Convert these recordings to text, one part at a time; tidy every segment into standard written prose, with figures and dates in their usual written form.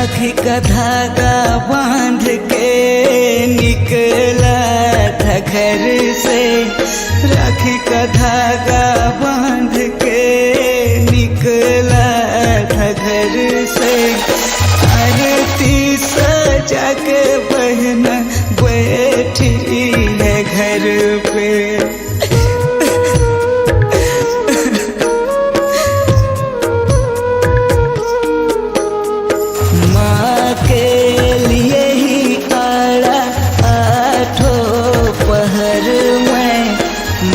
राखी का धागा बांध के निकला था घर से, राखी का धागा बांध के निकला था घर से। आरती सजा के बहन बैठी है घर पे। माँ के लिए ही आड़ा आठों पहर में,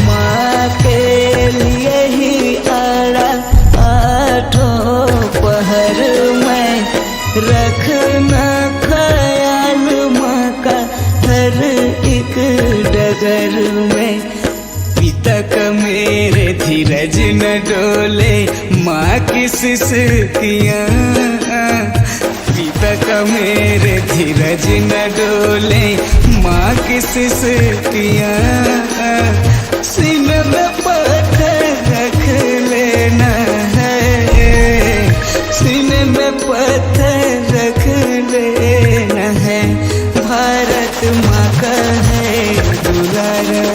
माँ के लिए ही आड़ा आठों पहर में। रखना ख्याल माँ का हर एक डगर में। पिता का मेरे धीरज न डोले माँ की सिसकियाँ, पिता का मेरे धीरज न डोले माँ की सिसकियाँ। सीने में पत्थर रख लेना है, सीने में पत्थर रख लेना है। भारत माँ का है दुलारा।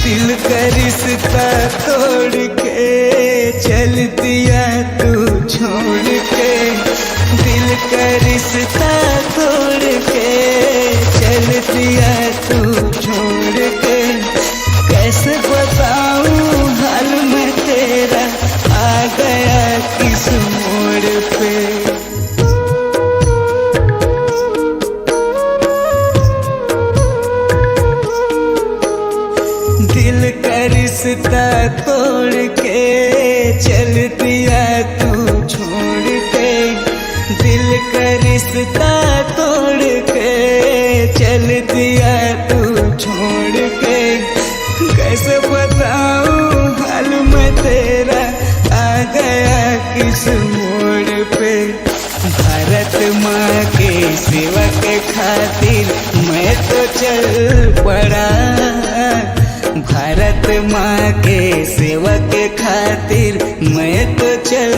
दिल का रिश्ता तोड़ के चल दिया तू छोड़ के, दिल का रिश्ता तोड़ के चल दिया तू छोड़ के। कैसे बताऊं हाल में तेरा आ गया किस मोड़ पे। दिल का रिश्ता तोड़ के चल दिया तू छोड़ के, दिल का रिश्ता तोड़ के चल दिया तू छोड़ के। कैसे बताऊं हाल में तेरा आ गया किस मोड़ पे। भारत माँ के सेवा के खातिर मैं तो चल पड़ा, भारत माँ के सेवा के खातिर मैं तो चल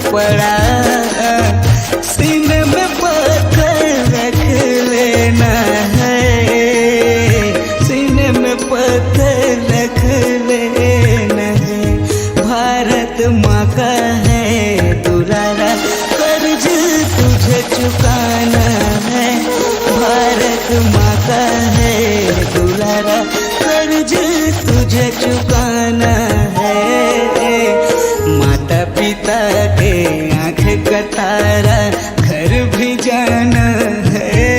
पड़ा। सीने में पत्थर रख लेना है, सीने में पत्थर रख लेना है। भारत माँ का है दुलारा, कर्ज तुझे चुकाना है। भारत माँ का है दुलारा, कर्ज तुझे चुकाना है। माता पिता के आँख का तारा घर भी जाना है,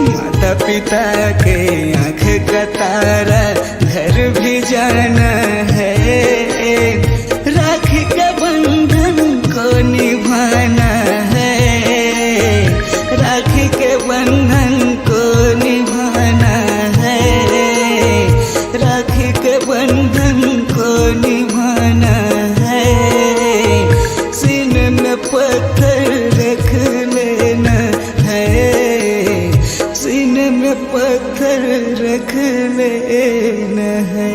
माता पिता के आँख का तारा घर भी जाना है। राखी का बंधन को निभाना है, राखी के बंधन को निभाना है, राखी के बंधन को निभाना है। सीने में पत्थर रख लेना है, सीने में पत्थर रख लेना है।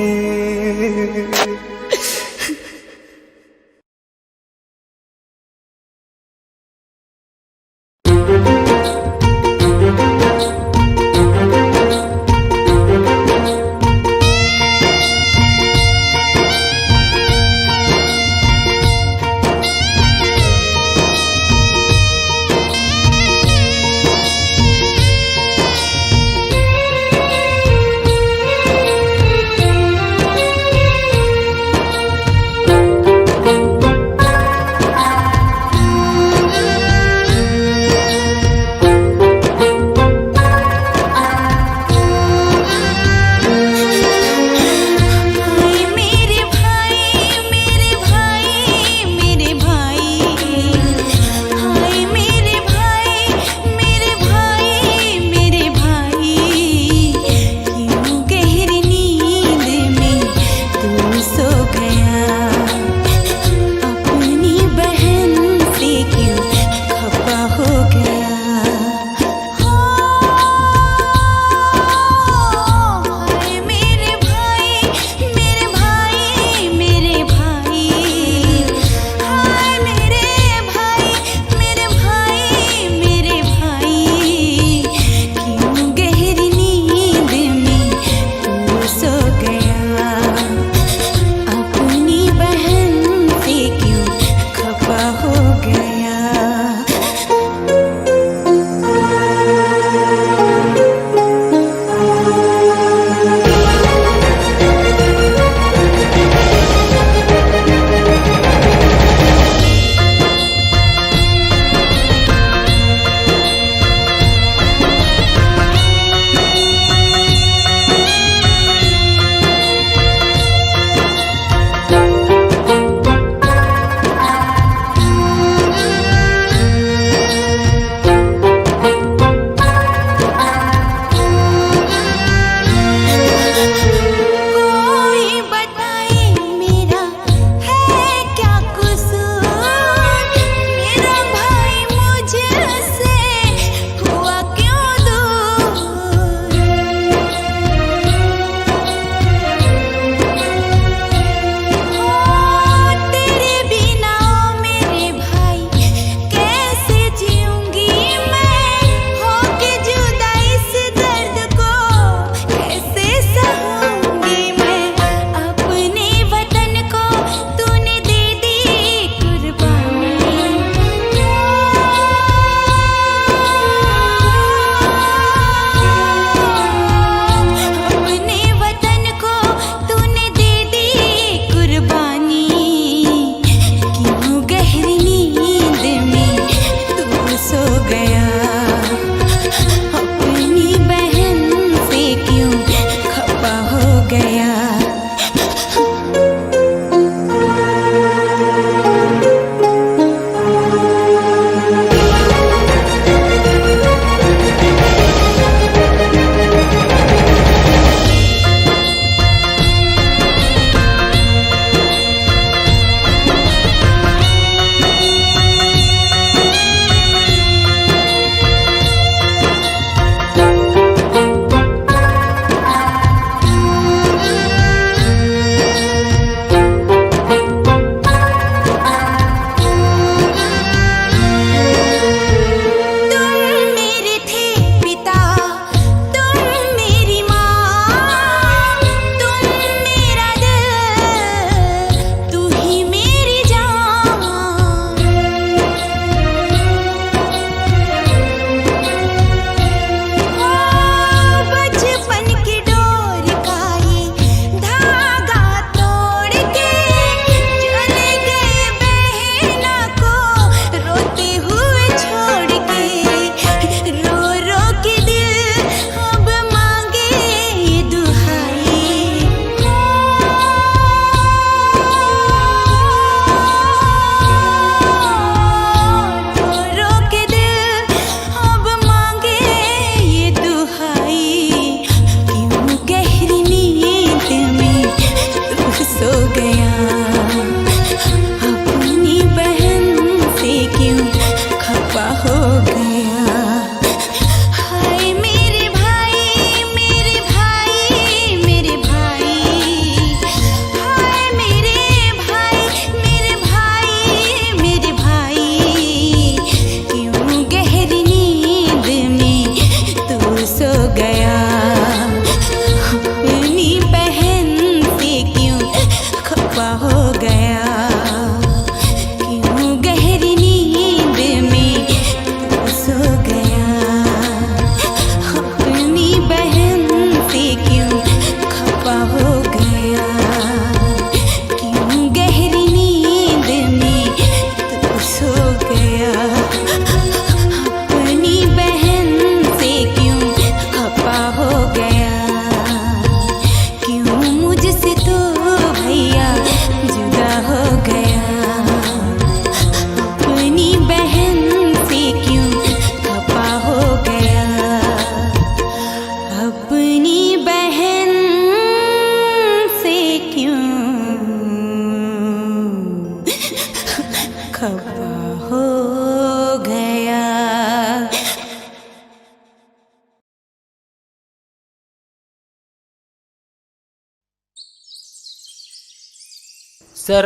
सर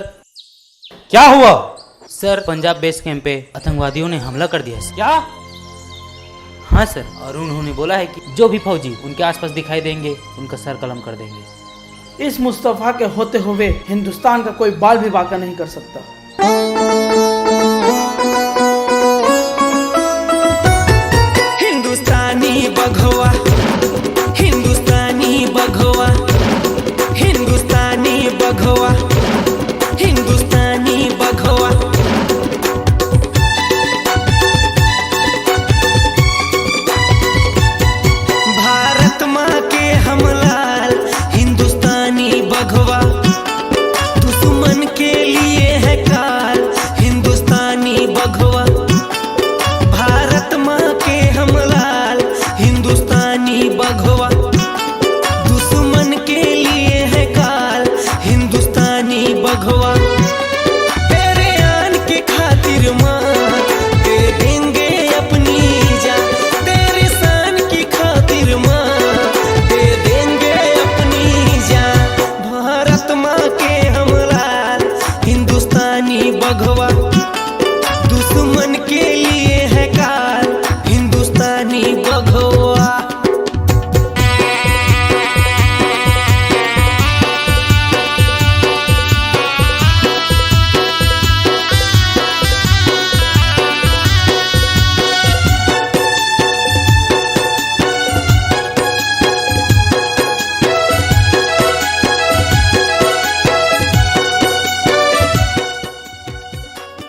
क्या हुआ? सर पंजाब बेस कैंप पे आतंकवादियों ने हमला कर दिया सर। क्या? हाँ सर, और उन्होंने बोला है कि जो भी फौजी उनके आसपास दिखाई देंगे उनका सर कलम कर देंगे। इस मुस्तफा के होते हुए हिंदुस्तान का कोई बाल भी बांका नहीं कर सकता। हिंदुस्तानी बघवा, हिंदुस्तानी बघवा, हिंदुस्तानी बघवा, हिंदुस्तानी बघवा। भारत माँ के हम लाल हिंदुस्तानी बघवा, दुश्मन के लिए है काल हिंदुस्तानी बघवा। भारत माँ के हम लाल हिंदुस्तानी बघवा, दुश्मन के लिए है काल हिंदुस्तानी बघवा। तेरे आन की खातिर माँ दे देंगे अपनी जान, तेरे शान की खातिर माँ दे देंगे अपनी जान। भारत माँ के हम लाल हिंदुस्तानी बघवा, दुश्मन के लिए है काल हिंदुस्तानी बघवा।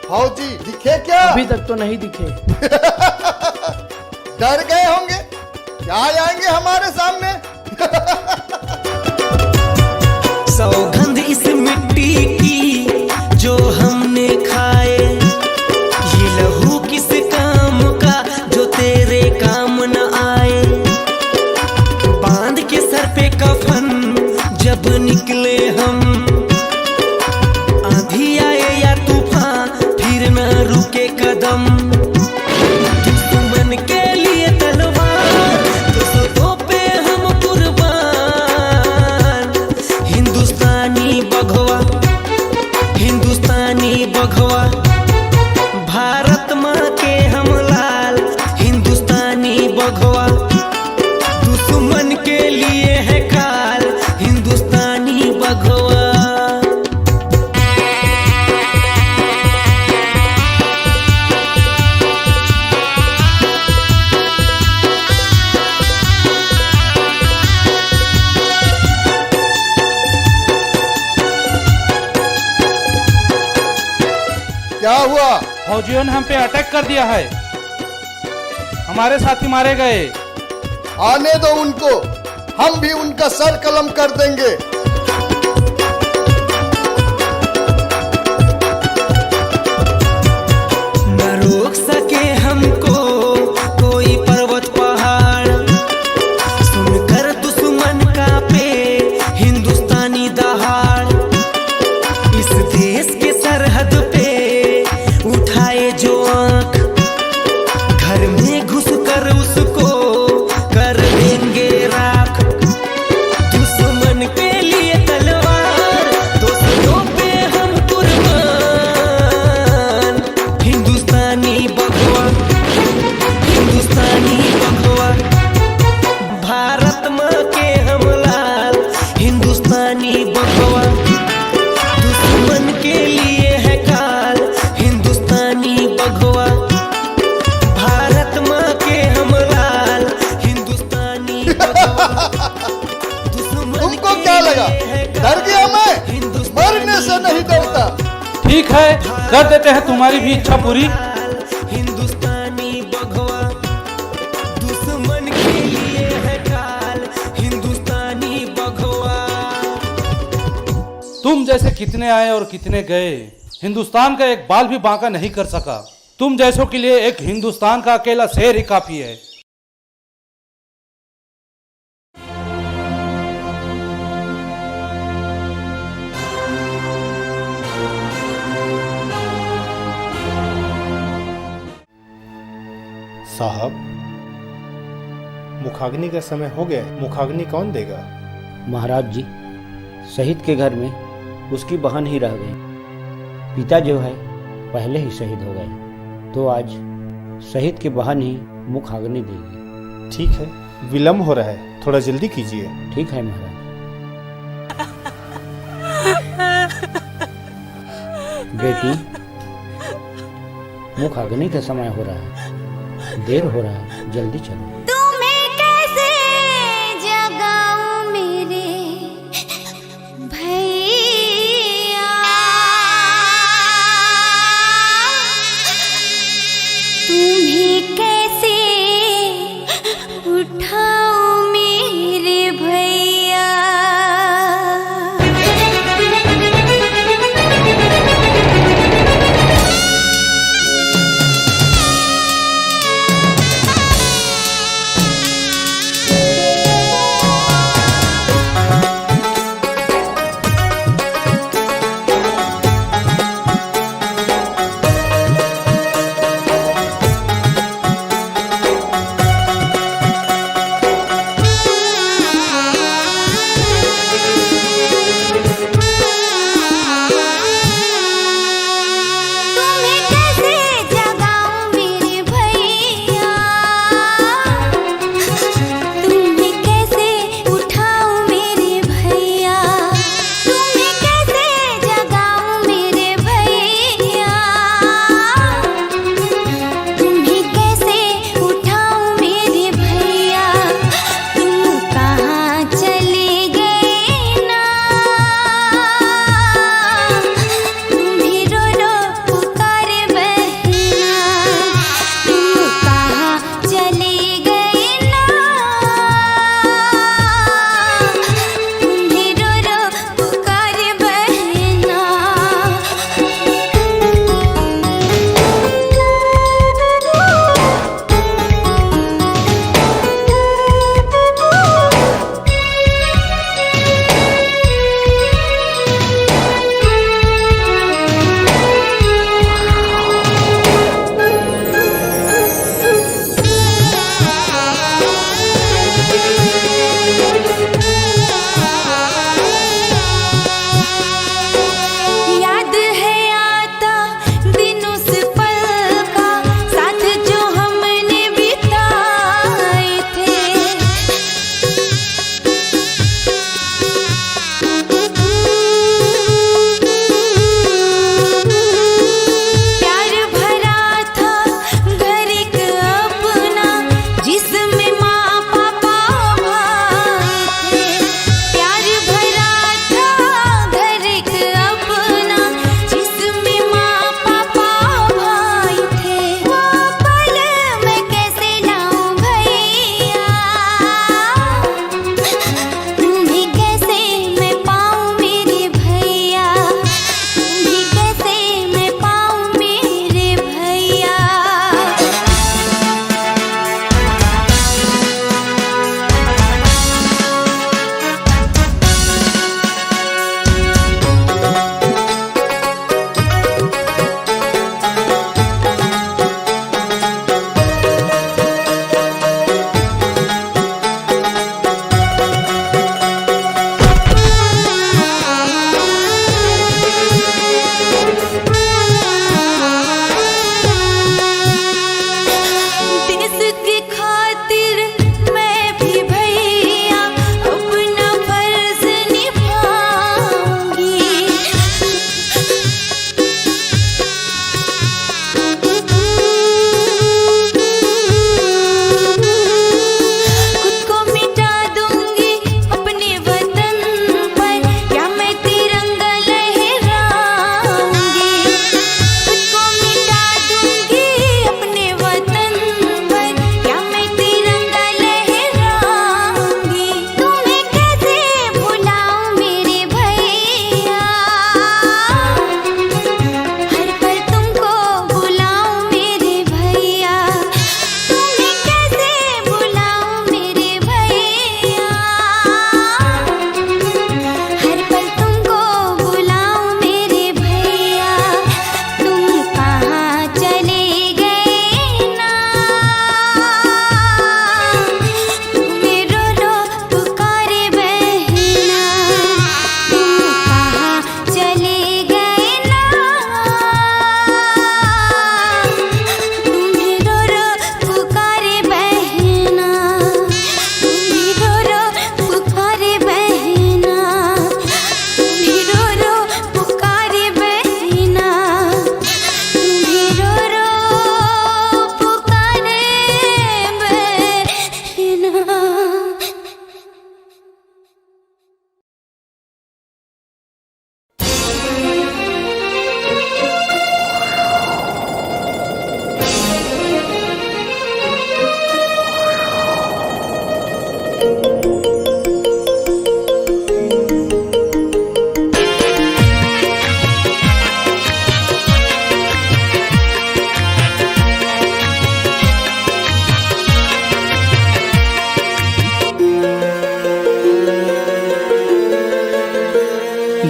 फौजी दिखे क्या? अभी तक तो नहीं दिखे। डर गए होंगे, क्या आएंगे हमारे सामने? सौगंध इस मिट्टी की जो हमने खाए, ये लहू किस काम का जो तेरे काम न आए। बांध के सर पे कफन जब निकले हम, आंधी आए या तूफान फिर न रुके कदम। दुश्मन के लिए तलवार दुश्मनों पे हम कुर्बान। हिंदुस्तानी बघवा, हिंदुस्तानी बघवा, भारत माँ के हम लाल हिंदुस्तानी बघवा, दुश्मन के लिए है काल हिंदुस्तानी बघवा। क्या हुआ? फौजियों ने हम पे अटैक कर दिया है, हमारे साथी मारे गए। आने दो उनको, हम भी उनका सर कलम कर देंगे। न रोक सके हमको कोई पर्वत पहाड़, सुनकर दुश्मन का पे हिंदुस्तानी दहाड़। इस देश के सरहद पे उठाए जो आंख, घर में घुस कर उसको कर देंगे राख। दुश्मन के लिए तलवार दोस्तों पे हम कुर्बान। हिंदुस्तानी बघवा, हिंदुस्तानी बघवा, भारत माँ के हम लाल हिंदुस्तानी बघवा, दुश्मन के लिए है काल हिंदुस्तानी बघवा। भारत माँ के हम लाल हिंदुस्तानी बघवा, दुश्मन तुमको के क्या लगा? लिए है डर गया मैं? हिंदुस्तानी मरने से नहीं डरता। ठीक है, कर देते हैं तुम्हारी भी इच्छा पूरी। हिंदुस्तानी बघवा, दुश्मन के लिए है काल हिंदुस्तानी बघवा। तुम जैसे कितने आए और कितने गए, हिंदुस्तान का एक बाल भी बांका नहीं कर सका। तुम जैसों के लिए एक हिंदुस्तान का अकेला शेर ही काफी है। साहब, मुखाग्नि का समय हो गया। मुखाग्नि कौन देगा? महाराज जी, शहीद के घर में उसकी बहन ही रह गई। पिता जो है पहले ही शहीद हो गए, तो आज शहीद के बहन ही मुखाग्नि देगी। ठीक है, विलम्ब हो रहा है, थोड़ा जल्दी कीजिए। ठीक है महाराज। बेटी, मुखाग्नि का समय हो रहा है, देर हो रहा है, जल्दी चलो। तुम्हें कैसे जगाऊं मेरे भैया, तुम्हें कैसे उठाऊं मेरे भैया।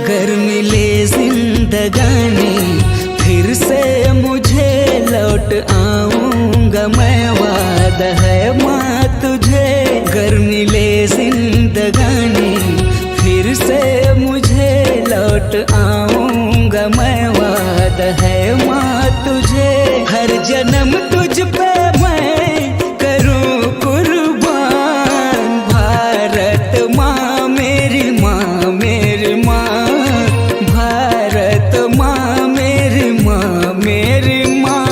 गर मिले जिंदगानी फिर से मुझे लौट आऊंगा मैं, वादा है माँ तुझे। गर मिले जिंदगानी फिर से मुझे लौट आऊंगा मैं, वादा है माँ तुझे। हर जन्म तुझ पे मैं करूं कुर्बान, भारत माँ मेरी माँ मेरी माँ, भारत माँ मेरी माँ मेरी माँ।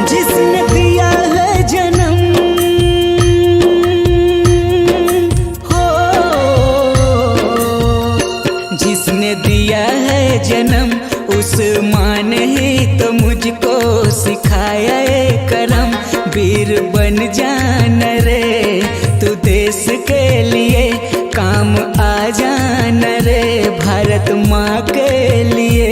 जिसने दिया है जन्म हो, जिसने दिया है जन्म उस माँ ने ही तो मुझको सिखाया है करम। वीर बन जाना रे तू देश के लिए, काम आ जाना रे भारत माँ के लिए।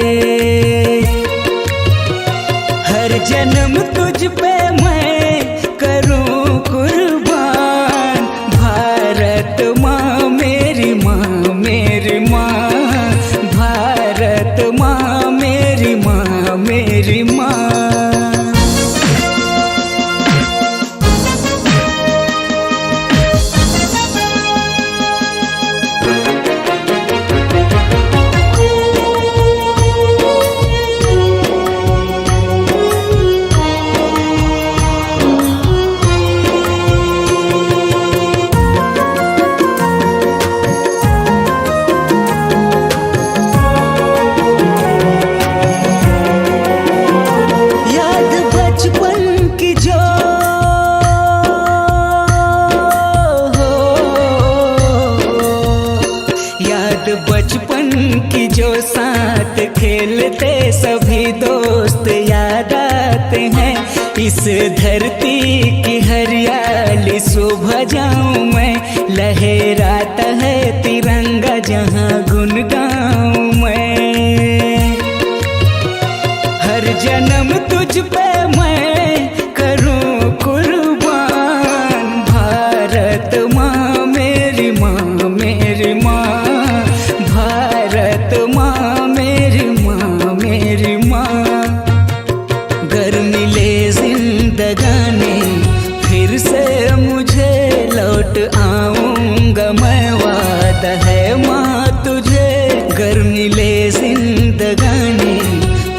हर जन्म तुझ पे मैं करूं कुर्बान, भारत माँ मेरी माँ मेरी माँ, भारत माँ मेरी माँ मेरी माँ। याद बचपन की जो याद बचपन की जो साथ खेलते सभी दोस्त याद आते हैं। इस धरती की हरियाली सुबह जाऊं मैं, लहराता है तिरंगा जहां गुन गाऊं मैं। हर जन्म तुझ पे मैं करूं कुर्बान, भारत माँ मेरी माँ मेरी माँ, भारत माँ मेरी माँ मेरी माँ। गर मिले जिंदगानी फिर से मुझे लौट आऊंगा मैं, वादा है माँ तुझे। गर मिले जिंदगानी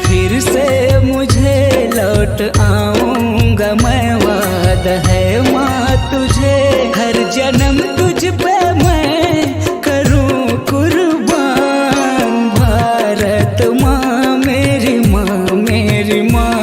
फिर से मुझे लौट आऊंगा मैं, वादा है माँ तुझे। हर जन्म तुझ पे मैं करूं कुर्बान, भारत माँ मेरी माँ मेरी माँ,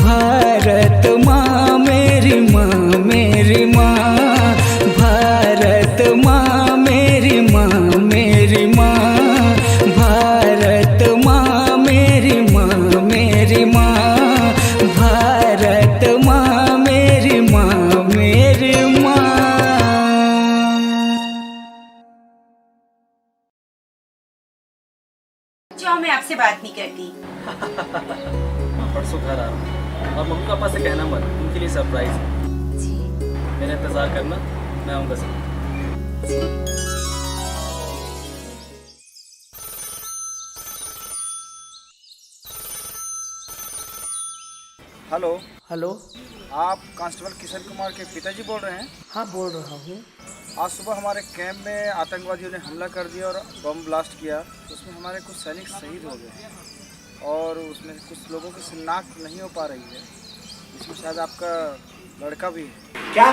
भारत माँ मेरी माँ मेरी माँ, भारत माँ मेरी माँ मेरी माँ, भारत माँ मेरी माँ मेरी माँ, भारत माँ मेरी माँ मेरी माँ। जाओ, मैं आपसे बात नहीं करती। परसों घर आ रहा हूँ और मम्मी पापा से कहना मत, उनके लिए सरप्राइज है। जी मेरा इंतजार करना, मैं आऊँगा सर। हेलो, हेलो, आप कांस्टेबल किशन कुमार के पिताजी बोल रहे हैं? हाँ बोल रहा हूँ। आज सुबह हमारे कैंप में आतंकवादियों ने हमला कर दिया और बम ब्लास्ट किया। उसमें हमारे कुछ सैनिक शहीद हो गए और उसमें कुछ लोगों की शिनाख्त नहीं हो पा रही है। इसमें शायद आपका लड़का भी है। क्या?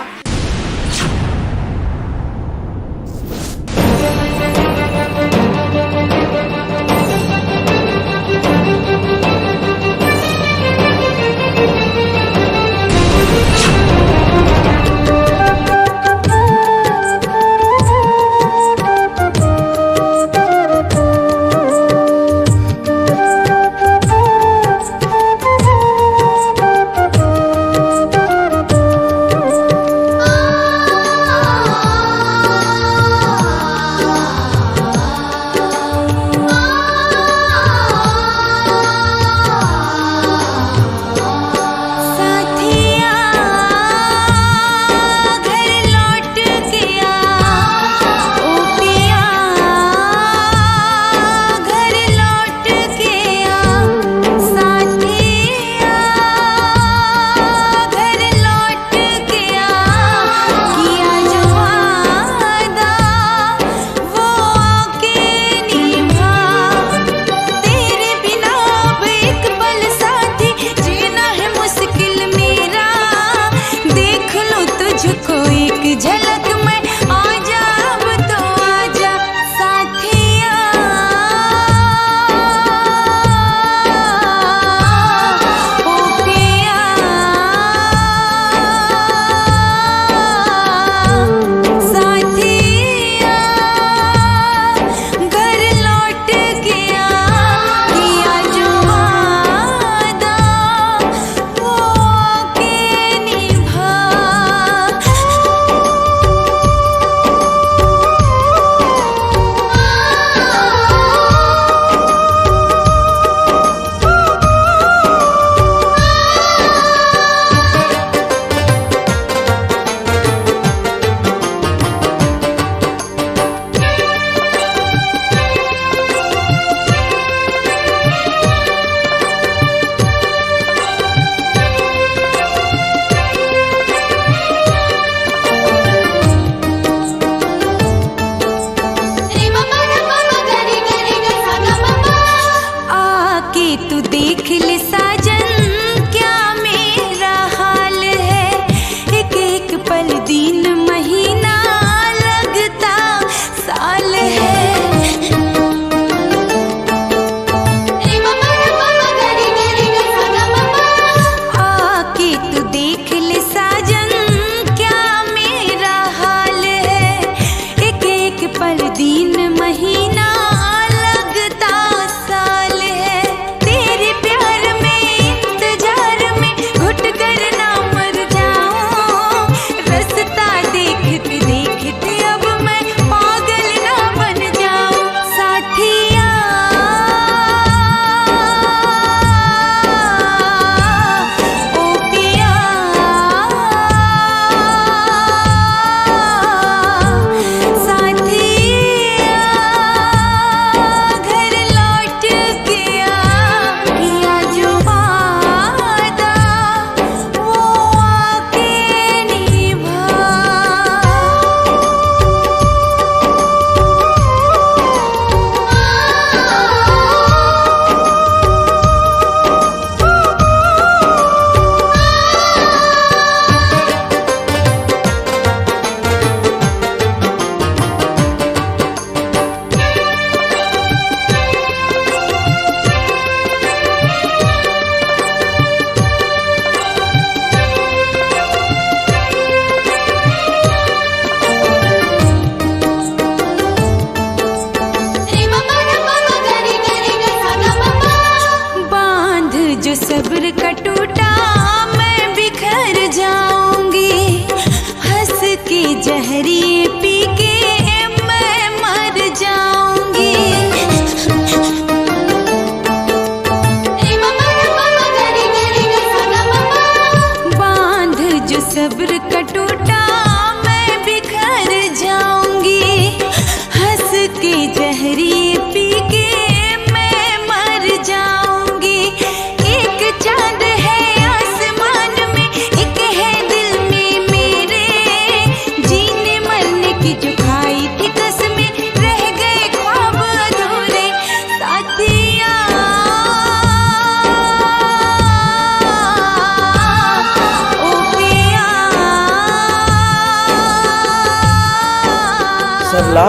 सरला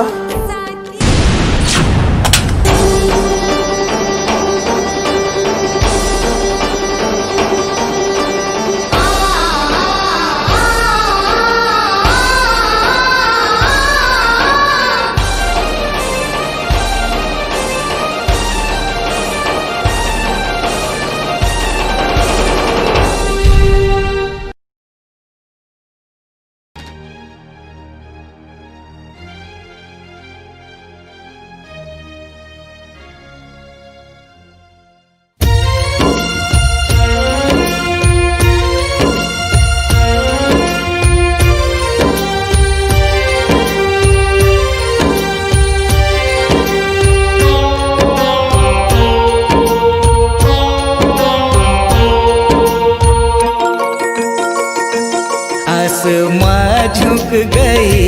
आसमां झुक गई,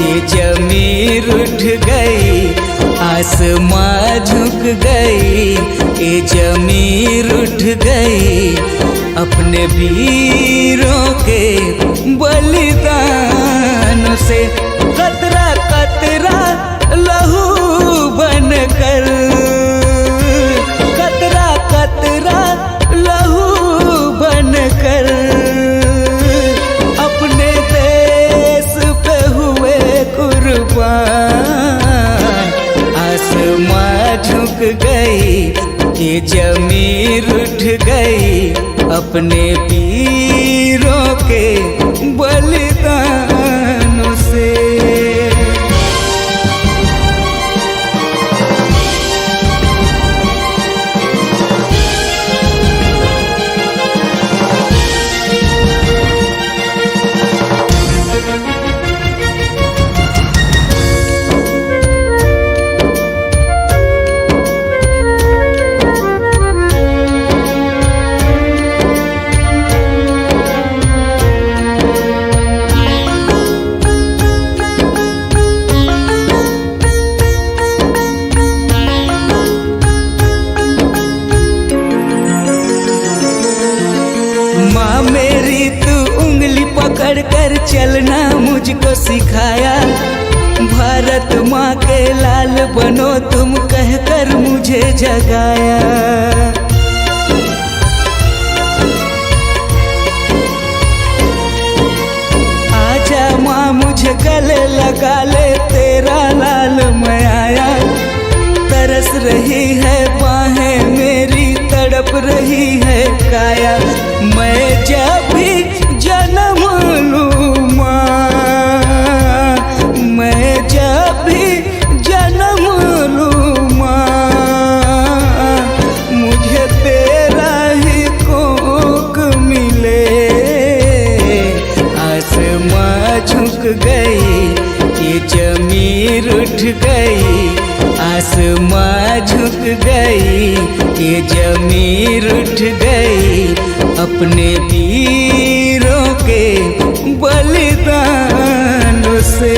ये जमीन उठ गई। आसमां झुक गई, ये जमीन उठ गई। अपने वीरों के बलिदानों से कतरा कतरा लहू बनकर, कतरा कतरा लहू बनकर अपने देश पे हुए कुर्बान। आसमां झुक गई, ये जमीन उठ गई। अपने वीरों के बलिदानों से। माँ मेरी तू उंगली पकड़ कर चलना मुझको सिखाया। भारत माँ के लाल बनो तुम कहकर मुझे जगाया। आजा माँ मुझे गले लगा ले, तेरा लाल मैं आया। तरस रही है बाहें मेरी, तड़प रही है काया। मैं जब भी जन्म लूँ माँ, मैं जब भी जन्म लूँ माँ, मुझे तेरा ही कोख मिले। आसमां झुक गई, ये जमीन उठ गई। आसमां झुक गई, ये जमीन उठ गई। अपने वीरों के बलिदानों से।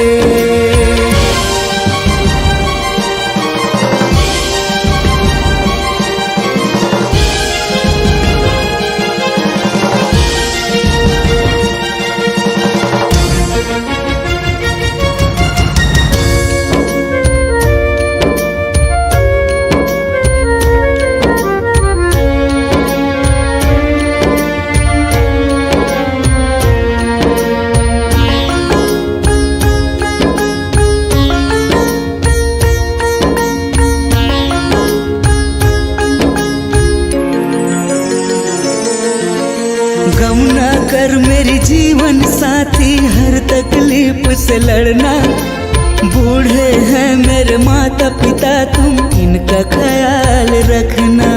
गम ना कर मेरी जीवन साथी, हर तकलीफ से लड़ना। बूढ़े हैं मेरे माता पिता, तुम इनका ख्याल रखना।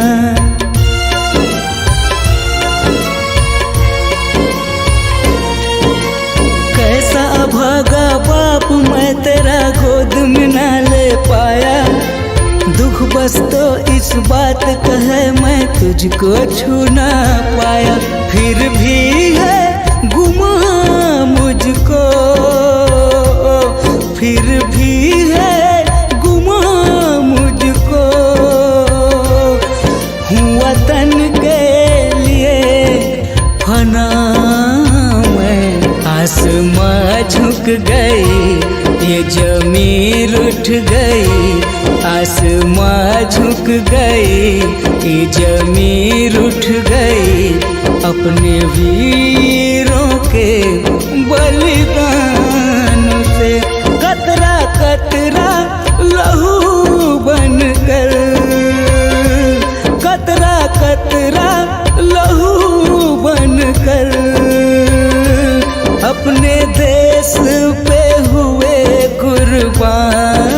कैसा अभागा बाप मैं तेरा गोद में ना ले पाया। दुख बस तो इस बात का है मैं तुझको छू ना पाया। फिर भी है गुमा मुझको, फिर भी है गुमा मुझको। हूँ वतन के लिए फना मैं। आसमां झुक गई, ये जमीन जमीन उठ गई, आसमां झुक गई, ये जमीन उठ गई अपने वीरों के बलिदान से। कतरा कतरा लहू बनकर, कतरा कतरा लहू बनकर अपने देश पे हुए कुर्बान।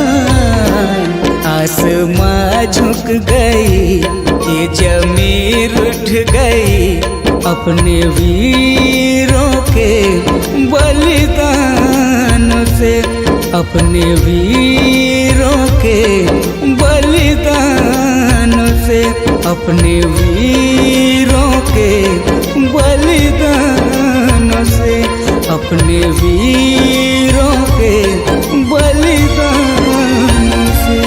आसमां झुक गई, ये जमीन उठ गई अपने वीरों के बलिदान से, अपने वीरों के बलिदान से, अपने वीरों के बलिदान से, अपने वीरों के बलिदान से।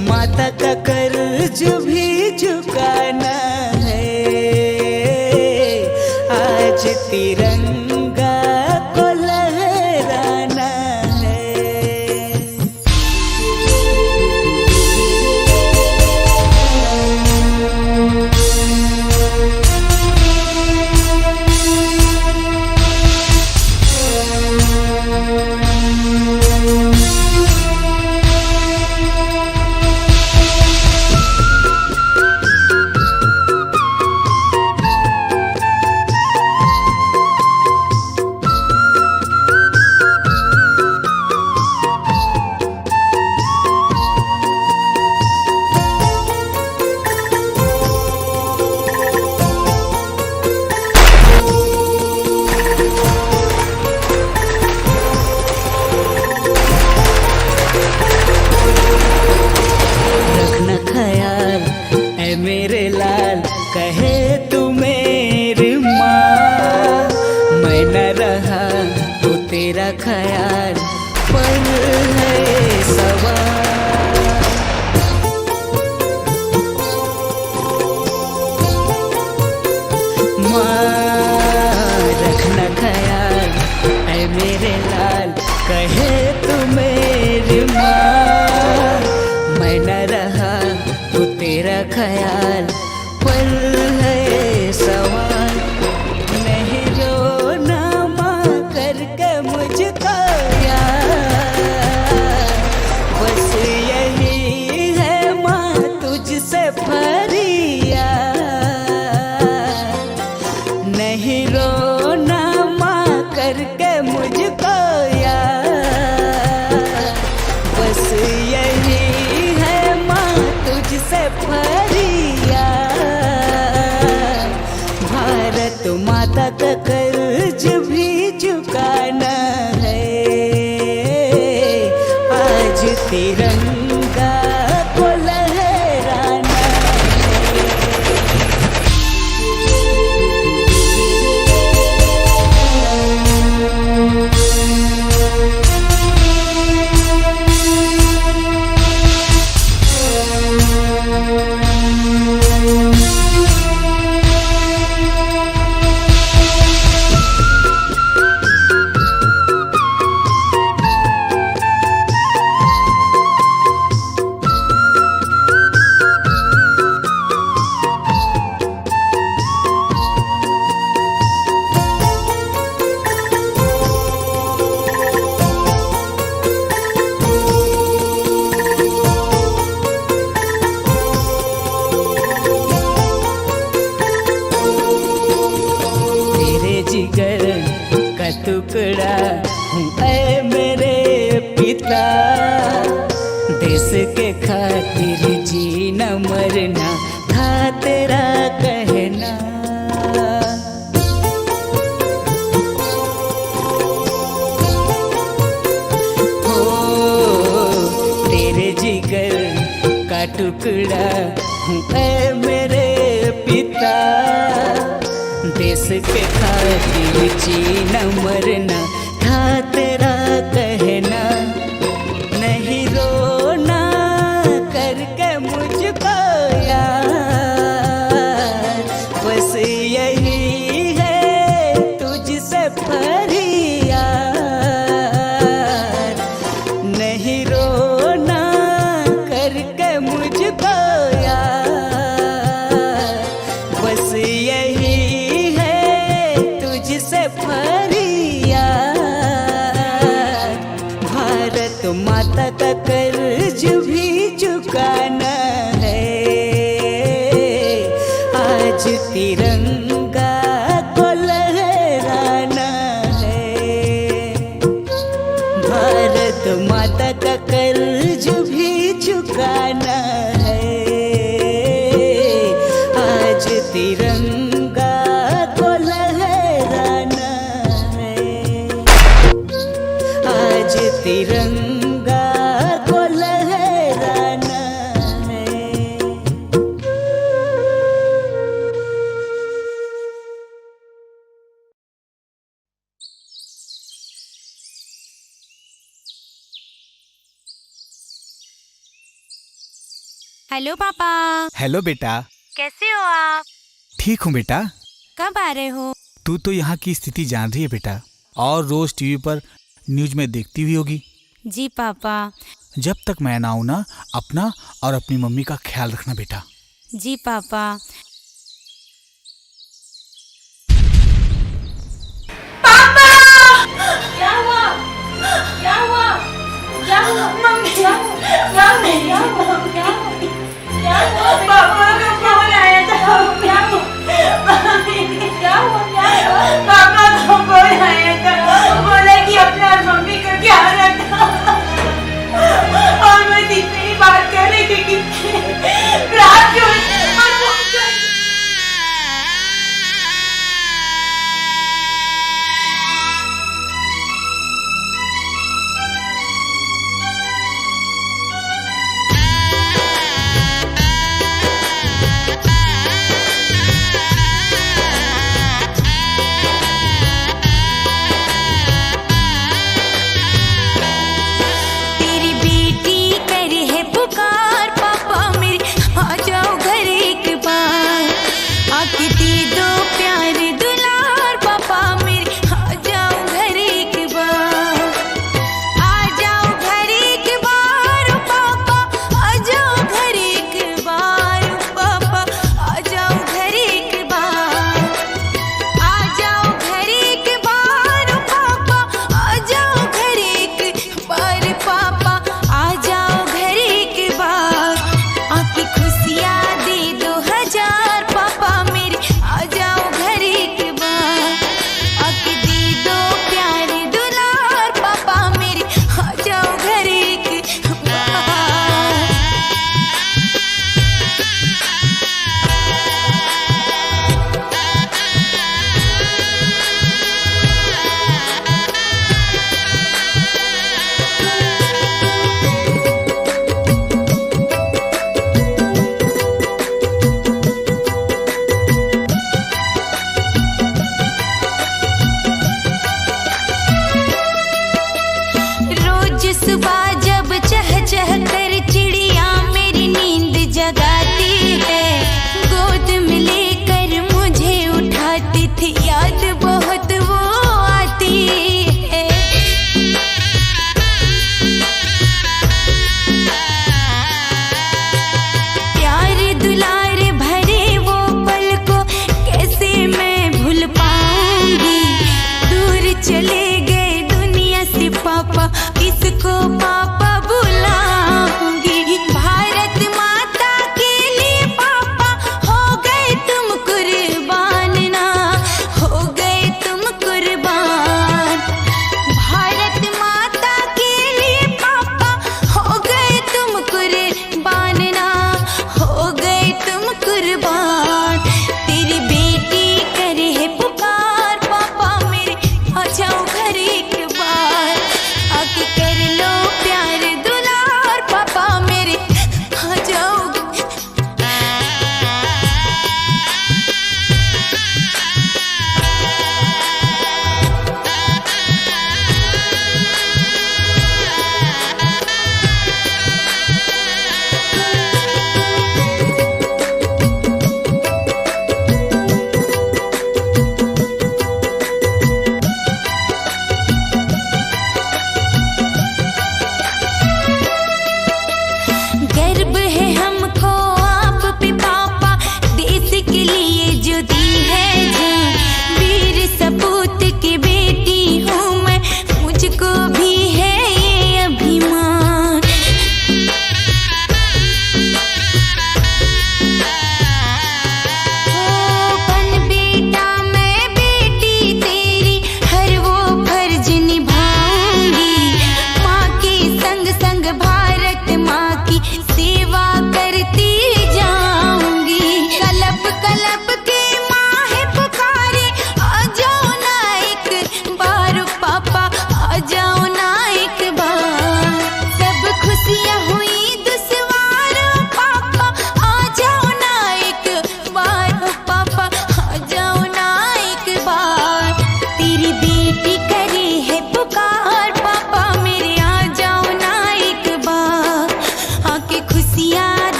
माता का कर्ज भी चुकाना है, आज तिरंगा को लहराना है। कहे तू मेरी माँ, मैं न रहा तो तेरा ख्याल पर है सवाल। माँ रखना ख्याल ऐ मेरे लाल, कहे तू मेरी माँ, मैं न रहा तो तेरा ख्याल पर है सवाल। नहीं रोना माँ करके मुझको यार, बस यही है माँ तुझसे फरियाद। नहीं रोना माँ करके मुझको यार, बस यही है माँ तुझसे फरियाद। टुकड़ा हूँ ऐ मेरे पिता। देश के खातिर जीना मरना था तेरा कहना। हो तेरे जिगर का टुकड़ा हूँ ऐ मेरे पिता। देश के खातिर जीना मरना था तेरा कहना। नहीं रोना करके मुझको यार, बस यही है तुझसे फरियाद। नहीं रोना करके मुझको यार, बस यही है तुझसे फरियाद। भारत माता का कर्ज भी चुकाना है। आज तिरंगा को लहराना है। भारत माता का कर्ज भी चुकाना है। आज तिरंगा को लहराना है। आज तिरंगा को लहराना है। हेलो पापा। हेलो बेटा। कैसे हो आप? ठीक हूँ बेटा। कब आ रहे हो? तू तो यहाँ की स्थिति जान रही है बेटा, और रोज टीवी पर न्यूज में देखती हुई होगी। जी पापा। जब तक मैं ना आऊँ ना, अपना और अपनी मम्मी का ख्याल रखना बेटा। जी पापा। क्या हुआ? क्या हुआ? क्या हुआ? मम्मी क्या हुआ? क्या हुआ? पापा का फोन आया था। क्या हुआ? मम्मी क्या हुआ? पापा का फोन आया था, बोला कि अपना और मम्मी का ख्याल रखना। और मैं इतनी बात कर रही थी कि रात को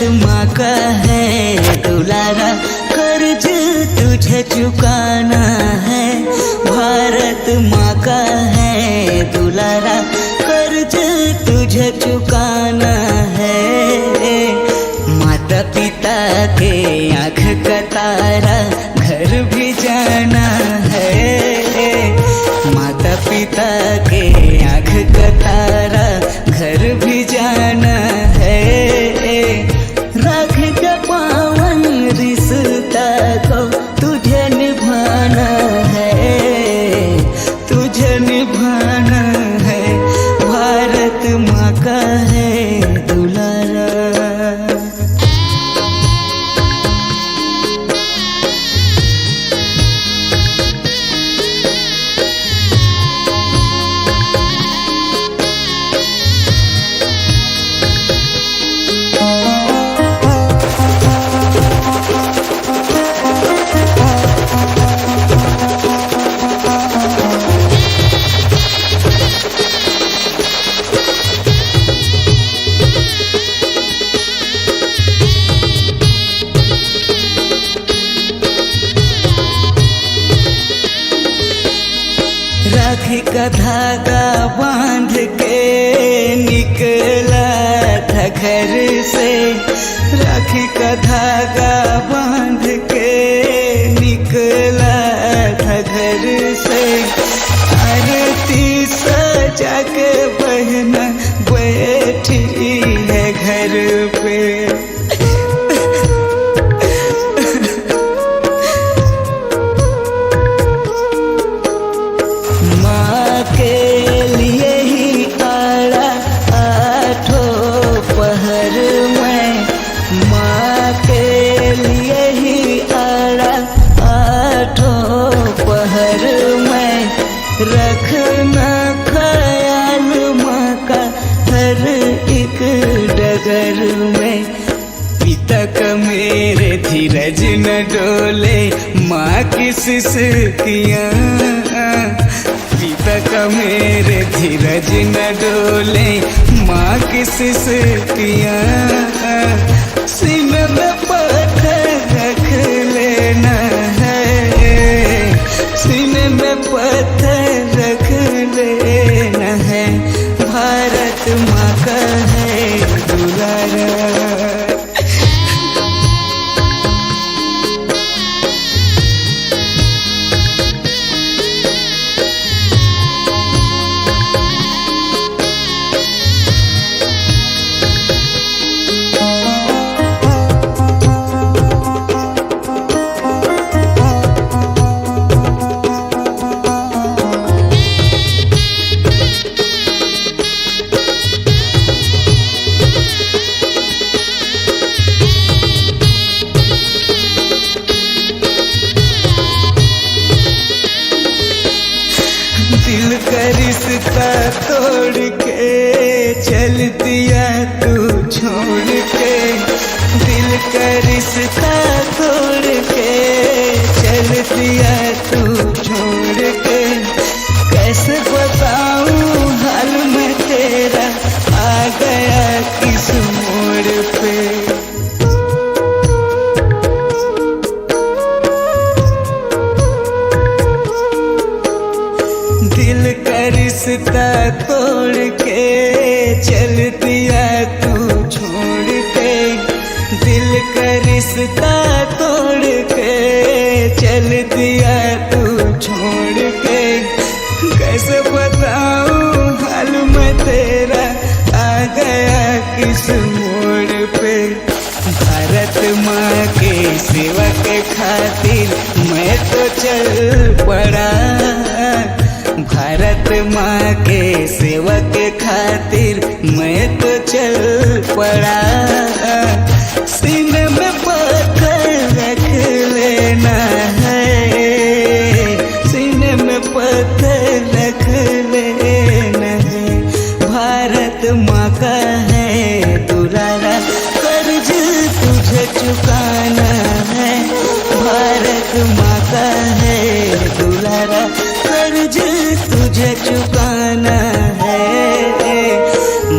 माँ का है दुलारा, कर्ज तुझे चुकाना है। भारत माँ का है दुलारा, कर्ज तुझे चुकाना है। माता पिता के आँख का तारा, घर भी जाना है। माता पिता के आँख का तारा, घर भी जाना है। राख का पावन रिश्ता को तुझे निभाना है, तुझे निभाना है। भारत माँ का है दुलारा। राखी का धागा बांध के निकला था घर से, राखी का धागा बांध के निकला था घर से। आरती सजा के बहना बैठी है घर पे। माँ के लिए ही आड़ा आठों पहर में, माँ के लिए ही आड़ा आठों पहर में। रखना ख्याल माँ का हर एक डगर में। पिता का मेरे धीरज न डोले, माँ की सिसकियाँ। पिता का मेरे धीरज न डोले, माँ की सिसकियाँ। सीने में पत्थर रख लेना है, सीने में पत्थर रख लेना है। भारत माँ का है दुलारा। दिल का रिश्ता तोड़ के चल दिया तू छोड़ के। दिल का रिश्ता तोड़ के चल दिया तू छोड़ के। कैसे बताऊं हाल में तेरा, आ गया किस मोड़ पे। दिल का रिश्ता तोड़ के चल दिया तू छोड़ के। दिल का रिश्ता तोड़ के चल दिया तू छोड़ के। कैसे बताऊं हाल में तेरा, आ गया किस मोड़ पे। भारत माँ के सेवा के खातिर मैं तो चल पड़ा। भारत माँ के सेवा के खातिर मैं तो चल पड़ा। सीने में पत्थर रख लेना है, सीने में पत्थर रख लेना है। भारत माँ का है दुलारा, कर्ज तुझे चुकाना है। भारत माँ का है दुलारा, कर्ज तुझे चुकाना है।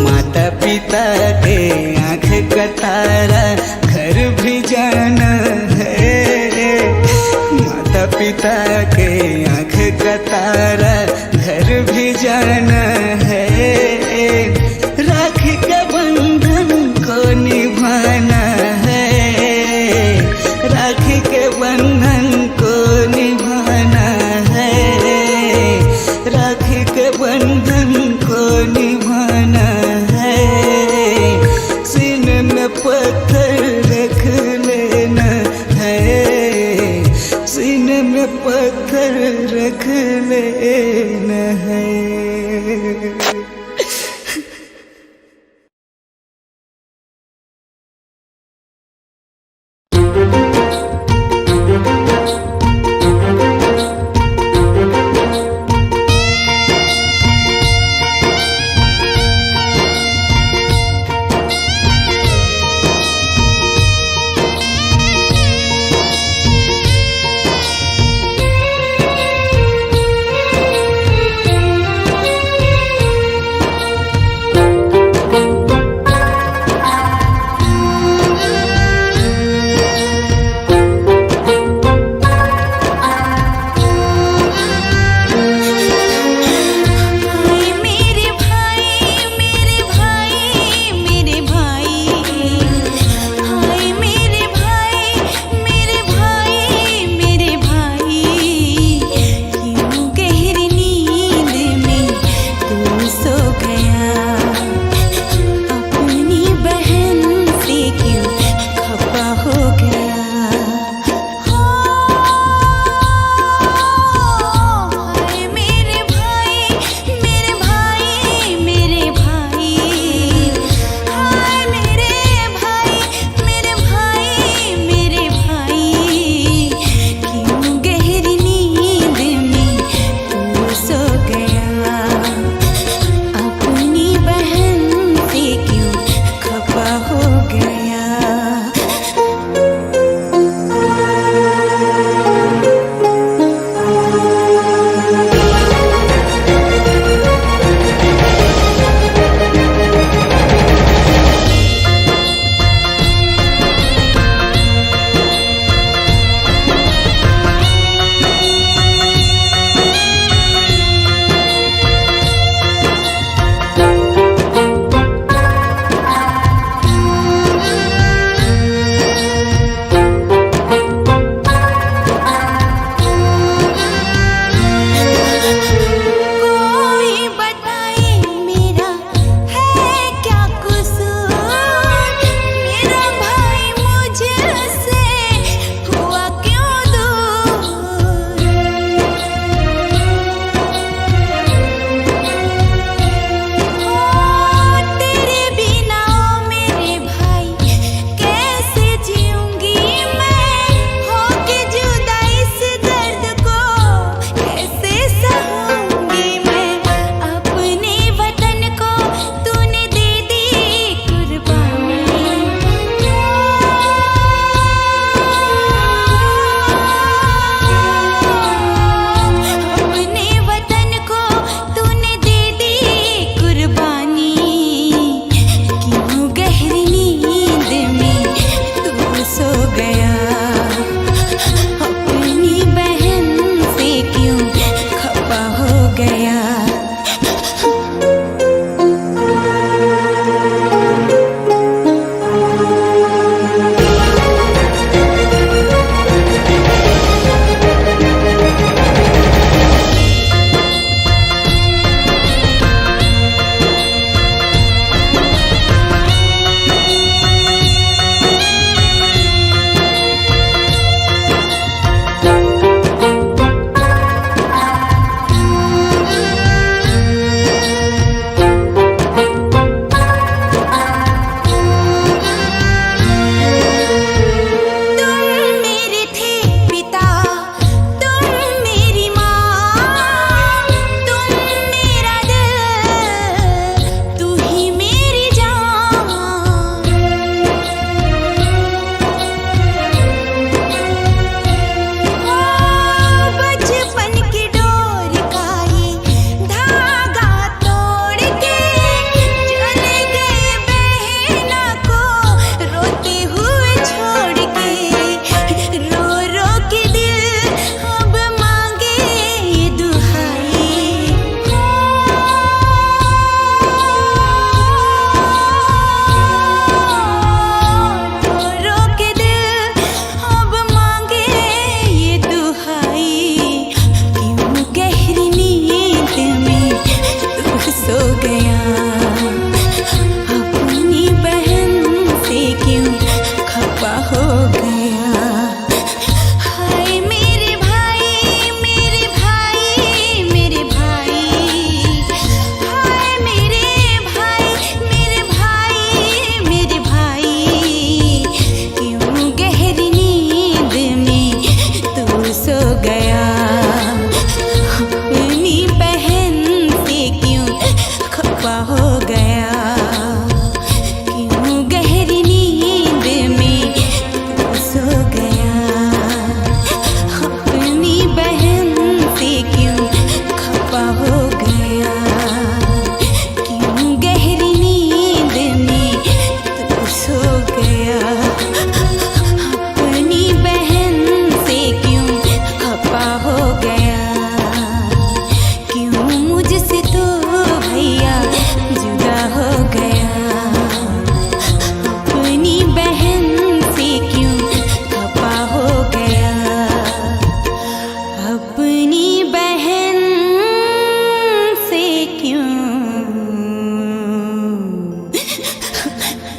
माता पिता के आँख का तारा घर भी जाना है। माता पिता के आँख का तारा घर भी जाना है। राखी के बंधन को निभाना है। राखी के बंधन को निभाना है। राखी के बंधन को निभाना है। सीने में पत्थर रख लेना है। सीने में पत्थर रख लेना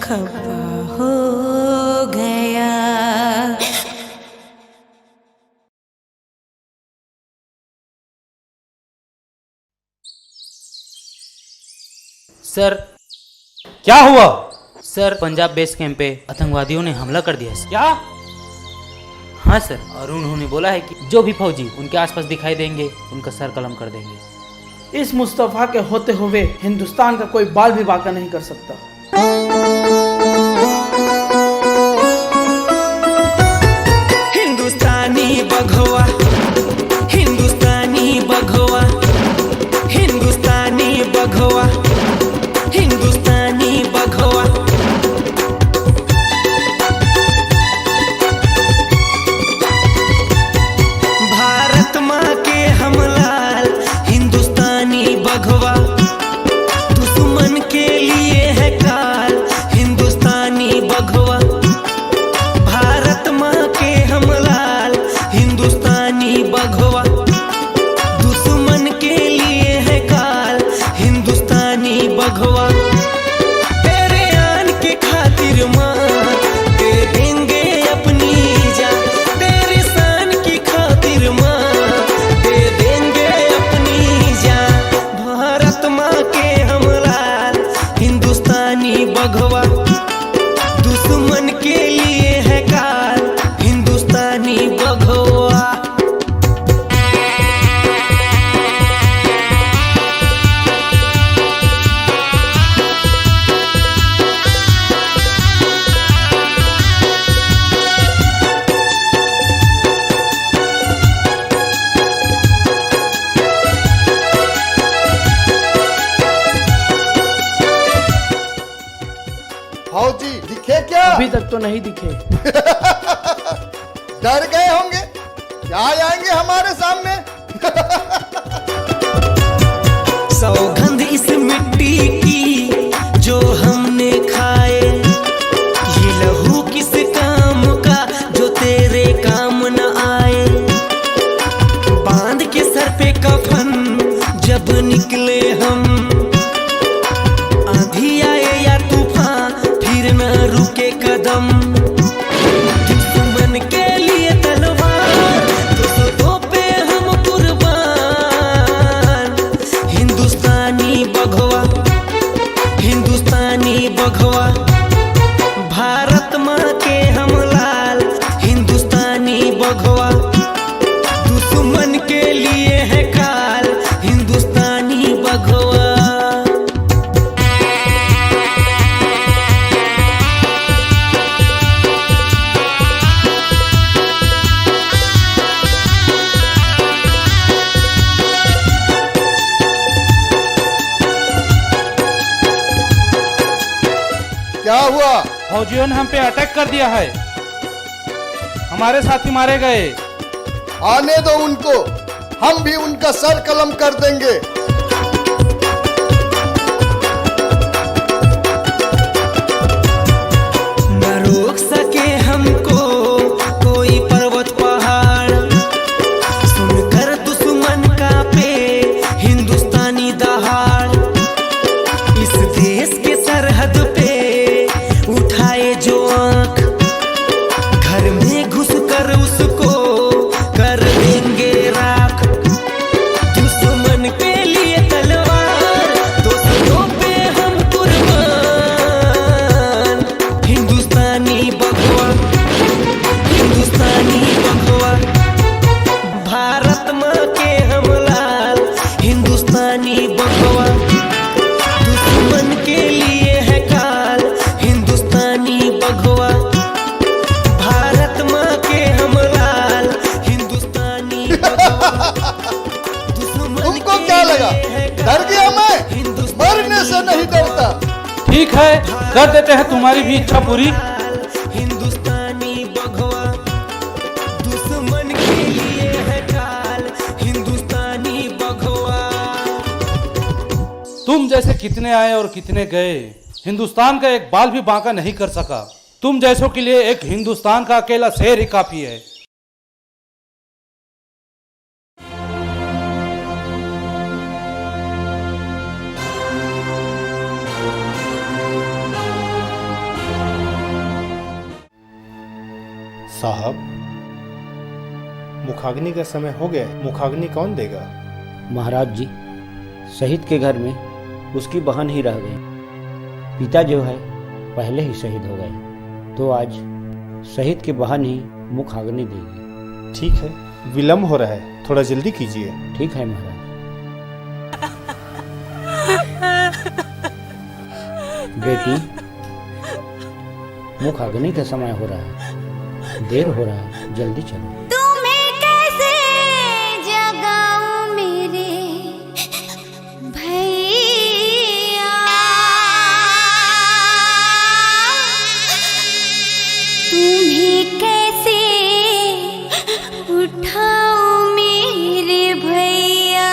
खफा हो गया। सर क्या हुआ? सर पंजाब बेस कैंप पे आतंकवादियों ने हमला कर दिया सर। क्या? हाँ सर, और उन्होंने बोला है कि जो भी फौजी उनके आसपास दिखाई देंगे उनका सर कलम कर देंगे। इस मुस्तफ़ा के होते हुए हिंदुस्तान का कोई बाल भी बांका नहीं कर सकता। हिंदुस्तानी बघवा, हिंदुस्तानी बघवा, हिंदुस्तानी बघवा, हिंदुस्तानी बघवा। भारत माँ के हम लाल हिंदुस्तानी बघवा, दुश्मन के लिए है काल हिंदुस्तानी बघवा। भारत माँ के हम लाल हिंदुस्तानी बघवा, दुश्मन के लिए है काल हिंदुस्तानी बघवा। तेरे आन के खातिर माँ दे देंगे अपनी जान, तेरे शान की खातिर माँ दे देंगे अपनी जान। भारत माँ के हम लाल हिंदुस्तानी बघवा, दुश्मन के लिए है काल हिंदुस्तानी बघवा। फौजी दिखे क्या? अभी तक तो नहीं दिखे। डर गए होंगे, क्या आएंगे हमारे सामने? सौगंध इस मिट्टी की जो हमने खाए, ये लहू किस काम का जो तेरे काम न आए। बांध के सर पे कफन जब निकले हम, आंधी आए या तूफान फिर न रुके कदम। दुश्मन के लिए तलवार दोस्तों पे हम कुर्बान। हिंदुस्तानी बघवा, हिंदुस्तानी बघवा। भारत माँ के हम लाल हिंदुस्तानी बघवा, दुश्मन के लिए है काल हिंदुस्तानी बघवा। क्या हुआ? फौजियों ने हम पे अटैक कर दिया है, हमारे साथी मारे गए। आने दो उनको, हम भी उनका सर कलम कर देंगे। न रोक सके हमको कोई पर्वत पहाड़, सुनकर दुश्मन का पे हिंदुस्तानी दहाड़। इस देश के सरहद पे उठाए जो आंख, घर में घुस कर उसको कर देंगे राख। दुश्मन के लिए तलवार दोस्तों पे हम कुर्बान। हिंदुस्तानी बघवा, हिंदुस्तानी बघवा। भारत माँ के हम लाल हिंदुस्तानी बघवा, दुश्मन के लिए है काल हिंदुस्तानी बघवा। भारत माँ के हम लाल हिंदुस्तानी बघवा, तुमको क्या लगा? डर गया मैं? मरने से नहीं डरता। ठीक है, कर देते हैं तुम्हारी भी इच्छा पूरी। हिंदुस्तानी बघवा, दुश्मन के लिए है काल हिंदुस्तानी बघवा। तुम जैसे कितने आए और कितने गए, हिंदुस्तान का एक बाल भी बांका नहीं कर सका। तुम जैसों के लिए एक हिंदुस्तान का अकेला शेर ही काफी है। साहब, मुखाग्नि का समय हो गया, मुखाग्नि कौन देगा? महाराज जी, शहीद के घर में उसकी बहन ही रह गई। पिता जो है पहले ही शहीद हो गए, तो आज शहीद की बहन ही मुखाग्नि देगी। ठीक है, विलम्ब हो रहा है, थोड़ा जल्दी कीजिए। ठीक है महाराज। बेटी, मुखाग्नि का समय हो रहा है, देर हो रहा है, जल्दी चलो। तुम्हें कैसे जगाऊं मेरे भैया, तुम्हें कैसे उठाऊं मेरे भैया।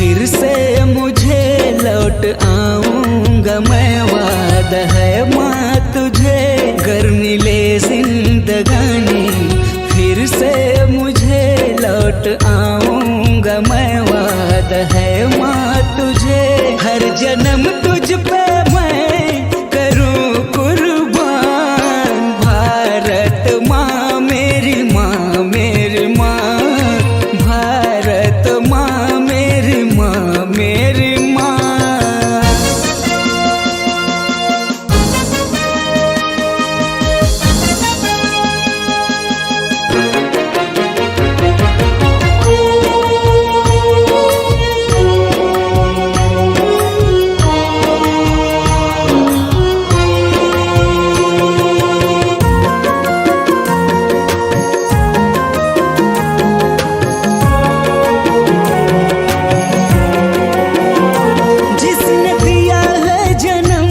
फिर से मुझे लौट आऊंगा मैं, वादा है माँ तुझे गर मिले जिंदगानी। फिर से मुझे लौट आऊंगा मैं, वादा है माँ तुझे। हर जन्म तुझ पे मैं करूं कुर्बान, भारत माँ मेरी माँ मेरी माँ, भारत माँ मेरी माँ मेरी माँ। जिसने दिया है जन्म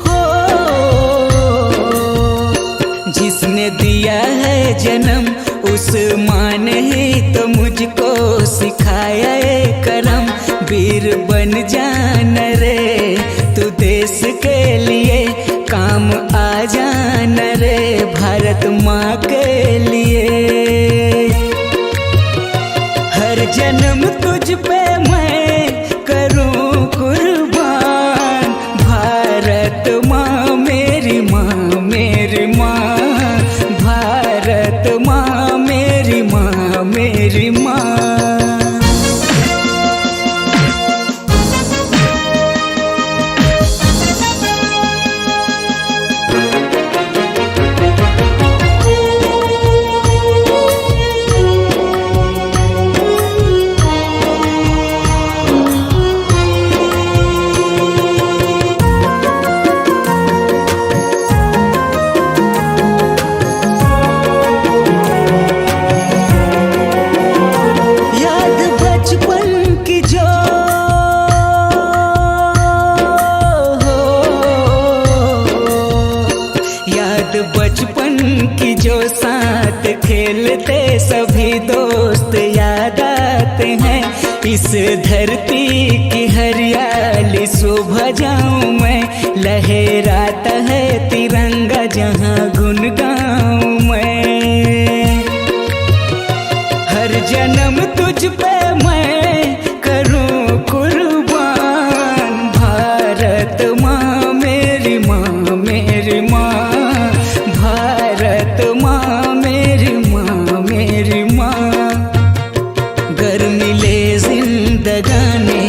हो, जिसने दिया है जन्म उस माँ ने ही तो मुझको सिखाया ये करम। वीर बन जाना रे तू देश के लिए, काम आ जाना रे भारत माँ के लिए। हर जन्म तुझ पे मैं करूं कुर्बान, भारत माँ मेरी माँ मेरी माँ, भारत माँ मेरी माँ मेरी माँ। याद बचपन की जो याद बचपन की जो साथ खेलते सभी दोस्त याद आते हैं। इस धरती की हरियाली सुबह जाऊं मैं, लहराता है तिरंगा जहां गुन गाऊं मैं। हर जन्म तुझ पे मैं करूं कुर्बान, भारत माँ मेरी माँ मेरी माँ, भारत माँ मेरी माँ मेरी माँ। गर मिले जिंदगानी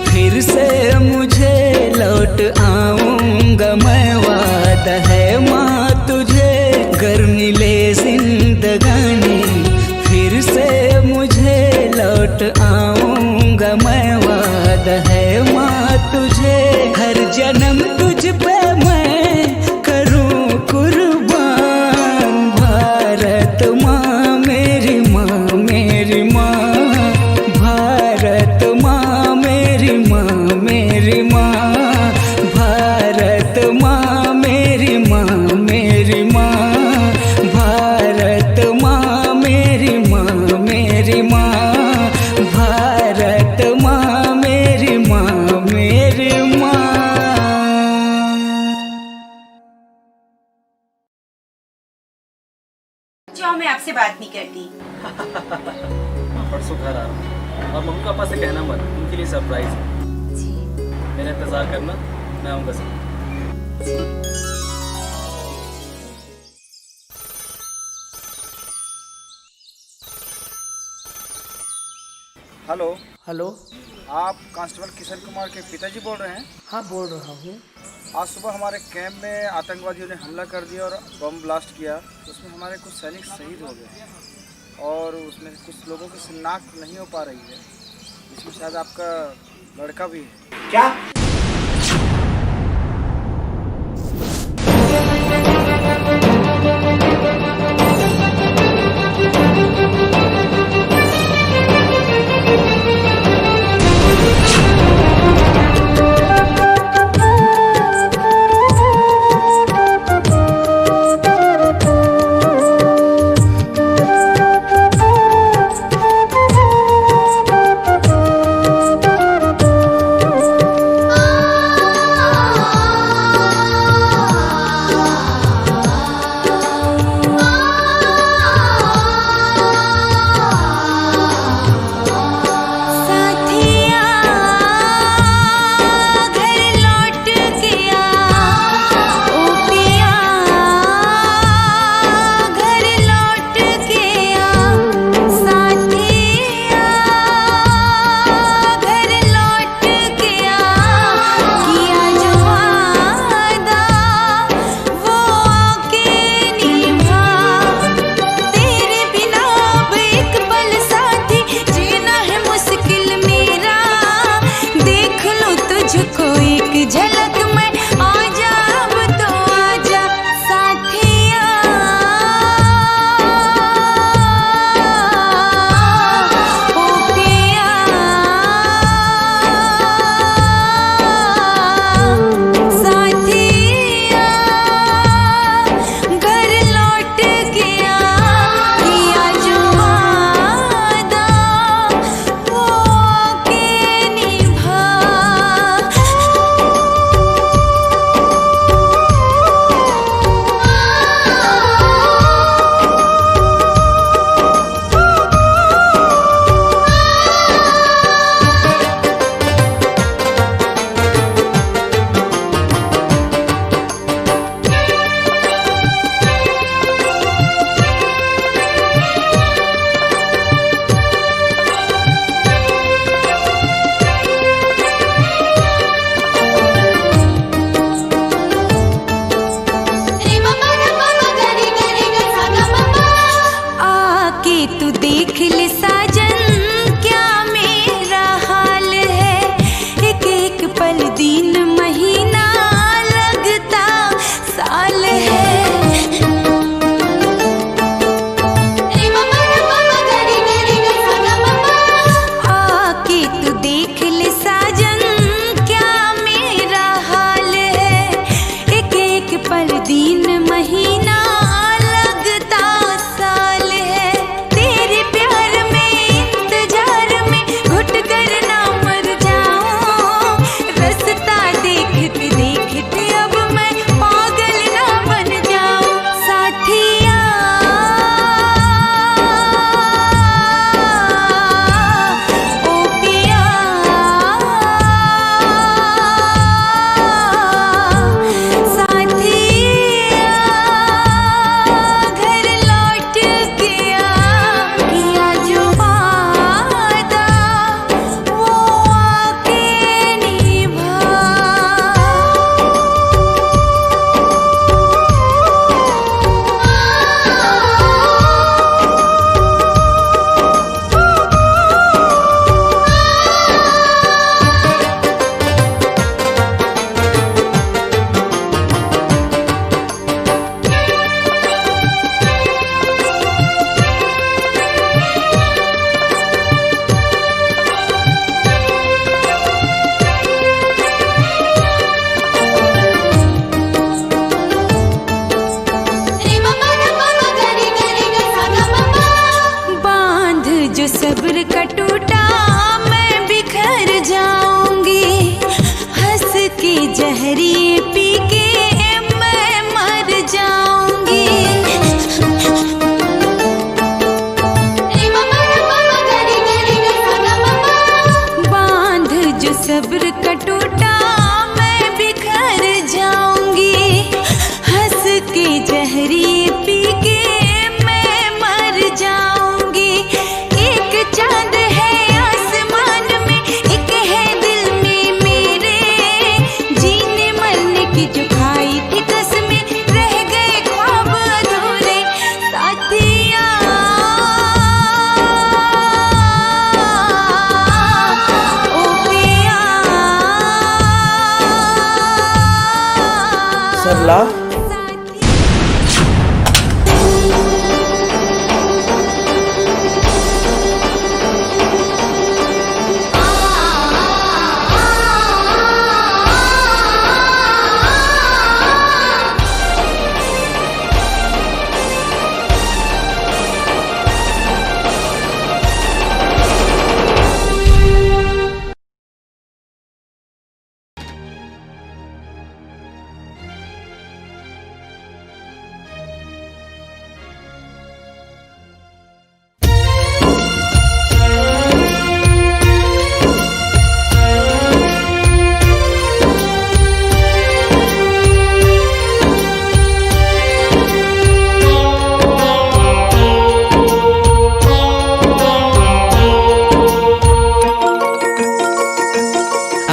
फिर से मुझे लौट आऊंगा मैं, वादा है माँ तुझे। गर मिले जिंदगानी फिर से मुझे लौट आऊंगा मैं, वादा है माँ तुझे। हर जन्म तुझ पे मैं करूं कुर्बान, भारत माँ मेरी माँ मेरी माँ, भारत माँ मेरी माँ मेरी माँ, भारत माँ मेरी माँ मेरी माँ, भारत माँ मेरी माँ मेरी माँ, भारत माँ मेरी माँ मेरी माँ। जाओ, मैं आपसे बात नहीं करती। परसों घर आ रहा हूँ और मम्मी पापा से कहना मत, उनके लिए सरप्राइज है। मेरा इंतजार करना, मैं आऊँगा सब। हेलो हेलो, आप कांस्टेबल किशन कुमार के पिताजी बोल रहे हैं? हाँ बोल रहा हूँ। आज सुबह हमारे कैंप में आतंकवादियों ने हमला कर दिया और बम ब्लास्ट किया। उसमें हमारे कुछ सैनिक शहीद हो गए और उसमें कुछ लोगों की शिनाख्त नहीं हो पा रही है। इसमें शायद आपका लड़का भी है। क्या? जो सब्र का टूटा मैं बिखर जाऊंगी, हंस के जहरी पी के मैं मर जाऊंगी। बांध जो सब्र का टूटा मैं बिखर जाऊंगी, हंस के जहरी पी के मैं मर जाऊंगी। एक चांद है आसमान में, एक है दिल में मेरे, जीने मरने की जो खाई थी कसमें रह गए ख्वाब अधूरे। साथिया ओ पिया सरला,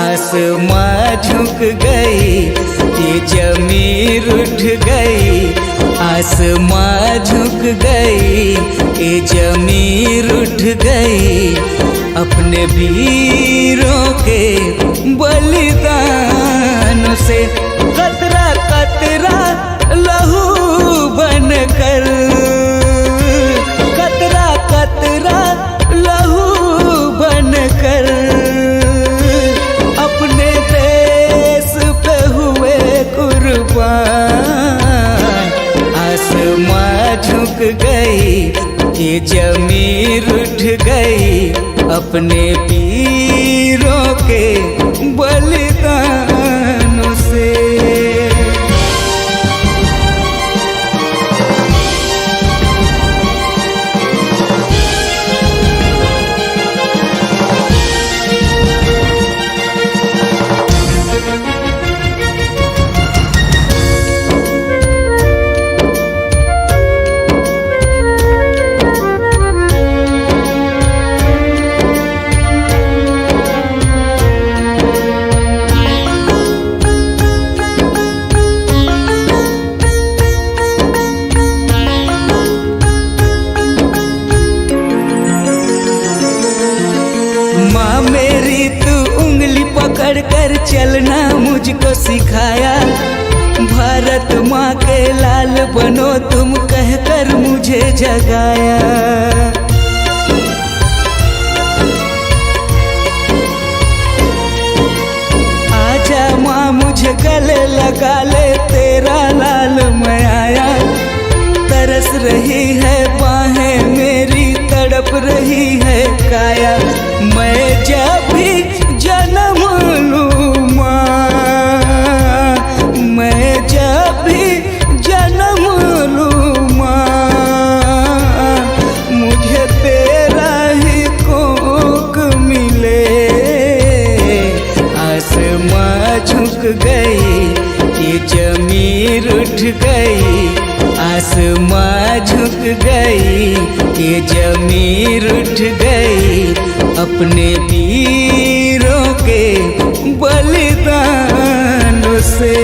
आसमां झुक गई, ये जमीन उठ गई। आसमां झुक गई, ये जमीन उठ गई। अपने वीरों के बलिदान से कतरा कतरा लहू बनकर, कतरा कतरा लहू बनकर अपने देश पे हुए कुर्बान। आसमां झुक गई, ये जमीन उठ गई। अपने वीरों के बलिदान से कर चलना मुझको सिखाया। भारत माँ के लाल बनो तुम कहकर मुझे जगाया। आजा माँ मुझे गले लगा ले, तेरा लाल मैं आया। तरस रही है बाहें मेरी, तड़प रही है काया। मैं जब भी जन्म लूँ माँ, मैं जब भी जन्म लूँ माँ, मुझे तेरा ही कोक मिले। आसमां झुक गई, ये जमीन उठ गई। आसमां झुक गई, ये जमीन उठ गई। अपने वीरों के बलिदान से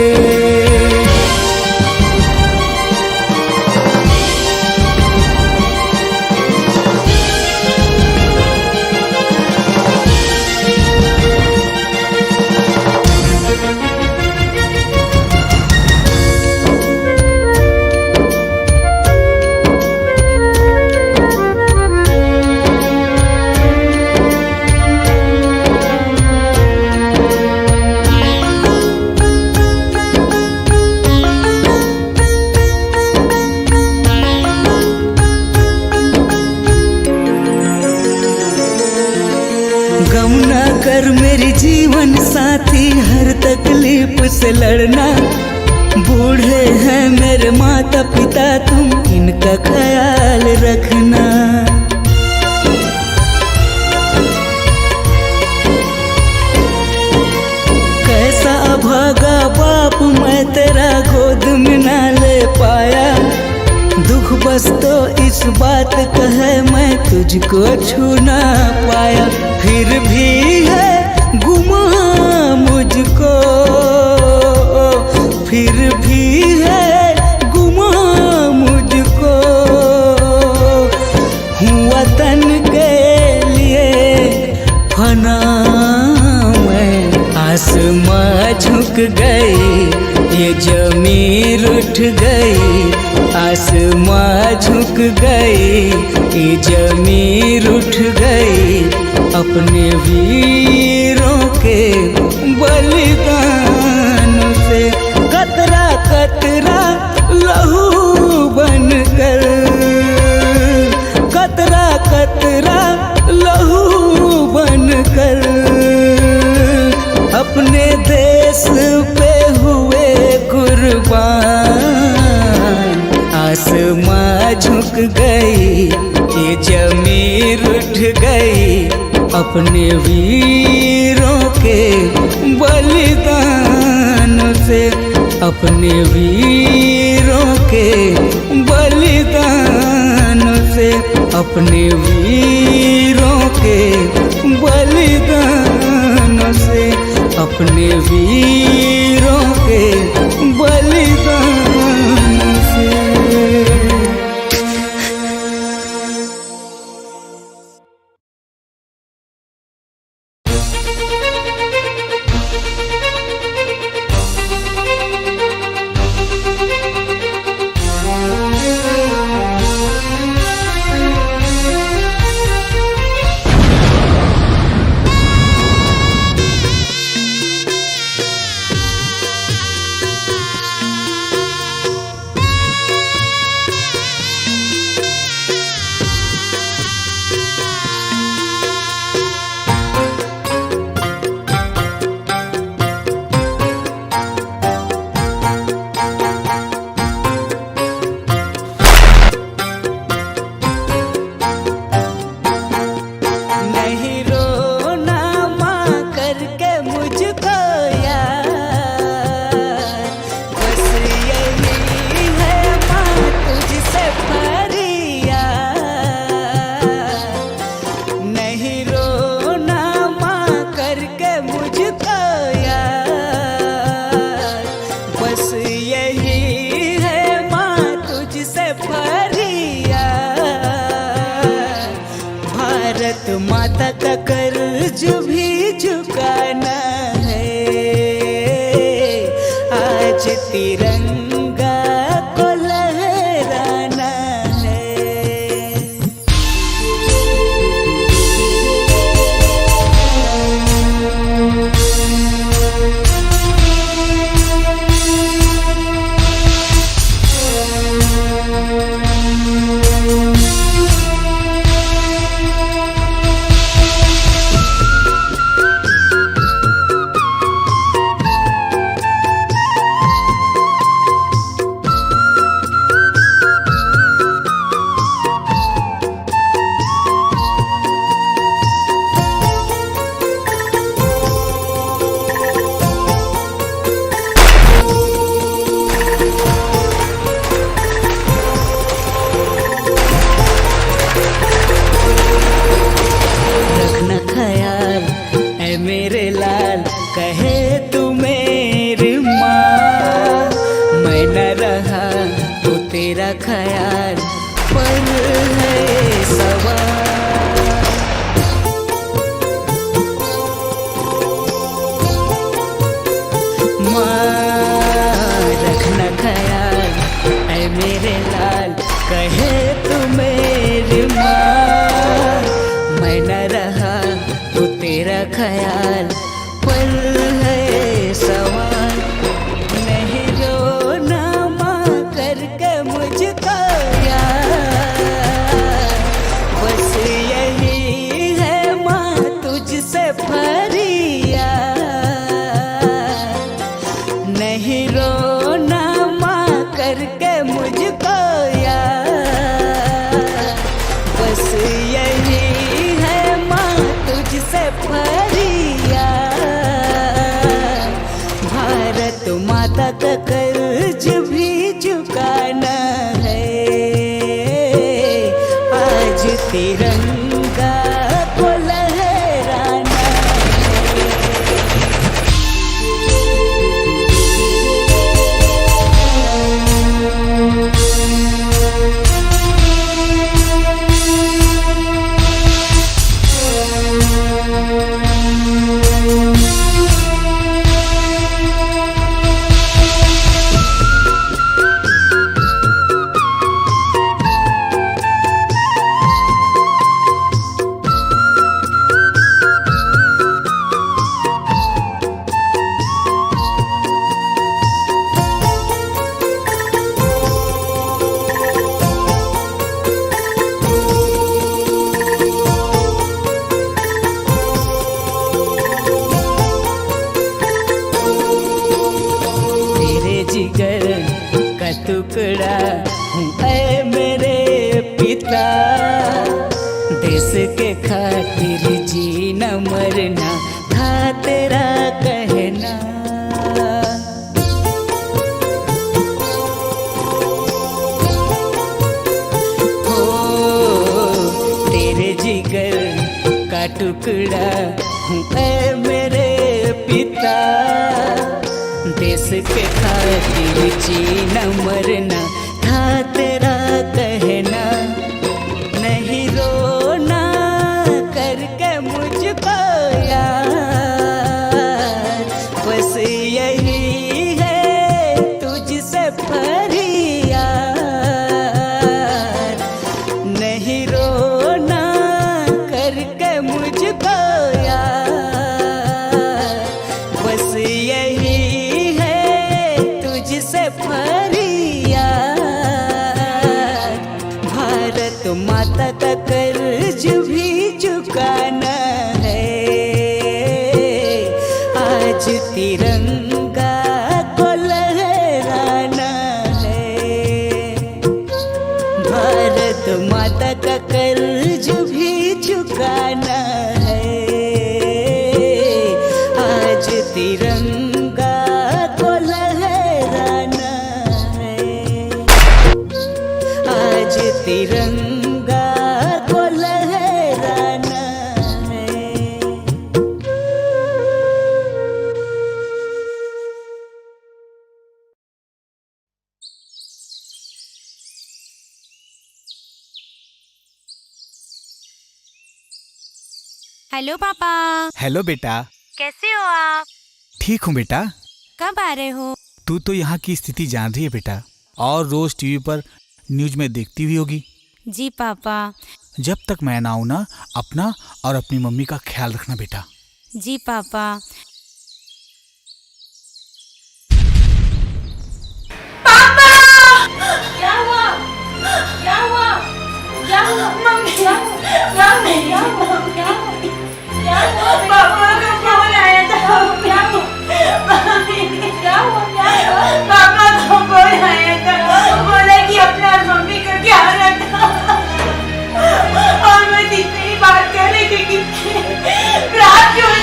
गम ना कर मेरी जीवन साथी, हर तकलीफ से लड़ना। बूढ़े हैं मेरे माता पिता, तुम इनका ख्याल रखना। कैसा अभागा बाप मैं तेरा, गोद में ना ले पाया। दुख बस तो इस बात का है, मैं तुझको छू ना पाया। फिर भी है गुमा मुझको, फिर भी है गुमा मुझको। हूँ वतन के लिए फना मैं, आसमां झुक गई, ये जमीन उठ गई। आसमां झुक गई, ये जमीन उठ गई। अपने वीरों के बलिदान से कतरा कतरा लहू बनकर, कतरा कतरा लहू बनकर, अपने देश पे हुए कुर्बान। आसमां झुक गई, ये जमीन उठ गई। अपने वीरों के बलिदान से, अपने वीरों के बलिदान से, अपने वीरों के बलिदान से, अपने वीरों के बलिदान से। माता का कर्ज भी चुकाना है। आज तिरंगा को लहराना है। तेरा ख्याल पर है सवाल। माँ रखना ख्याल ऐ मेरे लाल, कहे तू मेरी माँ। मैं न रहा तो तेरा ख्याल पर है सवाल। नहीं रोना माँ करके मुझको यार, बस यही है माँ तुझसे सफरिया। भारत माता का कर्ज भी चुकाना है, आज तिरंगा को लहराना जिगर का टुकड़ा हूँ ऐ मेरे पिता, देश के खातिर जीना मरना था तेरा कहना। हो तेरे जिगर का टुकड़ा हूँ ऐ मेरे पिता, देश के खातिर जीना मरना था तेरा कहना। नहीं रोना करके मुझको यार, बस यही है तुझसे फरियाद। नहीं रोना करके मुझको यार, बस यही से फरियाद। भारत माता का कर्ज भी चुकाना है, आज तिरंगा को लहराना है। भारत माता का कर्ज भी चुकाना है, आज तिरंगा को लहराना है, आज तिरंगा को लहराना है। हेलो पापा। हेलो बेटा, कैसे हो आप? ठीक हूँ बेटा। कब आ रहे हो? तू तो यहाँ की स्थिति जान रही है बेटा, और रोज टीवी पर न्यूज में देखती हुई होगी। जी पापा। जब तक मैं ना आऊँ ना, अपना और अपनी मम्मी का ख्याल रखना बेटा। जी पापा। पापा! क्या हुआ? क्या हुआ? क्या हुआ? मम्मी! मम्मी! क्या हुआ? क्या हुआ? पापा का फोन आया था। क्या हुआ? मम्मी! क्या हुआ? क्या हुआ? पापा का फोन आया था, बोला कि अपना और मम्मी का ख्याल रखना। और मैं जितनी ही बात कर रही थी कि रात क्यों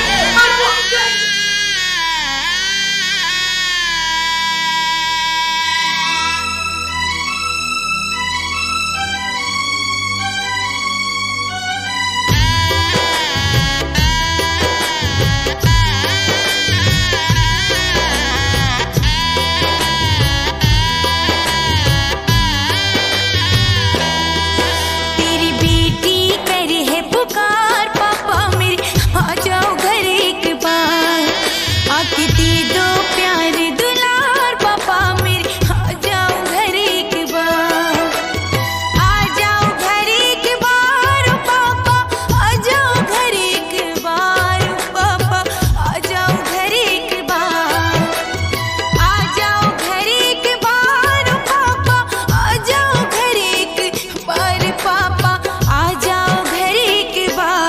पापा आ जाओ घर एक बार।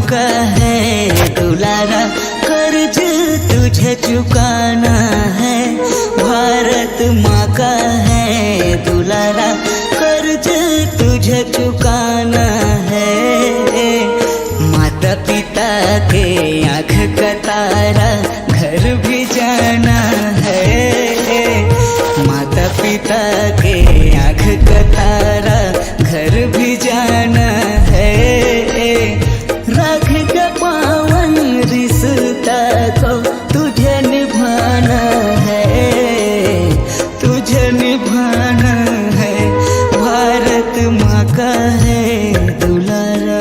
का है दुलारा, कर्ज तुझे चुकाना है। भारत माँ का है दुलारा, कर्ज तुझे चुकाना है। माता पिता के आँख का तारा, घर भी जाना है। माता पिता के आँख का तारा, घर भी जाना है। राखी का पावन रिश्ता को तुझे निभाना है, तुझे निभाना है। भारत माँ का है दुलारा।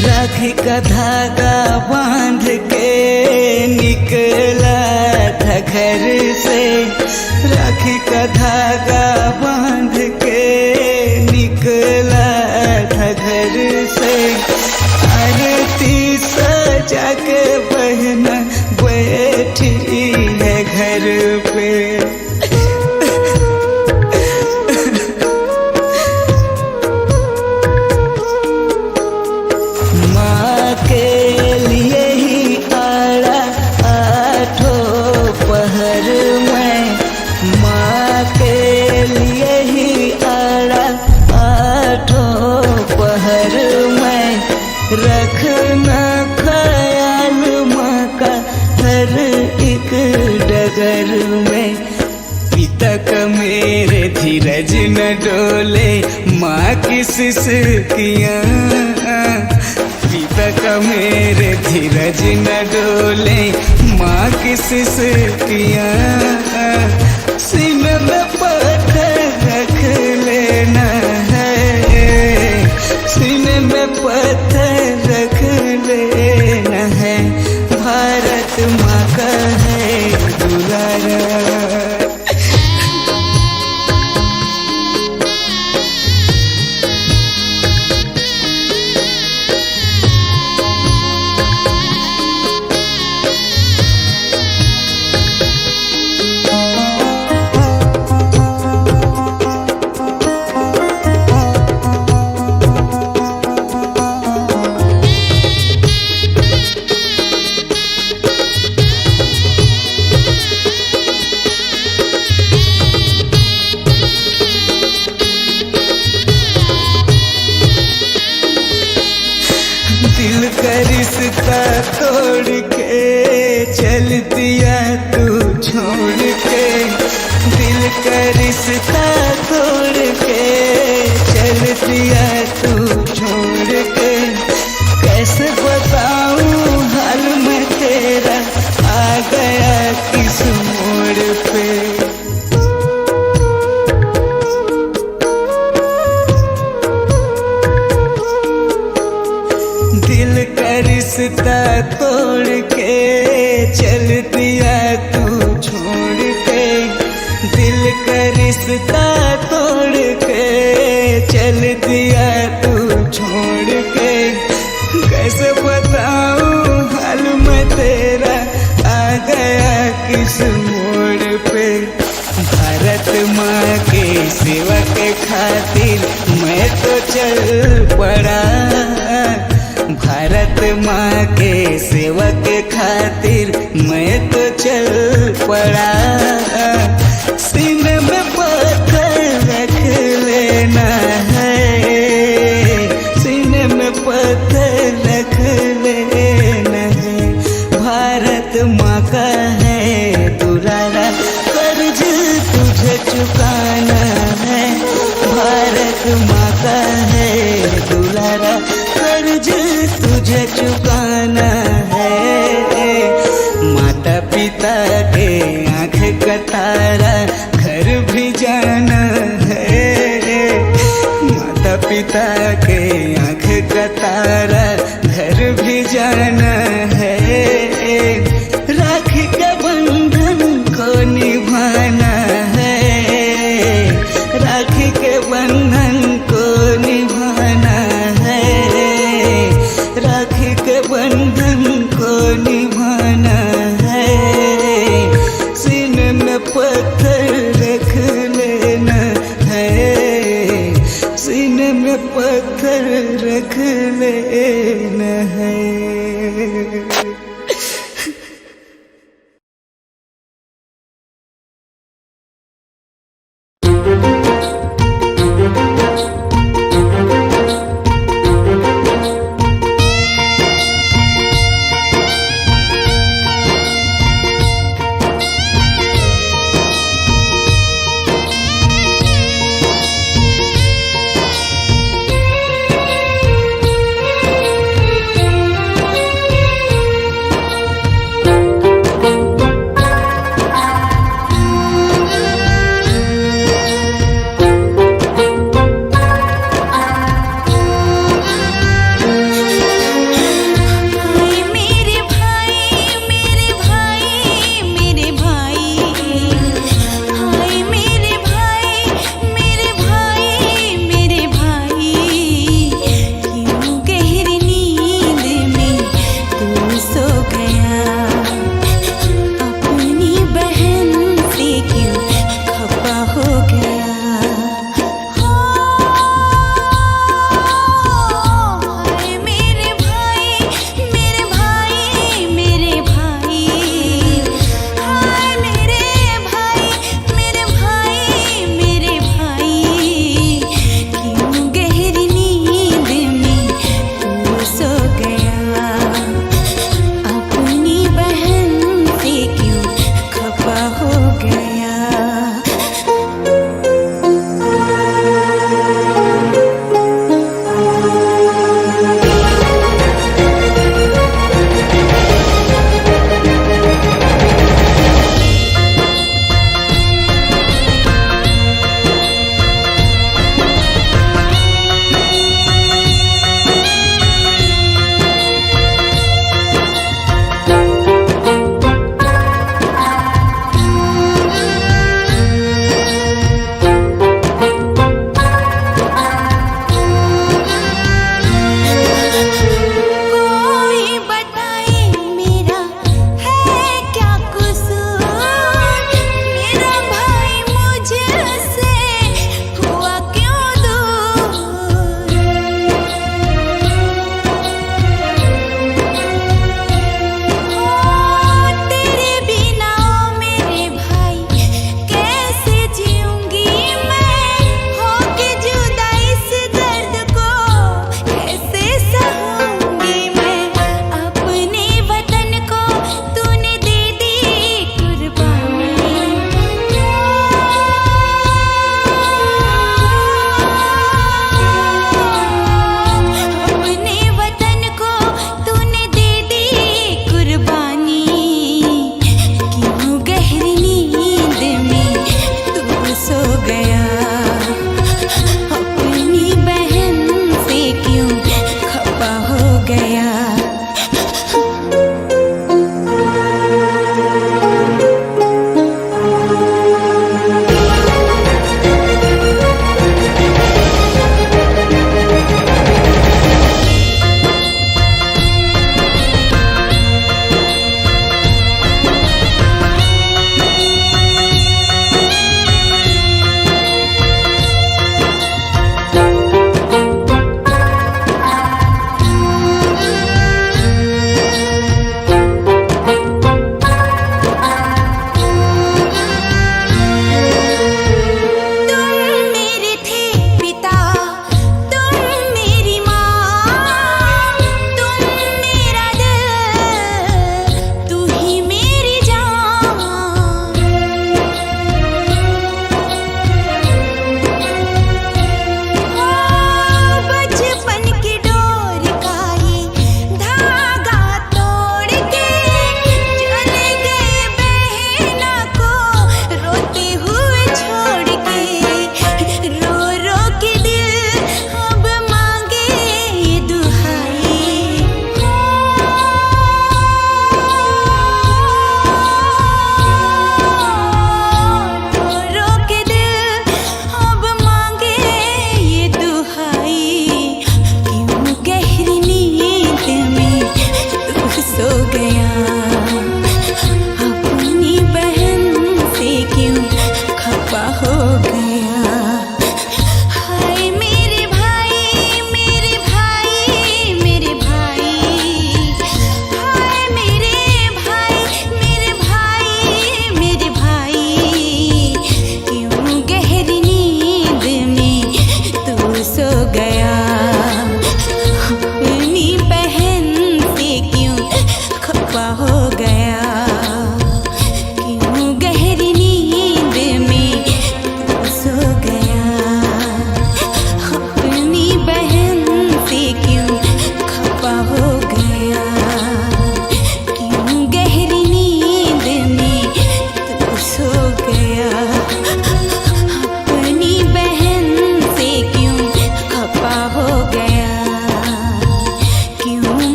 राखी का धागा बांध के निकला था घर से, राखी का धागा बांध के निकला था घर से। आरती सजा के बहना बैठी है घर पे। माँ के लिए ही आड़ा आठों पहर में, माँ के लिए ही आड़ा आठों पहर में। रखना ख्याल माँ का हर एक डगर में। पिता का मेरे धीरज न डोले, माँ की सिसकियाँ। पिता का मेरे धीरज न डोले, माँ की सिसकियाँ। सीने में पत्थर रख लेना है, सीने में पत्थर रख लेना है। भारत माँ का है दुलारा। दिल का रिश्ता तोड़ के चल दिया तू छोड़ के। दिल का रिश्ता तोड़ के चल दिया तू छोड़ के। कैसे बताऊं हाल में तेरा, आ गया किस मोड़ पे। दिल का रिश्ता तोड़ के चल दिया तू छोड़ के। दिल का रिश्ता तोड़ के चल दिया तू छोड़ के। कैसे बताऊं हाल में तेरा, आ गया किस मोड़ पे। भारत माँ के सेवा के खातिर मैं तो चल पड़ा। भारत माँ के सेवा के खातिर मैं तो चल पड़ा। सीने में पत्थर रख लेना है, सीने में पत्थर रख लेना है। भारत माँ का है दुलारा, कर्ज तुझे चुकाना है। भारत माँ का है दुलारा, कर्ज तुझे चुकाना है। माता पिता के आँख का तारा, घर पिता के आँख का तारा घर भी जाना है, राखी के बंधन को निभाना है, राखी के बंधन को निभाना है, राखी के बंधन को निभाना है। सीने में पत्थर रख लेना है, सीने में पत्थर रख लेना है।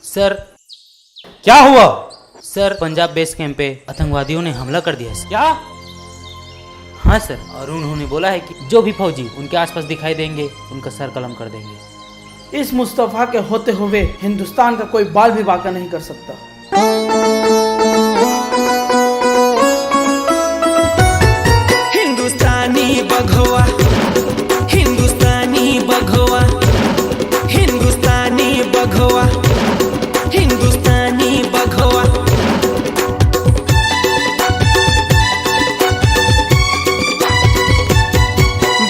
सर क्या हुआ? सर पंजाब बेस कैंप पे आतंकवादियों ने हमला कर दिया सर। क्या? हाँ सर, और उन्होंने बोला है कि जो भी फौजी उनके आसपास दिखाई देंगे उनका सर कलम कर देंगे। इस मुस्तफ़ा के होते हुए हिंदुस्तान का कोई बाल भी बांका नहीं कर सकता। हिंदुस्तानी बघवा, हिंदुस्तानी बघवा, हिंदुस्तानी बघवा, हिंदुस्तानी बघवा।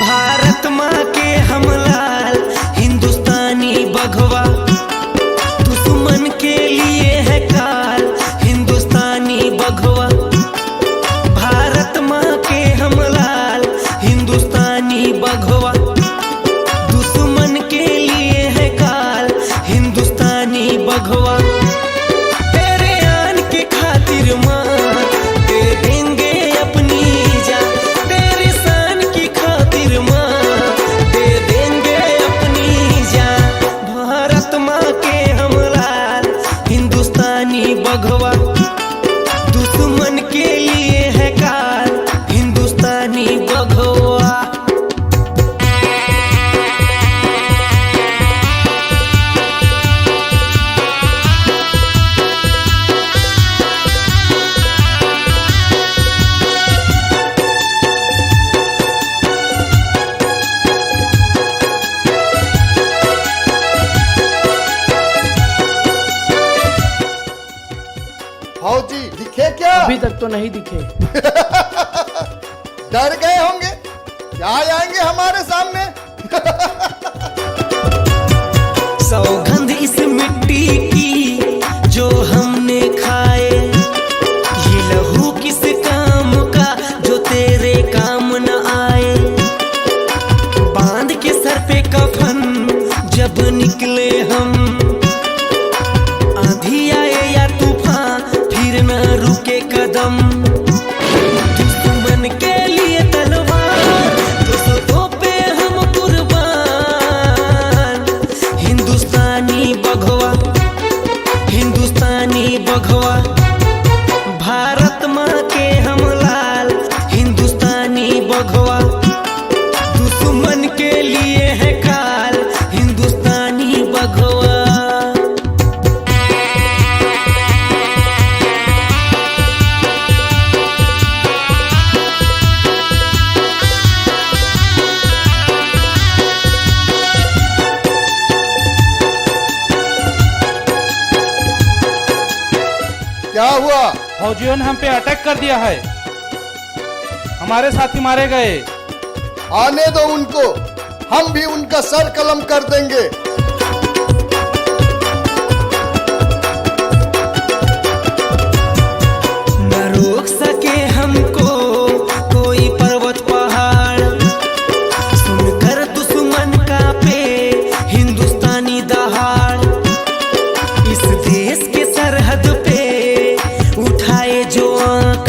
भारत माँ के हम लाल हिंदुस्तानी बघवा, दुश्मन के लिए है काल हिंदुस्तानी बघवा। भारत माँ के हम लाल हिंदुस्तानी बघवा, दुश्मन के लिए है काल हिंदुस्तानी बघवा। तेरे आन के खातिर माँ दे देंगे अपनी जान, तेरे शान की खातिर माँ दे देंगे अपनी जान। भारत माँ के हम लाल हिंदुस्तानी बघवा, दुश्मन के लिए है काल हिंदुस्तानी बघवा। फौजी दिखे क्या? अभी तक तो नहीं दिखे। डर गए होंगे, क्या आएंगे हमारे सामने? सौगंध इस मिट्टी की जो हमने खाए, ये लहू किस काम का जो तेरे काम न आए। बांध के सर पे कफन जब निकले हम, आंधी आए या तूफान फिर न रुके कदम। दुश्मन के लिए तलवार दोस्तों पे हम कुर्बान, हिंदुस्तानी बघवा, हिंदुस्तानी बघवा। भारत माँ के हम लाल हिंदुस्तानी बघवा, दुश्मन के लिए है काल हिंदुस्तानी बघवा। क्या हुआ? फौजियों ने हम पे अटैक कर दिया है, हमारे साथी मारे गए। आने दो उनको, हम भी उनका सर कलम कर देंगे। न रोक सके हमको कोई पर्वत पहाड़, सुनकर दुश्मन का पे हिंदुस्तानी दहाड़। इस देश के सरहद पे उठाए जो आंख,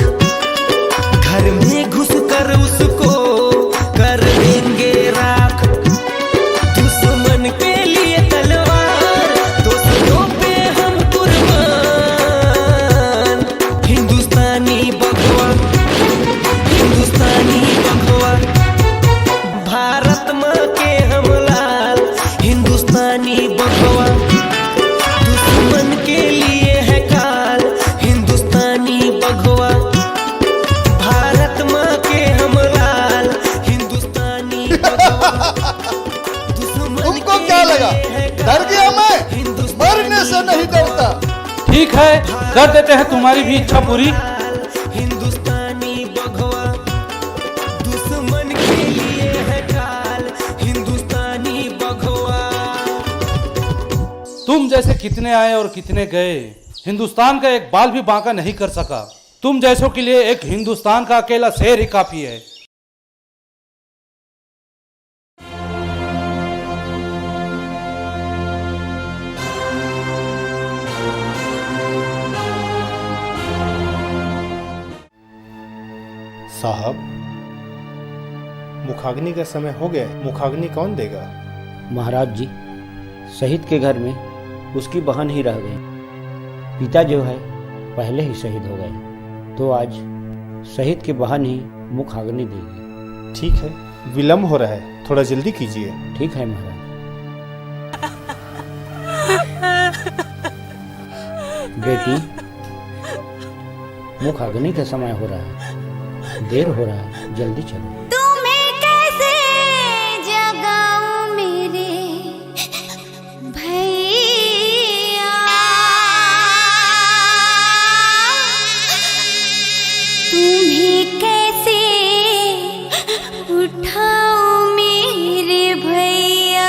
घर में घुस कर उसको कर देंगे राख। दुश्मन के लिए तलवार दोस्तों पे हम कुर्बान, हिंदुस्तानी बघवा, हिंदुस्तानी बघवा। भारत माँ के हम लाल हिंदुस्तानी बघवा, दुश्मन के लिए है काल हिंदुस्तानी बघवा। भारत माँ के हम लाल हिंदुस्तानी बघवा, दुश्मन तुमको के क्या लगा? लिए है डर गया मैं? मरने से नहीं डरता। ठीक है, कर देते हैं तुम्हारी भी इच्छा पूरी। हिंदुस्तानी बघवा, दुश्मन के लिए है काल हिंदुस्तानी बघवा। तुम जैसे कितने आए और कितने गए, हिंदुस्तान का एक बाल भी बांका नहीं कर सका। तुम जैसों के लिए एक हिंदुस्तान का अकेला शेर ही काफी है। साहब, मुखाग्नि का समय हो गया, मुखाग्नि कौन देगा? महाराज जी, शहीद के घर में उसकी बहन ही रह गई। पिता जो है पहले ही शहीद हो गए, तो आज शहीद की बहन ही मुखाग्नि देगी। ठीक है, विलम्ब हो रहा है, थोड़ा जल्दी कीजिए। ठीक है महाराज। बेटी, मुखाग्नि का समय हो रहा है, देर हो रहा है, जल्दी चलो। तुम्हें कैसे जगाऊं मेरे भैया, तुम्हें कैसे उठाऊं मेरे भैया।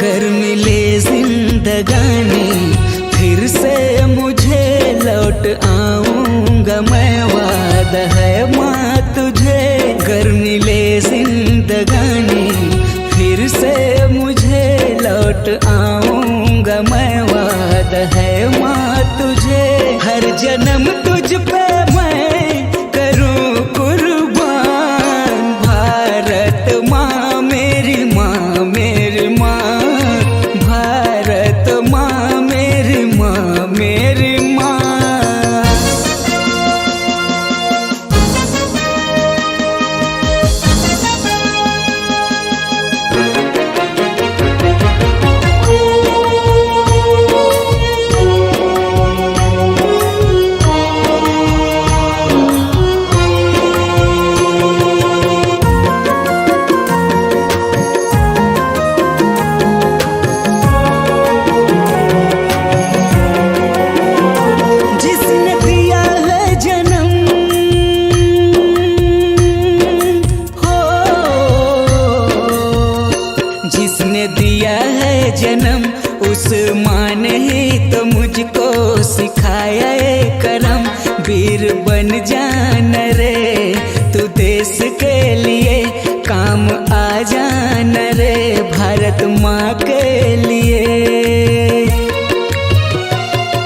गर मिले जिंदगानी फिर से मुझे लौट आऊंगा मैं, वादा है माँ तुझे। गर मिले जिंदगानी फिर से मुझे लौट आऊंगा मैं, वादा है माँ तुझे। हर जन्म तुझ पे मैं करूँ कुर्बान, भारत माँ मेरी माँ मेरी माँ, भारत माँ मेरी माँ मेरी माँ। जिसने दिया है जन्म हो, जिसने दिया है जन्म उस माँ ने ही तो मुझको सिखाया है करम। वीर बन जाना रे तू देश के लिए, काम आ जाना रे भारत माँ के लिए।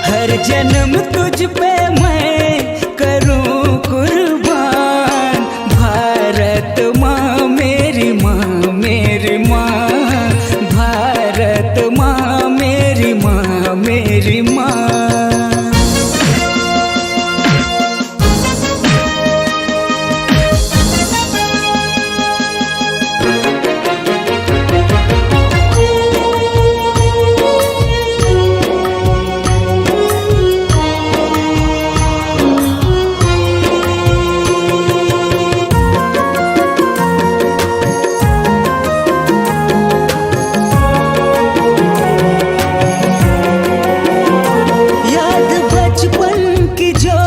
हर जन्म तुझ पे मैं करूँ कुर्बान, भारत माँ मेरी माँ मेरी माँ, भारत माँ मेरी माँ मेरी माँ। याद बचपन की जो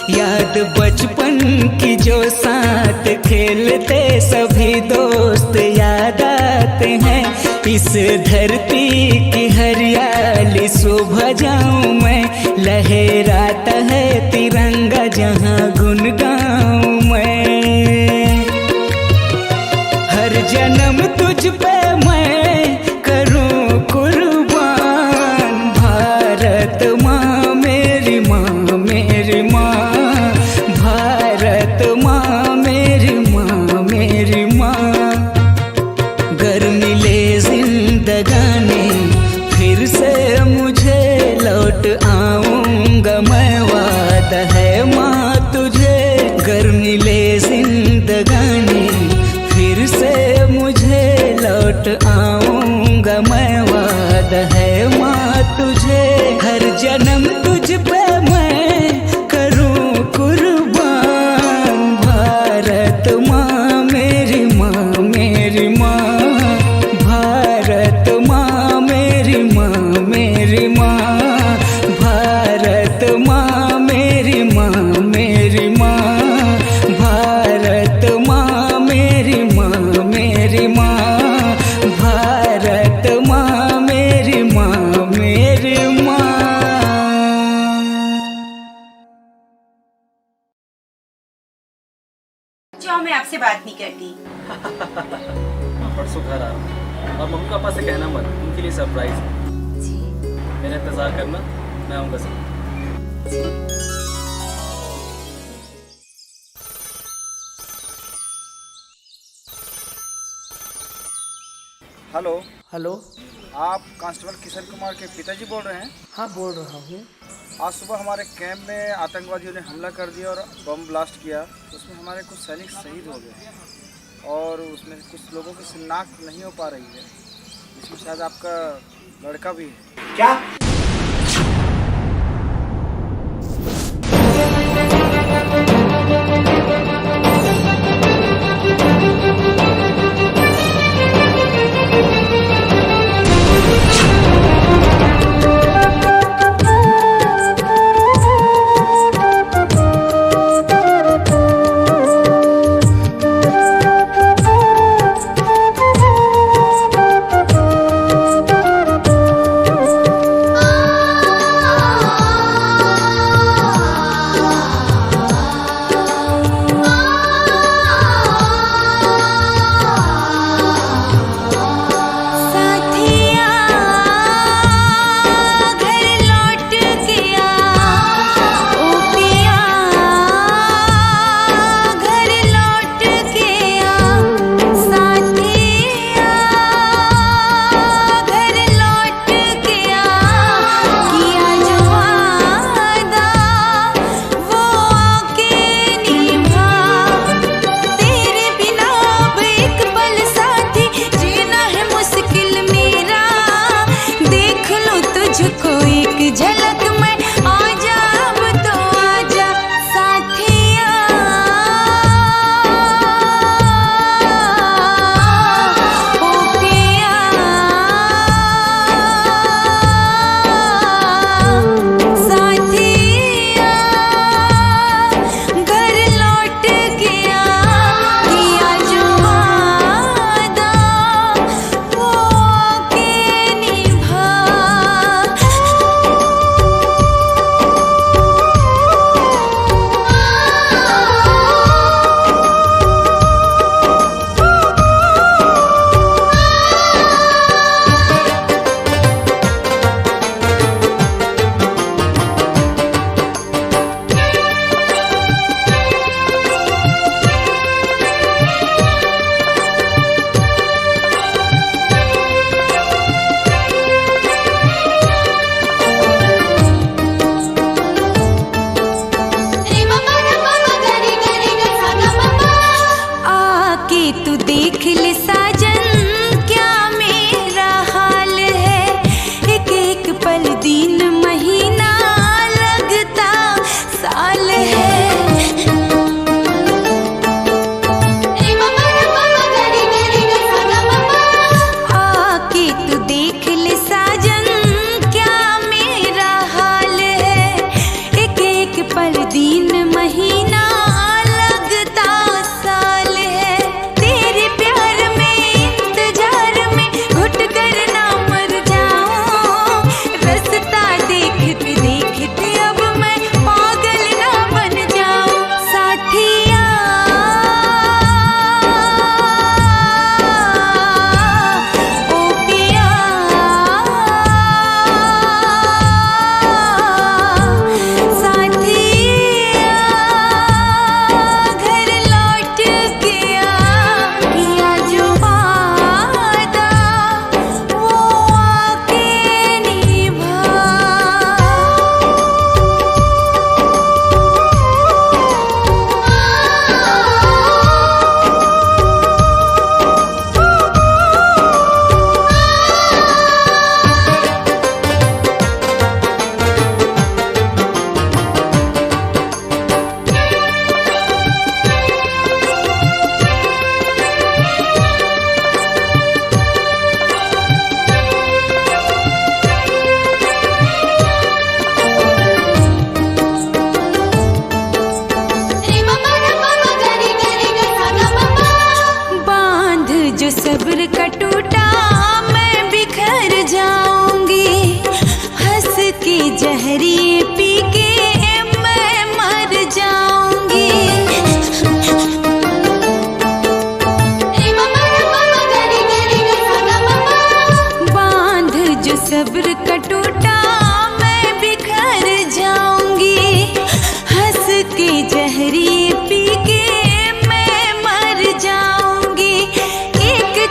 याद बचपन की जो साथ खेलते सभी दोस्त याद आते हैं। इस धरती की हरियाली सुबह जाऊं मैं, लहराता है तिरंगा जहां गुनगाऊं मैं। हर जन्म तुझ पे मैं करूँ कुर्बान, भारत माँ मेरी माँ मेरी माँ, भारत माँ मेरी माँ मेरी माँ। गर मिले जिंदगानी फिर से मुझे लौट आऊंगा मैं, वादा है माँ तुझे। गर मिले जिंदगानी फिर से मुझे लौट आऊंगा मैं, वादा है माँ तुझे। हर जन्म तुझ पे मैं करूँ कुर्बान, भारत माँ मेरी माँ मेरी माँ, भारत माँ मेरी माँ मेरी माँ, भारत माँ मेरी माँ मेरी माँ, भारत माँ मेरी माँ मेरी माँ, भारत माँ मेरी माँ मेरी माँ। जाओ, मैं आपसे बात नहीं करती। परसों घर आ रहा हूँ और मम्मी पापा से कहना मत, उनके लिए सरप्राइज है। जी मेरा इंतजार करना, मैं आऊँगा सब। हेलो। हेलो। आप कांस्टेबल किशन कुमार के पिताजी बोल रहे हैं? हाँ, बोल रहा हूँ। आज सुबह हमारे कैंप में आतंकवादियों ने हमला कर दिया और बम ब्लास्ट किया। उसमें हमारे कुछ सैनिक शहीद हो गए और उसमें कुछ लोगों की शिनाख्त नहीं हो पा रही है। इसमें शायद आपका लड़का भी है। क्या?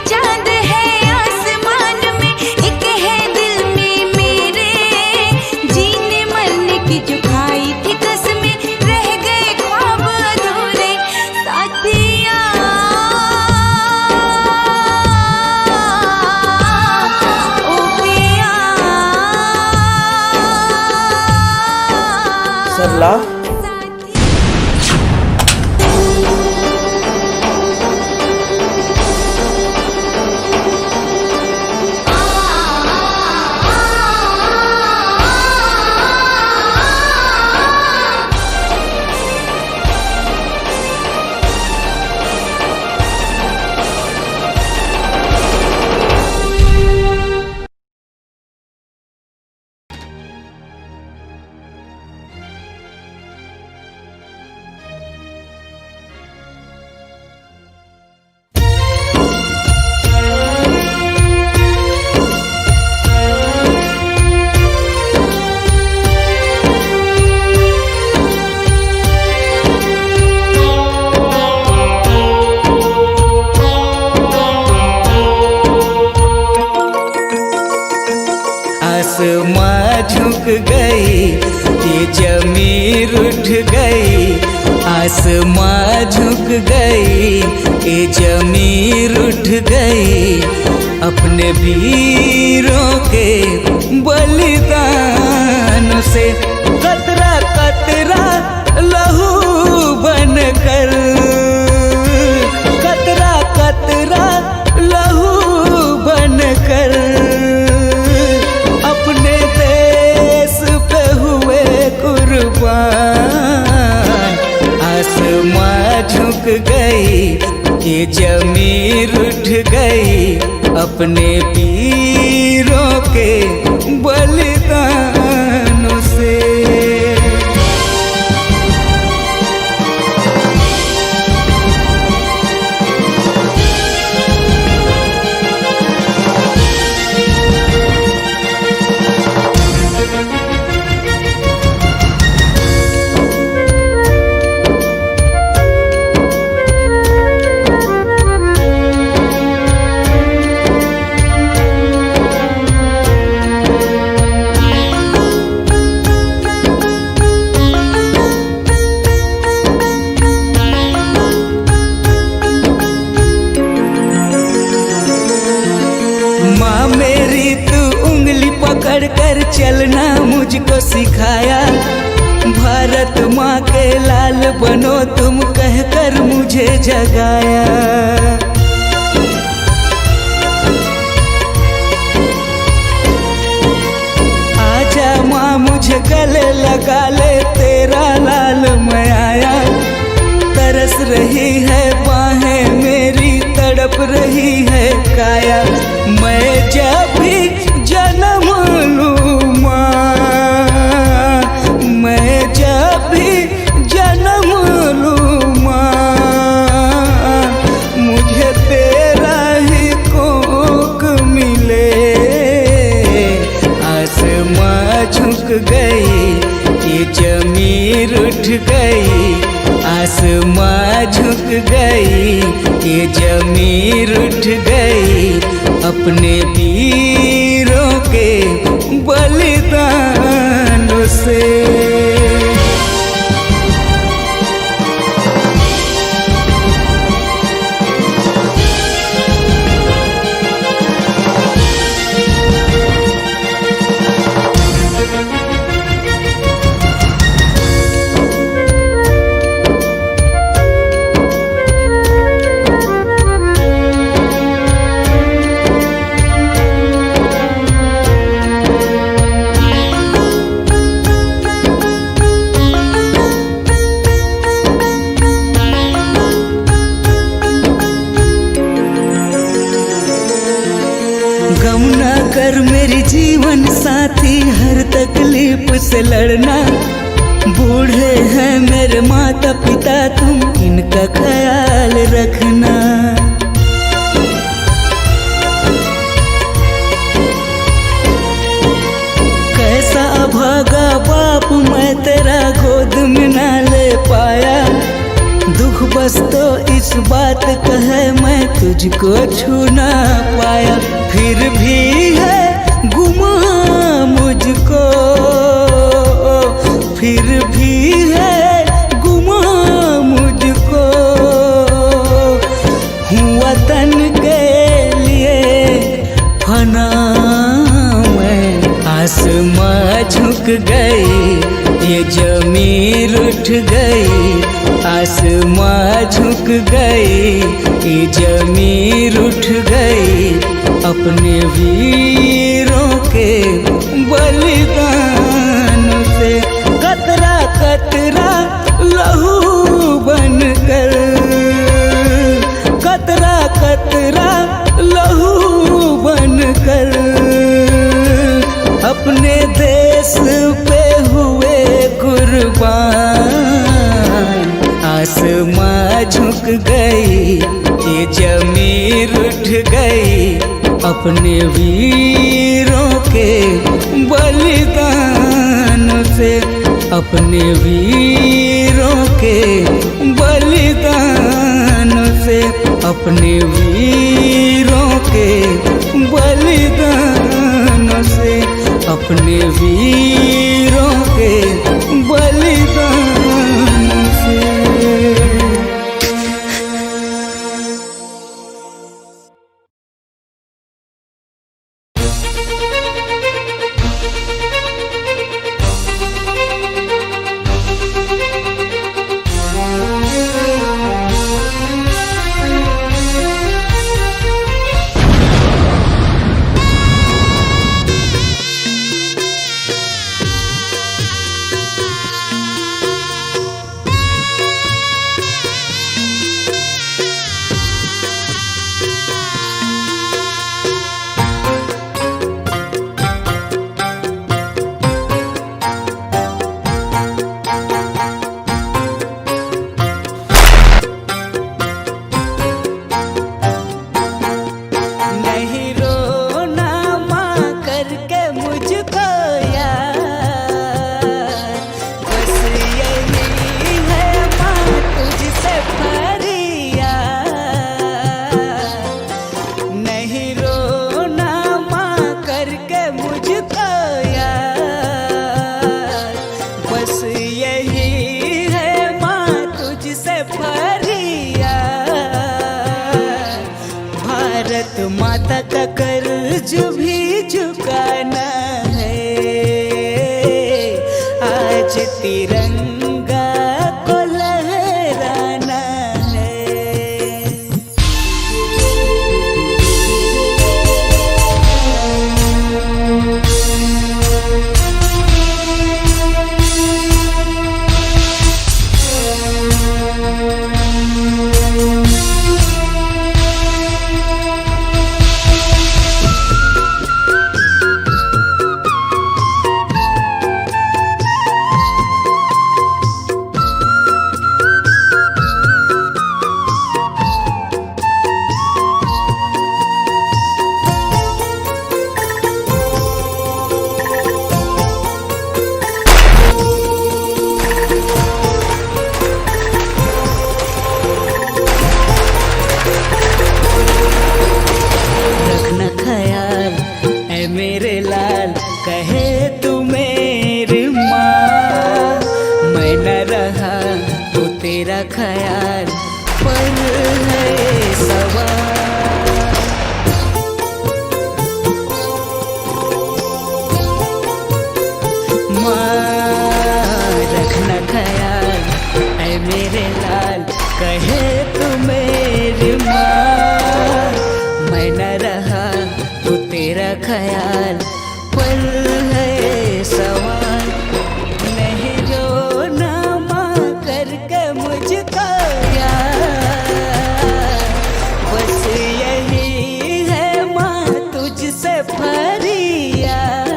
चांद है आसमान सरला, आसमां झुक गई, ये जमीन उठ गई। आसमां झुक गई, ये जमीन उठ गई। अपने वीरों के बलिदान से कतरा कतरा लहू बनकर, कतरा कतरा लहू बनकर अपने देश पे हुए कुर्बान। आसमां झुक गई, ये जमीन उठ गई। अपने वीरों के बलिदानों से। माँ मेरी तू उंगली पकड़ कर चलना मुझको सिखाया। भारत माँ के लाल बनो तुम कहकर मुझे जगाया। आजा माँ मुझे गले लगा ले, तेरा लाल मैं आया। तरस रही है बाहें मेरी, तड़प रही है काया। मैं जब भी जन्म लूँ माँ, मैं जब भी जन्म लूँ माँ, मुझे तेरा ही कोख मिले। आसमां झुक गई, ये जमीन उठ गई। आसमां झुक गई, ये जमीन उठ गई। अपने वीरों के बलिदानों से। गम ना कर मेरी जीवन साथी, हर तकलीफ से लड़ना। बूढ़े हैं मेरे माता पिता, तुम इनका ख्याल रखना। कैसा अभागा बाप मैं तेरा गोद में ना ले पाया। दुख बस तो इस बात का है मैं तुझको छू ना पाया। फिर भी है गुमा मुझको, फिर भी है गुमा मुझको। हूँ वतन के लिए फना मैं। आसमां झुक गई, ये जमीन जमीन उठ गई, आसमां झुक गई, ये जमीन उठ गई अपने वीरों के बलिदान से। कतरा कतरा लहू बनकर, कतरा कतरा लहू बनकर अपने देश पे हुए कुर्बान। आसमां झुक गई, ये जमीन उठ गई अपने वीरों के बलिदान से, अपने वीरों के बलिदान से, अपने वीरों के बलिदान से, अपने वीरों के बलिदान से। भारत माता का कर्ज भी चुकाना है, आज तिरंगा को लहराना है। मेरे लाल कहे तू मेरी माँ, मैं न रहा तो तेरा ख्याल पर है सवाल। माँ रखना ख्याल ऐ मेरे लाल कहे तू मेरी माँ, मैं न रहा तो तेरा ख्याल पर है सवाल। नहीं रोना माँ करके मुझको यार, बस यही है माँ तुझसे फरियाद।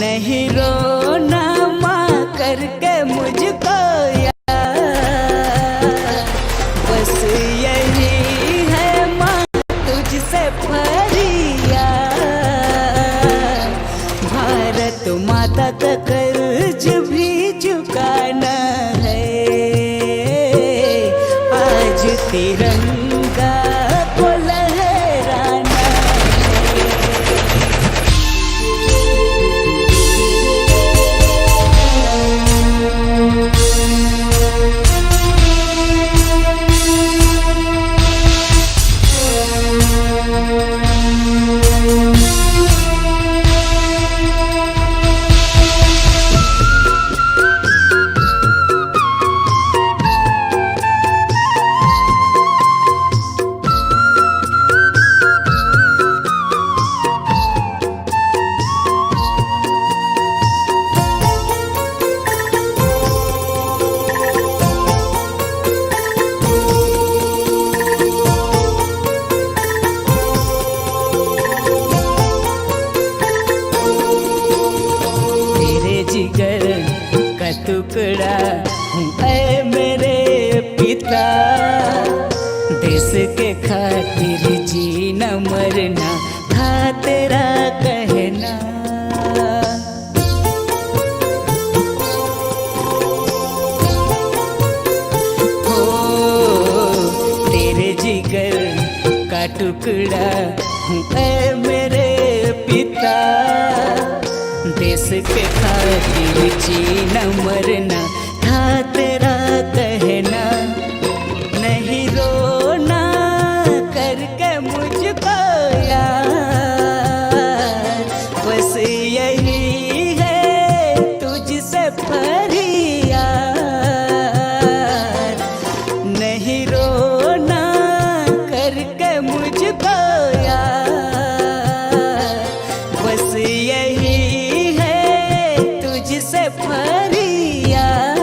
नहीं रोना माँ करके मुझको यार, बस यही है माँ तुझसे फरियाद। भारत माता का कर्ज भी चुकाना है, आज तिरंगा को लहराना है। जिगर का टुकड़ा हूँ ऐ मेरे पिता। देश के खातिर जीना मरना था तेरा कहना। तेरे जिगर का टुकड़ा हूँ ऐ मेरे पिता। देश के खातिर जीना मरना था तेरा कहना। नहीं रोना करके मुझको यार, बस यही है तुझसे फरियाद। नहीं रोना करके मुझको यार, बस यही है तुझसे फरियाद।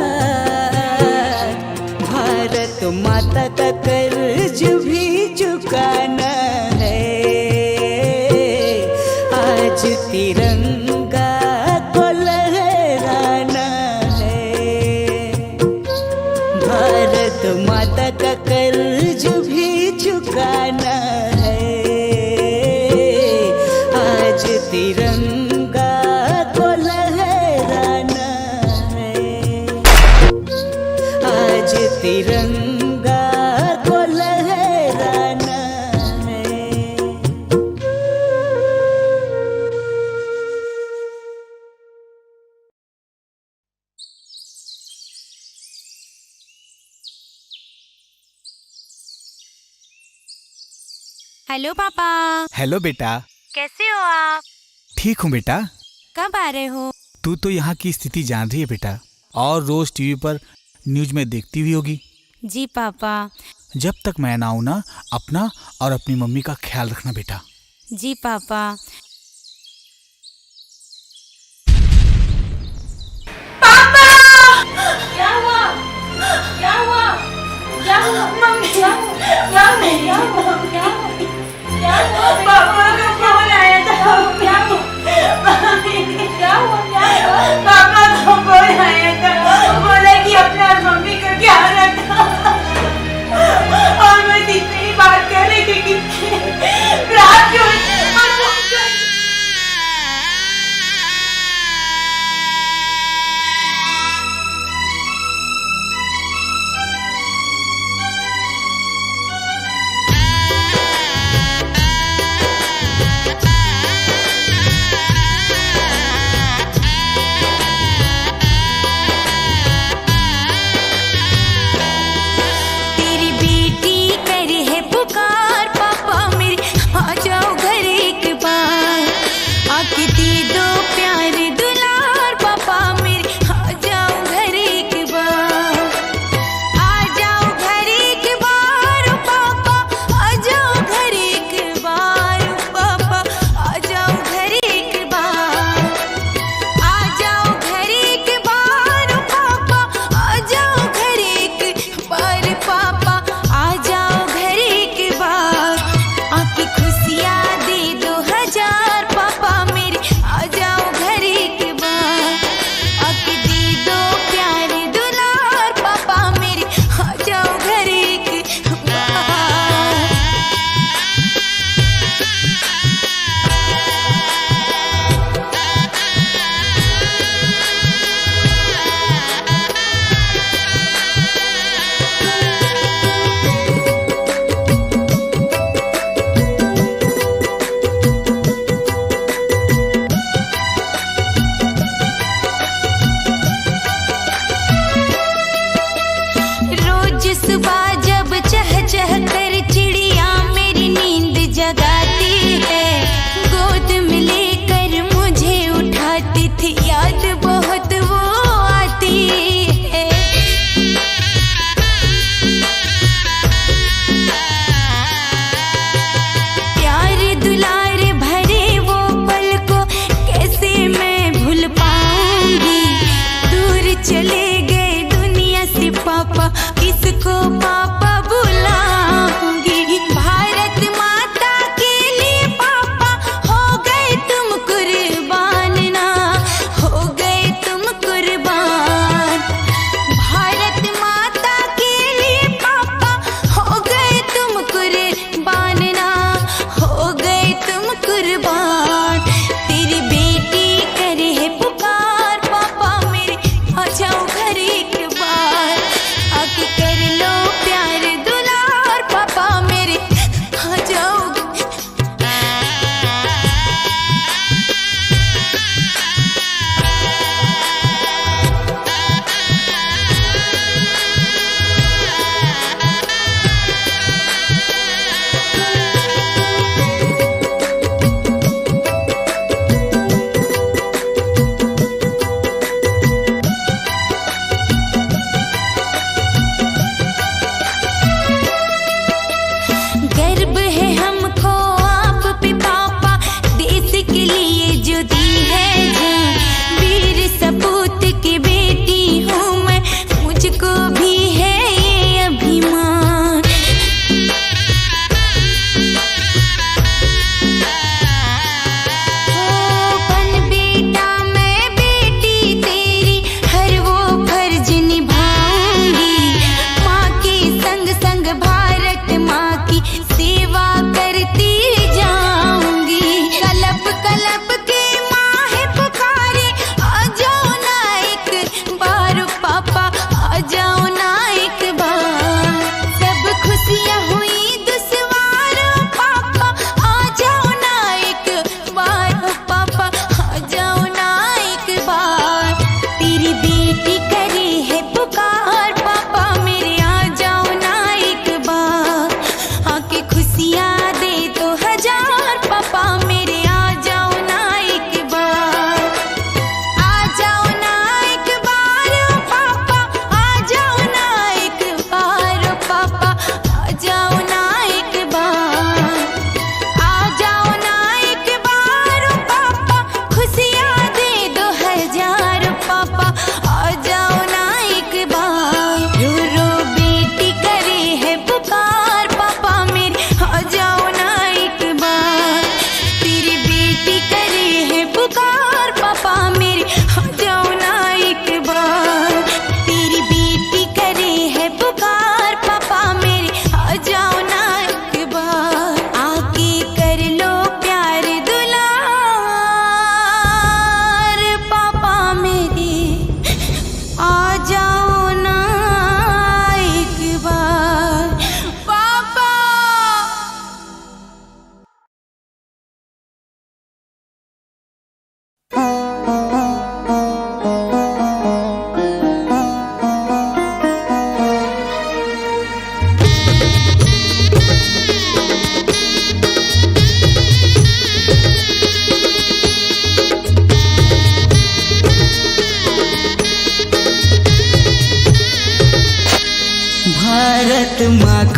भारत माता का कर्ज भी चुकाना है। आज तिरंगा को लहराना है। भारत माता का कर्ज भी चुकाना है। आज तिरंगा को लहराना है। आज तिरंगा को लहराना है। हेलो पापा, हेलो बेटा। कैसे हो आप? ठीक हूँ बेटा। कब आ रहे हो? तू तो यहाँ की स्थिति जान रही है बेटा, और रोज टीवी पर न्यूज में देखती हुई होगी। जी पापा। जब तक मैं ना आऊँ ना, अपना और अपनी मम्मी का ख्याल रखना बेटा। जी पापा। पापा! क्या हुआ? क्या हुआ? क्या हुआ? मम्मी! क्या मम्मी? क्या हुआ? क्या हुआ? पापा का फोन आया था। क्या हुआ? मम्मी! क्या हुआ? क्या हुआ? पापा का फोन आया था, बोला कि अपना और मम्मी का ख्याल रखना। और मैं इतनी बात कर रही थी कि रात को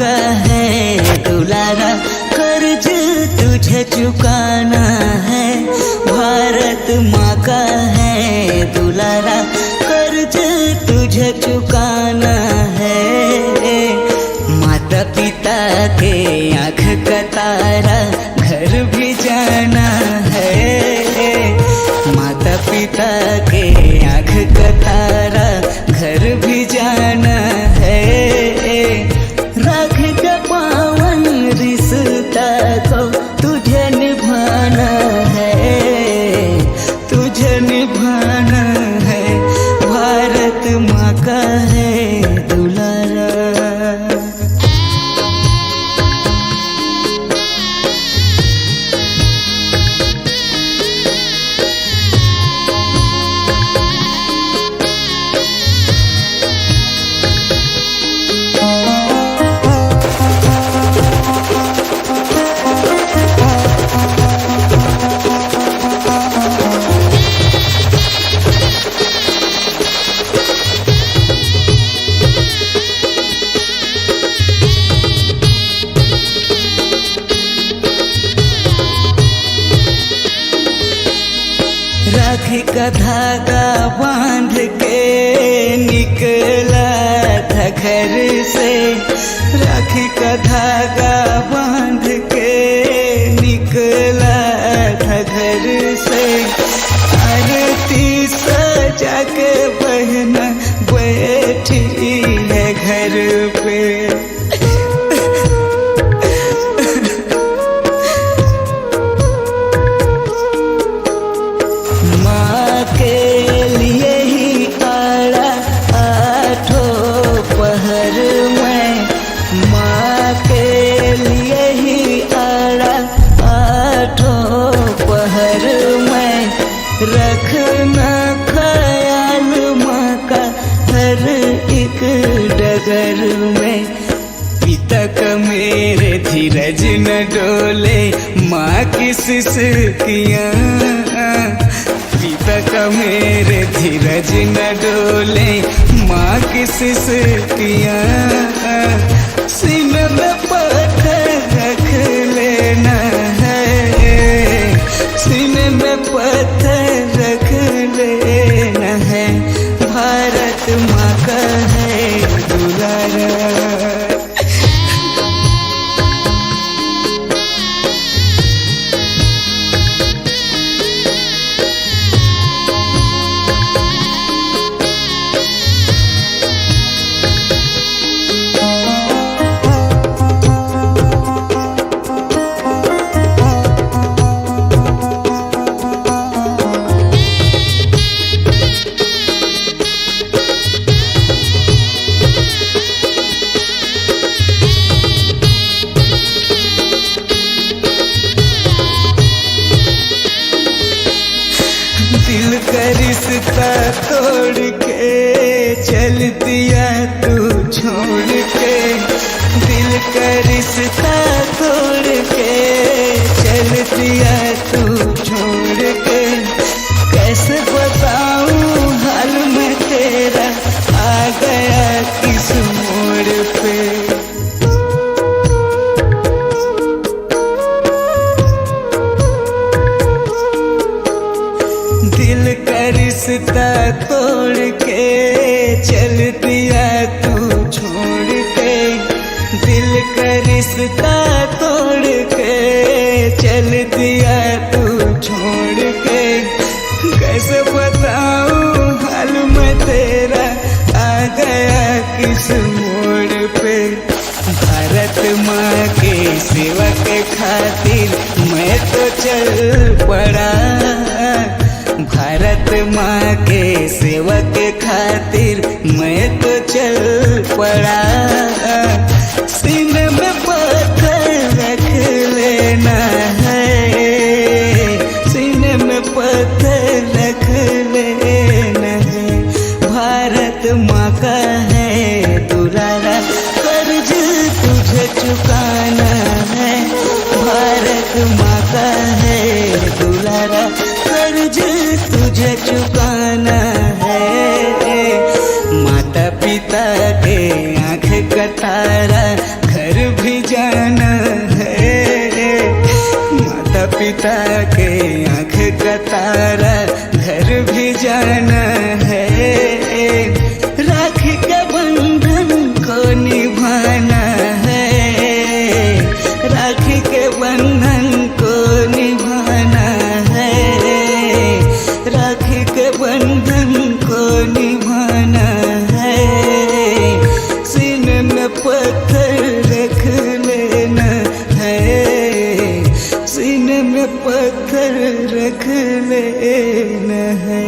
का है दुलारा, कर्ज तुझे चुकाना है। भारत माँ का है दुलारा, कर्ज तुझे चुकाना है। माता पिता के आँख का तारा, घर भी जाना है। माता पिता के आँख का तारा, घर भी जाना है। राख का पावन रिश्ता को तुझे निभाना है, तुझे निभाना है। भारत माँ का है दुलारा। राखी का धागा बांध के निकला था घर से, राखी का धागा बांध के निकला था घर से। आरती सजा के बहना बैठी है घर पे। माँ के लिए ही आड़ा आठों पहर में, माँ के लिए ही आड़ा आठों पहर में। रखना ख्याल माँ का हर एक डगर में। पिता का मेरे धीरज न डोले, माँ की सिसकियाँ। पिता का मेरे धीरज न डोले, माँ की सिसकियाँ। सीने में पत्थर रख लेना है, सीने में पत्थर रख लेना है। भारत माँ का है दुलारा। दिल का रिश्ता तोड़ के चल दिया तू छोड़ के। दिल का रिश्ता तोड़ के चल दिया तू छोड़ के। कैसे बताऊं हाल में तेरा, आ गया किस मोड़ पे। दिल का रिश्ता तोड़ के चल दिया तू छोड़ के। दिल का रिश्ता तोड़ के चल दिया तू छोड़ के। कैसे बताऊं हाल में तेरा, आ गया किस मोड़ पे। भारत माँ के सेवा के खातिर मैं तो चल पड़ा। भारत माँ के सेवा के खातिर मैं तो चल पड़ा। सीने में पत्थर रख लेना है, सीने में पत्थर रख लेना है। भारत माँ का है दुलारा, कर्ज तुझे चुकाना है। भारत माँ का है दुलारा, कर्ज तुझे चुकाना है। माता पिता के आँख का तारा, घर ममता के आँख का तारा घर भी जाना है, राखी के बंधन को निभाना है, राखी के बंधन को निभाना है, राखी के बंधन को निभाना है। सीने में पत्थर रख लेना है, सीने में पत्थर रख लेना है।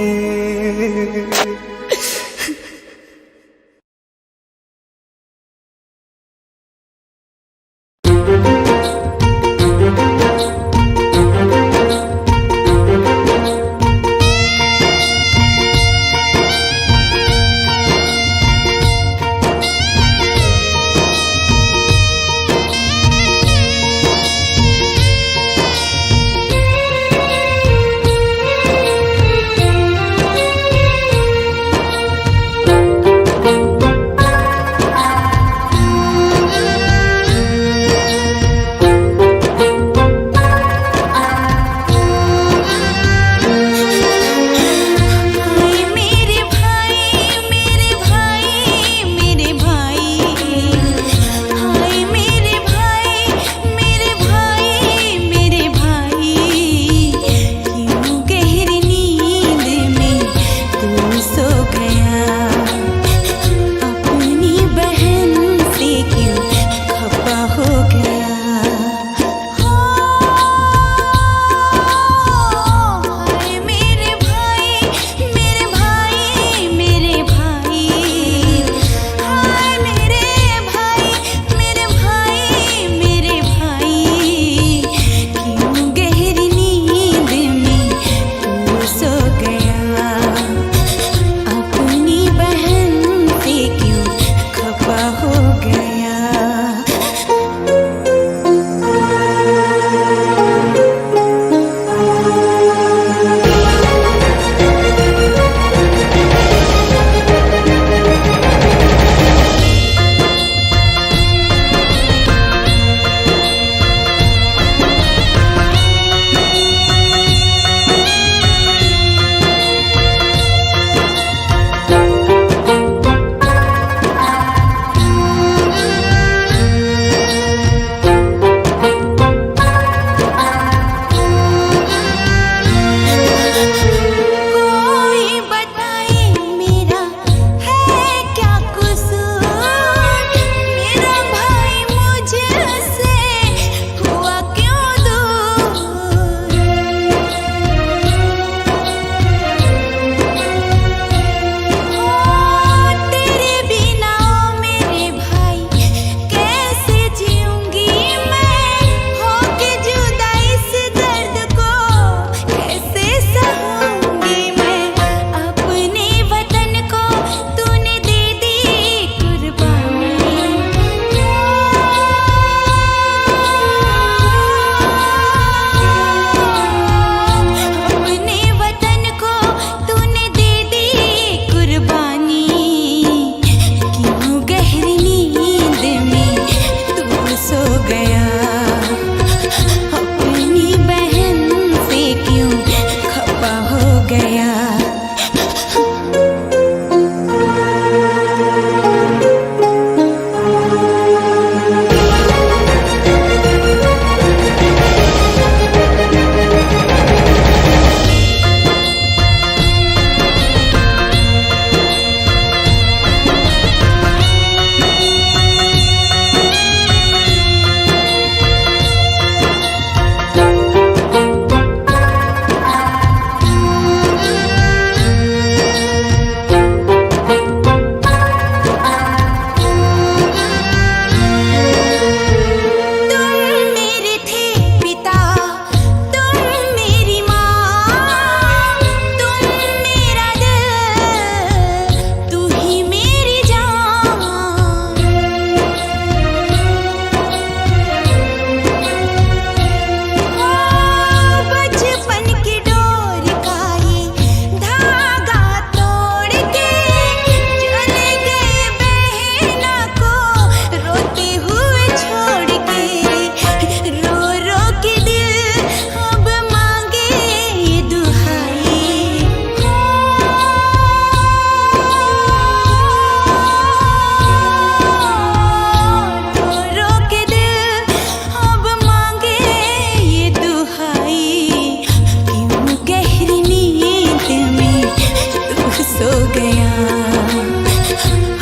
सो गया,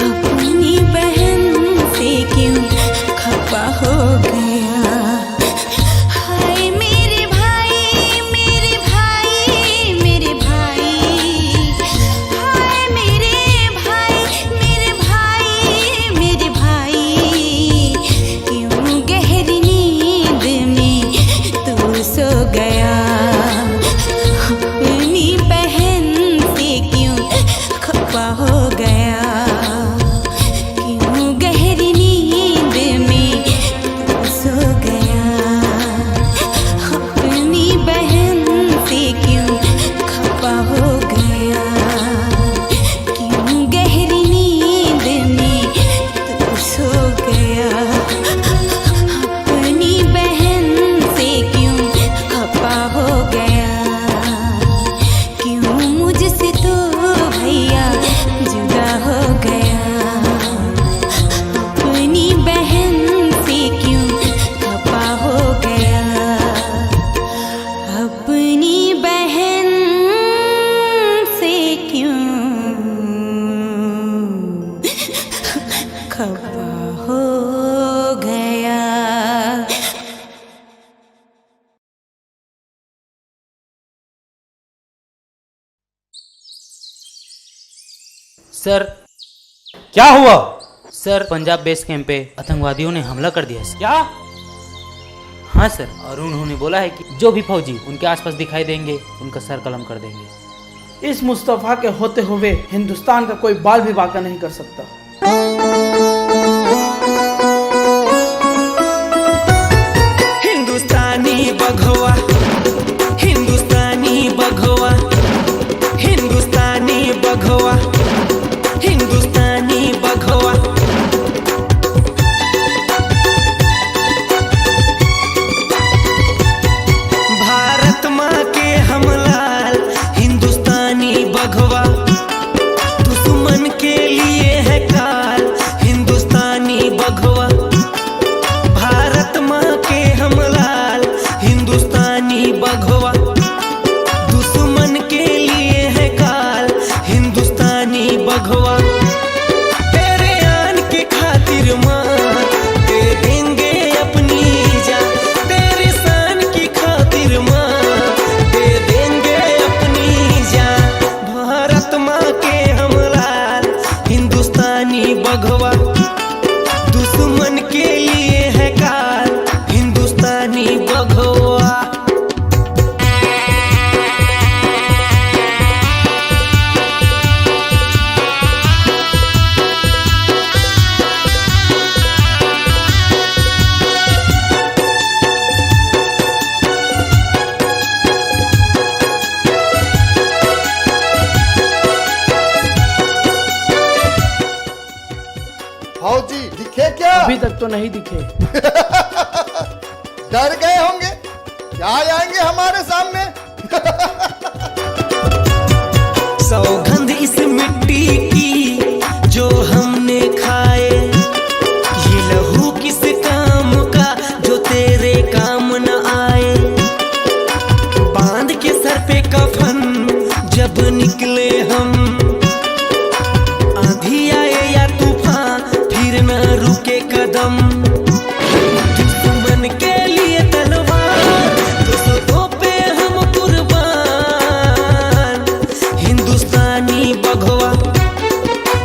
अपनी बहन से क्यों खफा हो गया। हाय मेरे भाई मेरे भाई मेरे भाई, हाय मेरे भाई मेरे भाई मेरे भाई, क्यों गहरी नींद में तू सो गया, अपनी बहन से क्यों खफा हो गया, क्यों गहरी नींद में तू सो गया, अपनी बहन से क्यों खफा हो गया, क्यों गहरी नींद में तू सो गया, अपनी बहन से क्यों खफा हो गया, क्यों मुझसे तो भैया जुदा हो गया, अपनी बहन से क्यों खफा हो गया, अपनी बहन से क्यों खफा हो गया। सर क्या हुआ? सर पंजाब बेस कैंप पे आतंकवादियों ने हमला कर दिया सर। क्या? हाँ सर, और उन्होंने बोला है कि जो भी फौजी उनके आसपास दिखाई देंगे उनका सर कलम कर देंगे। इस मुस्तफ़ा के होते हुए हिंदुस्तान का कोई बाल भी बांका नहीं कर सकता। हिंदुस्तानी बघवा, हिंदुस्तानी बघवा, हिंदुस्तानी बघवा, हिंदुस्तानी बघवा। भारत माँ के हम लाल हिंदुस्तानी बघवा, दुश्मन के लिए है काल हिंदुस्तानी बघवा। भारत माँ के हम लाल हिंदुस्तानी बघवा, दुश्मन के लिए है काल हिंदुस्तानी बघवा। तेरे आन के खातिर माँ दे देंगे अपनी जान, तेरे शान की खातिर माँ दे देंगे अपनी जान। भारत माँ के हम लाल हिंदुस्तानी बघवा, दुश्मन के लिए है काल हिंदुस्तानी बघवा। फौजी दिखे क्या? अभी तक तो नहीं दिखे। डर गए होंगे, क्या आएंगे हमारे सामने? सौगंध इस मिट्टी की जो हमने खाए, ये लहू किस काम का जो तेरे काम न आए। बांध के सर पे कफन जब निकले हम, आंधी आए या तूफान फिर न रुके कदम। दुश्मन के लिए तलवार दोस्तों पे हम कुर्बान। हिंदुस्तानी बघवा,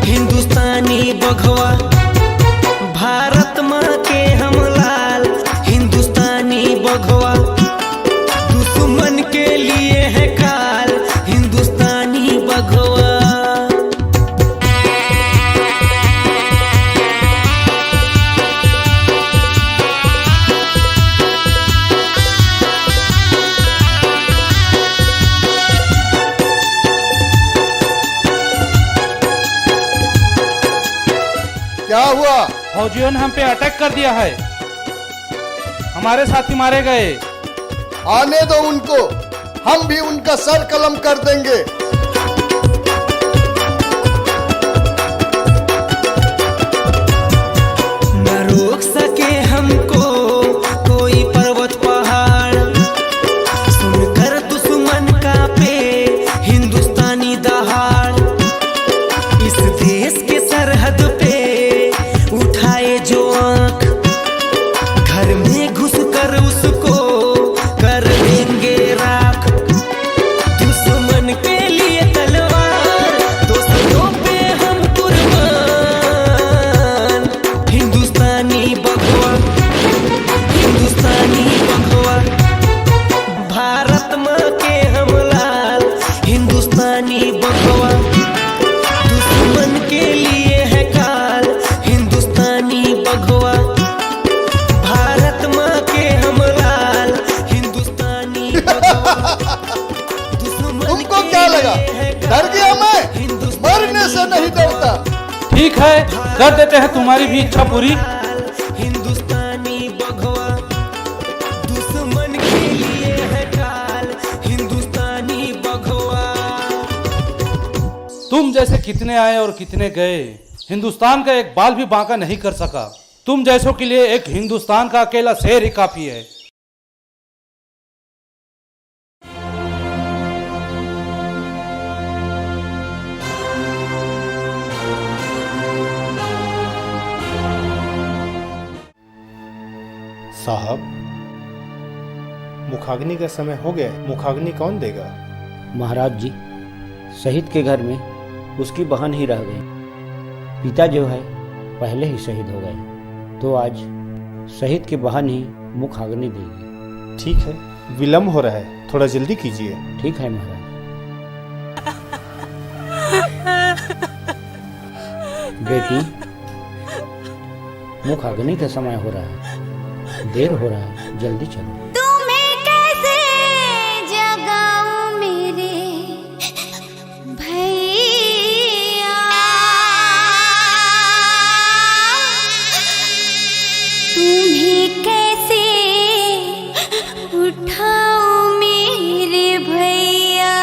हिंदुस्तानी बघवा। भारत माँ के हम लाल हिंदुस्तानी बघवा, दुश्मन के लिए है काल हिंदुस्तानी बघवा। क्या हुआ? फौजियों ने हम पे अटैक कर दिया है, हमारे साथी मारे गए। आने दो उनको, हम भी उनका सर कलम कर देंगे। न रोक सके हमको कोई पर्वत पहाड़, सुनकर दुश्मन का पे हिंदुस्तानी दहाड़। डर गया मैं, मरने से नहीं डरता। ठीक है, कर देते हैं तुम्हारी भी इच्छा पूरी। हिंदुस्तानी बघवा दुश्मन के लिए है ढाल, हिंदुस्तानी बघवा। तुम जैसे कितने आए और कितने गए, हिंदुस्तान का एक बाल भी बांका नहीं कर सका। तुम जैसों के लिए एक हिंदुस्तान का अकेला शेर ही काफी है। साहब, मुखाग्नि का समय हो गया, मुखाग्नि कौन देगा? महाराज जी, शहीद के घर में उसकी बहन ही रह गई। पिता जो है पहले ही शहीद हो गए, तो आज शहीद की बहन ही मुखाग्नि देगी। ठीक है, विलम्ब हो रहा है, थोड़ा जल्दी कीजिए। ठीक है महाराज। बेटी, मुखाग्नि का समय हो रहा है, देर हो रहा है, जल्दी चलो। तुम्हें कैसे जगाऊं मेरे भैया, तुम्हें कैसे उठाऊं मेरे भैया।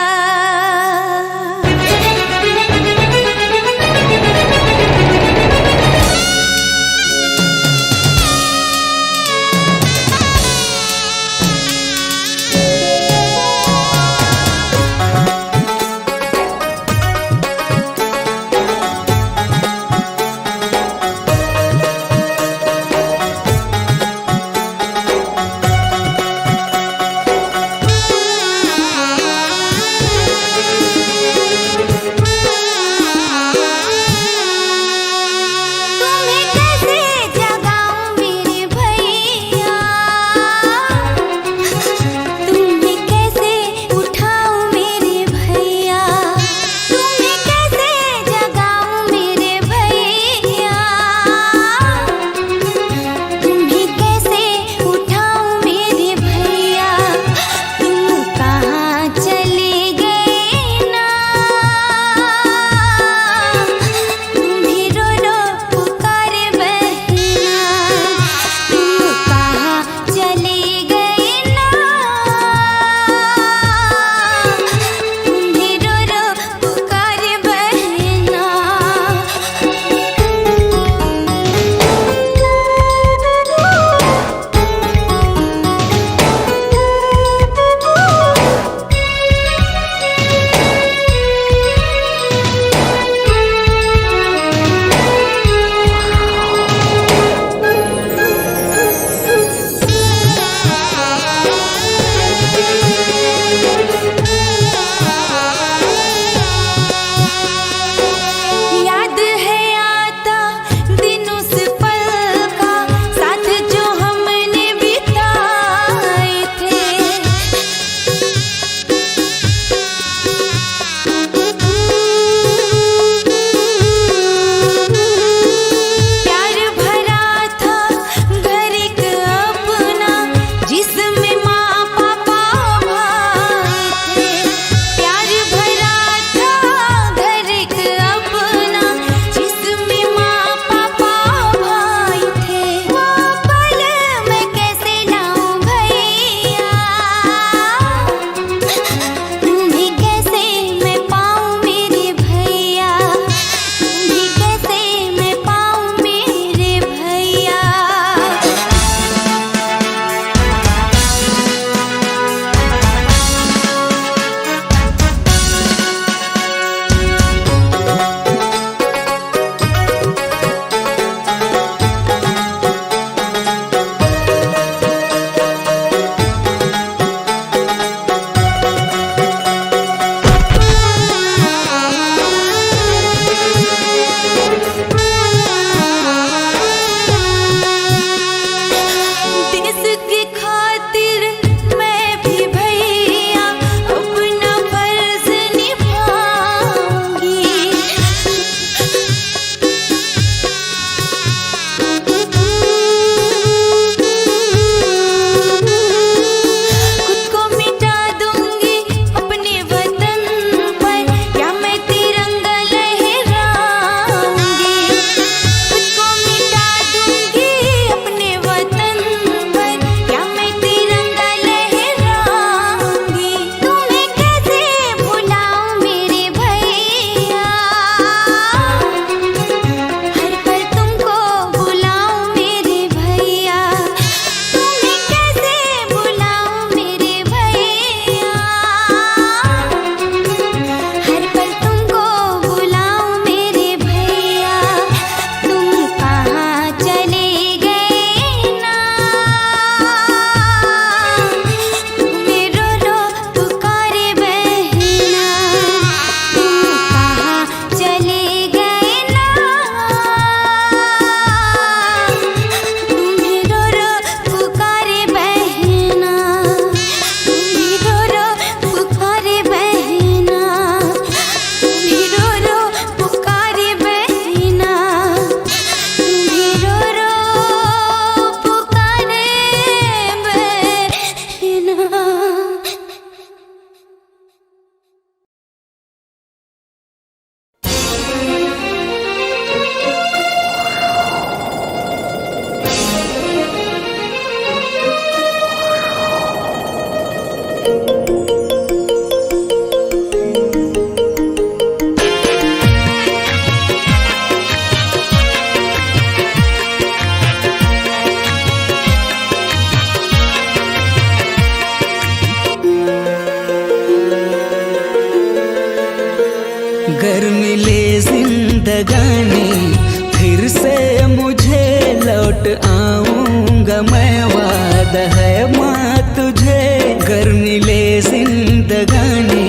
जिंदगानी फिर से मुझे लौट आऊंगा मैं, वादा है माँ तुझे गर मिले जिंदगानी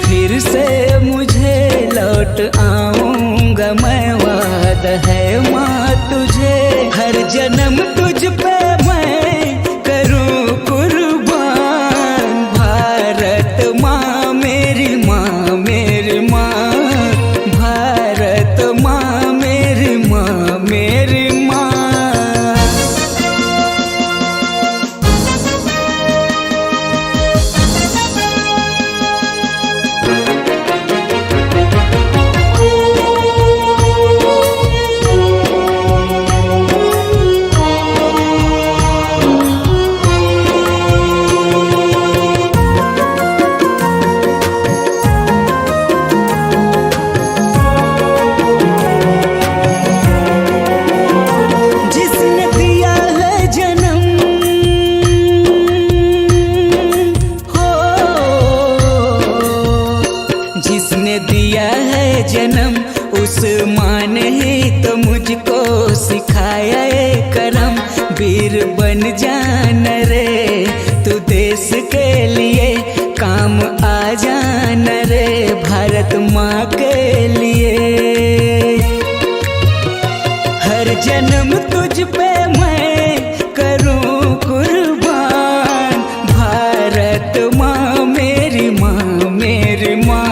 फिर से मुझे लौट आऊंगा मैं, वादा है माँ तुझे हर जन्म तुझ पे मैं करूँ कुर्बान। भारत माँ मेरी माँ मेरी माँ, भारत माँ मेरी माँ मेरी माँ। जिसने दिया है जन्म हो, जिसने दिया है जन्म उस माँ ने ही तो मुझको सिखाया ये करम। वीर बन जाना रे तू देश के लिए, काम आ जाना रे भारत माँ के लिए। हर जन्म तुझ पे मैं करूँ कुर्बान। भारत माँ मेरी माँ मेरी माँ,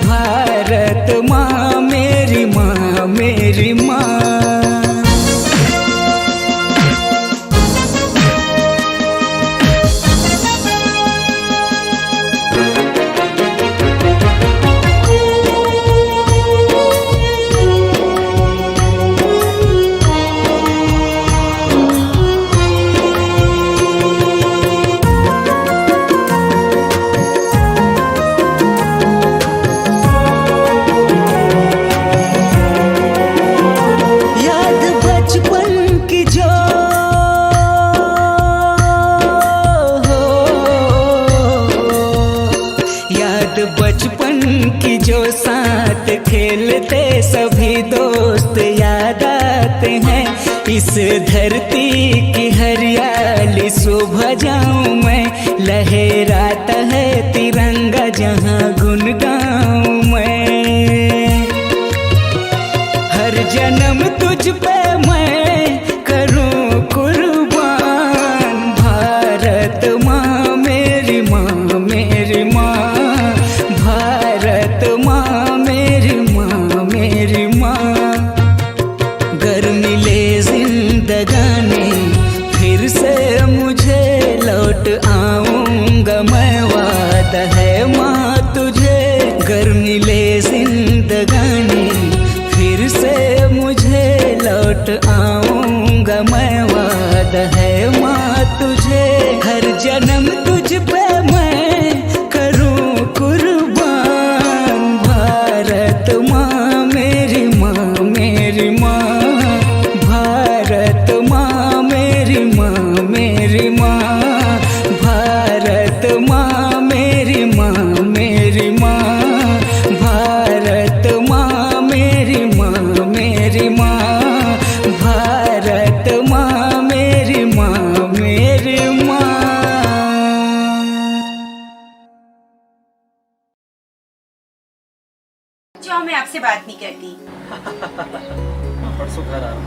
भारत माँ मेरी माँ मेरी माँ। याद बचपन की जो याद बचपन की जो साथ खेलते सभी दोस्त याद आते हैं। इस धरती की हरियाली सुबह जाऊं मैं, लहराता है तिरंगा जहां गुन गाऊं मैं। हर जन्म तुझ पे मैं करूं कुर्बान। भारत माँ मेरी माँ मेरी माँ, भारत माँ मेरी माँ मेरी माँ। गर मिले जिंदगानी फिर से मुझे लौट आऊंगा मैं, वादा है माँ तुझे गर मिले जिंदगानी फिर से मुझे लौट आऊंगा मैं, वादा है माँ तुझे हर जन्म तुझ पे मैं करूँ कुर्बान। भारत माँ मेरी माँ मेरी माँ, भारत माँ मेरी माँ मेरी माँ, भारत माँ मेरी माँ मेरी माँ, भारत माँ मेरी माँ मेरी माँ, भारत माँ मेरी माँ मेरी माँ। जाओ, मैं आपसे बात नहीं करती। मैं परसों घर आ रहा हूँ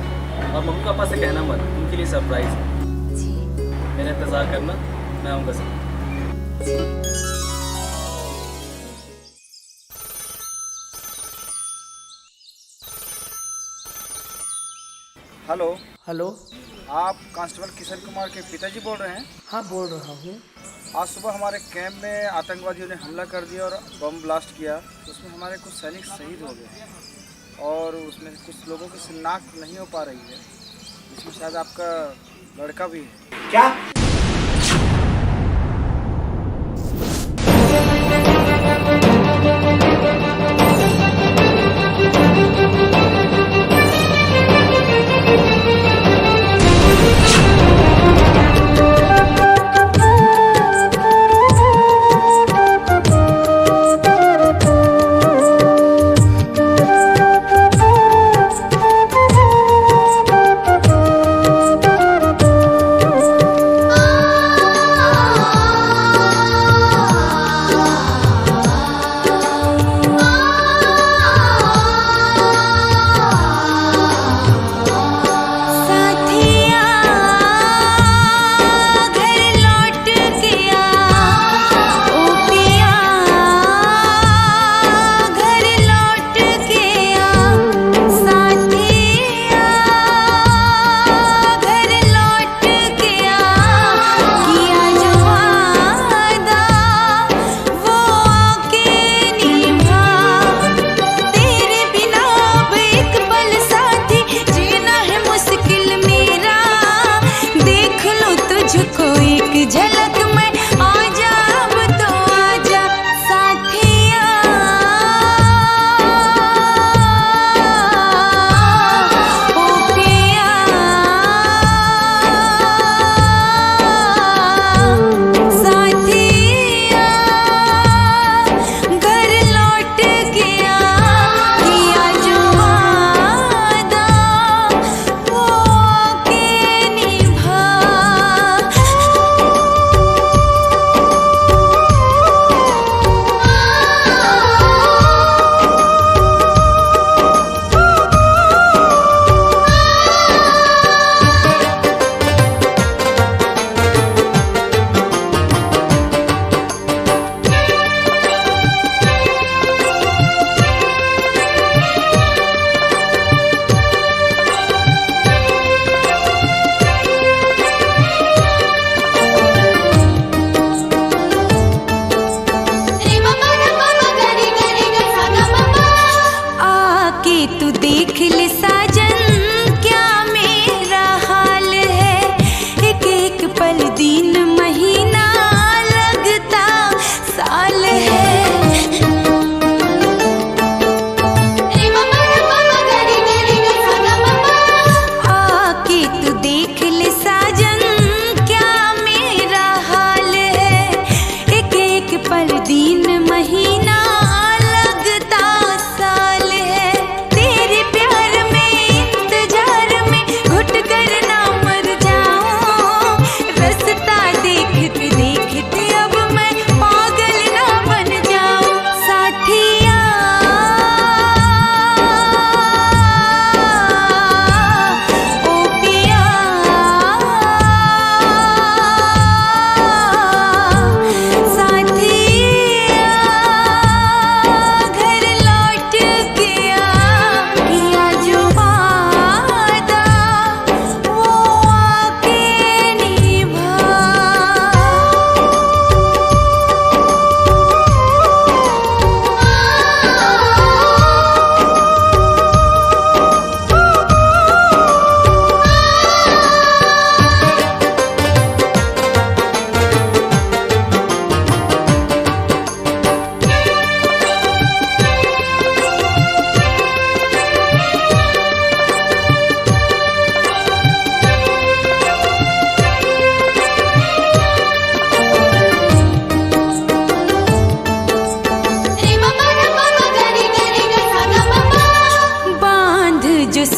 और मम्मी पापा से कहना मत, उनके लिए सरप्राइज है। जी मेरा इंतज़ार करना, मैं आऊँगा सब। हेलो, हेलो, आप कांस्टेबल किशन कुमार के पिताजी बोल रहे हैं? हाँ बोल रहा हूँ। आज सुबह हमारे कैंप में आतंकवादियों ने हमला कर दिया और बम ब्लास्ट किया। उसमें हमारे कुछ सैनिक शहीद हो गए और उसमें कुछ लोगों की शिनाख्त नहीं हो पा रही है। इसमें शायद आपका लड़का भी है। क्या?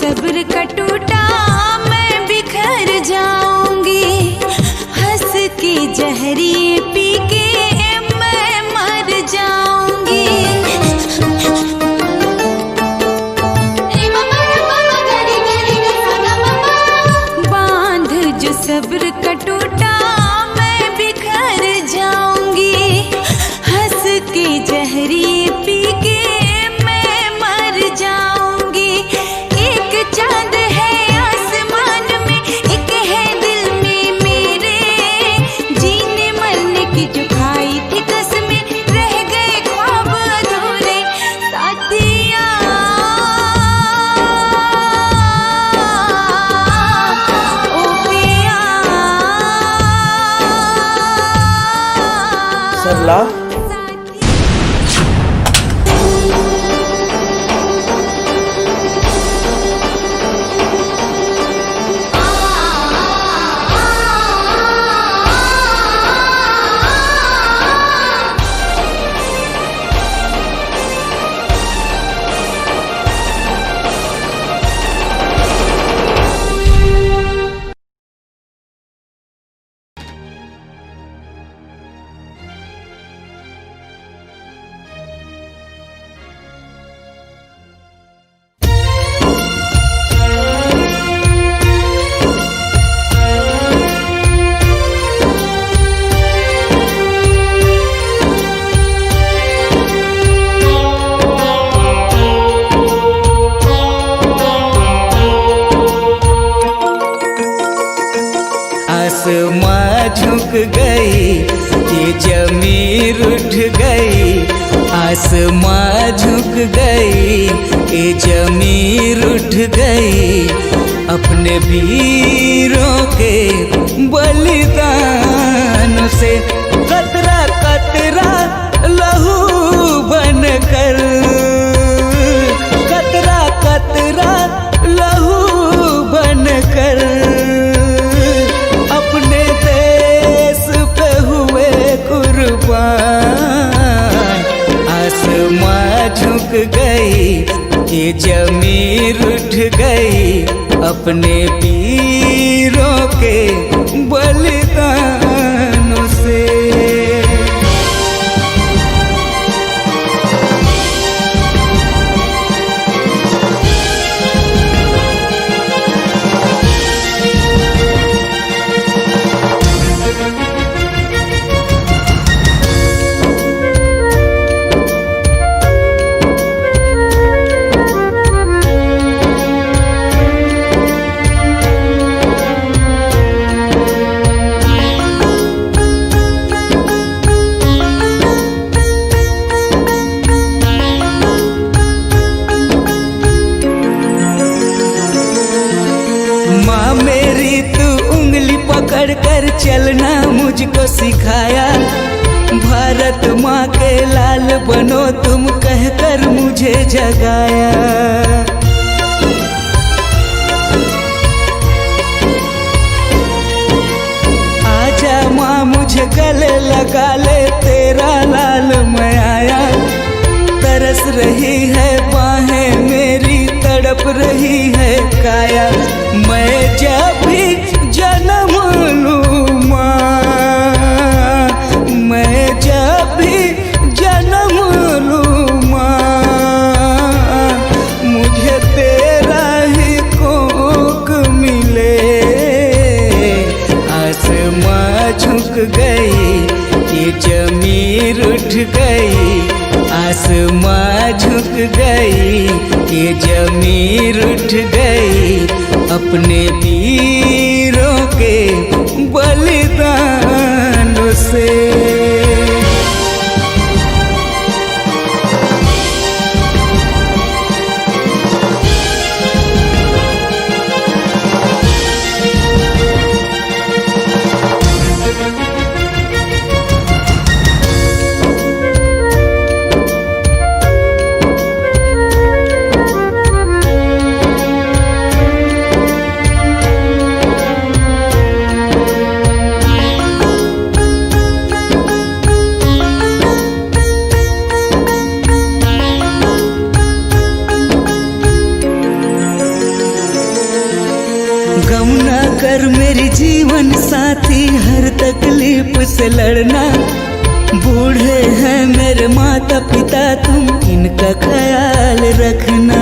सब्र का टूटा मैं बिखर जाऊंगी, हंस के जहरी पी के मैं मर जाऊंगी। बांध जो सब्र का टूटा मैं बिखर जाऊंगी, हंस के जहरी पी के मैं मर जाऊंगी। एक चांद है आसमान में, एक है दिल में मेरे, जीने मरने की जो खाई थी कसमें रह गए ख्वाब अधूरे। साथिया ओ पिया सरला, आसमां झुक गई, ये जमीन उठ गई। आसमां झुक गई, ये जमीन उठ गई। अपने वीरों के बलिदानों से कतरा कतरा लहू बनकर, कतरा कतरा लहू बनकर अपने देश पे हुए कुर्बान। आसमां झुक गई, ये जमीन उठ गई। अपने वीरों के बलिदानों से। माँ मेरी तू उंगली पकड़ कर चलना मुझको सिखाया। भारत माँ के लाल बनो तुम कहकर मुझे जगाया। आजा माँ मुझे गले लगा ले, तेरा लाल मैं आया। तरस रही है बाहें मेरी, तड़प रही है काया। मैं जब भी जन्म लूँ माँ, मैं जब भी जन्म लूँ माँ, मुझे तेरा ही कोख मिले। आसमां झुक गई, ये जमीन उठ गई। आसमां झुक गई, ये जमीन उठ गई। अपने वीरों के बलिदानों से। कर मेरी जीवन साथी, हर तकलीफ से लड़ना। बूढ़े हैं मेरे माता पिता, तुम इनका ख्याल रखना।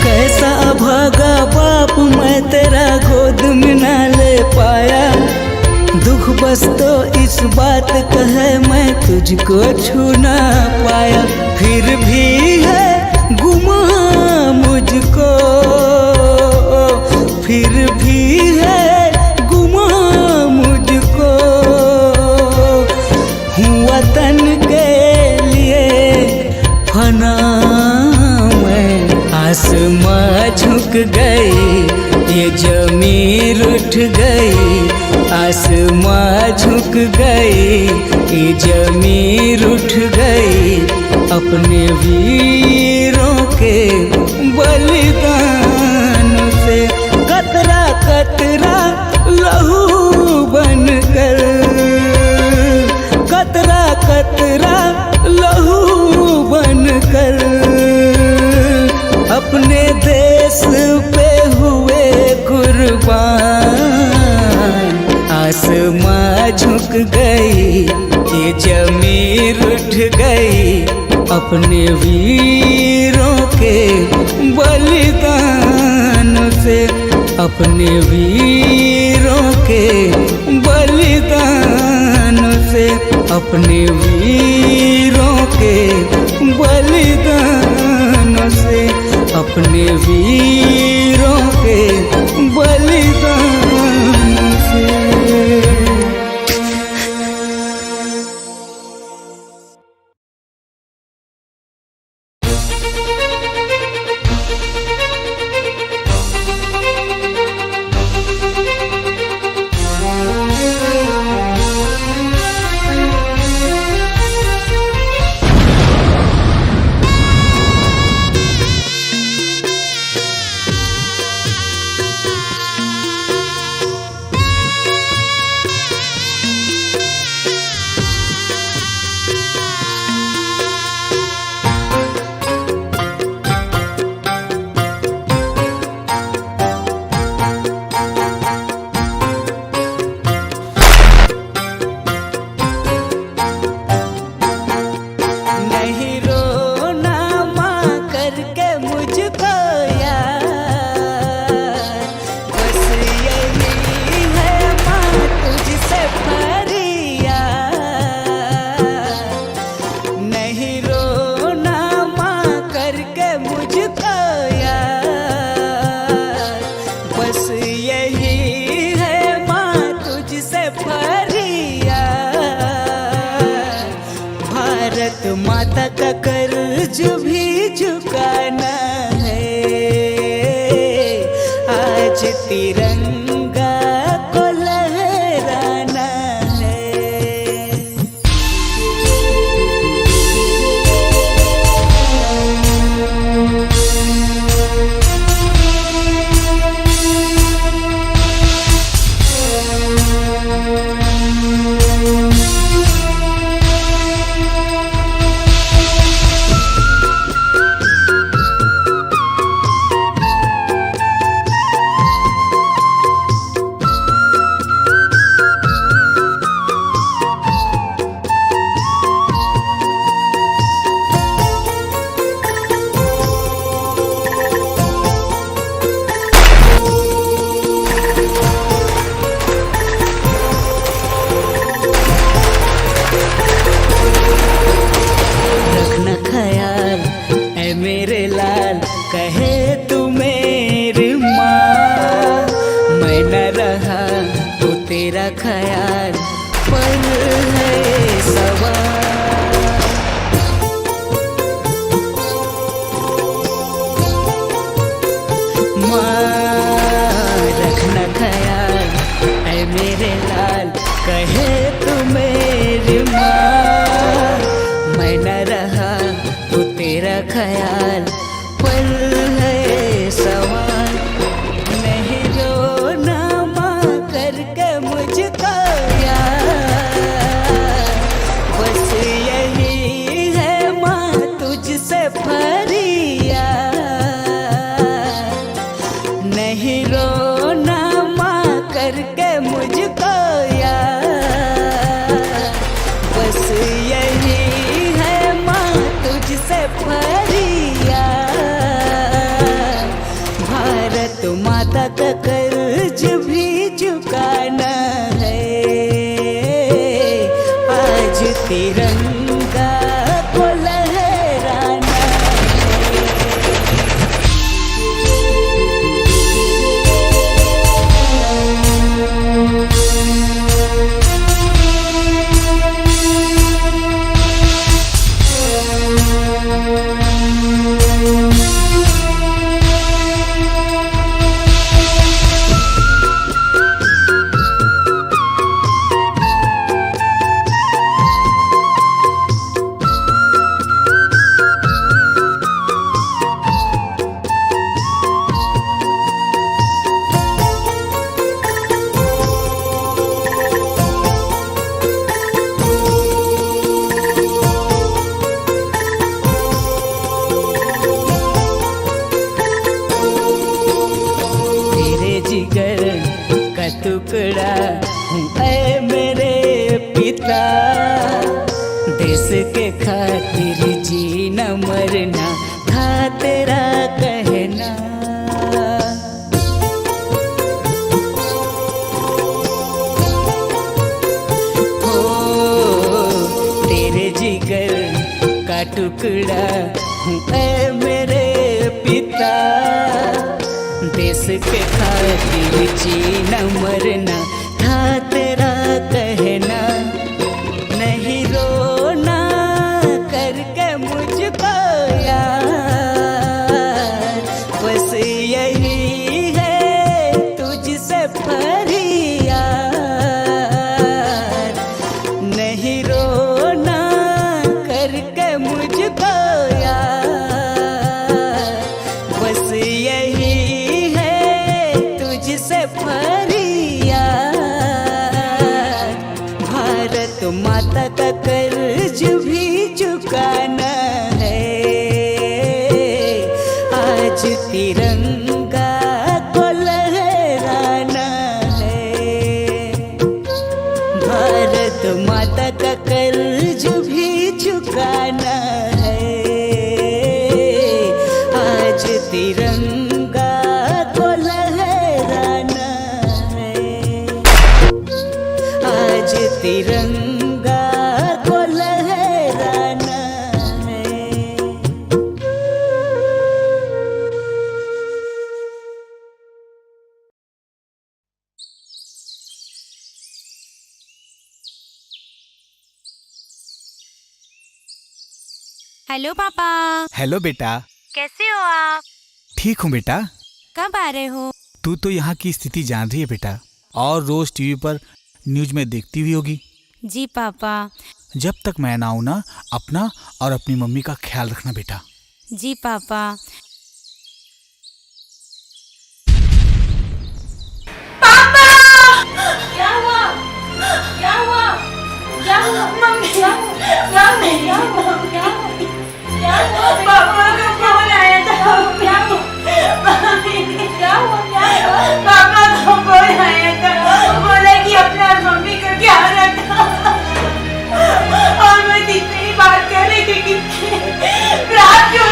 कैसा अभागा बाप मैं तेरा गोद में ना ले पाया। दुख बस तो इस बात का है मैं तुझको छू ना पाया। फिर भी है गुमा मुझको, फिर भी है गुमा मुझको। हूँ वतन के लिए फना मैं। आसमां झुक गई, ये जमीन उठ गई। आसमां झुक गई, ये जमीन उठ गई। अपने वीरों के बलिदान से कतरा कतरा लहू बनकर, कतरा कतरा लहू बनकर अपने देश पे हुए कुर्बान। आसमां झुक गई, ये जमीन उठ गई। अपने वीरों के बलिदान से, अपने वीरों के बलिदान से, अपने वीरों के बलिदान से, अपने वीरों के बलिदान से। माता का कर्ज भी चुकाना है। आज तिरंगा को लहराना है। जिसके खातिर जीना मरना था तेरा कहना। हो तेरे जिगर का टुकड़ा हूँ ऐ मेरे पिता, देश के खातिर जीना मरना था तेरा कहना। नहीं रोना करके मुझको यार, बस यही है तुझसे फरियाद। नहीं रोना करके मुझको यार, बस यही है तुझसे फरियाद। भारत माता का कर्ज भी चुकाना है, आज तिरंगा को लहराना है। भारत माता का कर्ज भी चुकाना है, आज तिरंगा को लहराना है। आज तिरंगा को लहराना है। हेलो पापा। हेलो बेटा। कैसे हो आप? ठीक हूँ बेटा। कब आ रहे हो? तू तो यहाँ की स्थिति जान रही है बेटा, और रोज टीवी पर न्यूज में देखती हुई होगी। जी पापा। जब तक मैं ना आऊँ ना, अपना और अपनी मम्मी का ख्याल रखना बेटा। जी पापा। पापा! क्या हुआ? क्या हुआ? क्या हुआ? मम्मी! क्या हुआ? क्या हुआ? पापा का फोन आया था। क्या हुआ? मम्मी! क्या हुआ? पापा का फोन आया था, बोला कि अपना और मम्मी का ख्याल रखना। और मैं जितनी बात कर रही थी कि रात को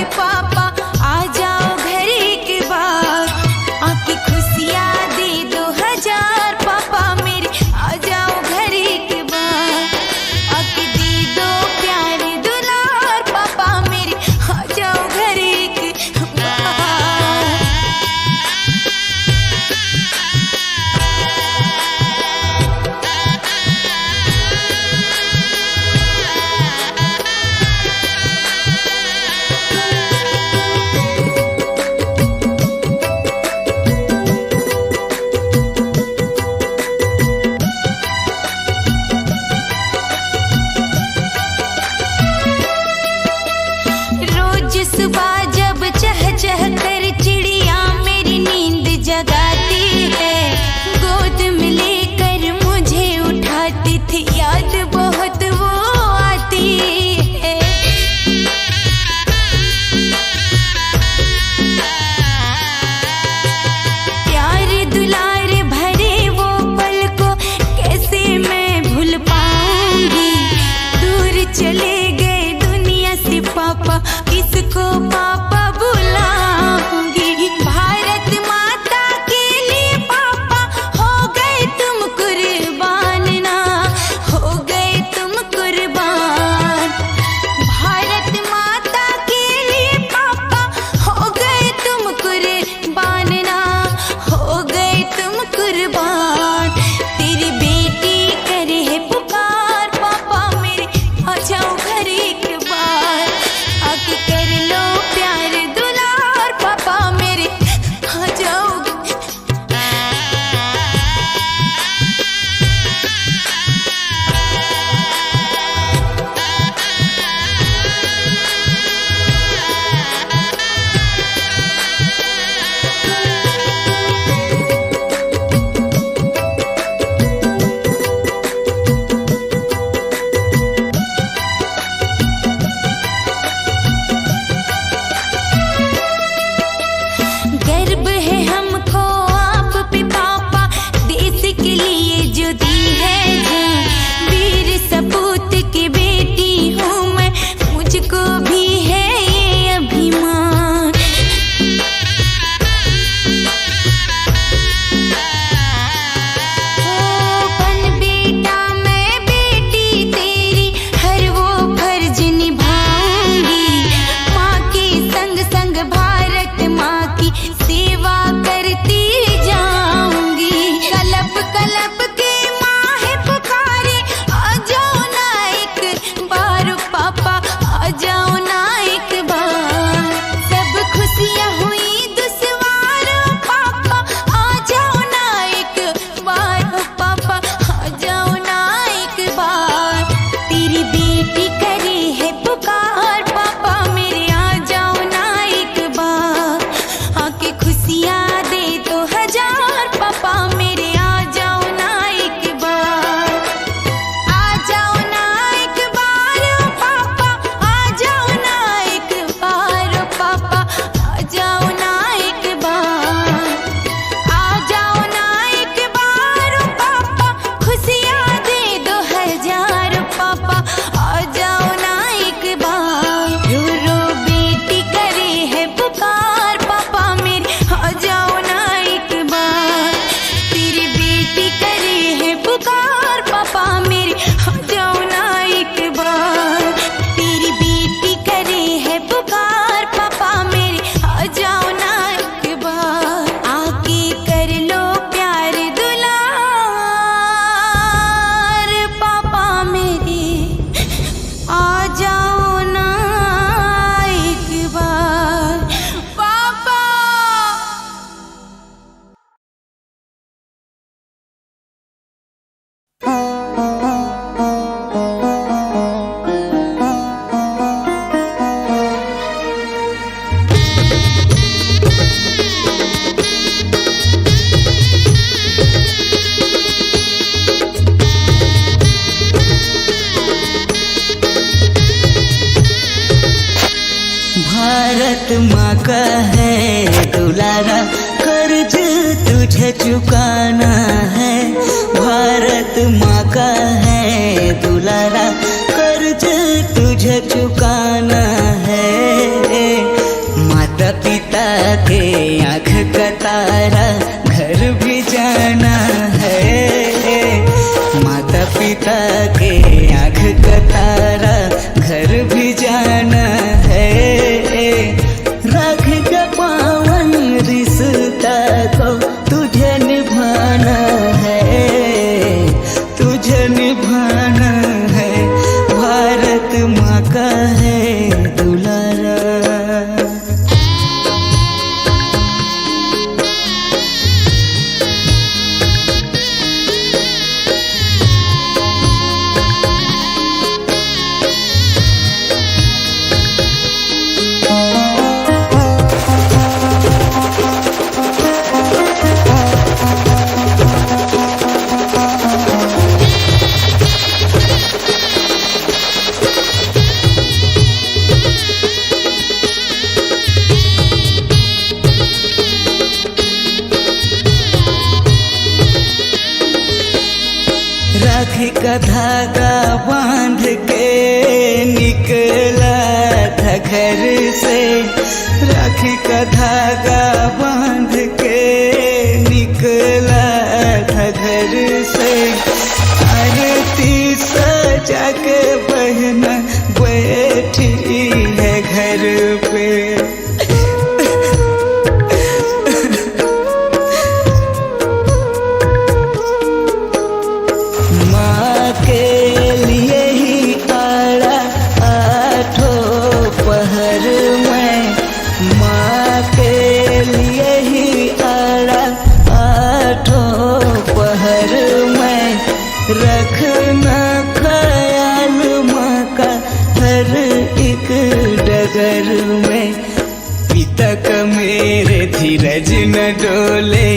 पापा आ जाओ घर एक बार। दुलारा, कर्ज तुझे चुकाना है, भारत माँ का है दुलारा, कर्ज तुझे चुकाना है। माता पिता के आँख का तारा, घर भी जाना है, माता पिता के आँख का तारा, घर भी जाना है। राखी का पावन रिश्ता को तुझे निभाना है, तुझे निभाना है, भारत माँ का है दुलारा। राखी का धागा बांध के निकला था घर से, राखी का धागा बांध के निकला था घर से। आरती सजा के बहना बैठी है घर पे, माँ के लिए ही आड़ा आठों पहर में, माँ के लिए ही आड़ा आठों पहर में। रखना ख्याल माँ का हर एक डगर में, पिता का मेरे धीरज न डोले,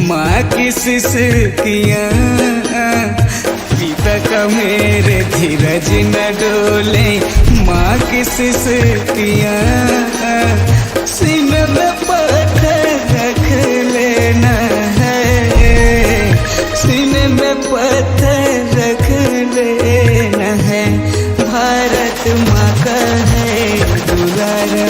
माँ की सिसकियाँ, पिता का मेरे धीरज न डोले, माँ की सिसकियाँ। सीने में पत्थर रख लेना है, सीने में पत्थर रख लेना है, भारत माँ का है दुलारा।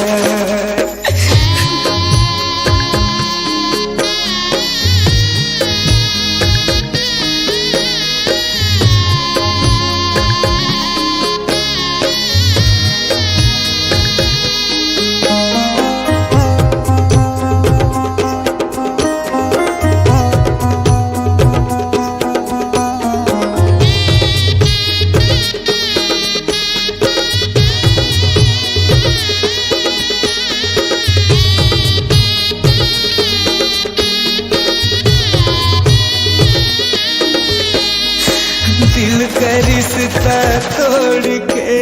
दिल का रिश्ता तोड़ के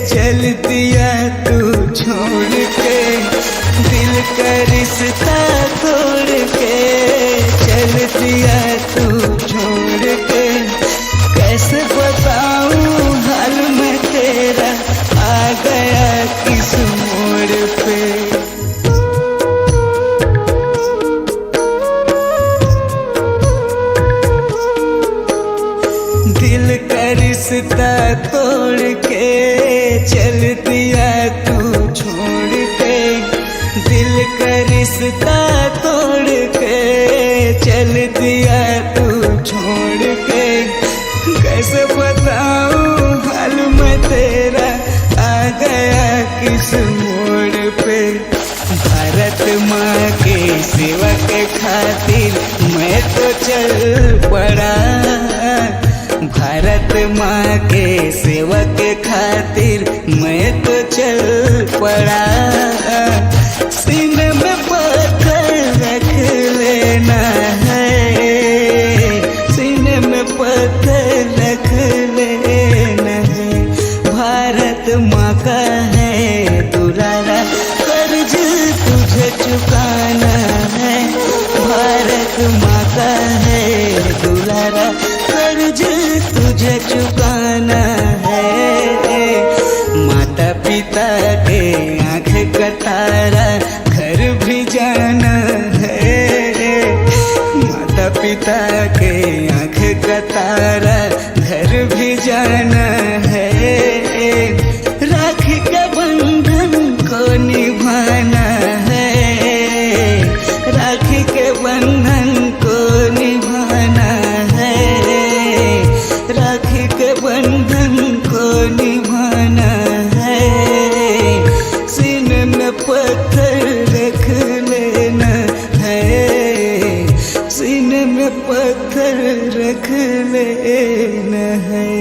चल दिया तू छोड़ के, दिल का रिश्ता तोड़ के चल दिया तू छोड़ के। कैसे बताऊं हाल मैं तेरा, आ गया किस मोड़ पे। दिल का रिश्ता तोड़ के चल दिया तू छोड़ के, दिल का रिश्ता तोड़ के चल दिया तू छोड़ के। कैसे बताऊं हाल मैं तेरा, आ गया किस मोड़ पे। भारत माँ के सेवा के खातिर मैं तो चल पड़ा, भारत माँ के सेवा के खातिर मैं तो चल पड़ा। सीने में पत्थर रख लेना है, सीने में पत्थर रख लेना है, भारत माँ का है दुलारा, कर्ज तुझे चुकाना है, भारत माँ का है दुलारा, कर्ज तुझे चुकाना है। माता पिता के आँख पिता के आँख का तारा घर भी जाना है, राखी के बंधन को निभाना है, राखी के बंधन को निभाना है, राखी के बंधन को निभाना है। सीने में पत्थर रख लेना है, सीने में पत्थर रख लेना है।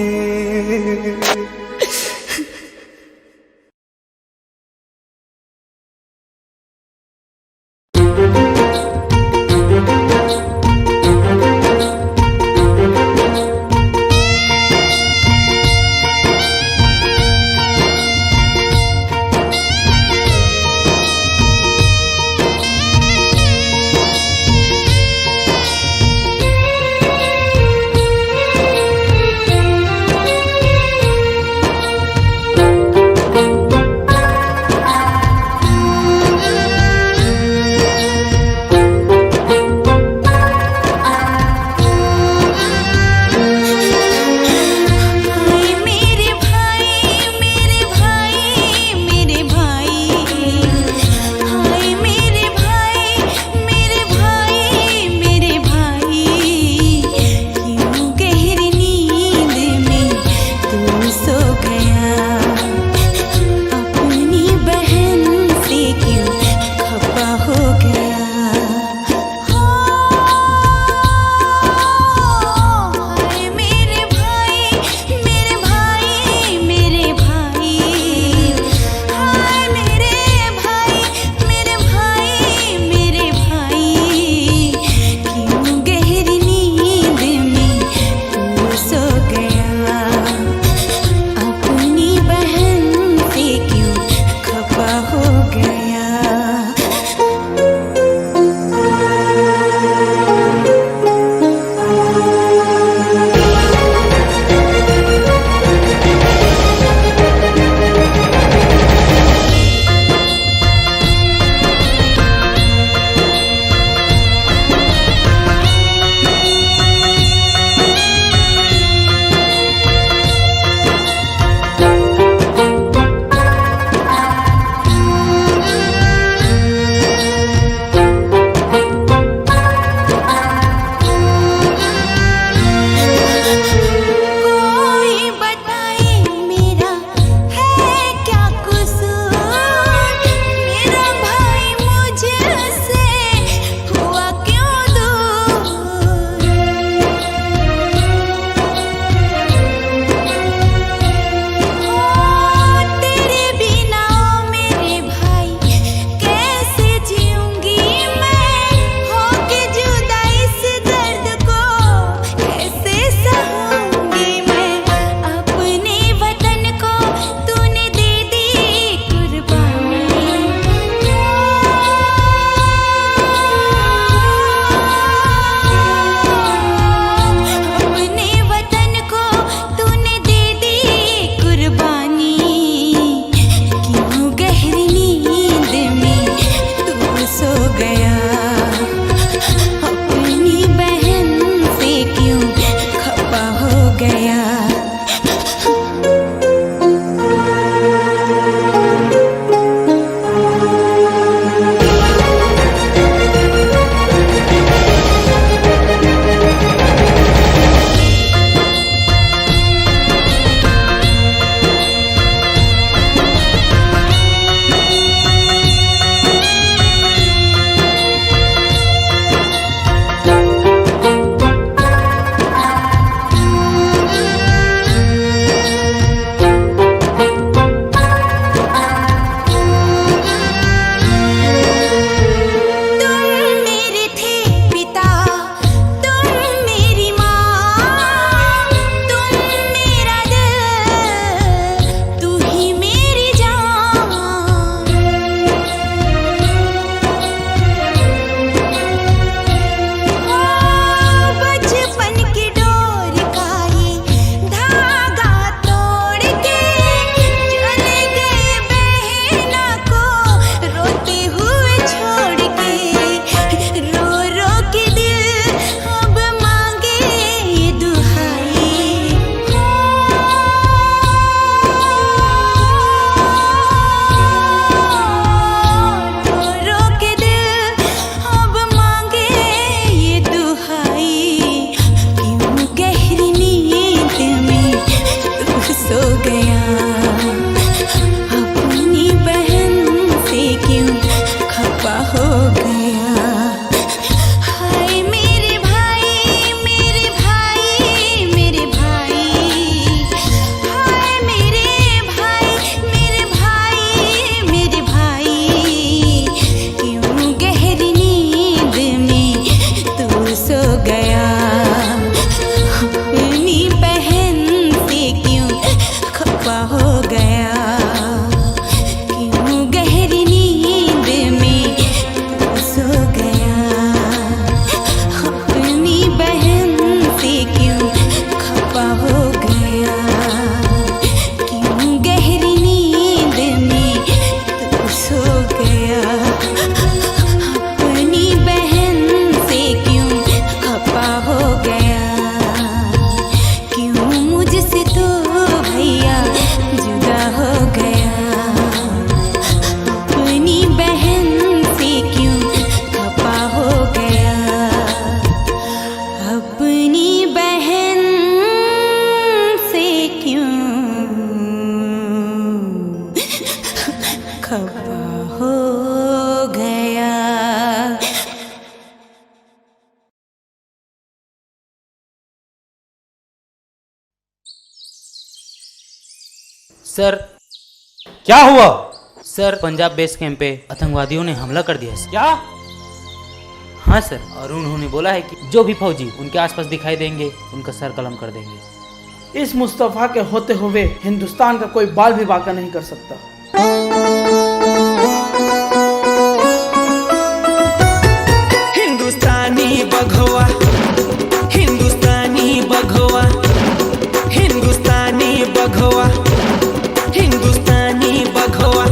सर क्या हुआ? सर पंजाब बेस कैंप पे आतंकवादियों ने हमला कर दिया सर। क्या? हाँ सर, और उन्होंने बोला है कि जो भी फौजी उनके आसपास दिखाई देंगे उनका सर कलम कर देंगे। इस मुस्तफ़ा के होते हुए हिंदुस्तान का कोई बाल भी बांका नहीं कर सकता। हिंदुस्तानी बघवा, हिंदुस्तानी बघवा, हिंदुस्तानी बघवा, हिंदुस्तानी बघवा।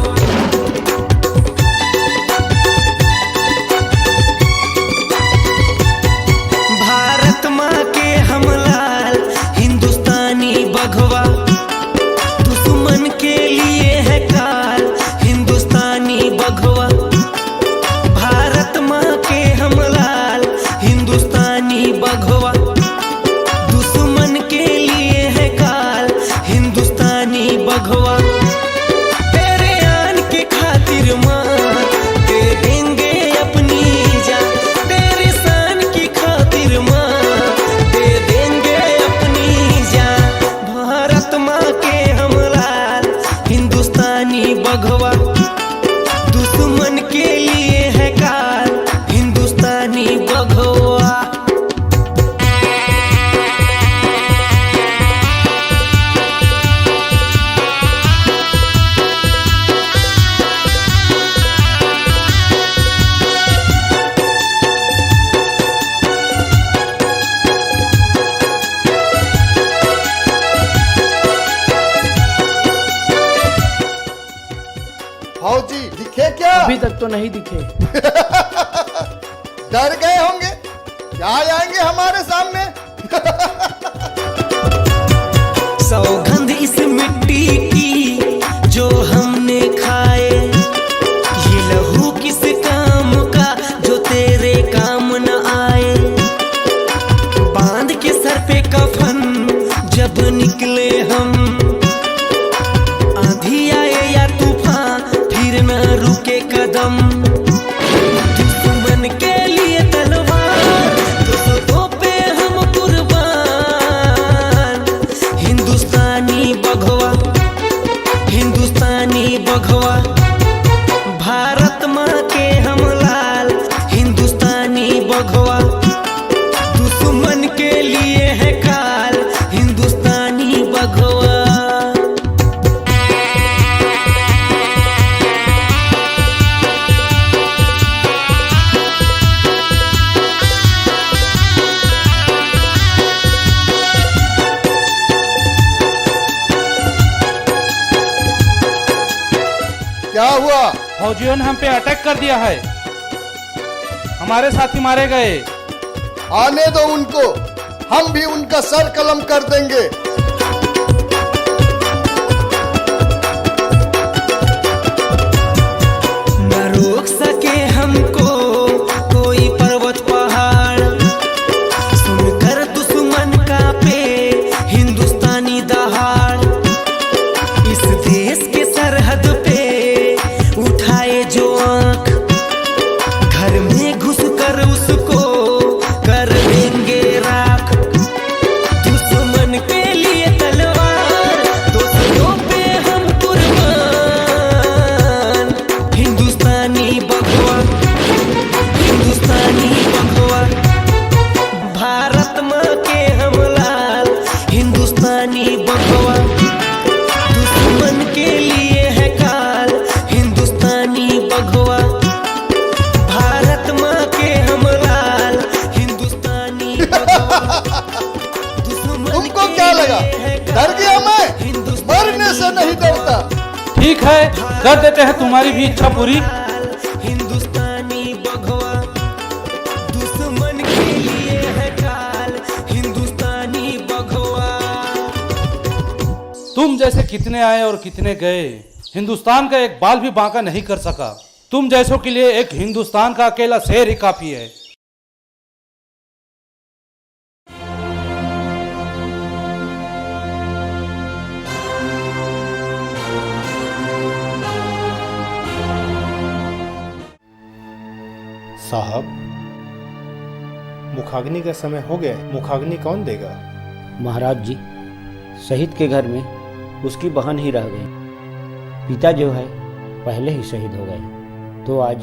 भारत माँ के हम लाल हिंदुस्तानी बघवा, दुश्मन के लिए है काल हिंदुस्तानी बघवा। भारत माँ के हम लाल हिंदुस्तानी बघवा, दुश्मन के लिए है काल हिंदुस्तानी बघवा। तेरे आन के खातिर माँ दे देंगे अपनी जान, तेरे शान की खातिर माँ दे देंगे अपनी जान। भारत माँ के हम लाल हिंदुस्तानी बघवा, दुश्मन के लिए है काल हिंदुस्तानी बघवा। फौजी दिखे क्या? अभी तक तो नहीं दिखे। डर गए होंगे, क्या आएंगे हमारे सामने? सौगंध इस मिट्टी की जो हमने खाए, ये लहू किस काम का जो तेरे काम न आए। बांध के सर पे कफन जब निकले हम, आंधी आए या तूफान फिर न रुके कदम। दुश्मन के लिए तलवार दोस्तों पे हम कुर्बान। हिंदुस्तानी बघवा, हिंदुस्तानी बघवा। भारत माँ के हम लाल हिंदुस्तानी बघवा, दुश्मन के लिए है काल हिंदुस्तानी बघवा। क्या हुआ? फौजियों ने हम पे अटैक कर दिया है, हमारे साथी मारे गए। आने दो उनको, हम भी उनका सर कलम कर देंगे। न रोक सके हमको कोई पर्वत पहाड़, सुनकर दुश्मन का पे हिंदुस्तानी दहाड़। इस देश के सरहद पे उठाए जो आंख, घर में घुस कर उसको कर देंगे राख। दुश्मन के लिए तलवार दोस्तों पे हम कुर्बान। हिंदुस्तानी बघवा, हिंदुस्तानी बघवा। भारत माँ के हम लाल हिंदुस्तानी बघवा, दुश्मन के लिए है काल हिंदुस्तानी बघवा। भारत माँ के हम लाल हिंदुस्तानी बघवा, तुमको क्या लगा? डर गया मैं? मरने से नहीं डरता। ठीक है, कर देते हैं तुम्हारी भी इच्छा पूरी। हिंदुस्तानी बघवा, दुश्मन के लिए है काल हिंदुस्तानी बघवा। तुम जैसे कितने आए और कितने गए, हिंदुस्तान का एक बाल भी बांका नहीं कर सका। तुम जैसों के लिए एक हिंदुस्तान का अकेला शेर ही काफी है। साहब, मुखाग्नि का समय हो गया है। मुखाग्नि कौन देगा? महाराज जी, शहीद के घर में उसकी बहन ही रह गई। पिता जो है पहले ही शहीद हो गए, तो आज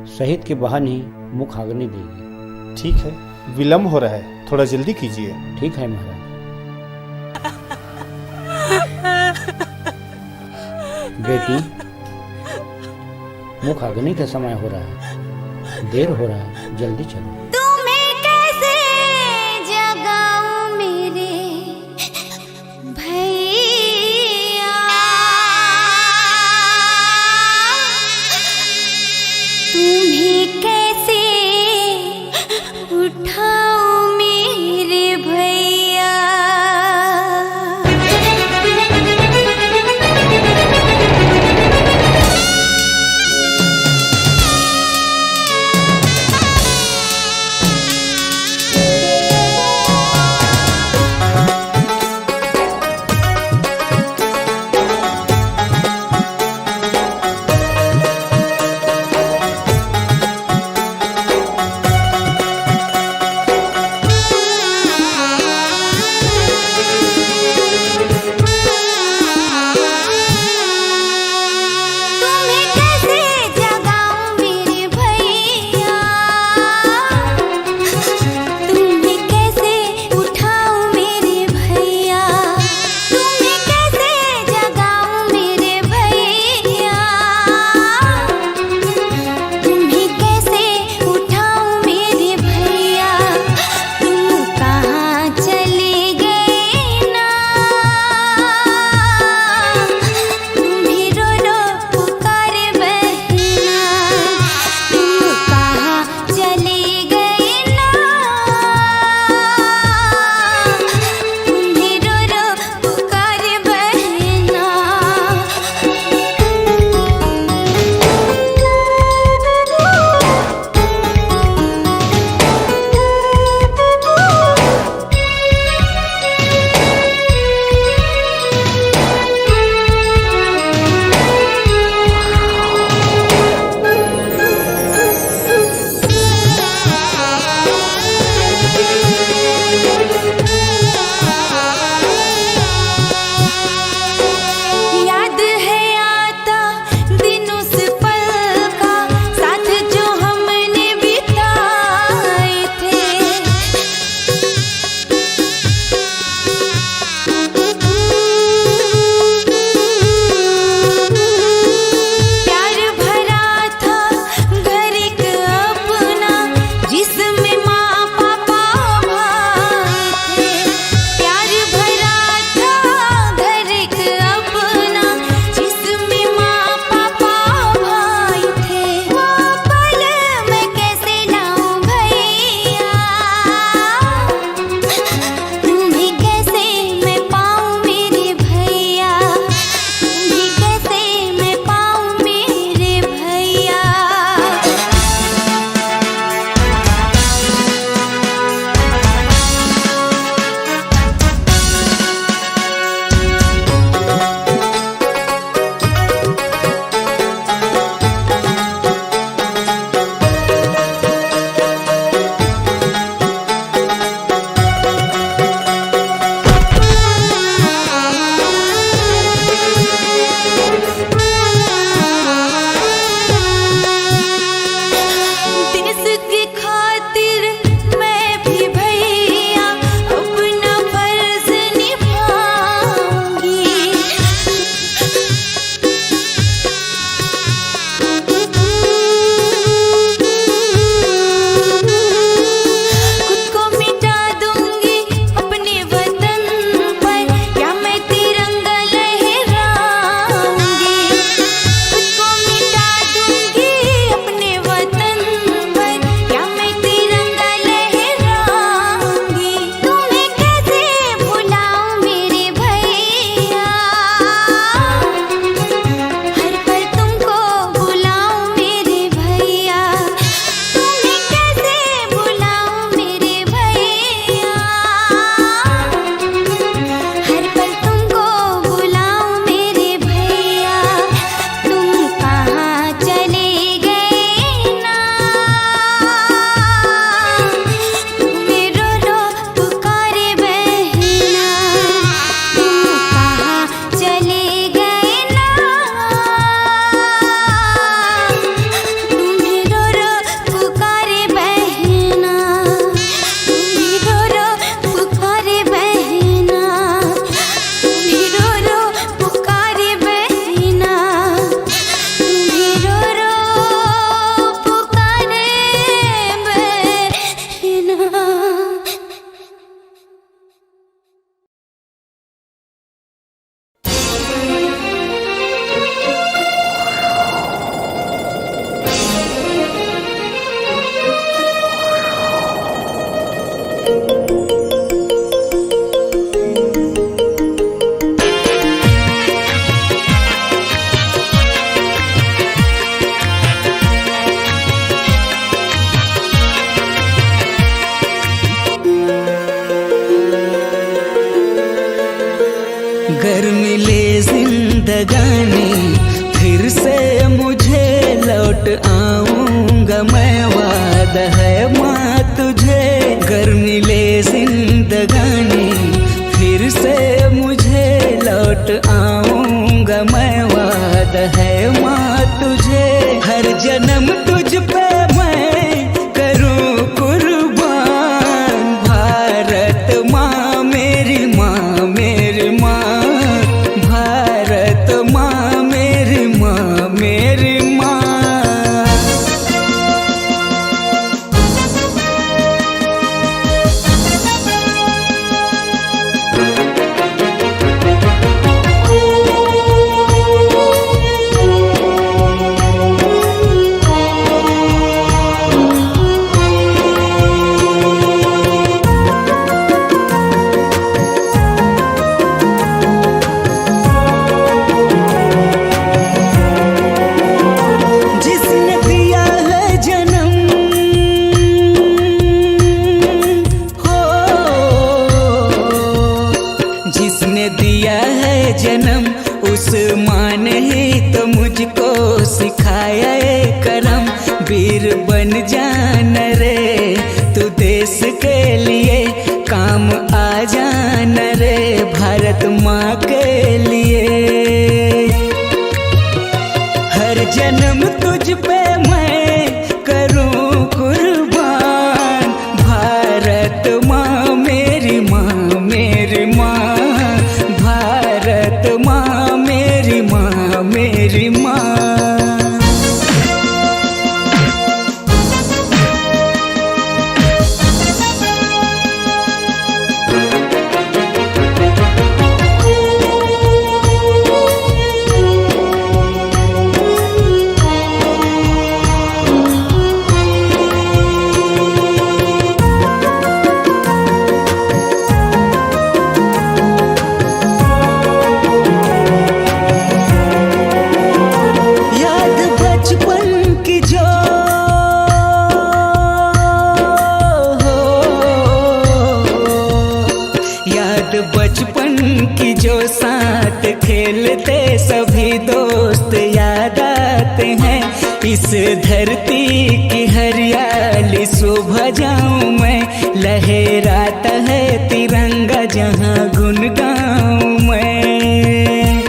शहीद की बहन ही मुखाग्नि देगी। ठीक है, विलम्ब हो रहा है, थोड़ा जल्दी कीजिए। ठीक है महाराज। बेटी, मुखाग्नि का समय हो रहा है, देर हो रहा है, जल्दी चलो। तुम्हें कैसे जगाऊं मेरे भैया, तुम्हें कैसे उठाऊं मेरे भैया। माँ तुझे, घर मिले जिंदगानी फिर से मुझे, लौट आऊंगा मैं, वादा है माँ तुझे, हर जन्म तुझ पे मैं करूँ कुर्बान। भारत माँ मेरी माँ, मेरी माँ, भारत माँ मेरी माँ, मेरी माँ। जिसने दिया है जन्म, हो जिसने दिया है जन्म, उस माँ ने ही तो मुझको सिखाया है करम। वीर बन जाना रे तू देश के लिए, काम आ जाना रे भारत माँ के लिए। हर जन्म तुझ पे मैं करूँ कुर्बान। भारत माँ मेरी माँ, मेरी माँ, भारत माँ मेरी माँ, मेरी माँ। याद बचपन की जो याद बचपन की जो साथ खेलते सभी दोस्त याद आते हैं। इस धरती की हरियाली सुबह जाऊं मैं, लहराता है तिरंगा जहां गुनगाऊं मैं।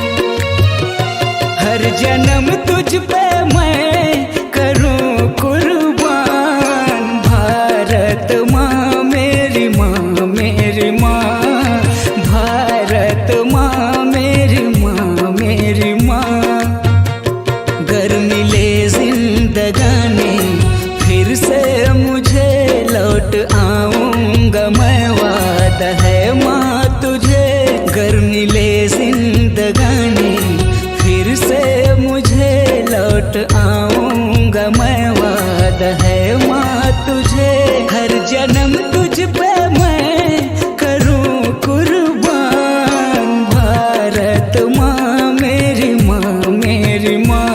हर जन्म तुझ पे मैं करूँ कुर्बान। भारत माँ मेरी माँ, मेरी माँ, भारत माँ मेरी माँ, मेरी माँ। घर मिले जिंदगानी फिर से मुझे, लौट आऊंगा मैं, वादा है माँ तुझे, घर मिले जिंदगानी फिर से मुझे, लौट आऊंगा मैं, वादा है माँ तुझे, हर जन्म तुझ पे मैं करूँ कुर्बान। भारत माँ मेरी माँ, मेरी माँ,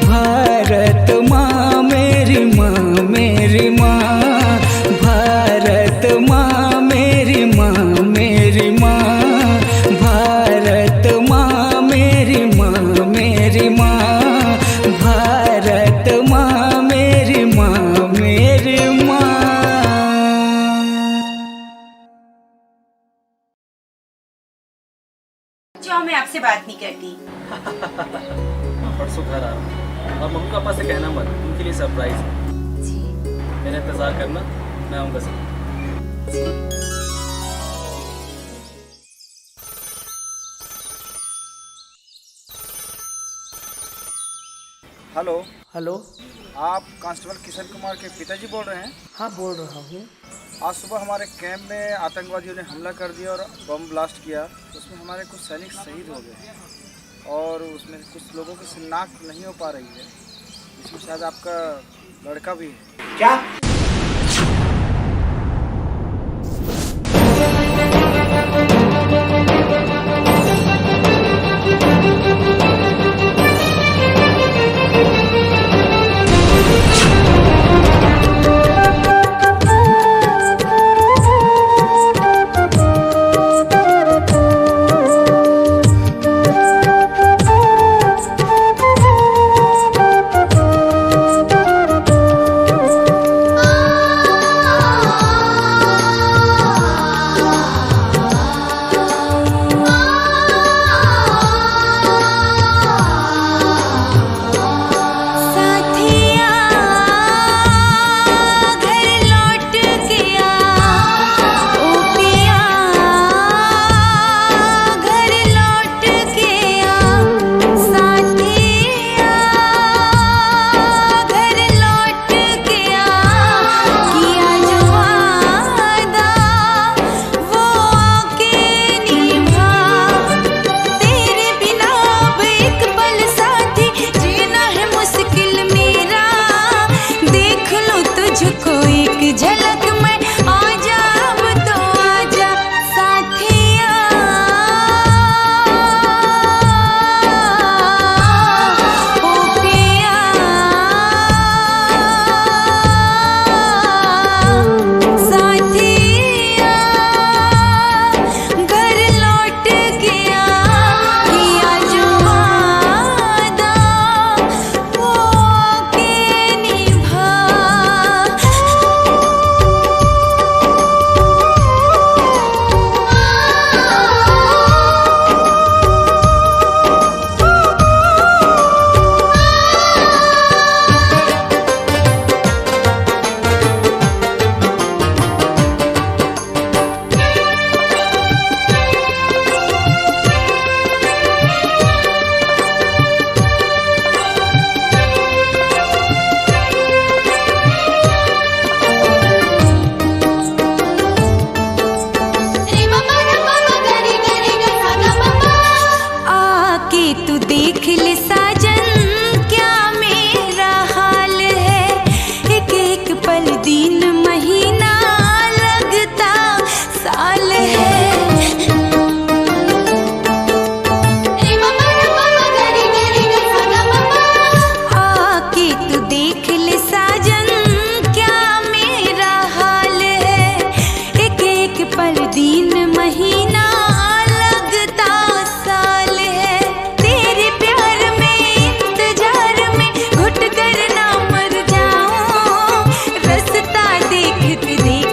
भारत माँ मेरी माँ, मेरी माँ, भारत माँ मेरी माँ, मेरी माँ, भारत माँ मेरी माँ, मेरी माँ, भारत माँ मेरी माँ, मेरी माँ। जाओ, मैं आपसे बात नहीं करती। परसों घर आ रहा हूँ और मम्मी पापा से कहना मत, उनके लिए सरप्राइज है। जी मेरा इंतजार करना, मैं आऊँगा सब। हेलो, हेलो, आप कांस्टेबल किशन कुमार के पिताजी बोल रहे हैं? हाँ बोल रहा हूँ। आज सुबह हमारे कैंप में आतंकवादियों ने हमला कर दिया और बम ब्लास्ट किया। उसमें हमारे कुछ सैनिक शहीद हो गए और उसमें कुछ लोगों की शिनाख्त नहीं हो पा रही है। इसमें शायद आपका लड़का भी है। क्या?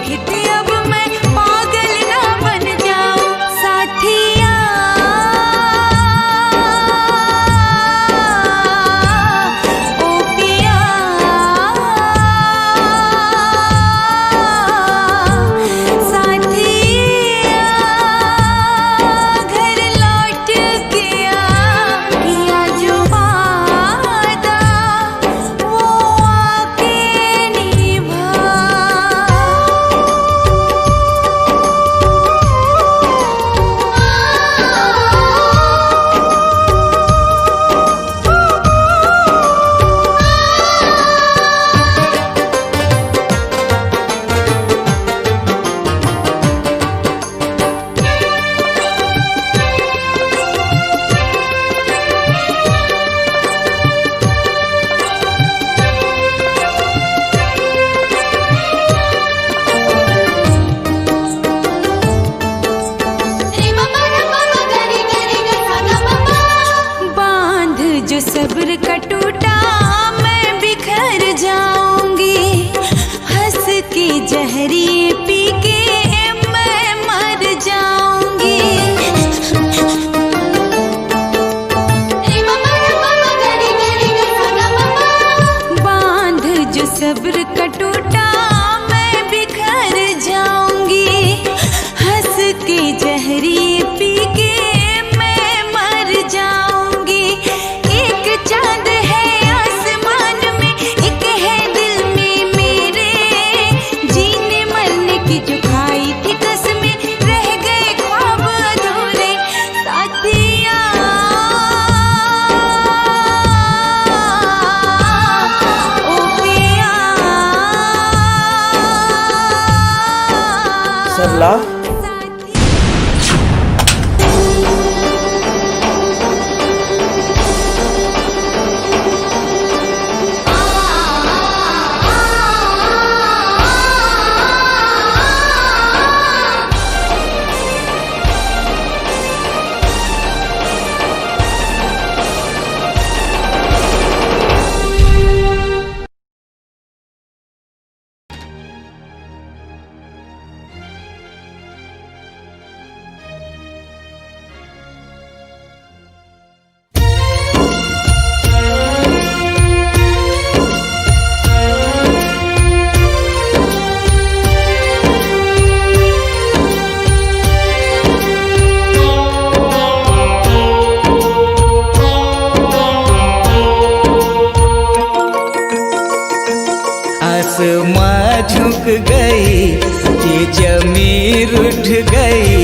रहित अब मैं पागल ना बन जाऊं साथिया। ओ पिया साथिया, घर लौट गया किया जो वादा वो आके निभा। बांध जो सब्र का टूटा मैं बिखर जाऊंगी, हंस के जहरिए पी के मैं मर जाऊंगी। बांध जो सब्र का टूटा मैं बिखर जाऊंगी, हंस के जहरिए पी के मैं मर जाऊंगी। एक चांद है आसमान में, एक है दिल में मेरे, जीने मरने की जो खाई थी कसमें रह गए ख्वाब अधूरे साथिया। ओ पिया सरला, आसमां झुक गई, ये जमीन उठ गई।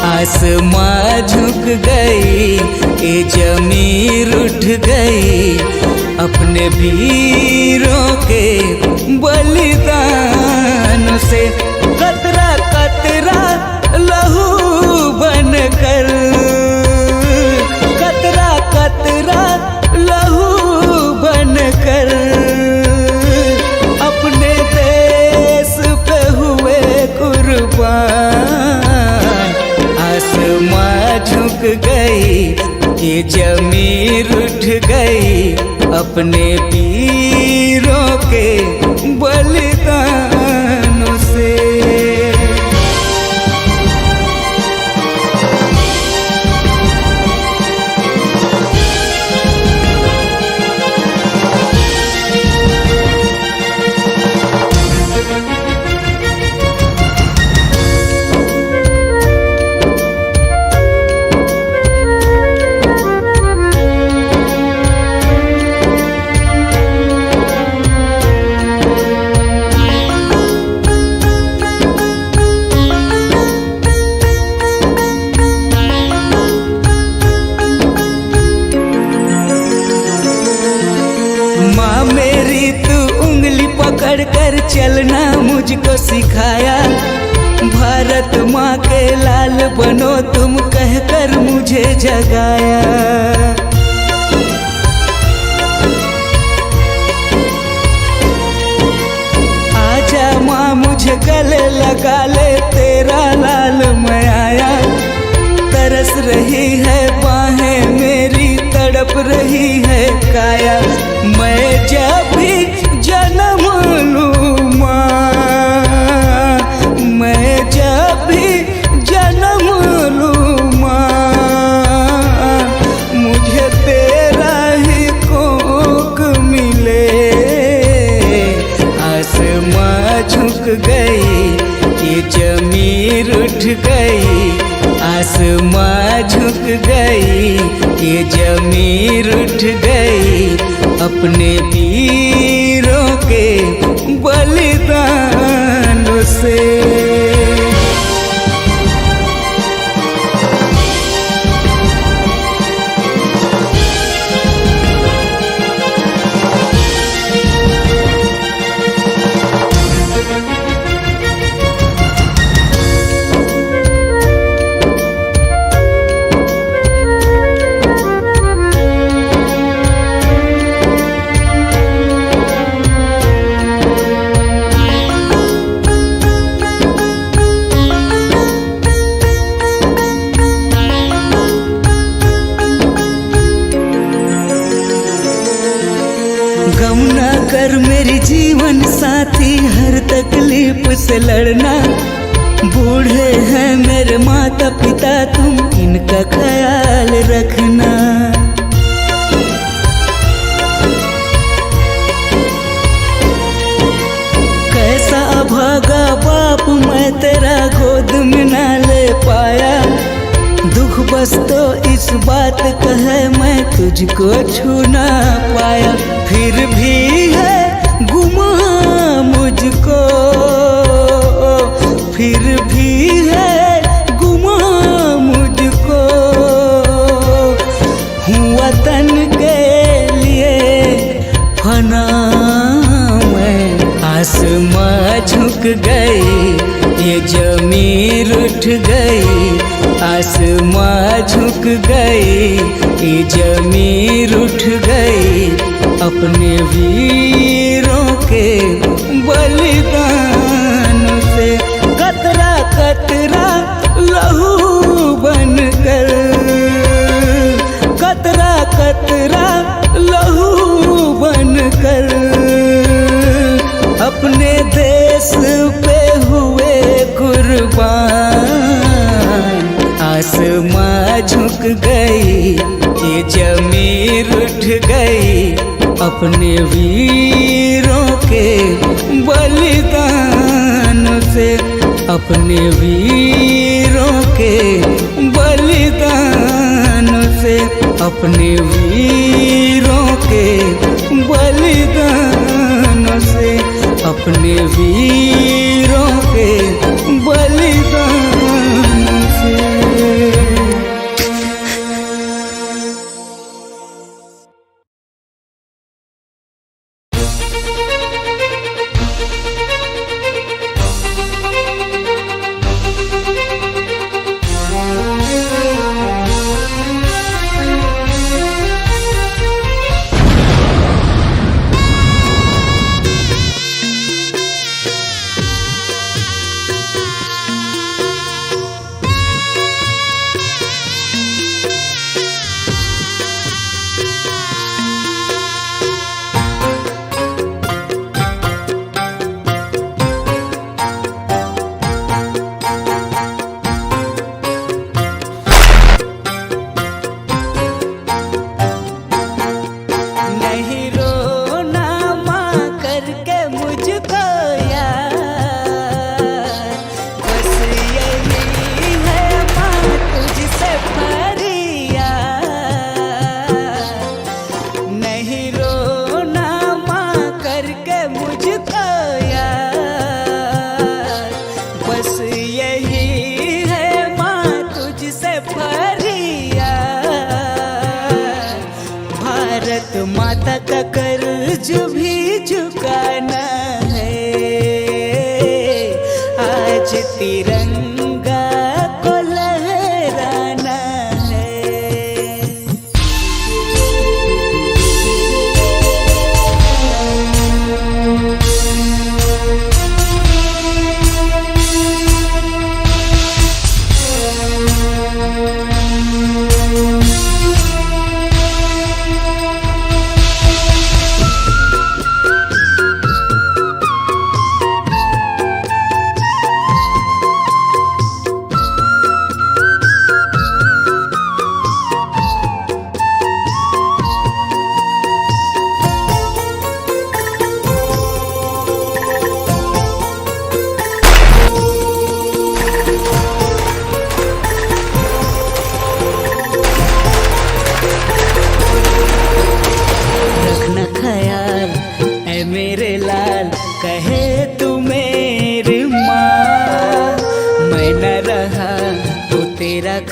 आसमां झुक गई, ये जमीन उठ गई। अपने वीरों के बलिदान से कतरा कतरा लहू बनकर, कतरा कतरा लहू बनकर अपने देश पे हुए कुर्बान। आसमां झुक गई, ये जमीन उठ गई। अपने वीरों के बलिदान से। माँ मेरी तू उंगली पकड़ कर चलना मुझको सिखाया। भारत माँ के लाल बनो तुम कहकर मुझे जगाया। आजा माँ मुझे गले लगा ले, तेरा लाल मैं आया। तरस रही है बाहें मेरी, तड़प रही है काया। मैं जब भी जन्म लूँ माँ, ये जमीर उठ गई, आसमां झुक गई, ये जमीर उठ गई, अपने वीरों के बलिदान से। गम ना कर मेरी जीवन साथी, हर तकलीफ से लड़ना। बूढ़े हैं मेरे माता पिता, तुम इनका ख्याल रखना। कैसा अभागा बाप मैं तेरा गोद में ना ले पाया। दुख बस तो इस बात का है मैं तुझको छू ना पाया। फिर भी है गुमा मुझको, फिर भी है गुमा मुझको। हूँ वतन के लिए फना मैं, आसमां झुक गई, ये जमीर उठ गई, आसमां झुक गई, ये जमीर उठ गई, अपने वीरों के बलिदान से। कतरा कतरा लहू बनकर, कतरा कतरा लहू बनकर, अपने देश पे हुए कुर्बान। आसमां झुक गई, ये जमीर उठ गई, अपने वीरों के बलिदान से, अपने वीरों के बलिदान से, अपने वीरों के बलिदान से, अपने वीरों के बलिदान से। माता का कर्ज भी चुकाना है, आज तिरंगा को लहराना है।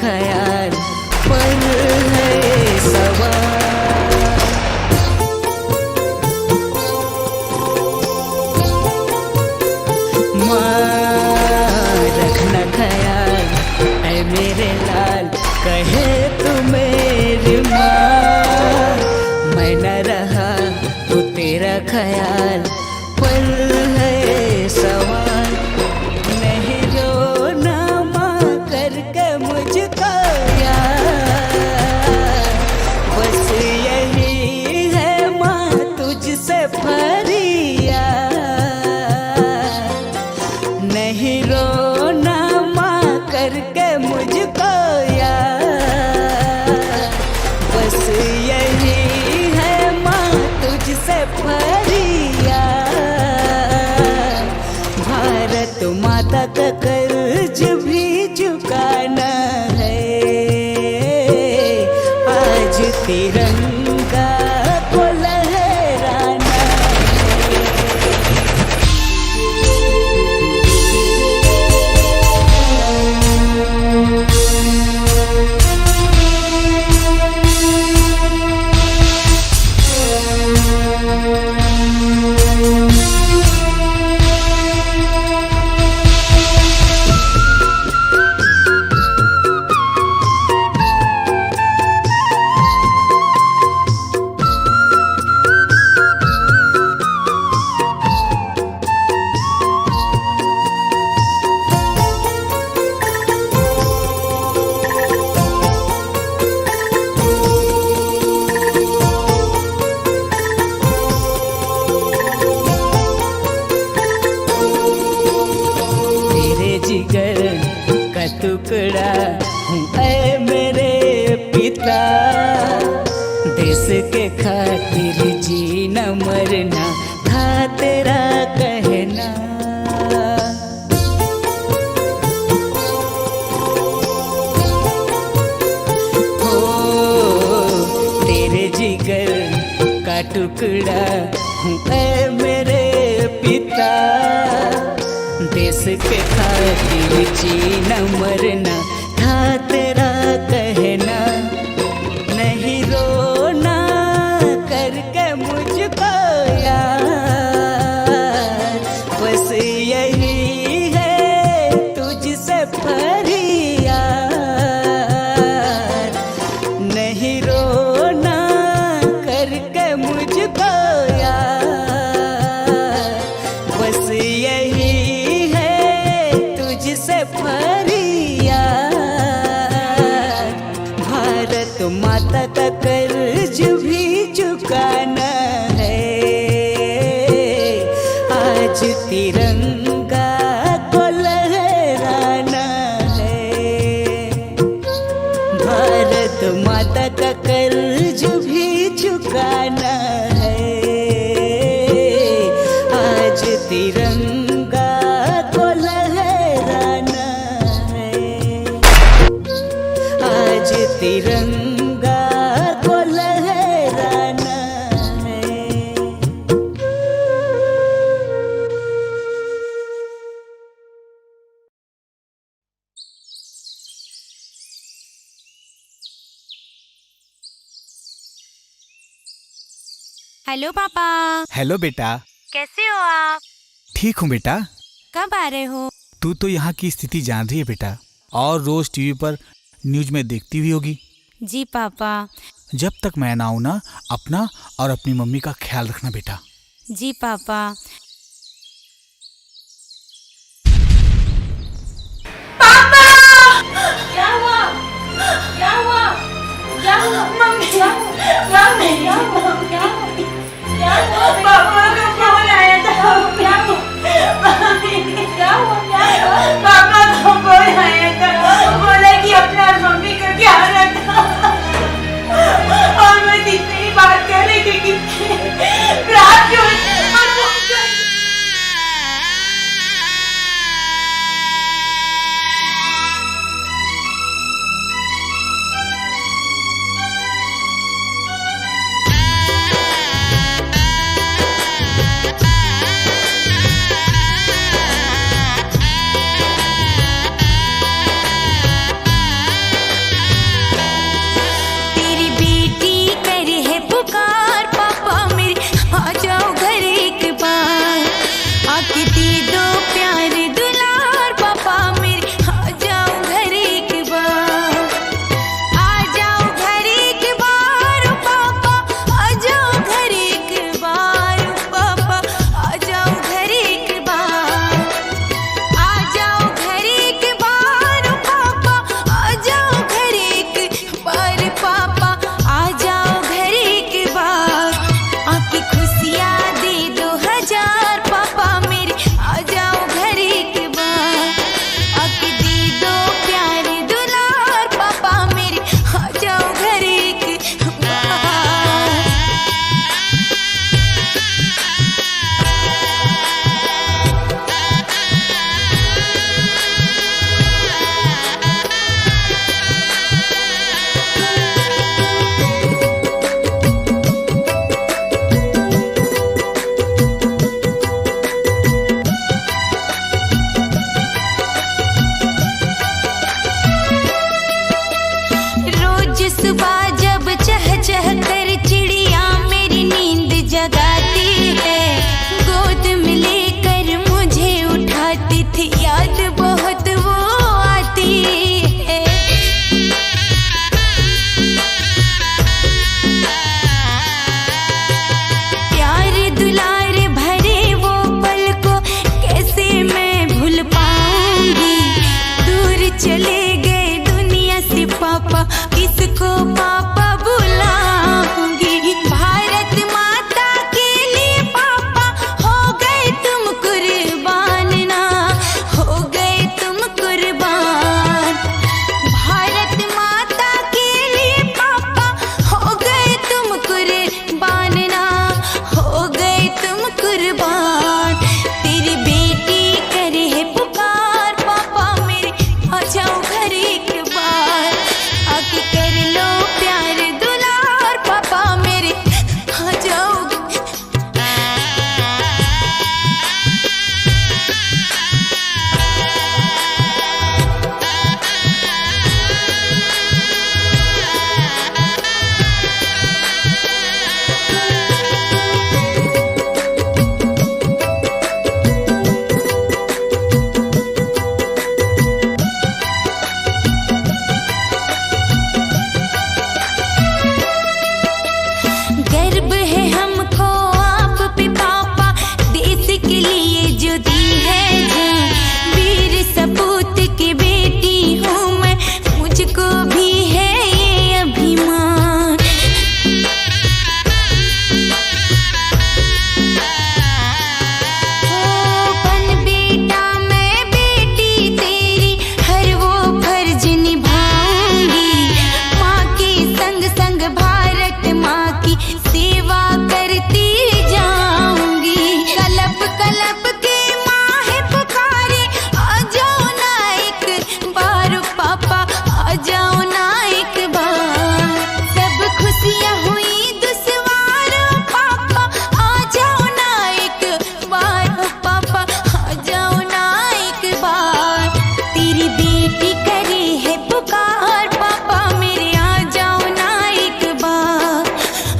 ख्याल पर है सवाल। रखना ख्याल ऐ मेरे लाल, कहे तू मेरी माँ। मैं न रहा तो तेरा ख्याल पल है सवाल। नहीं रोना माँ करके मुझको यार, बस यही है माँ तुझसे फरियाद। नहीं रोना माँ करके मुझको यार, बस यही है माँ तुझसे फरियाद। भारत माता का कर्ज भी चुकाना है, आज तिरंगा को लहराना है। तेरे जिगर का टुकड़ा हूँ ऐ मेरे पिता। देश के खातिर जीना मरना था तेरा कहना। हो तेरे जिगर का टुकड़ा हूँ ऐ मेरे पिता। देश के खातिर जीना मरना था तेरा कहना। नहीं रोना करके मुझको यार, बस यही है तुझसे फरियाद। नहीं रोना करके मुझको यार, बस यही तुझसे फरियाद। भारत माता का कर्ज भी चुकाना है, आज तिरंगा को लहराना है। भारत माता का कर्ज भी चुकाना है, आज तिरंगा को लहराना है। आज तिरंगा को लहराना है। हेलो पापा। हेलो बेटा। कैसे हो आप? ठीक हूँ बेटा। कब आ रहे हो? तू तो यहाँ की स्थिति जान रही है बेटा, और रोज टीवी पर न्यूज में देखती हुई होगी। जी पापा। जब तक मैं ना आऊँ ना, अपना और अपनी मम्मी का ख्याल रखना बेटा। जी पापा। पापा! क्या हुआ? क्या हुआ? क्या हुआ? मम्मी! मम्मी! क्या हुआ? क्या हुआ? क्या हुआ? पापा का फोन आया था। क्या हुआ? मम्मी! क्या हुआ? क्या हुआ? पापा का फोन आया था, बोला कि अपना और मम्मी का ख्याल रखना। और मैं जितनी बात कर रही थी कि रात को चहकर चिड़िया मेरी नींद जगाती है, गोद में लेकर मुझे उठाती थी, याद बहुत वो आती है। प्यार दुलार भरे वो पल को कैसे मैं भूल पाऊंगी, दूर चले गए दुनिया से पापा, किसको पापा बुलाऊंगी। भारत माता के लिए पापा हो गए तुम कुर्बान ना, हो गए तुम कुर्बान। भारत माता के लिए पापा हो गए तुम कुर्बान ना, हो गए तुम कुर्बान। तेरी बेटी करे है पुकार, पापा मेरे आ जाओ घर एक बार, आके कर लो प्यार दुलार, पापा मेरे आ जाओ। गर्व है हमको आप पे पापा, देश के लिए जो दी है जान, वीर सपूत की बेटी हूँ मैं, मुझको भी है ये अभिमान। बन बेटा मैं बेटी तेरी, हर वो फर्ज निभाऊंगी, माँ के संग संग भारत माँ की सेवा करती जाऊंगी। कलप कलप के माँ है पुकारे, आ जाओ ना एक बार पापा, आ जाओ ना एक बार। सब खुशियाँ हुई दुश्वार पापा, आ जाओ ना एक बार पापा, आ जाओ ना एक बार। तेरी बेटी करे है पुकार, पापा मेरे आ जाओ ना एक बार,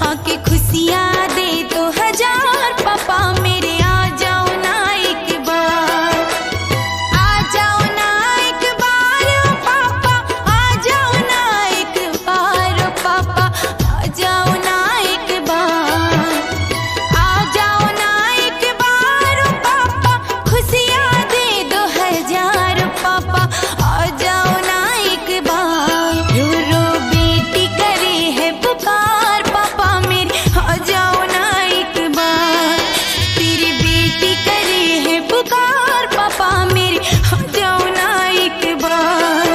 आके खुशियाँ दे तो हजार, पापा मेरे आ जाओ ना एक बार। आ जाओ ना एक बार पापा, आ जाओ ना एक बार पापा, आ जाओ ना एक बार। आ जाओ ना एक बार पापा, खुशियाँ दे दो हजार, पापा आ जाओ ना एक बार। रो रो बेटी करे है पुकार, पापा मेरी आ जाओ ना एक बार। तेरी बेटी करे है पुकार, पापा मेरी आ जाओ ना एक बार।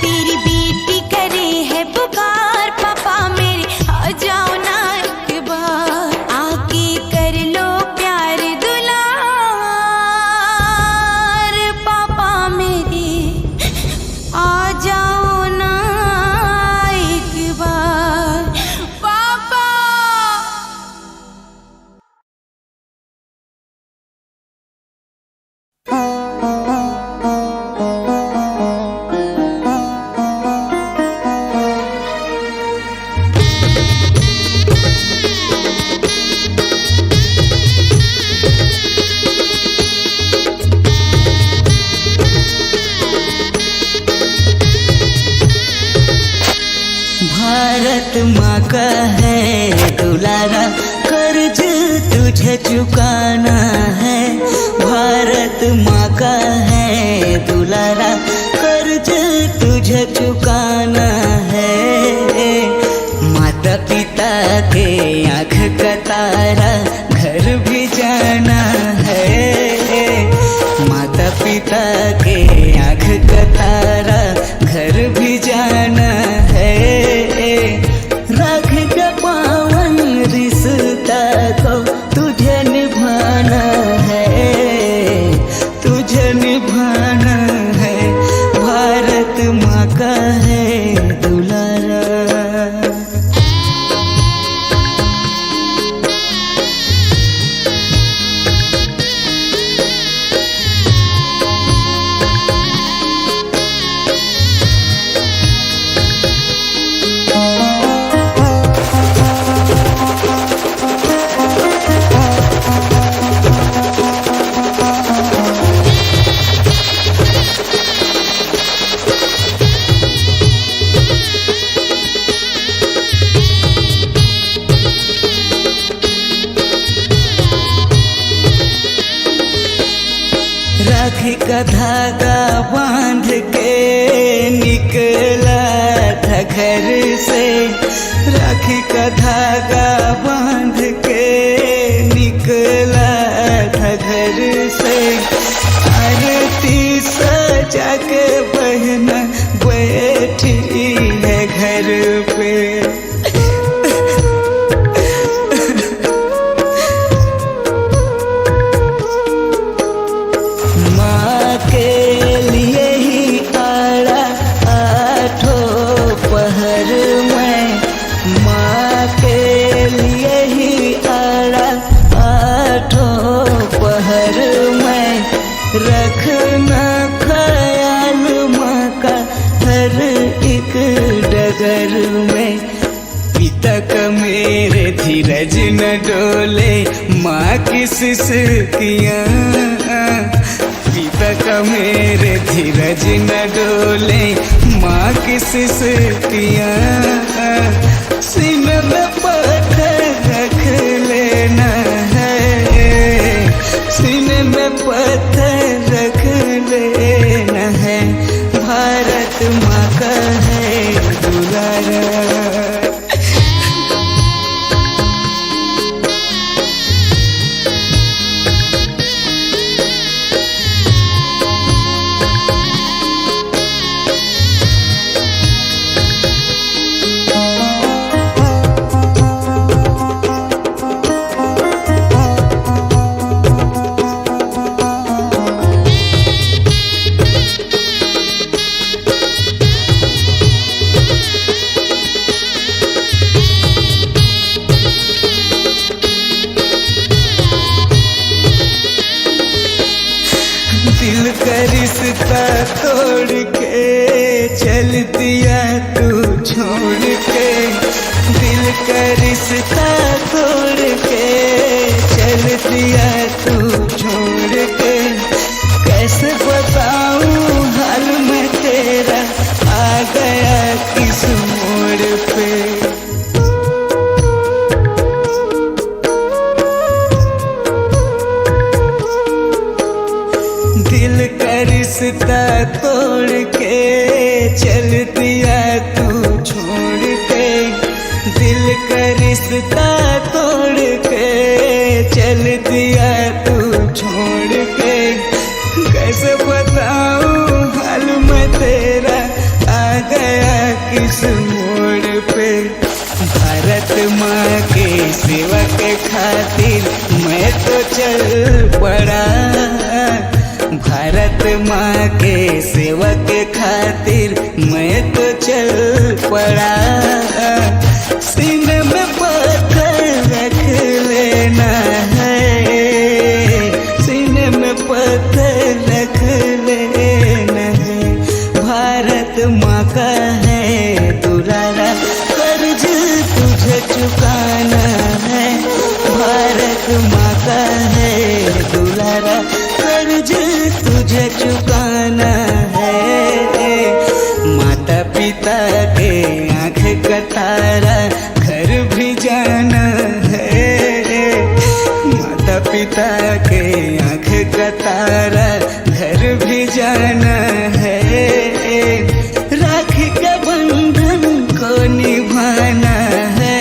तेरी बेटी करे है पुकार, पापा मेरी आ जाओ ना एक बार, आके कर लो प्यार दुलार, पापा मेरे आ जाओ ना एक बार, पापा। भारत माँ का है दुलारा, कर्ज तुझे चुकाना है। भारत माँ का है दुलारा, कर्ज तुझे चुकाना है। माता पिता के आँख का तारा, घर भी जाना है। माता पिता के आँख का तारा, घर भी जाना है। राख का पावन रिश्ता को तुझे निभाना है, तुझे निभाना है। भारत माँ का है दुलारा। का धागा बांध के निकला था घर से, राखी का धागा बांध के निकला था घर से। आरती सजा के बहना बैठी है घर पे। माँ के लिए ही आड़ा आठों पहर में, माँ के लिए ही आड़ा आठों पहर में। रखना ख्याल माँ का हर एक डगर में। पिता का मेरे धीरज न डोले माँ की सिसकियाँ, पिता का मेरे धीरज न डोले माँ की सिसकियाँ। सीने में पत्थर रख लेना है, सीने में पत्थर रख लेना है। भारत माँ का है दुलारा। दिल का रिश्ता तोड़ के चल दिया तू छोड़ के, दिल का रिश्ता तोड़ के चल दिया तू छोड़ के। कैसे बताऊं हाल में तेरा आ गया किस मोड़ पे। दिल का रिश्ता तोड़ के चल दिया तू छोड़ के, दिल का रिश्ता तोड़ के चल दिया तू छोड़ के। कैसे बताऊं हाल में तेरा आ गया किस मोड़ पे। भारत माँ के सेवा के खातिर मैं तो चल पड़ा, भारत माँ के सेवा के खातिर मैं तो चल पड़ा। सीने में पत्थर रख लेना है, सीने में पत्थर रख लेना है। भारत माँ का है दुलारा, कर्ज तुझे चुकाना है। भारत माँ का है दुलारा, कर्ज तुझे चुकाना है। माता पिता के आँख का तारा घर भी जाना है, माता पिता के आँख का तारा घर भी जाना है। राखी के बंधन को निभाना है,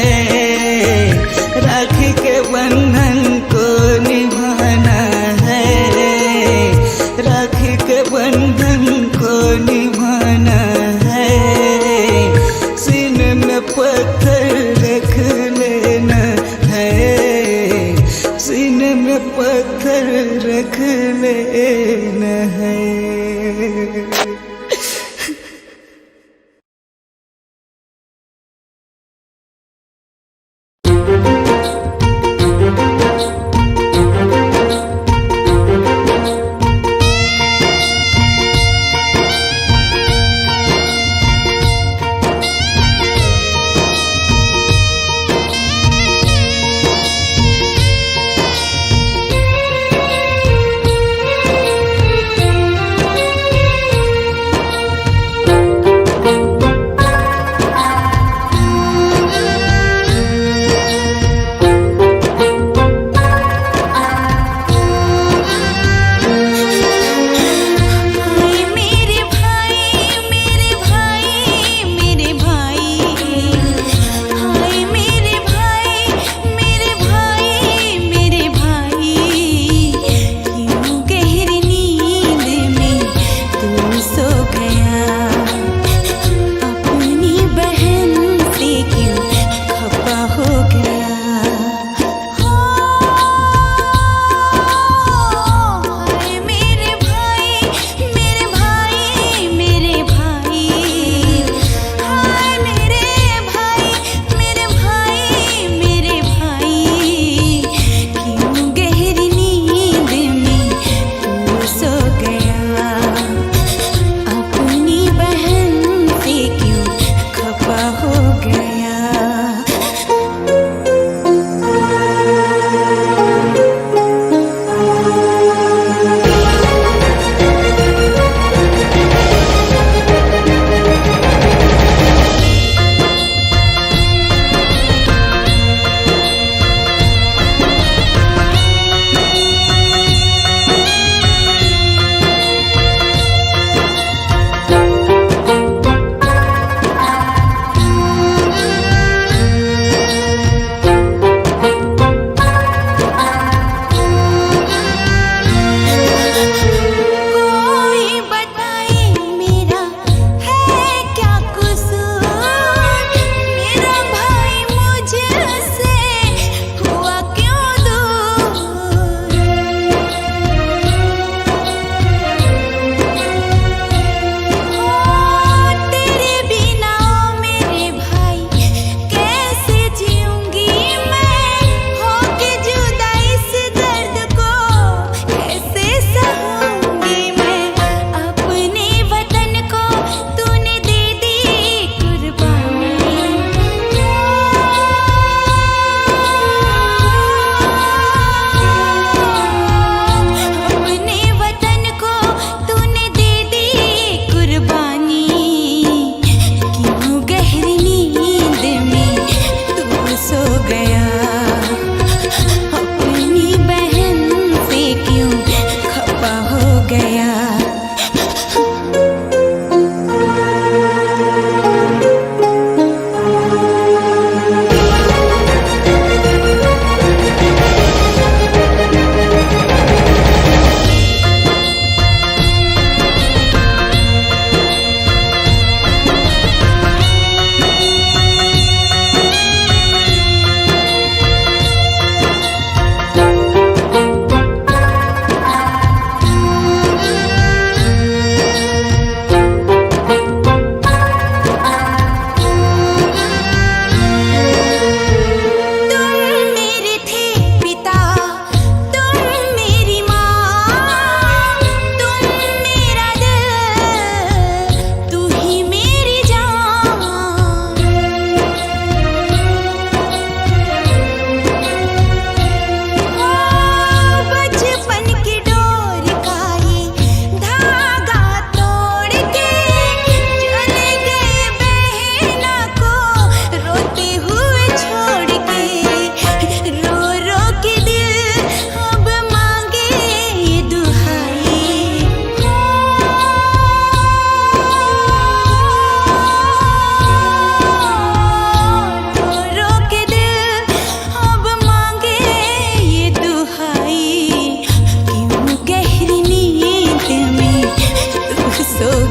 राखी के बंधन को निभाना है, राखी के बंधन को निभाना है। सीने में पत्थर रख लेना है, सीने में पत्थर रख लेना है।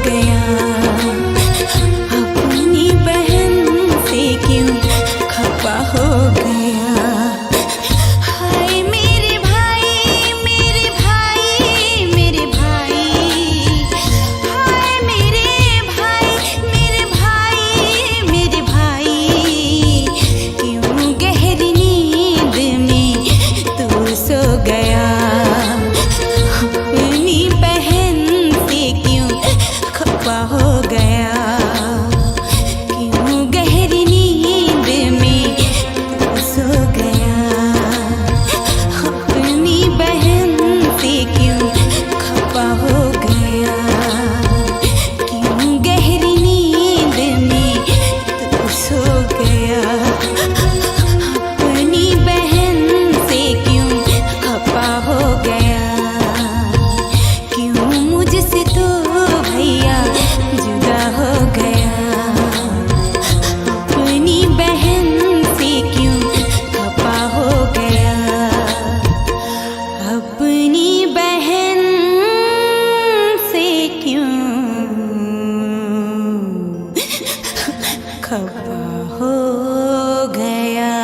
गया, अपनी बहन से क्यों खफा हो गया। हाय मेरे भाई, मेरे भाई, मेरे भाई, हाय मेरे भाई, मेरे भाई, मेरे भाई, क्यों गहरी नींद में तू सो गया। अपनी बहन से क्यों खफा हो गया, क्यों गहरी नींद में तू सो गया। अपनी बहन से क्यों खफा हो गया, क्यों गहरी नींद में तू सो गया। अपनी बहन से क्यों खफा हो गया, क्यों मुझसे तो भैया जुदा हो गया। अपनी बहन से क्यों खफा हो गया, अपनी बहन से क्यों खफा हो गया।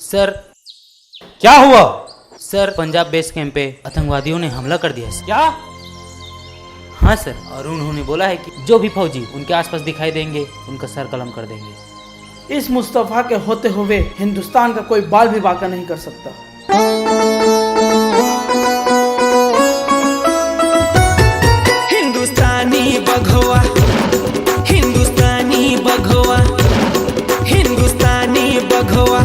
सर, क्या हुआ? सर पंजाब बेस कैंप पे आतंकवादियों ने हमला कर दिया सर। क्या? हाँ सर, और उन्होंने बोला है कि जो भी फौजी उनके आसपास दिखाई देंगे उनका सर कलम कर देंगे। इस मुस्तफ़ा के होते हुए हिंदुस्तान का कोई बाल भी बांका नहीं कर सकता। हिंदुस्तानी बघवा, हिंदुस्तानी बघवा, हिंदुस्तानी बघवा,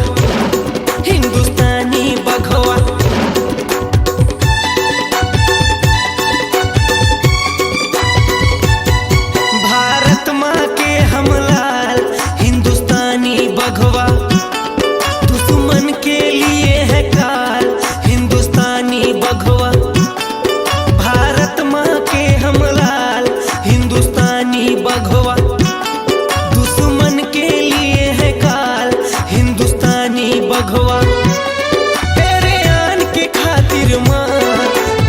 हिंदुस्तानी बघवा। भारत माँ के हम लाल हिंदुस्तानी बघवा, दुश्मन के लिए है काल हिंदुस्तानी बघवा। भारत माँ के हम लाल हिंदुस्तानी बघवा, दुश्मन के लिए है काल हिंदुस्तानी बघवा। तेरे आन की खातिर माँ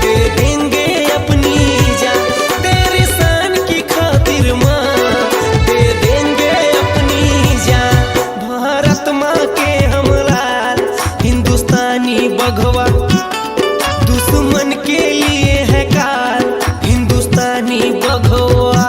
दे देंगे अपनी जान, तेरे शान की खातिर माँ दे देंगे अपनी जान। भारत माँ के हम लाल हिंदुस्तानी बघवा, दुश्मन के लिए है काल हिंदुस्तानी बघवा।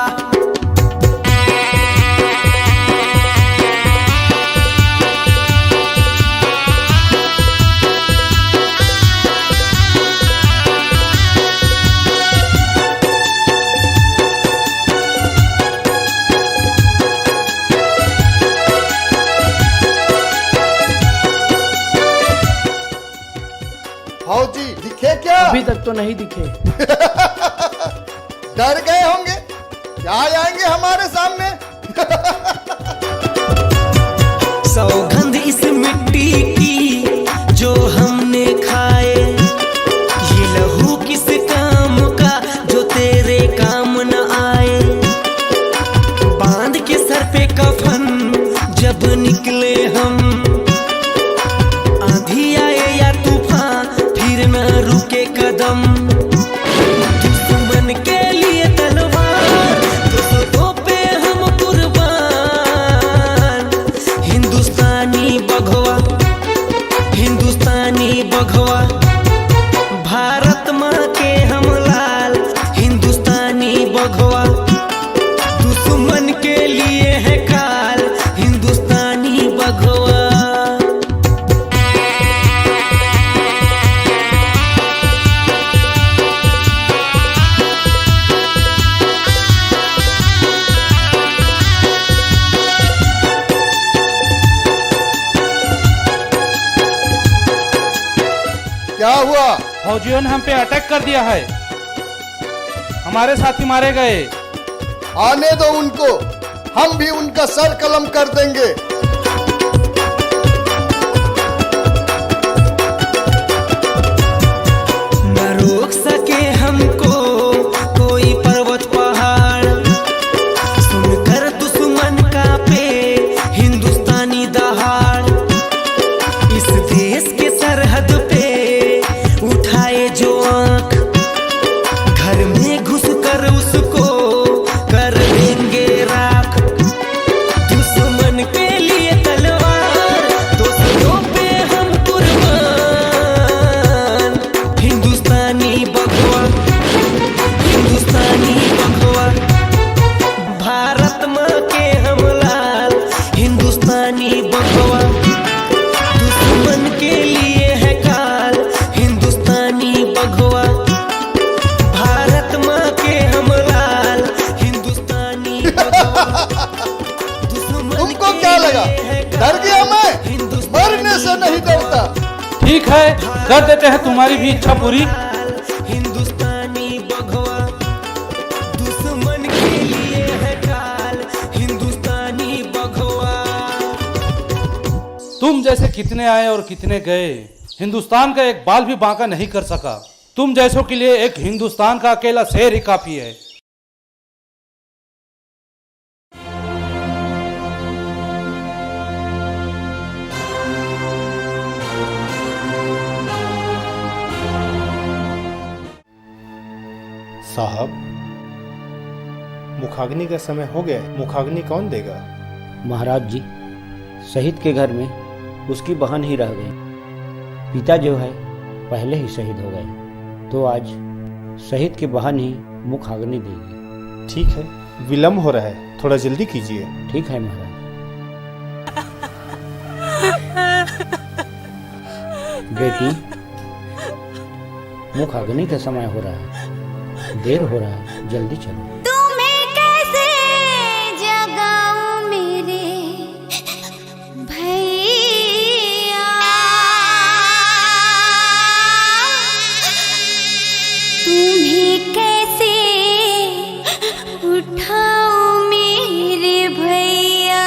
फौजी दिखे क्या? अभी तक तो नहीं दिखे। डर गए होंगे, क्या आएंगे हमारे सामने? सौगंध इस मिट्टी की जो हमने खाए, ये लहू किस काम का जो तेरे काम न आए। बांध के सर पे कफन जब निकले हम, आंधी आए या तूफान फिर न रुके कदम। दुश्मन के लिए तलवार, दुश्मनों पे हम कुर्बान। हिंदुस्तानी बघवा, हिंदुस्तानी बघवा। भारत माँ के हम लाल हिंदुस्तानी बघवा, दुश्मन के लिए है काल हिंदुस्तानी बघवा। क्या हुआ? फौजियों ने हम पे अटैक कर दिया है, हमारे साथी मारे गए। आने दो उनको, हम भी उनका सर कलम कर देंगे। न रोक सके हमको कोई पर्वत पहाड़, सुनकर दुश्मन का पे हिंदुस्तानी दहाड़। ठीक है, कर देते हैं तुम्हारी भी इच्छा पूरी। हिंदुस्तानी बघवा दुश्मन के लिए है काल, हिंदुस्तानी बघवा। तुम जैसे कितने आए और कितने गए, हिंदुस्तान का एक बाल भी बांका नहीं कर सका। तुम जैसों के लिए एक हिंदुस्तान का अकेला शेर ही काफी है। साहब, मुखाग्नि का समय हो गया है। मुखाग्नि कौन देगा? महाराज जी, शहीद के घर में उसकी बहन ही रह गई। पिता जो है पहले ही शहीद हो गए, तो आज शहीद की बहन ही मुखाग्नि देगी। ठीक है, विलम्ब हो रहा है, थोड़ा जल्दी कीजिए। ठीक है महाराज। बेटी, मुखाग्नि का समय हो रहा है, देर हो रहा है, जल्दी चलो। तुम्हें कैसे जगाऊं मेरे भैया, तुम्हें कैसे उठाऊं मेरे भैया।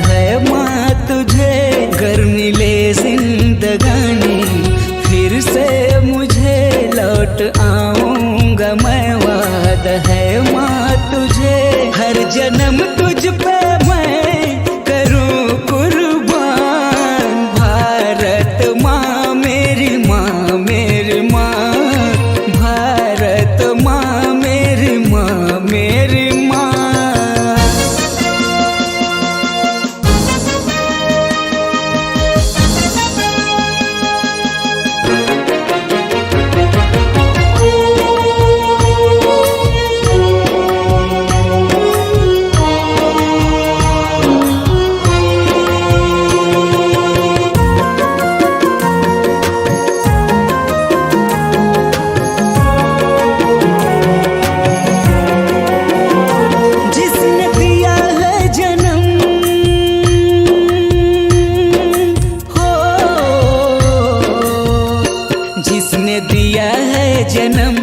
है माँ तुझे, गर मिले जिंदगानी फिर से मुझे लौट आऊंगा मैं, वादा है माँ तुझे, हर जन्म तुझ पे मैं करूं कुर्बान। भारत माँ मेरी माँ, मेरी माँ, भारत माँ मेरी माँ, मेरी माँ। जिसने दिया है जन्म, हो जिसने दिया है जन्म,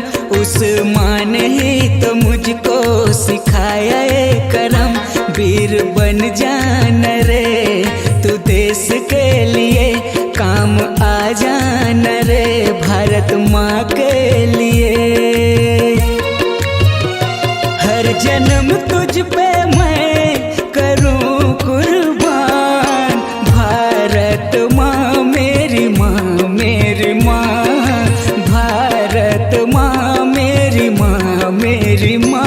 उस माँ ने ही तो मुझको सिखाया ये करम। वीर बन जाना रे तू देश के लिए, काम आ जाना रे भारत माँ के लिए। हर जन्म तुझ पे मैं करूं कुर्बान। भारत माँ मेरी माँ, मेरी माँ, भारत माँ मेरी माँ, मेरी माँ।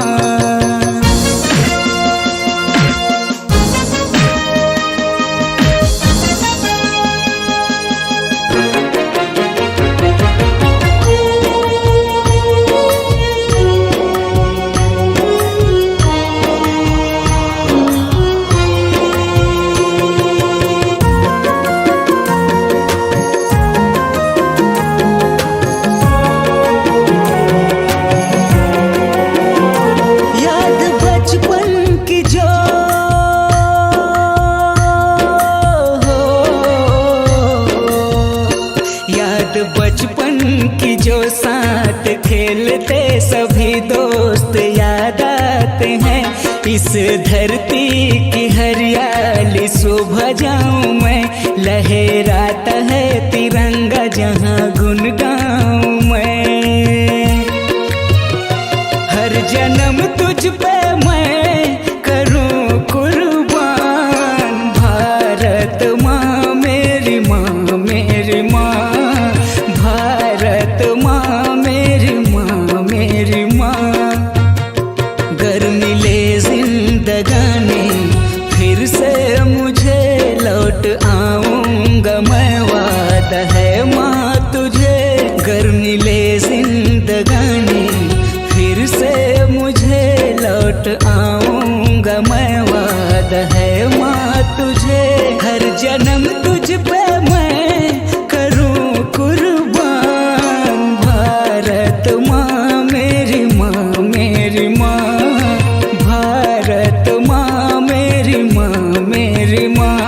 याद बचपन की जो याद बचपन की जो साथ खेलते सभी दोस्त याद आते हैं। इस धरती की हरियाली सुबह जाऊं मैं, लहराता है तिरंगा जहां गुन गाऊं मैं। हर जन्म तुझ पे मैं करूं कुर्बान। भारत माँ मेरी माँ, मेरी माँ, भारत माँ मेरी माँ, मेरी माँ। गर मिले जिंदगानी फिर से मुझे लौट आऊंगा मैं, वादा है माँ तुझे, गर मिले जिंदगानी फिर से मुझे लौट आऊंगा मैं, वादा है माँ तुझे, हर जन्म तुझ पे मैं करूं कुर्बान। भारत माँ मेरी माँ, मेरी माँ, भारत माँ मेरी माँ, मेरी माँ,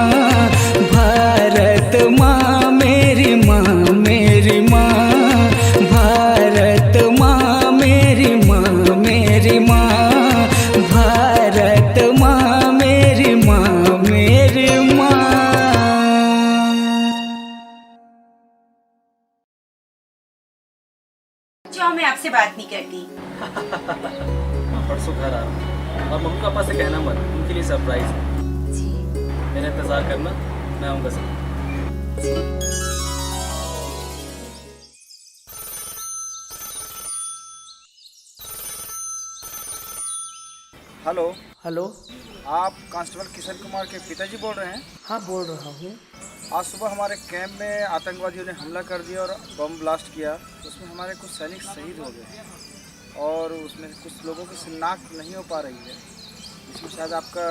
भारत माँ मेरी माँ, मेरी माँ, भारत माँ मेरी माँ, मेरी माँ, भारत माँ मेरी माँ, मेरी माँ। जाओ, मैं आपसे बात नहीं करती। परसों घर आ रहा हूँ और मम्मी पापा से कहना मत, उनके लिए सरप्राइज है। जी मेरा इंतजार करना, मैं आऊँगा सब। हेलो, हेलो, आप कांस्टेबल किशन कुमार के पिताजी बोल रहे हैं? हाँ बोल रहा हूँ। आज सुबह हमारे कैंप में आतंकवादियों ने हमला कर दिया और बम ब्लास्ट किया। उसमें हमारे कुछ सैनिक शहीद हो गए और उसमें कुछ लोगों की शिनाख्त नहीं हो पा रही है, जिसमें शायद आपका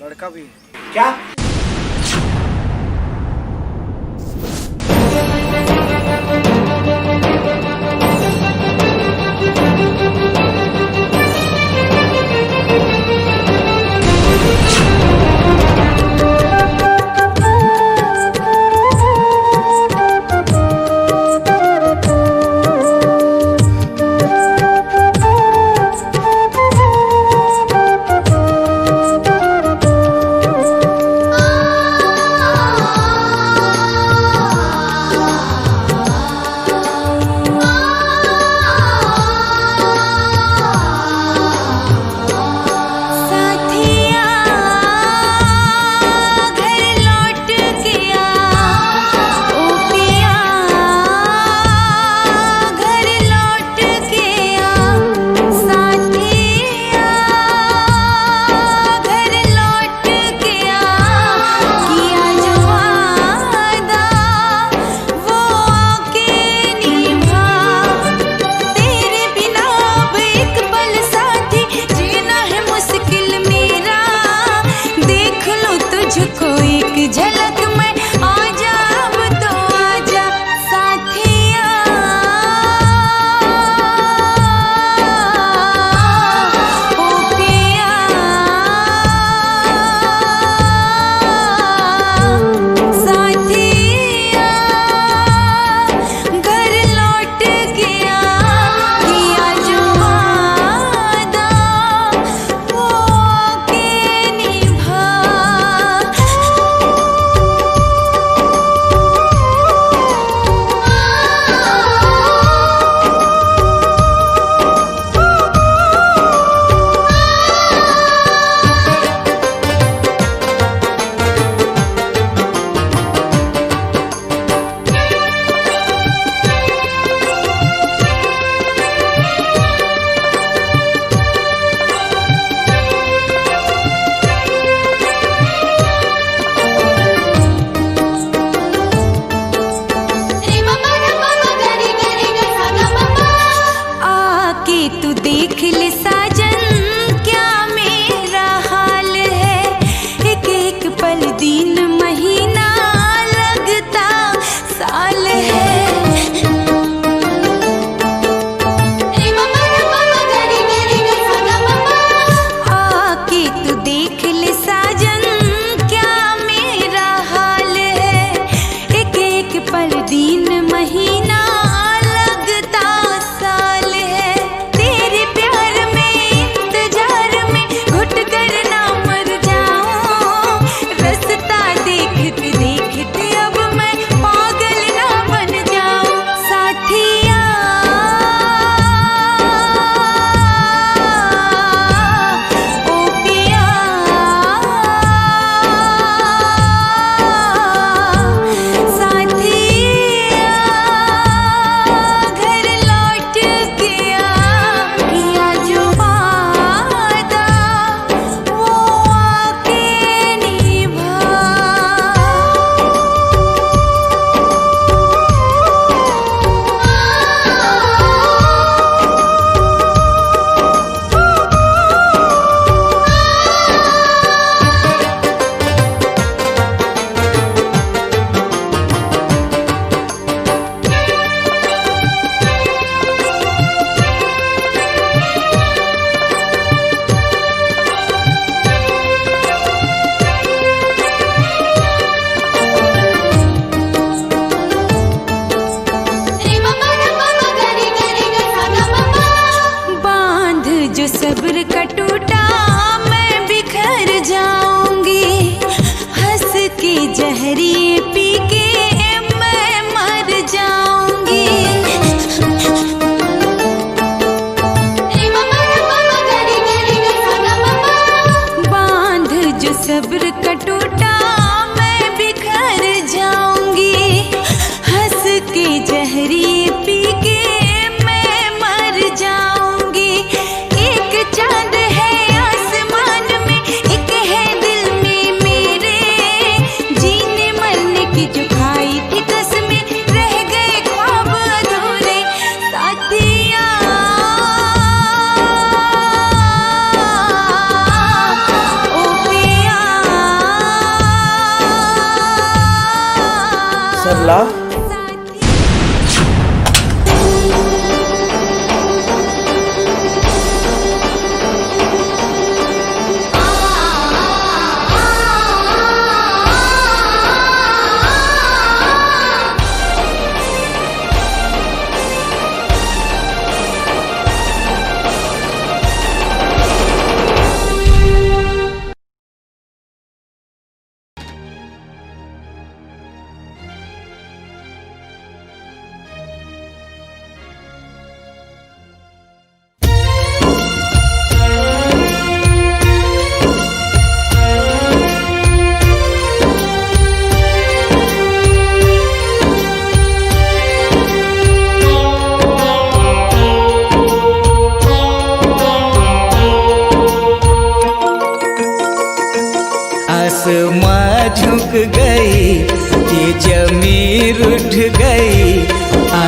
लड़का भी है। क्या?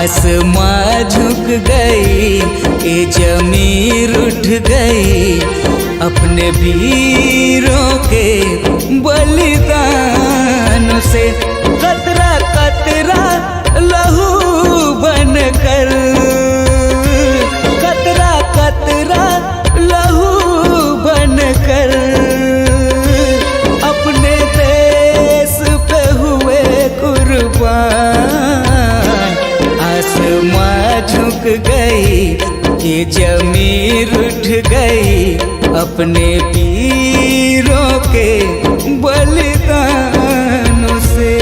आसमां झुक गई, ये जमीन उठ गई, अपने वीरों के बलिदान से। कतरा कतरा लहू बनकर, कतरा कतरा लहू बनकर, अपने देश पे हुए कुर्बान। आसमां झुक गई, ये जमीन उठ गई, अपने वीरों के बलिदानों से।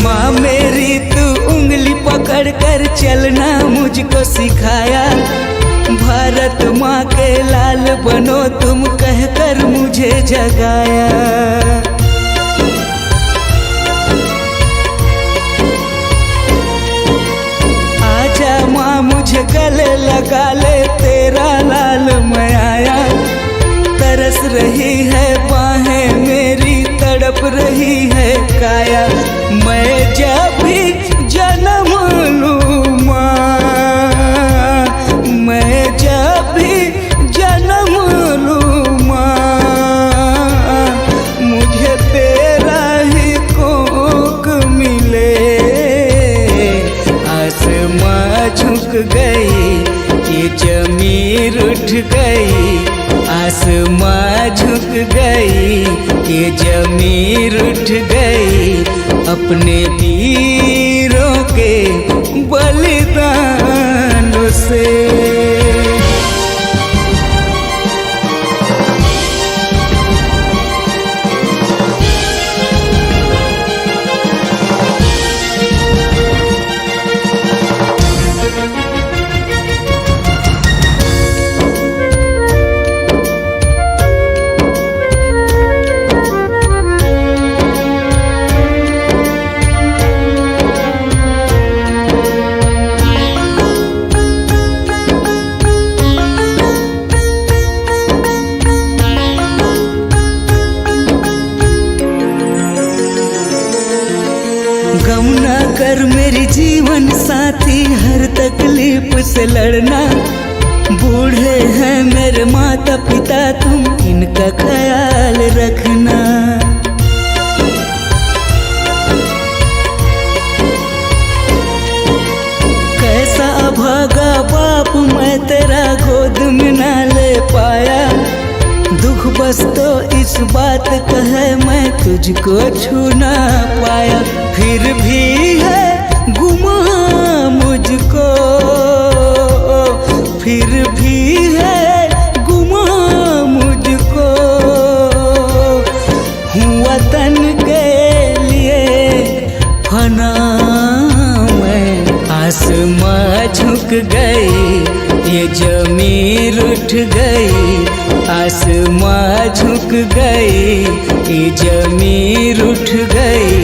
माँ मेरी तू उंगली पकड़ कर चलना मुझको सिखाया, भारत माँ के लाल बनो तुम कहकर मुझे जगाया। आजा माँ मुझे गले लगा ले, तेरा लाल मैं आया। तरस रही है बाहें मेरी, तड़प रही है काया, मैं जब भी जन्म लूँ माँ, मैं जब भी जन्म लूँ माँ, मुझे तेरा ही कोख मिले। आसमां झुक गई, ये जमीन उठ गई, आसमां झुक गई, ये जमीन उठ गई, अपने वीरों के बलिदानों से। गम ना कर मेरी जीवन साथी, हर तकलीफ से लड़ना। बूढ़े हैं मेरे माता पिता, तुम इनका ख्याल रखना। कैसा अभागा बाप मैं तेरा गोद में ना ले पाया, दुख बस तो इस बात का है मैं तुझको छू ना पाया। फिर भी है गुमा मुझको, फिर भी है गुमा मुझको, हूँ वतन के लिए फना मैं। आसमां झुक गई, ये जमीन उठ गई, आसमां झुक गई, ये जमीन उठ गई,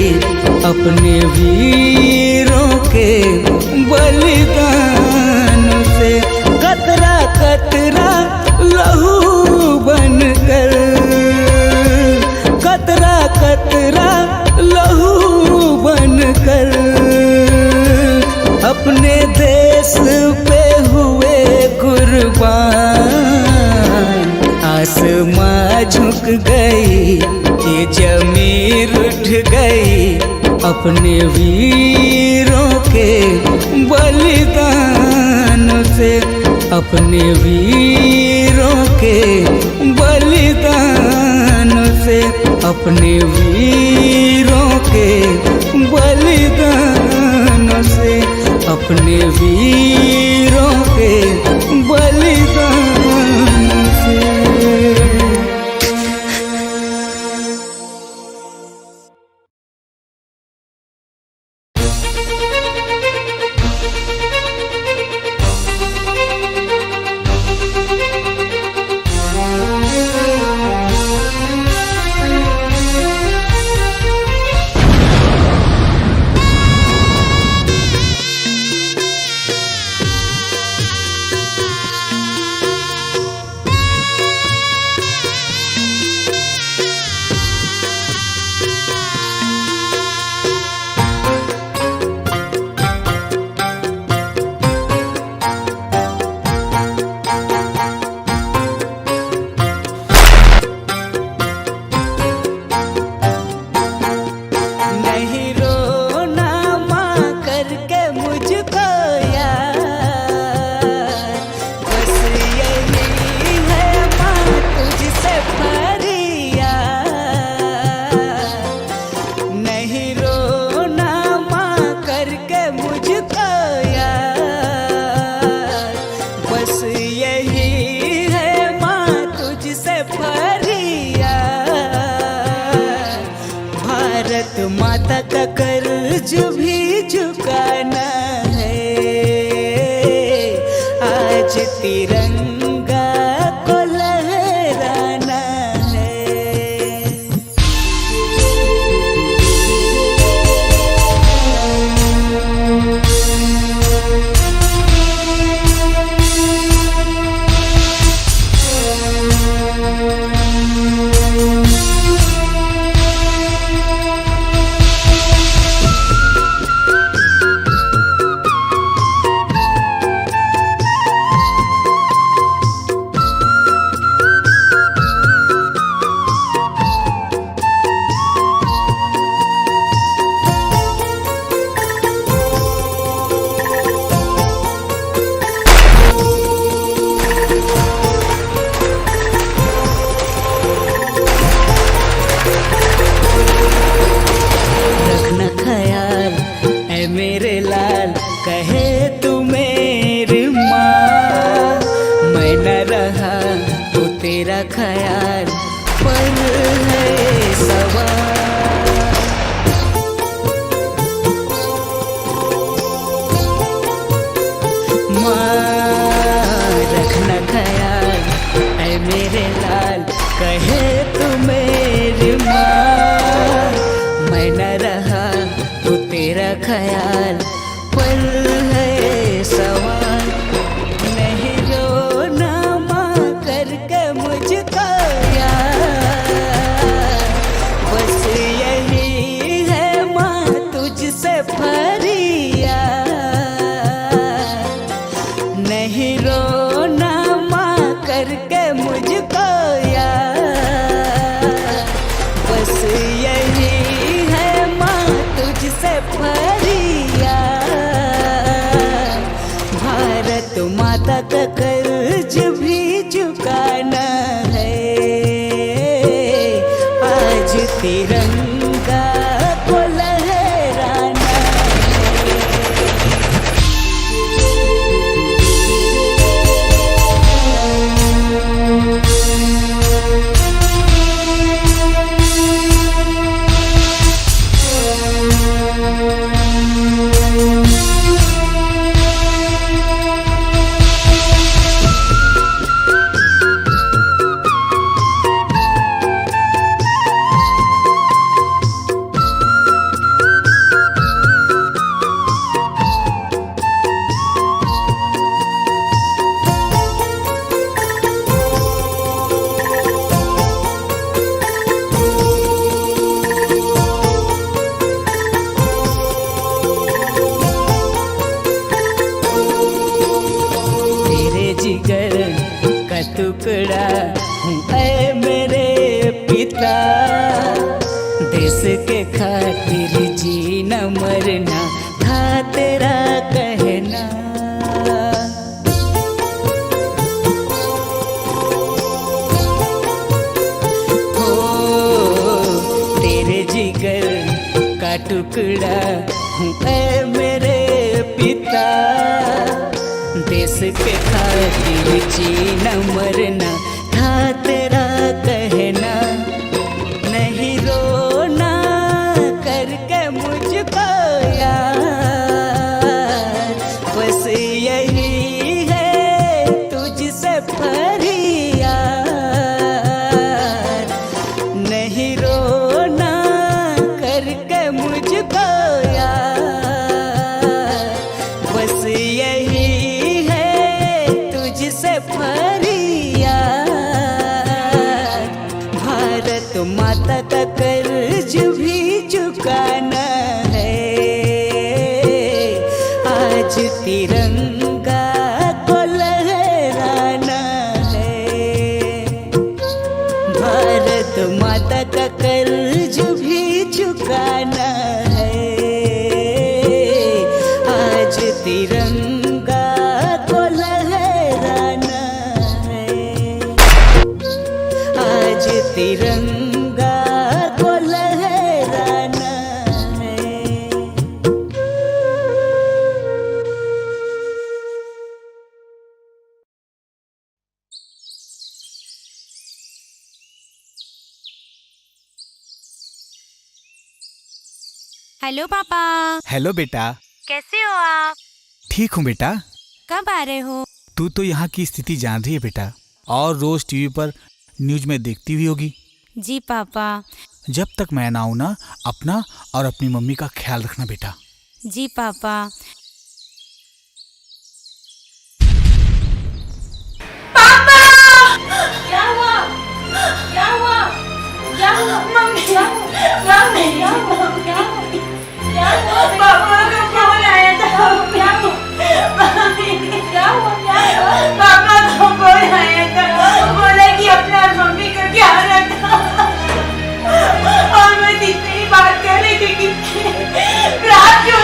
अपने वीरों के बलिदान से। कतरा कतरा लहू बनकर, कतरा कतरा लहू बनकर, अपने देश पे हुए कुर्बान। आसमां झुक गई, ये जमीन उठ गई, अपने वीरों के बलिदान से, अपने वीरों के बलिदान से, अपने वीरों के बलिदान से, अपने वीरों के बलिदान से। ख्याल पर है सवाल। नहीं रोना माँ करके मुझको यार, बस यही है माँ तुझसे फरियाद। नहीं रोना माँ करके मुझको यार, बस यही है माँ तुझसे फरियाद। भारत माता का कर्ज भी चुकाना है, आज तिरंगा को लहराना जिगर का टुकड़ा हूँ ऐ मेरे पिता। देश के खातिर जीना मरना था तेरा कहना। हो तेरे जिगर का टुकड़ा हूँ ऐ मेरे पिता। देश के खातिर जीना मरना था तेरा कहना। नहीं रोना करके मुझको यार, बस यही है तुझसे फरियाद। नहीं रोना करके मुझको यार, बस यही तुझसे फरियाद। भारत माता का कर्ज भी चुकाना है, आज तिरंगा को लहराना है। भारत माता का कर्ज भी चुकाना है, आज तिरंगा को लहराना है। आज तिरंगा को लहराना है। हेलो पापा। हेलो बेटा। कैसे हो आप? ठीक हूँ बेटा। कब आ रहे हो? तू तो यहाँ की स्थिति जान रही है बेटा, और रोज टीवी पर न्यूज में देखती हुई होगी। जी पापा। जब तक मैं ना आऊँ ना, अपना और अपनी मम्मी का ख्याल रखना बेटा। जी पापा। पापा! क्या हुआ? क्या हुआ? क्या हुआ? मम्मी! मम्मी! क्या हुआ? पापा का फोन आया था। क्या हुआ? मम्मी! क्या हुआ? पापा का फोन आया था, बोला कि अपना मम्मी का ख्याल रखना। और मैं जितनी ही बात कर रही थी कि रात को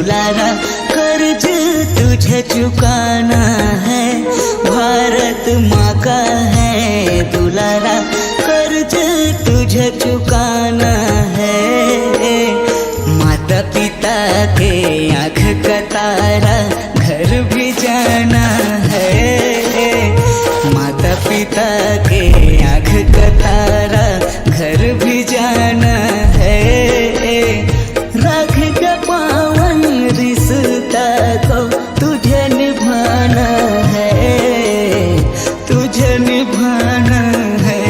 दुलारा, कर्ज तुझे चुकाना है, भारत माँ का है दुलारा, कर्ज तुझे चुकाना है। माता पिता के आँख का तारा, घर भी जाना है। माता पिता के आँख का तारा, घर भी जाना है। राख का पावन रिश्ता को तुझे निभाना है, तुझे निभाना है,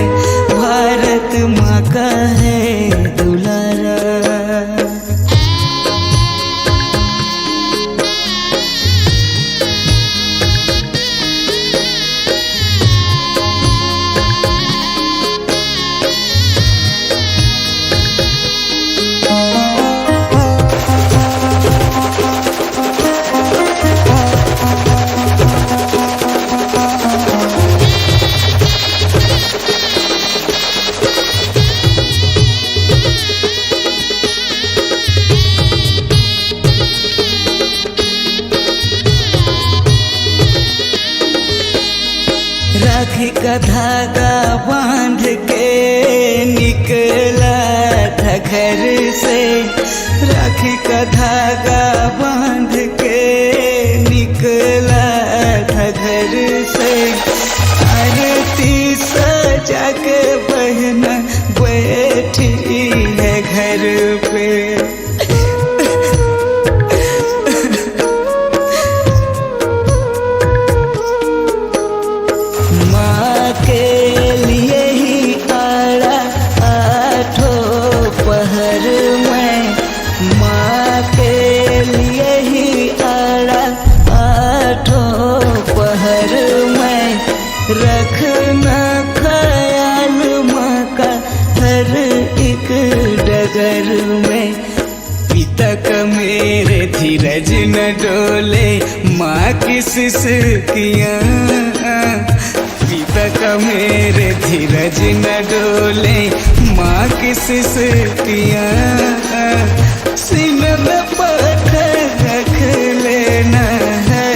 भारत माँ का है दुलारा। राखी का धागा बांध के निकला था घर से, राखी का धागा बांध के निकला था घर से। आरती सजा के बहन बैठी है घर पे, रखना ख्याल माँ का हर एक डगर में। पिता का मेरे धीरज न डोले, माँ की सिसकियाँ, पिता का मेरे धीरज न डोले, माँ की सिसकियाँ। सीने में पत्थर रख लेना है,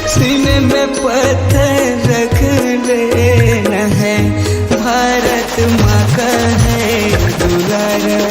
सीने में पत्थर रख लेना है, भारत माँ का है दुलारा।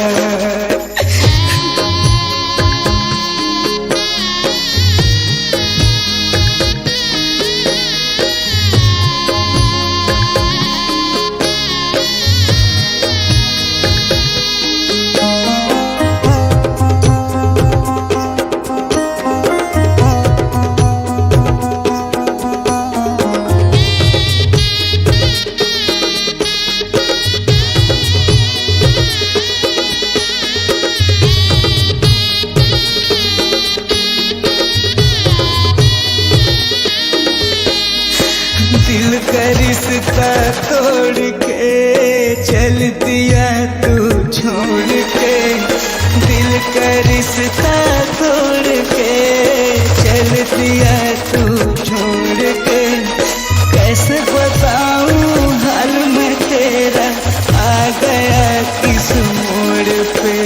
दिल का रिश्ता तोड़ के चल दिया तू छोड़ के, दिल का रिश्ता तोड़ के चल दिया तू छोड़ के। कैसे बताऊं हाल में तेरा, आ गया किस मोड़ पे।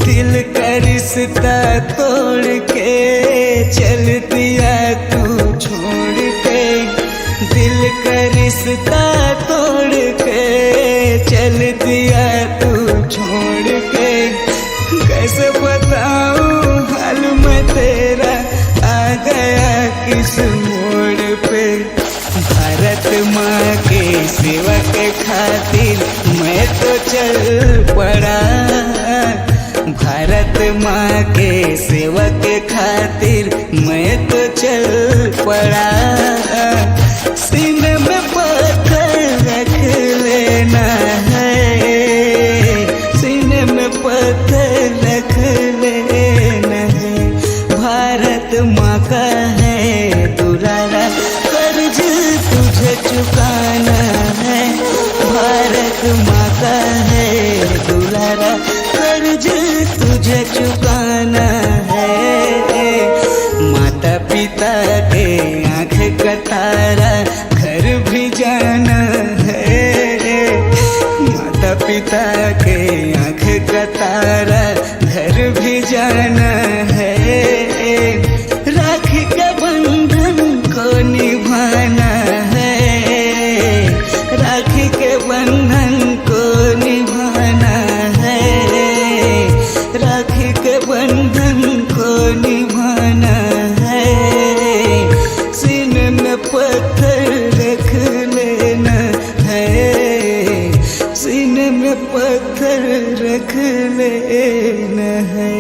दिल का रिश्ता तोड़ के चल दिया तू छोड़ के, दिल का रिश्ता तोड़ के चल दिया तू छोड़ के। कैसे बताऊं हाल में तेरा, आ गया किस मोड़ पे। भारत माँ के सेवा के खातिर मैं तो चल पड़ा, भारत माँ के सेवा के खातिर मैं तो चल पड़ा। सीने में पत्थर रख लेना है, सीने में पत्थर रख लेना है, भारत माँ का है दुलारा, कर्ज तुझे चुकाना है, भारत माँ का है दुलारा, कर्ज तुझे चुकाना है। माता पिता के आँख का तारा, घर भी जाना पिता के आँख का तारा घर भी जाना है, राखी के बंधन को निभाना है, राखी के बंधन को निभाना है, राखी के बंधन को निभाना है। सीने में पत्थर रख लेना है, सीने में पत्थर रख लेना है।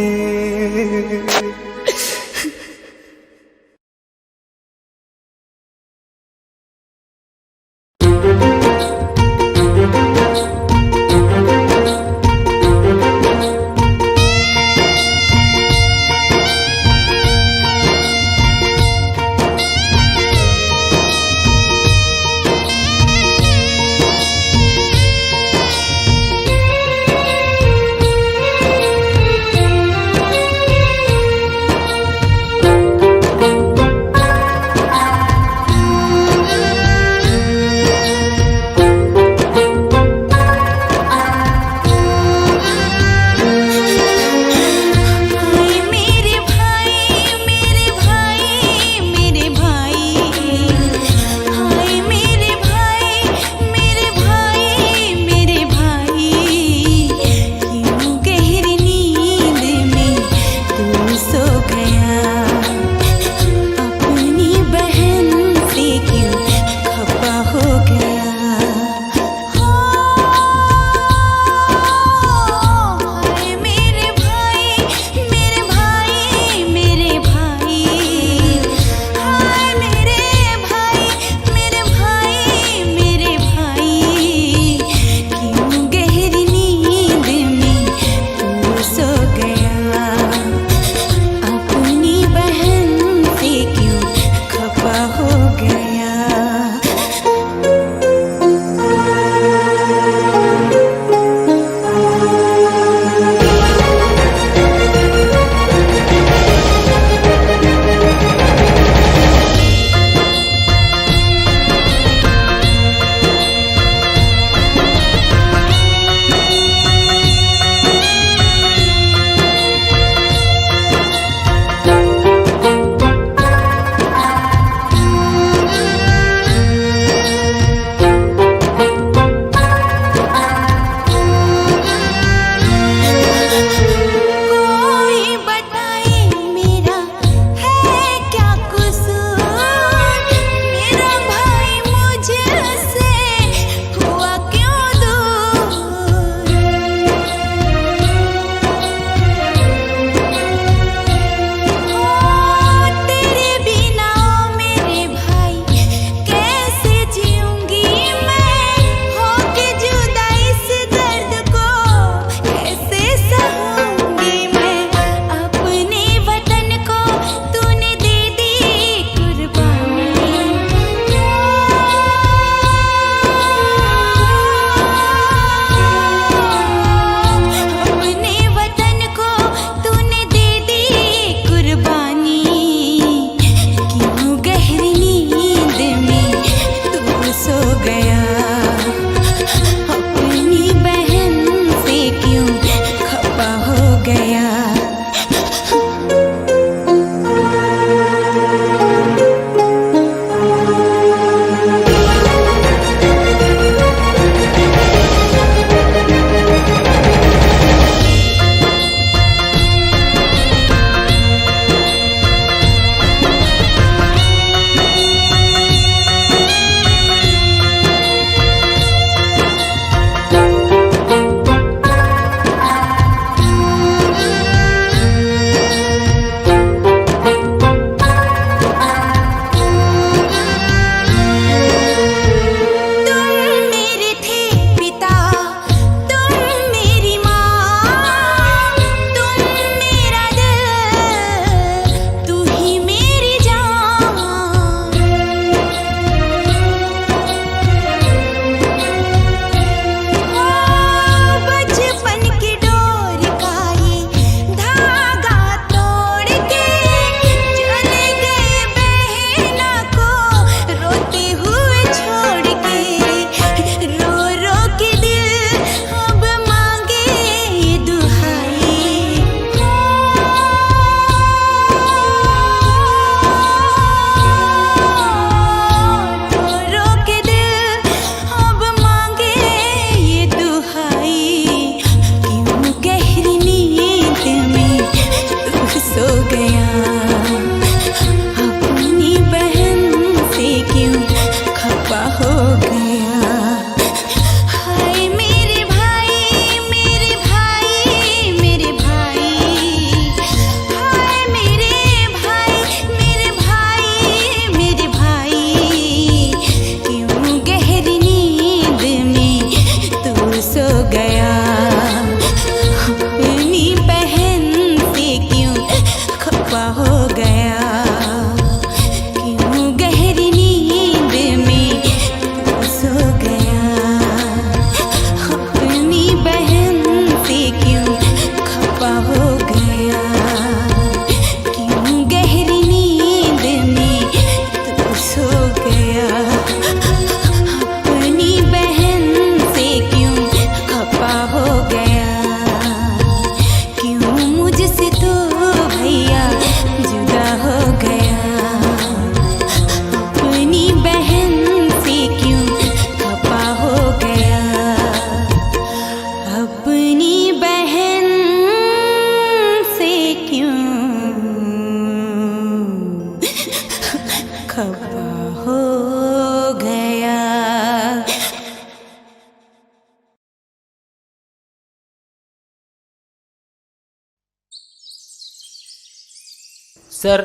सर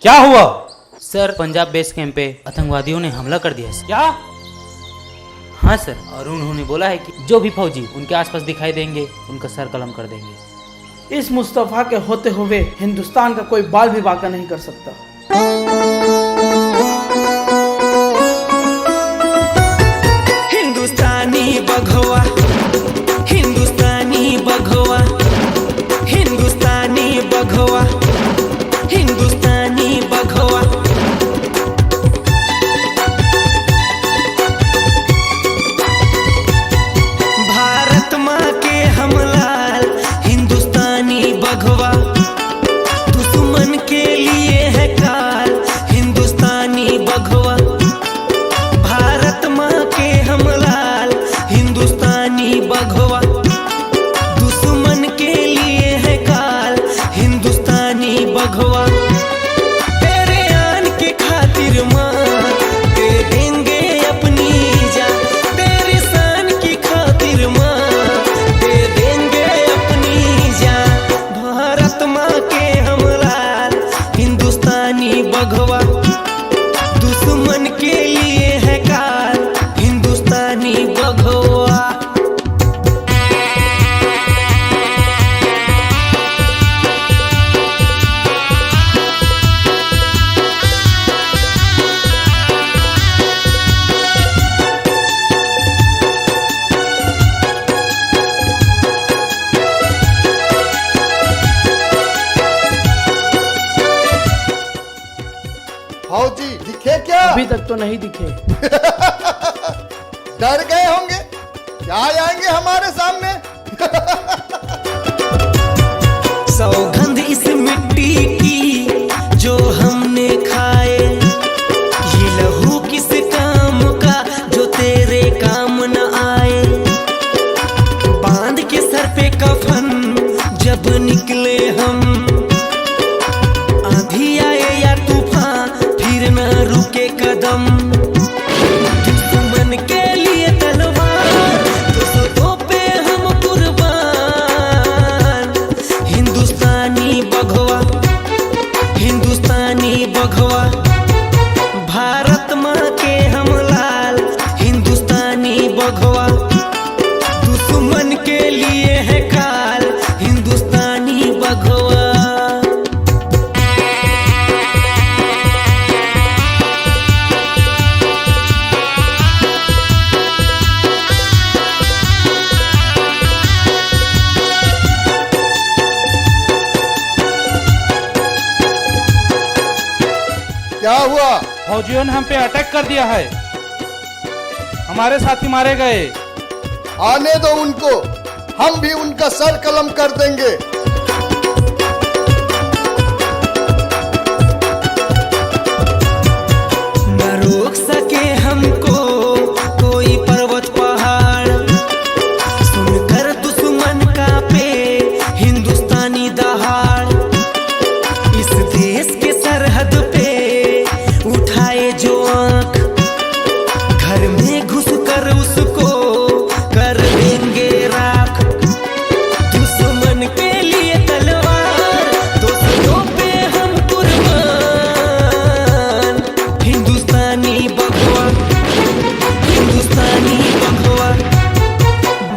क्या हुआ? सर पंजाब बेस कैंप पे आतंकवादियों ने हमला कर दिया सर। क्या? हाँ सर, और उन्होंने बोला है कि जो भी फौजी उनके आसपास दिखाई देंगे उनका सर कलम कर देंगे। इस मुस्तफ़ा के होते हुए हिंदुस्तान का कोई बाल भी बांका नहीं कर सकता। हिंदुस्तानी बघवा, हिंदुस्तानी बघवा, हिंदुस्तानी बघवा, हिंदुस्तानी बघवा। भारत माँ के हम लाल हिंदुस्तानी बघवा, दुश्मन के लिए है काल हिंदुस्तानी बघवा। भारत माँ के हम लाल हिंदुस्तानी बघवा, दुश्मन के लिए है काल हिंदुस्तानी बघवा। तेरे आन के खातिर माँ दे देंगे अपनी जान, तेरे शान की खातिर माँ दे देंगे अपनी जान। भारत माँ के हम लाल हिंदुस्तानी बघवा, दुश्मन के लिए है काल हिंदुस्तानी बघवा। फौजी दिखे क्या? अभी तक तो नहीं दिखे। डर गए होंगे, क्या आएंगे हमारे सामने? सौगंध इस मिट्टी की जो हमने खाए, ये लहू किस काम का जो तेरे काम न आए। बांध के सर पे कफन जब निकले हम, आंधी आए या तूफान फिर न रुके कदम। दुश्मन के लिए तलवार दोस्तों पे हम कुर्बान। हिंदुस्तानी बघवा, हिंदुस्तानी बघवा। भारत माँ के हम लाल हिंदुस्तानी बघवा, दुश्मन के लिए है काल हिंदुस्तानी बघवा। क्या हुआ? फौजियों ने हम पे अटैक कर दिया है, हमारे साथी मारे गए। आने दो उनको, हम भी उनका सर कलम कर देंगे। न रोक सके हमको कोई पर्वत पहाड़, सुनकर दुश्मन का पे हिंदुस्तानी दहाड़। इस देश के सरहद पे उठाए जो आंख, घर में घुस कर उसको कर देंगे राख। दुश्मन के लिए तलवार दोस्तों पे हम कुर्बान। हिंदुस्तानी बघवा, हिंदुस्तानी बघवा।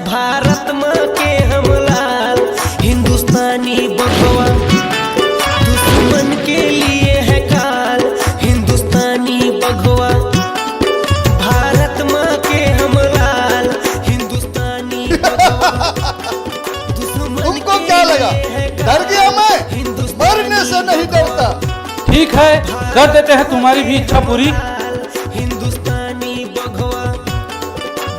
भारत माँ के हम लाल हिंदुस्तानी बघवा, दुश्मन के लिए है काल हिंदुस्तानी बघवा। भारत माँ के हम लाल हिंदुस्तानी बघवा, तुमको क्या लगा? डर गया मैं? मरने से नहीं डरता। ठीक है, कर देते हैं तुम्हारी भी इच्छा पूरी। हिंदुस्तानी बघवा,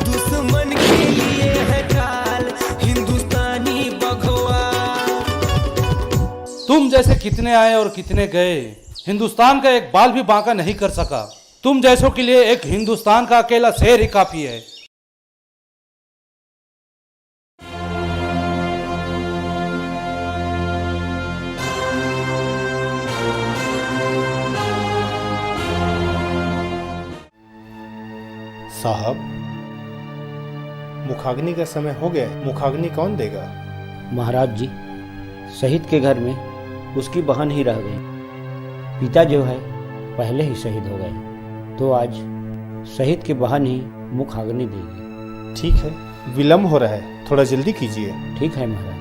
दुश्मन के लिए है काल हिंदुस्तानी बघवा। तुम जैसे कितने आए और कितने गए, हिंदुस्तान का एक बाल भी बांका नहीं कर सका। तुम जैसों के लिए एक हिंदुस्तान का अकेला शेर ही काफी है। साहब, मुखाग्नि का समय हो गया। मुखाग्नि कौन देगा? महाराज जी, शहीद के घर में उसकी बहन ही रह गई। पिता जो है पहले ही शहीद हो गए, तो आज शहीद की बहन ही मुखाग्नि देगी। ठीक है, विलम्ब हो रहा है, थोड़ा जल्दी कीजिए। ठीक है महाराज।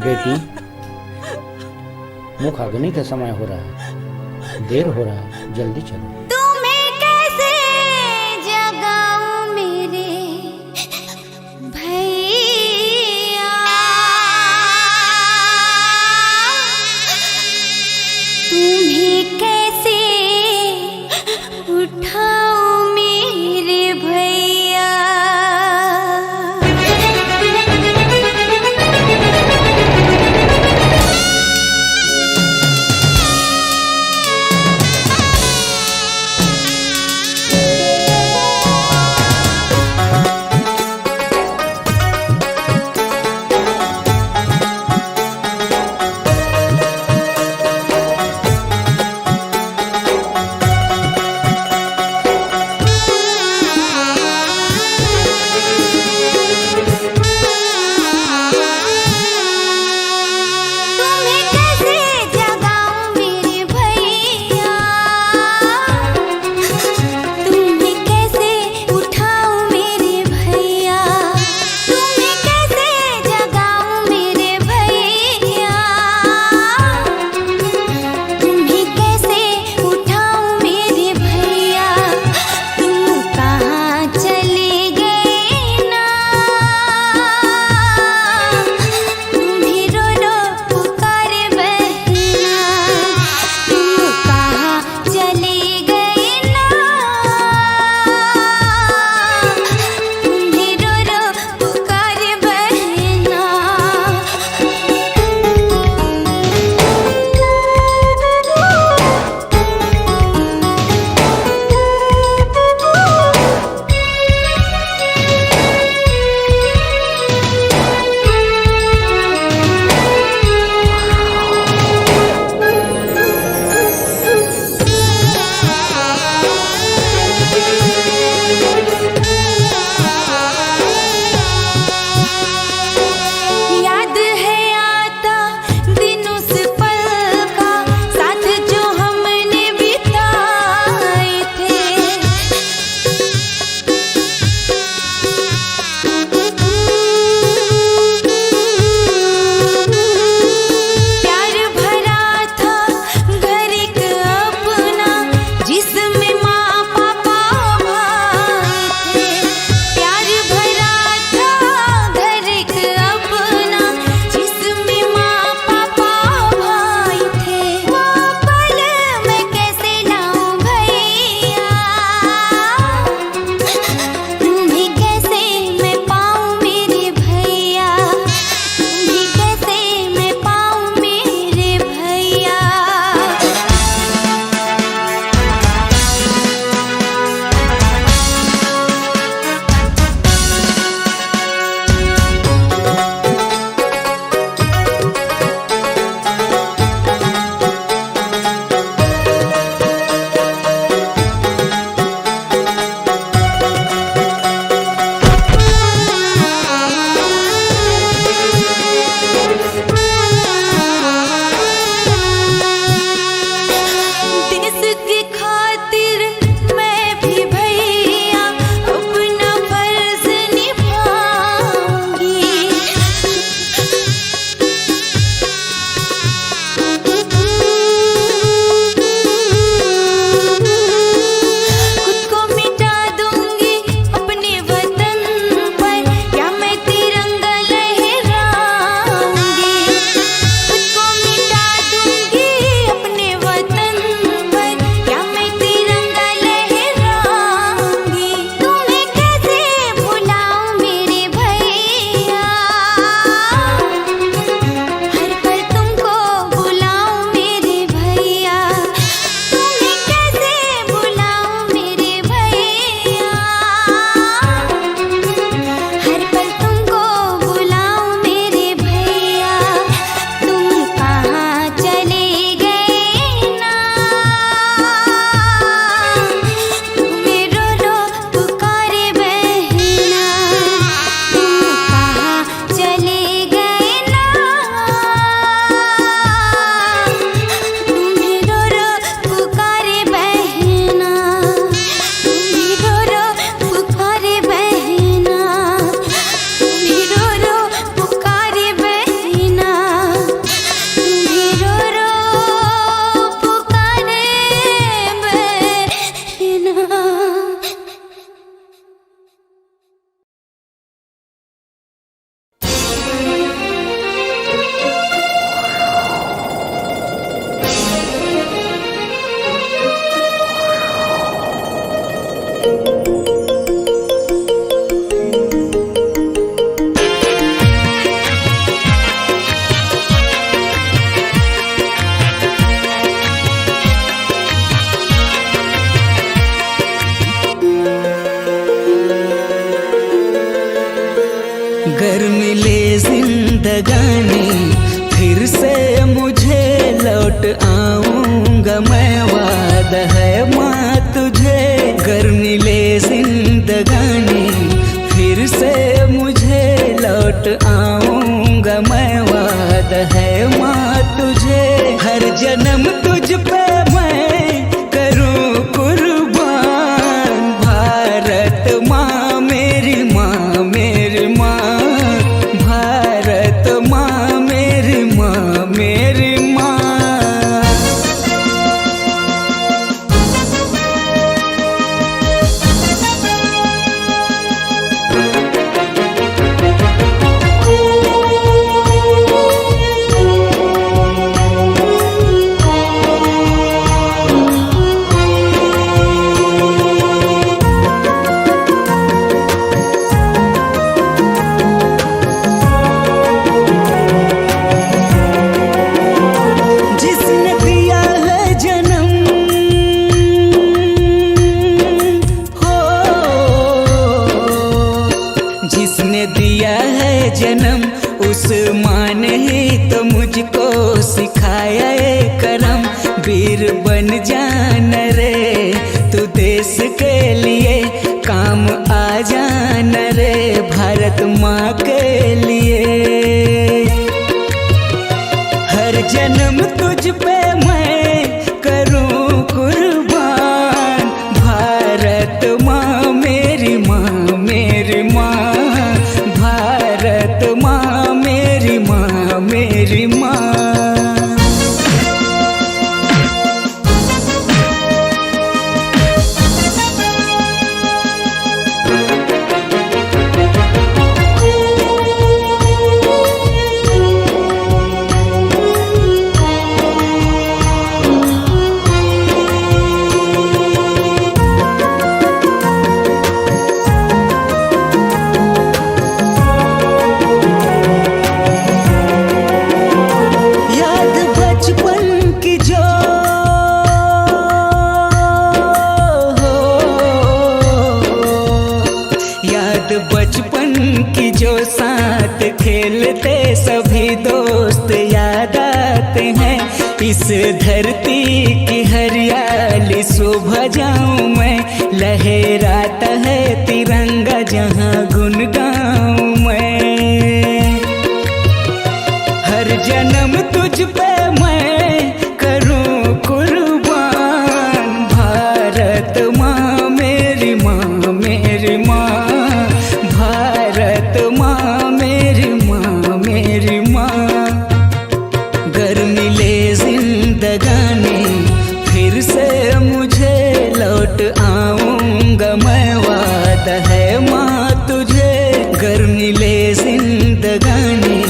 बेटी, मुखाग्नि का समय हो रहा है, देर हो रहा है, जल्दी चलो। तुम्हें कैसे जगाऊं मेरे भैया, तुम्हें कैसे उठाऊं मेरे भैया। लौट आऊंगा मैं, वादा है माँ तुझे, हर जन्म तुझ पे मैं करूं कुर्बान। भारत माँ मेरी माँ, मेरी माँ, भारत माँ मेरी माँ, मेरी माँ। जिसने दिया है जन्म, हो जिसने दिया है जन्म, उस माँ ने ही तो मुझको सिखाया है करम। वीर बन जाना रे तू देश के लिए, काम आ जाना रे भारत माँ के लिए। हर जन्म तुझ पे मैं करूं कुर्बान। भारत माँ मेरी माँ, मेरी माँ, भारत माँ मेरी माँ, मेरी माँ। याद बचपन की जो याद बचपन की जो साथ खेलते सभी दोस्त याद आते हैं। इस धरती की हरियाली सुबह जाऊं मैं, लहराता है तिरंगा जहां गुन गाऊं मैं। हर जन्म तुझ पे मैं करूं कुर्बान। भारत माँ मेरी माँ, मेरी माँ, भारत माँ मेरी माँ, मेरी माँ। गर मिले जिंदगानी फिर से मुझे, लौट आऊंगा मैं, वादा है माँ तुझे। गर मिले जिंदगानी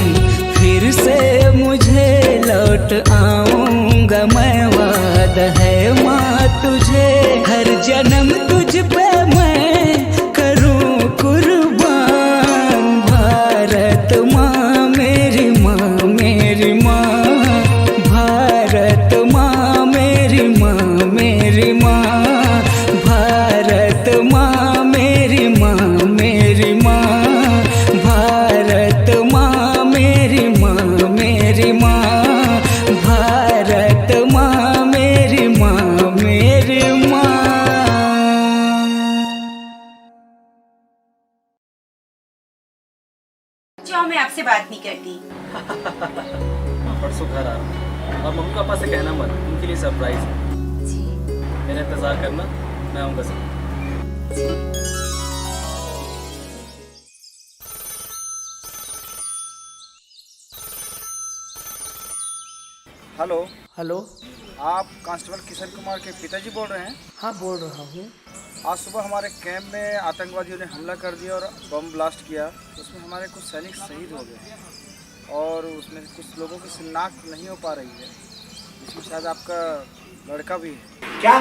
फिर से मुझे, लौट आऊंगा मैं, वादा है माँ तुझे। हर जन्म तुझ पे मैं करूं कुर्बान। भारत माँ मेरी माँ, मेरी माँ, भारत माँ मेरी माँ, मेरी माँ, भारत माँ मेरी माँ, मेरी माँ, भारत माँ मेरी माँ, मेरी माँ, भारत माँ मेरी माँ, मेरी माँ। जाओ, मैं आपसे बात नहीं करती। परसों घर आ रहा हूँ और मम्मी पापा से कहना मत, उनके लिए सरप्राइज है। जी मेरा इंतजार करना, मैं आऊँगा सब। जी। Hello, hello. आप कांस्टेबल किशन कुमार के पिताजी बोल रहे हैं? हाँ, बोल रहा हूँ। आज सुबह हमारे कैंप में आतंकवादियों ने हमला कर दिया और बम ब्लास्ट किया। उसमें हमारे कुछ सैनिक शहीद हो गए और उसमें कुछ लोगों की शिनाख्त नहीं हो पा रही है, इसमें शायद आपका लड़का भी है। क्या?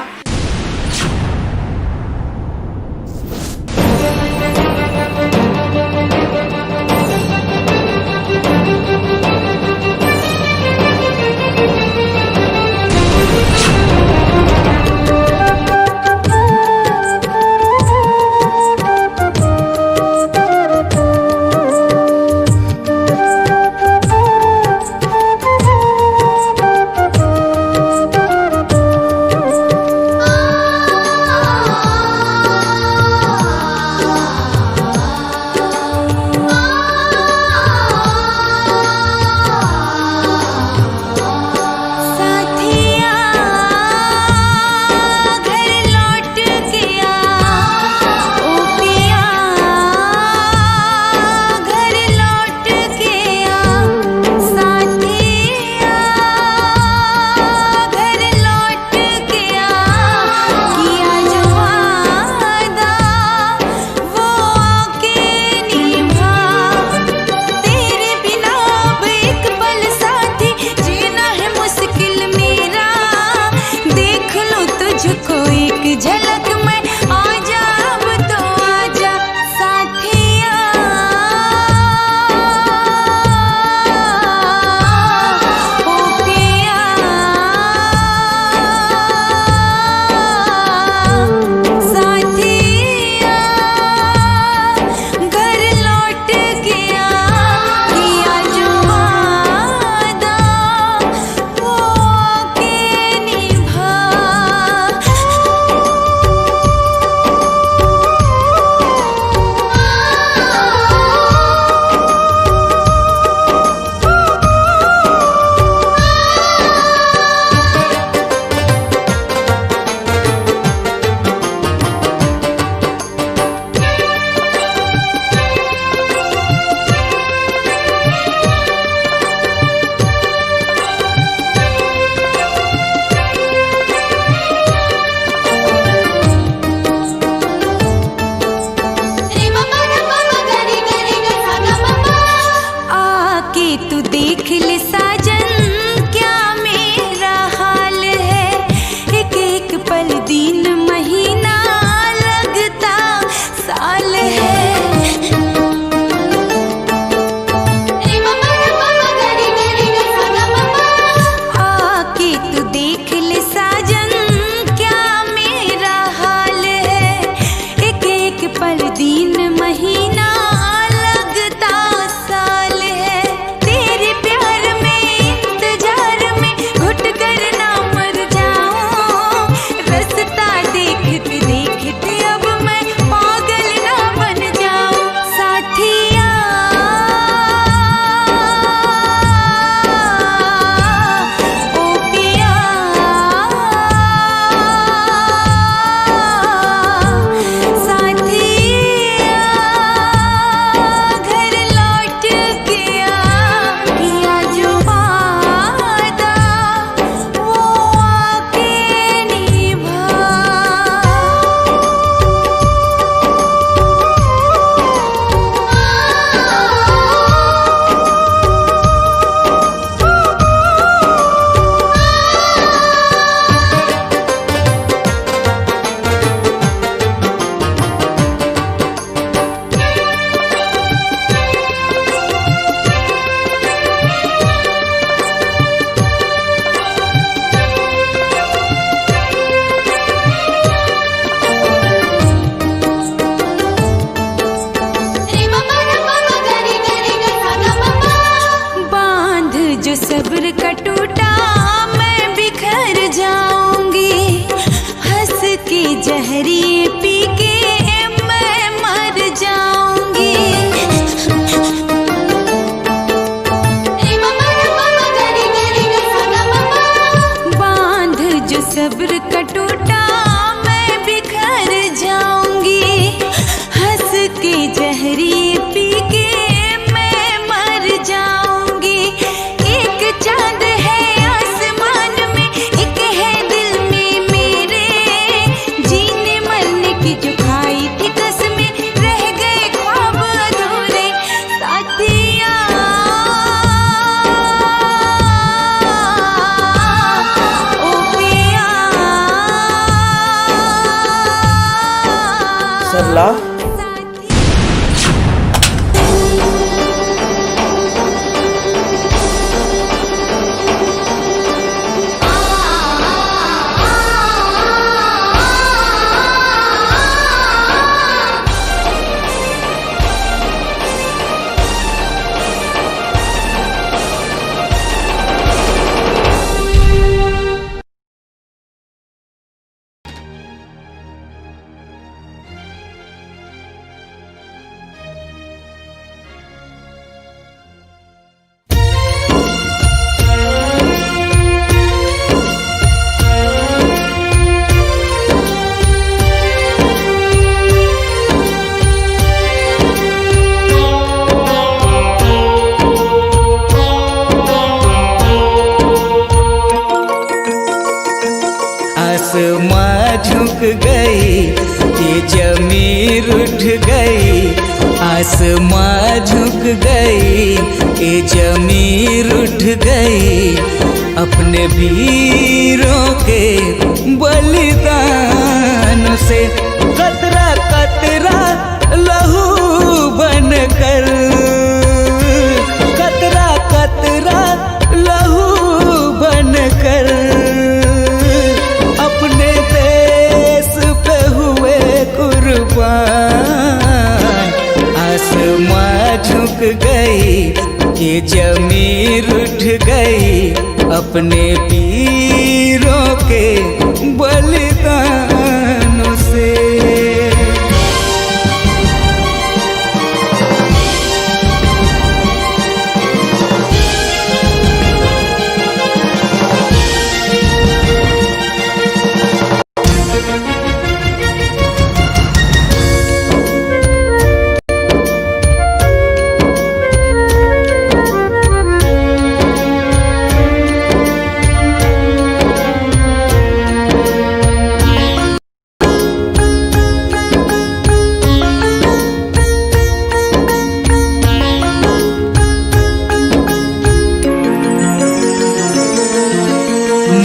जहरी पी के मैं मर जाऊंगी। बांध जो सब्र का टूटा मैं बिखर जाऊंगी। हंस के जहरी पी के मैं मर जाऊंगी। एक चांद है आसमान में, एक है दिल में मेरे। जीने मरने की जो खाई थी कसमें, रह गए ख्वाब अधूरे साथिया। ओ पिया सरला, आसमां झुक गई, ये जमीन उठ गई। आसमां झुक गई, ये जमीन उठ गई। अपने वीरों के बलिदान से कतरा कतरा लहू बनकर, कतरा कतरा लहू बनकर अपने देश पे हुए कुर्बान। आसमां झुक गई, ये जमीन उठ गई। अपने वीरों के बलिदानों से।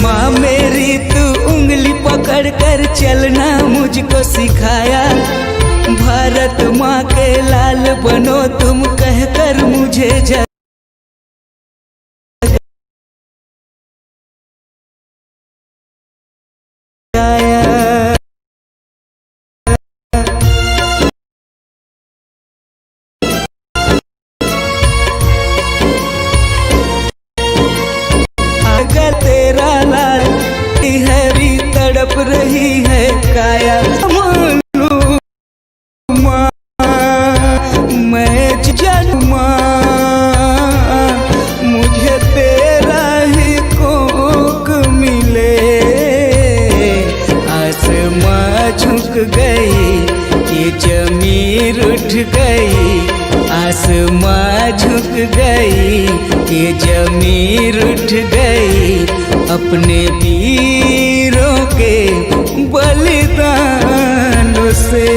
माँ मेरी तू उंगली पकड़ कर चलना मुझको सिखाया। भारत माँ के लाल बनो तुम कहकर मुझे जगाया। अगर तेरा लाल हरी तड़प रही है काया। माँ मैं जन्मा, मुझे तेरा ही कोक मिले। आसमां झुक गई, ये जमीन उठ गई। आसमां झुक गई, ये जमीन उठ गई। अपने वीरों के बलिदानों से।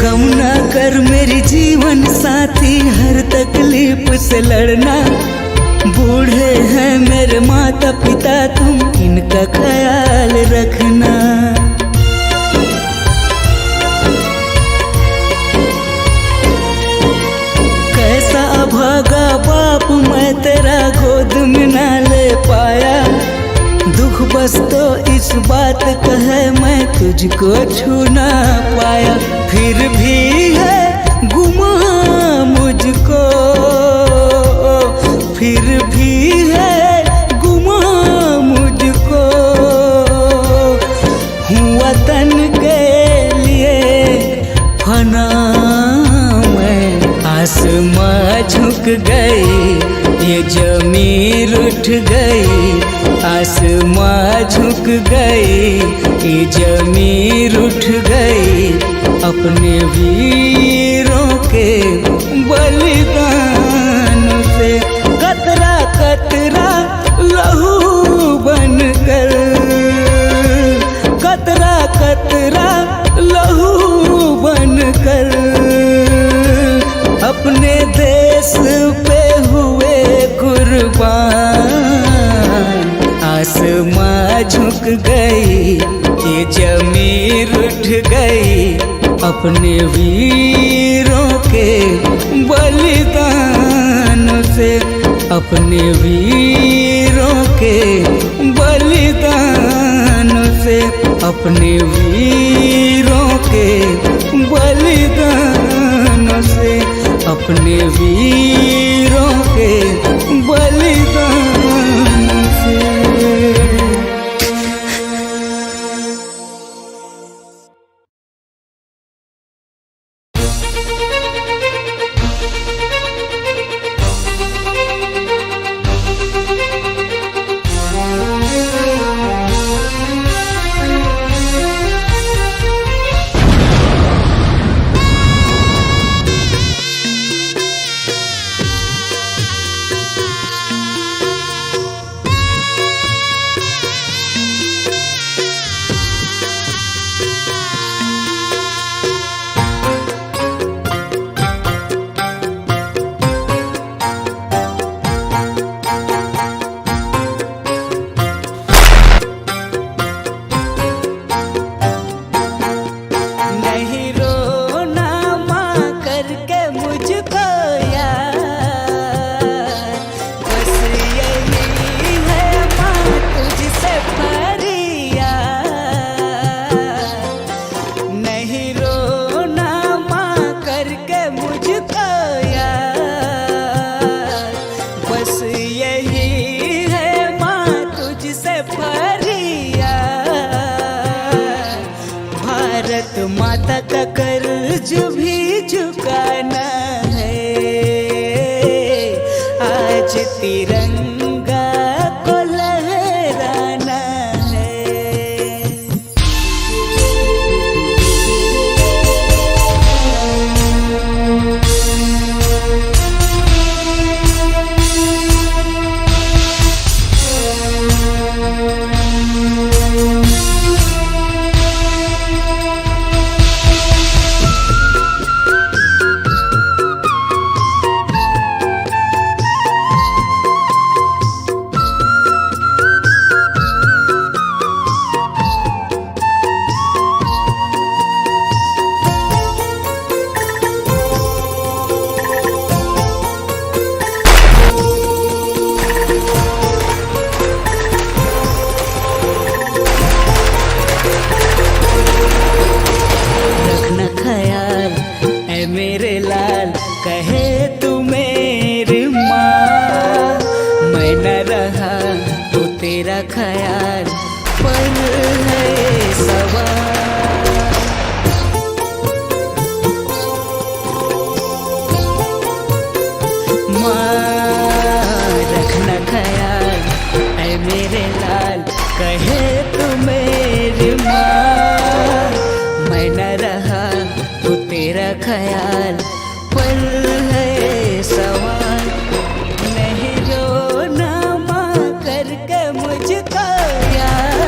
गम ना कर मेरी जीवन साथी, हर तकलीफ से लड़ना। बूढ़े हैं मेरे माता पिता, तुम इनका ख्याल रखना। कैसा अभागा बाप मैं तेरा गोद में ना ले पाया। दुख बस तो इस बात का है मैं तुझको छू ना पाया। फिर भी है गुमा मुझको, फिर भी है गुमा मुझको। हूँ वतन के लिए फना मैं। आसमां झुक गई, ये जमीन उठ गई। आसमां झुक गई, ये जमीन उठ गई। अपने वीरों के बलिदान से कतरा कतरा लहू बनकर, कतरा कतरा लहू बनकर अपने देश पे हुए कुर्बान। आसमां झुक गई, ये जमीन उठ गई। अपने वीरों के बलिदान से, अपने वीरों के बलिदान से, अपने वीरों के बलिदान से, अपने वीरों के बलिदान से। माता का कर्ज भी चुकाना है। आज तिरंगा को लहराना है। ख्याल पर है सवार। माँ रखना ख्याल ऐ मेरे लाल, कहे तू मेरी माँ। मैं न रहा तो तेरा ख्याल पर है सवाल। नहीं रोना माँ करके मुझको यार,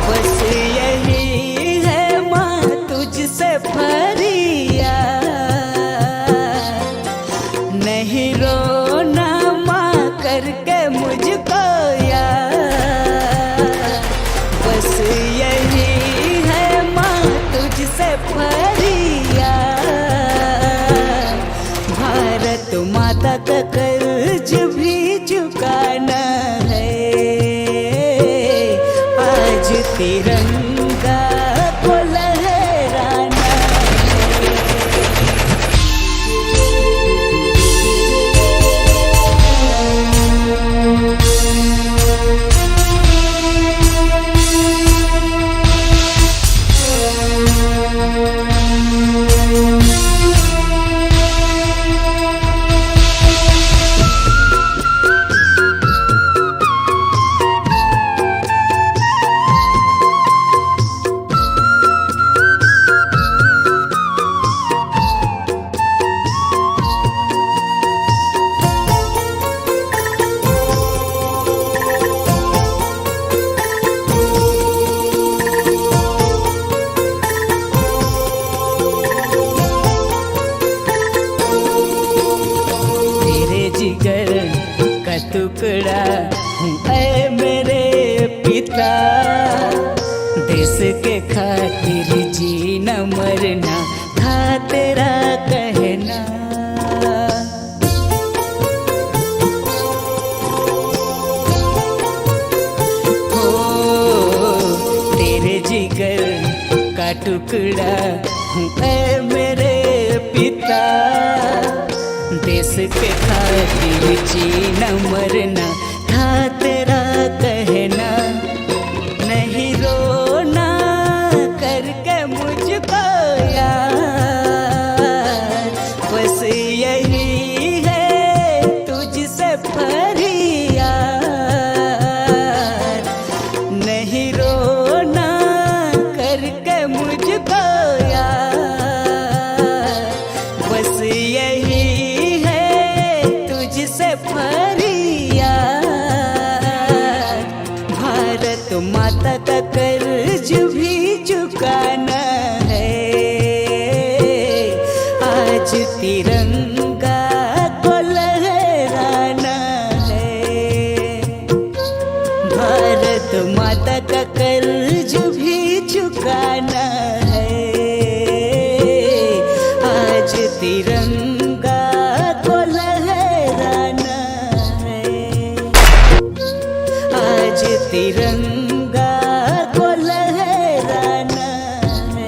बस यही है माँ तुझसे फरियाद। भारत माता का कर्ज भी चुकाना है। आज तिरंगा को लहराना टुकड़ा हूँ ऐ मेरे पिता, देश के खातिर जीना मरना था तेरा कहना। हो तेरे जिगर का टुकड़ा हूँ ऐ मेरे पिता, देश के खातिर जीना मरना था तेरा कहना। नहीं रोना करके मुझको यार, बस यही है तुझसे फरियाद। नहीं रोना करके मुझको यार, बस यही से फरियाद। भारत माता का कर्ज भी चुकाना है। आज तिरंगा को लहराना है। भारत माता का कर्ज भी चुकाना है। आज तिरंगा तिरंगा को लहराना है।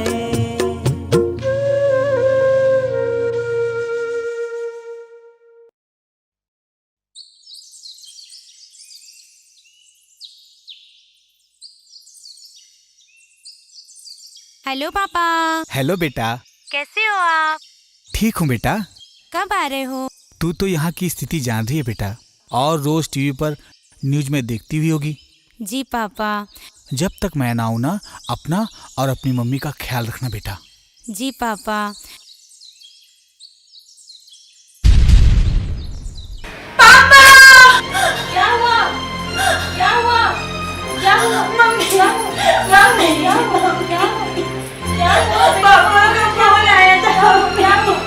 हेलो पापा। हेलो बेटा, कैसे हो आप? ठीक हूँ बेटा। कब आ रहे हो? तू तो यहाँ की स्थिति जान रही है बेटा, और रोज टीवी पर न्यूज में देखती भी होगी। जी पापा। जब तक मैं ना आऊँ ना, अपना और अपनी मम्मी का ख्याल रखना बेटा। जी पापा। पापा! क्या हुआ? क्या हुआ? क्या हुआ? मम्मी! क्या हुआ? क्या हुआ? पापा का फोन आया था। क्या हुआ?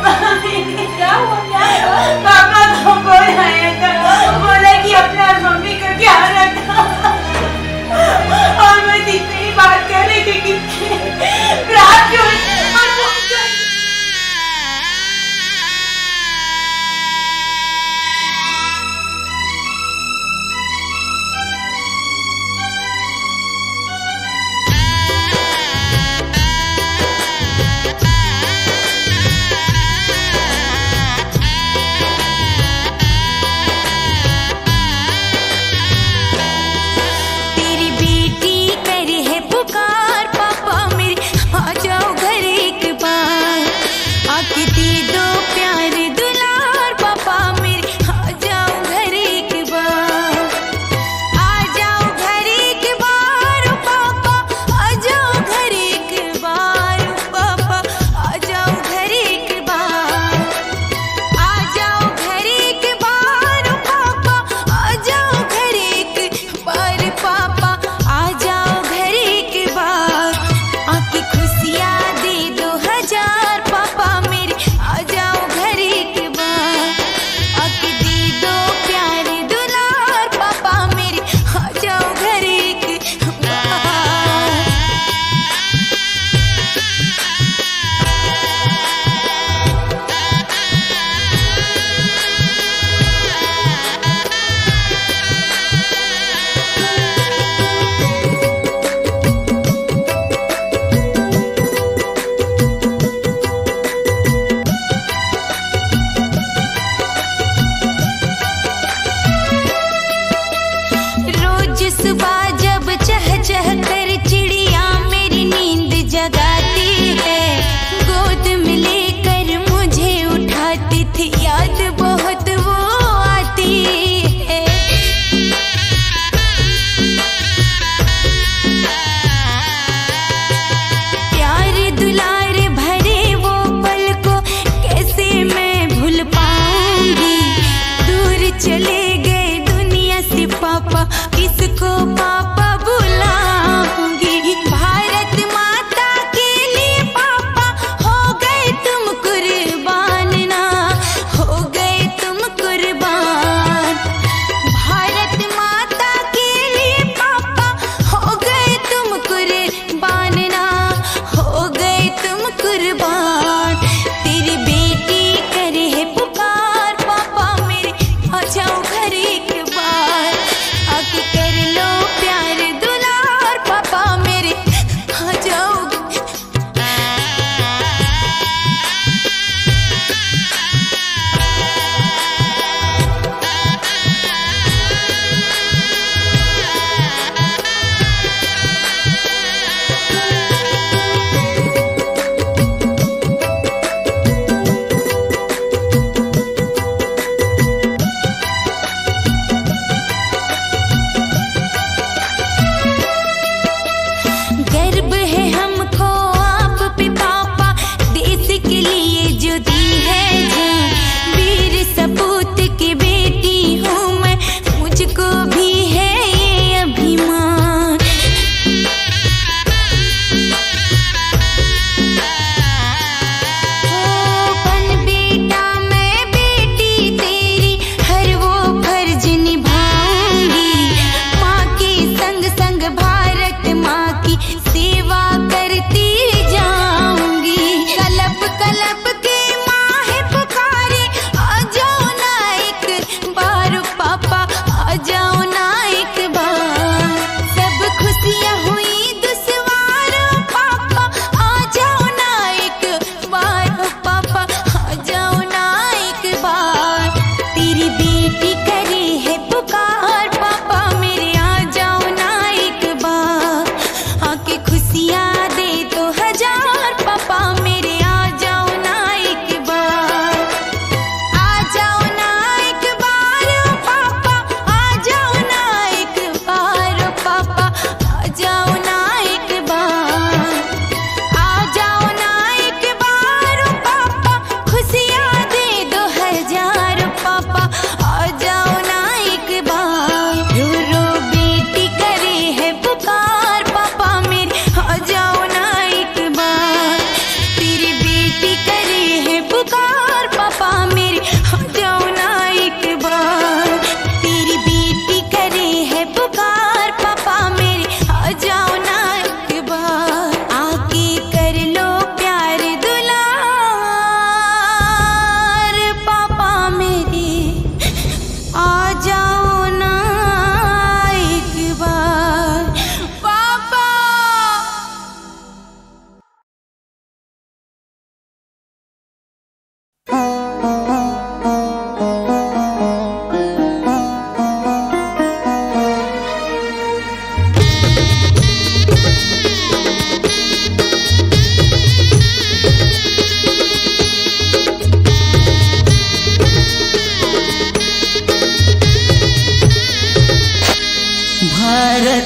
मम्मी! क्या हुआ? पापा का फोन आया था, बोला कि अपना और मम्मी का ख्याल रखना। और मैं इतनी ही बात कर रही थी कि रात को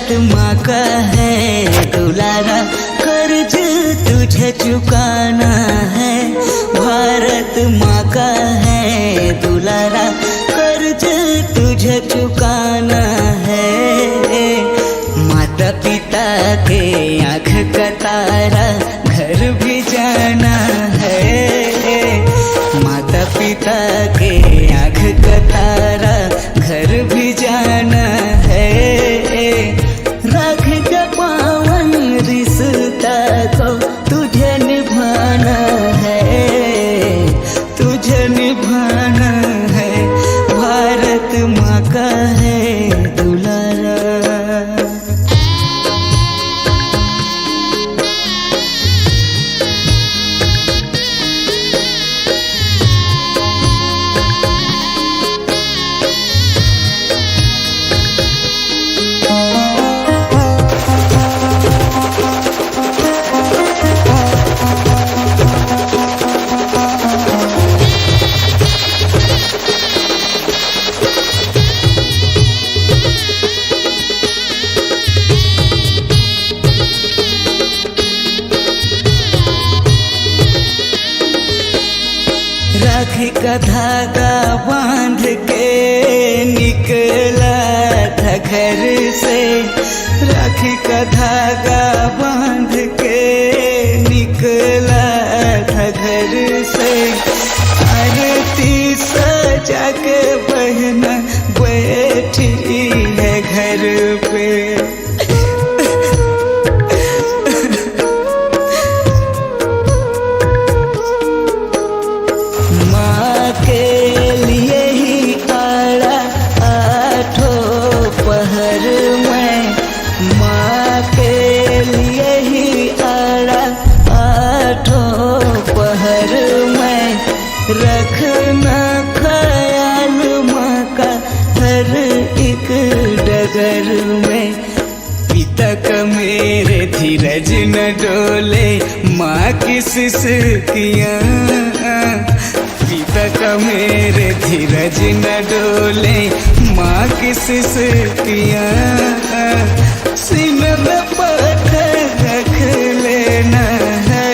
भारत माँ का है दुलारा, कर्ज तुझे चुकाना है। भारत माँ का है दुलारा, कर्ज तुझे चुकाना है। माता पिता के आँख का तारा, घर भी जाना है। माता पिता के आँख का तारा, घर भी जाना है। राख का पावन रिश्ता को तुझे निभाना है, तुझे निभाना है। भारत माँ का है दुलारा। राखी का धागा बांध के निकला था घर से, राखी का धागा बांध के निकला था घर से। आरती सजा के बहना बैठी है घर पे। माँ के लिए ही आड़ा आठों पहर में, माँ के लिए ही आड़ा आठों पहर में। रखना ख्याल माँ का हर एक डगर में। पिता का मेरे धीरज न डोले, माँ की सिसकियाँ। पिता का मेरे धीरज न डोले, माँ की सिसकियाँ। सीने में पत्थर रख लेना है,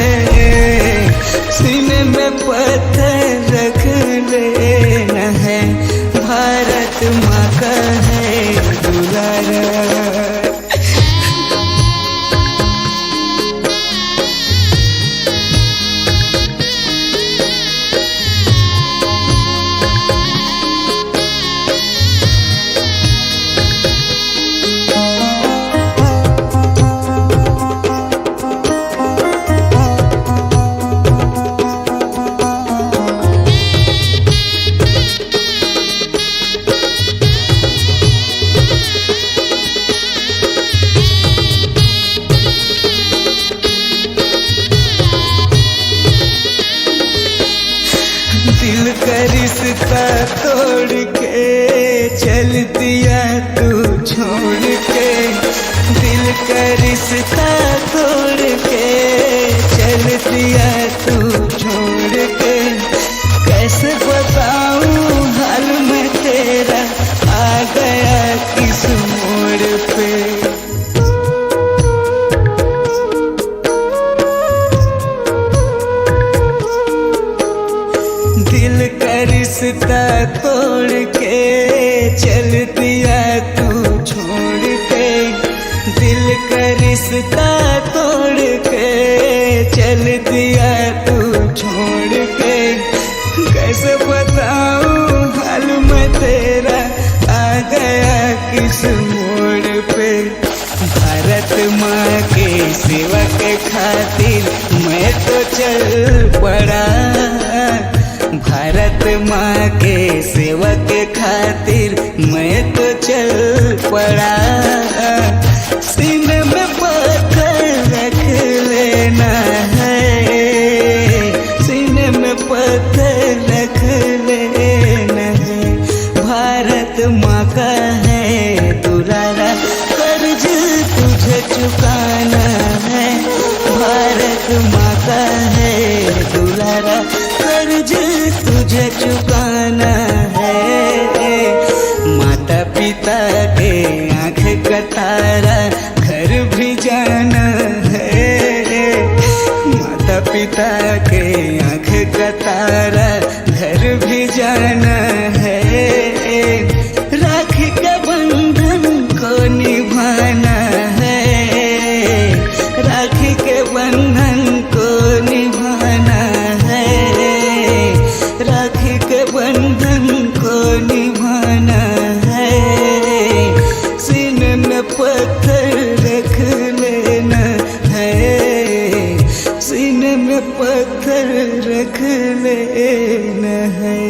सीने में पत्थर रख लेना है। भारत माँ का है दुलारा। दिल का रिश्ता तोड़ के चल दिया तू छोड़ के। दिल का रिश्ता तोड़ के चल दिया तू छोड़ के। कैसे बताऊं हाल में तेरा, आ गया किस मोड़ पे। दिल का रिश्ता तोड़ के चल दिया तू छोड़ के। दिल का रिश्ता तोड़ के चल दिया तू छोड़ के। कैसे बताऊं हाल में तेरा, आ गया किस मोड़ पे। भारत माँ के सेवा के खातिर मैं तो चल पड़ा। भारत माँ के सेवा के खातिर मैं तो चल पड़ा। सीने में पत्थर रख लेना है, सीने में पत्थर रख लेना है। भारत माँ का है दुलारा, कर्ज तुझे चुकाना है। भारत माँ का है दुलारा, कर्ज तुझे चुकाना है। माता पिता के आँख का तारा, जाना है, राखी के बंधन को निभाना है, राखी के बंधन को निभाना है, राखी के बंधन को निभाना है। सीने में पत्थर रख लेना है, सीने में पत्थर रख लेना है।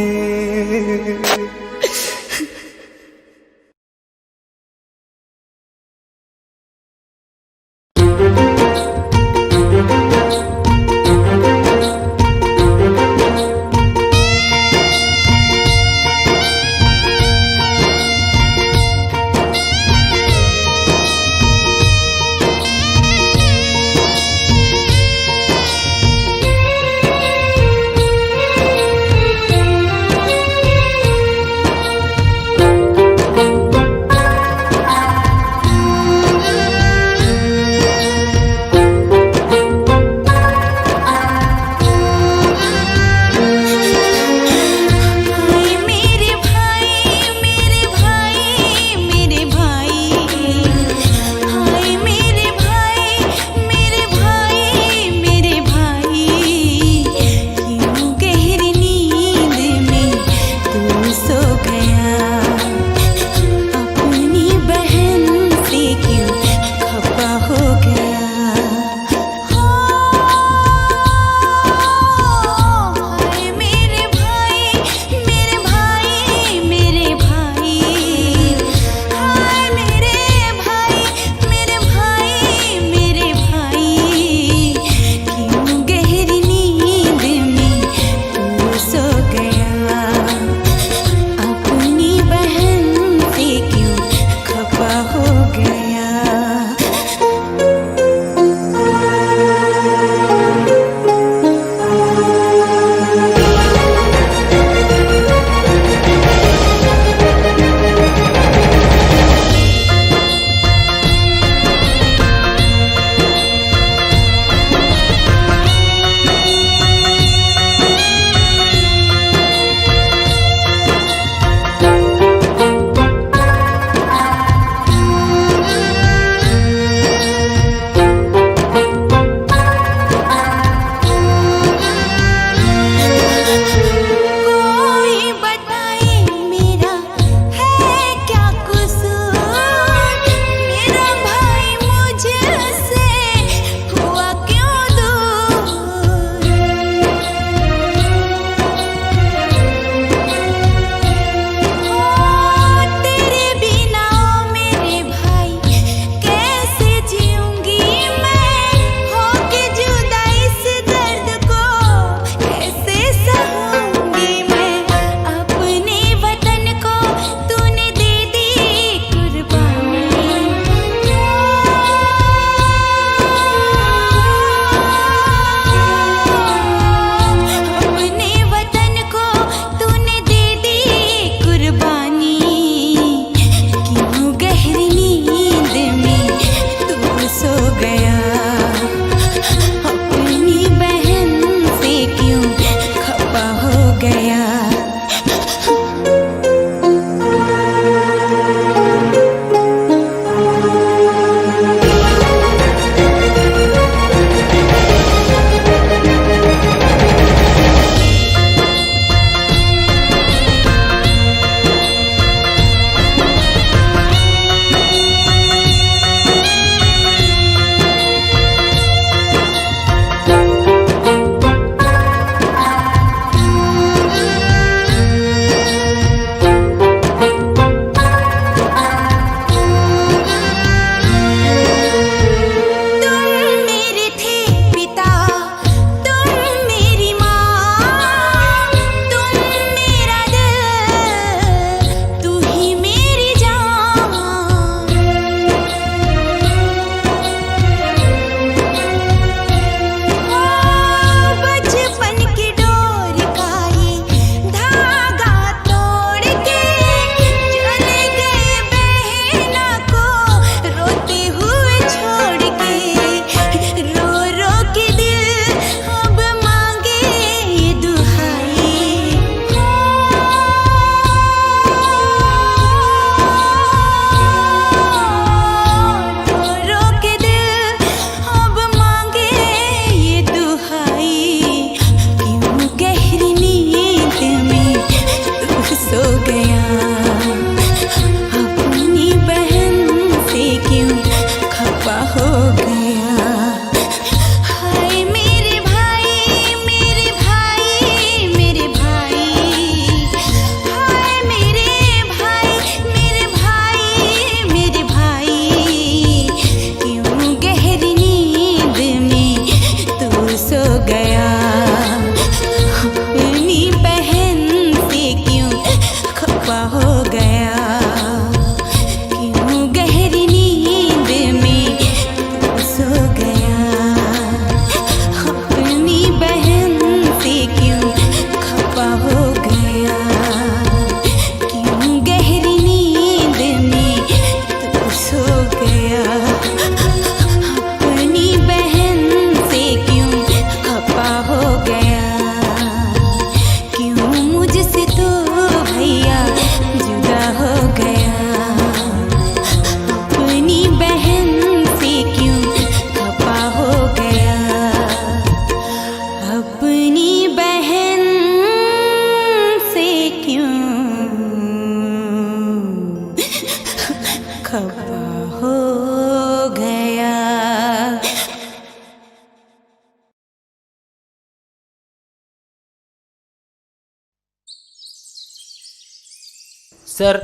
सर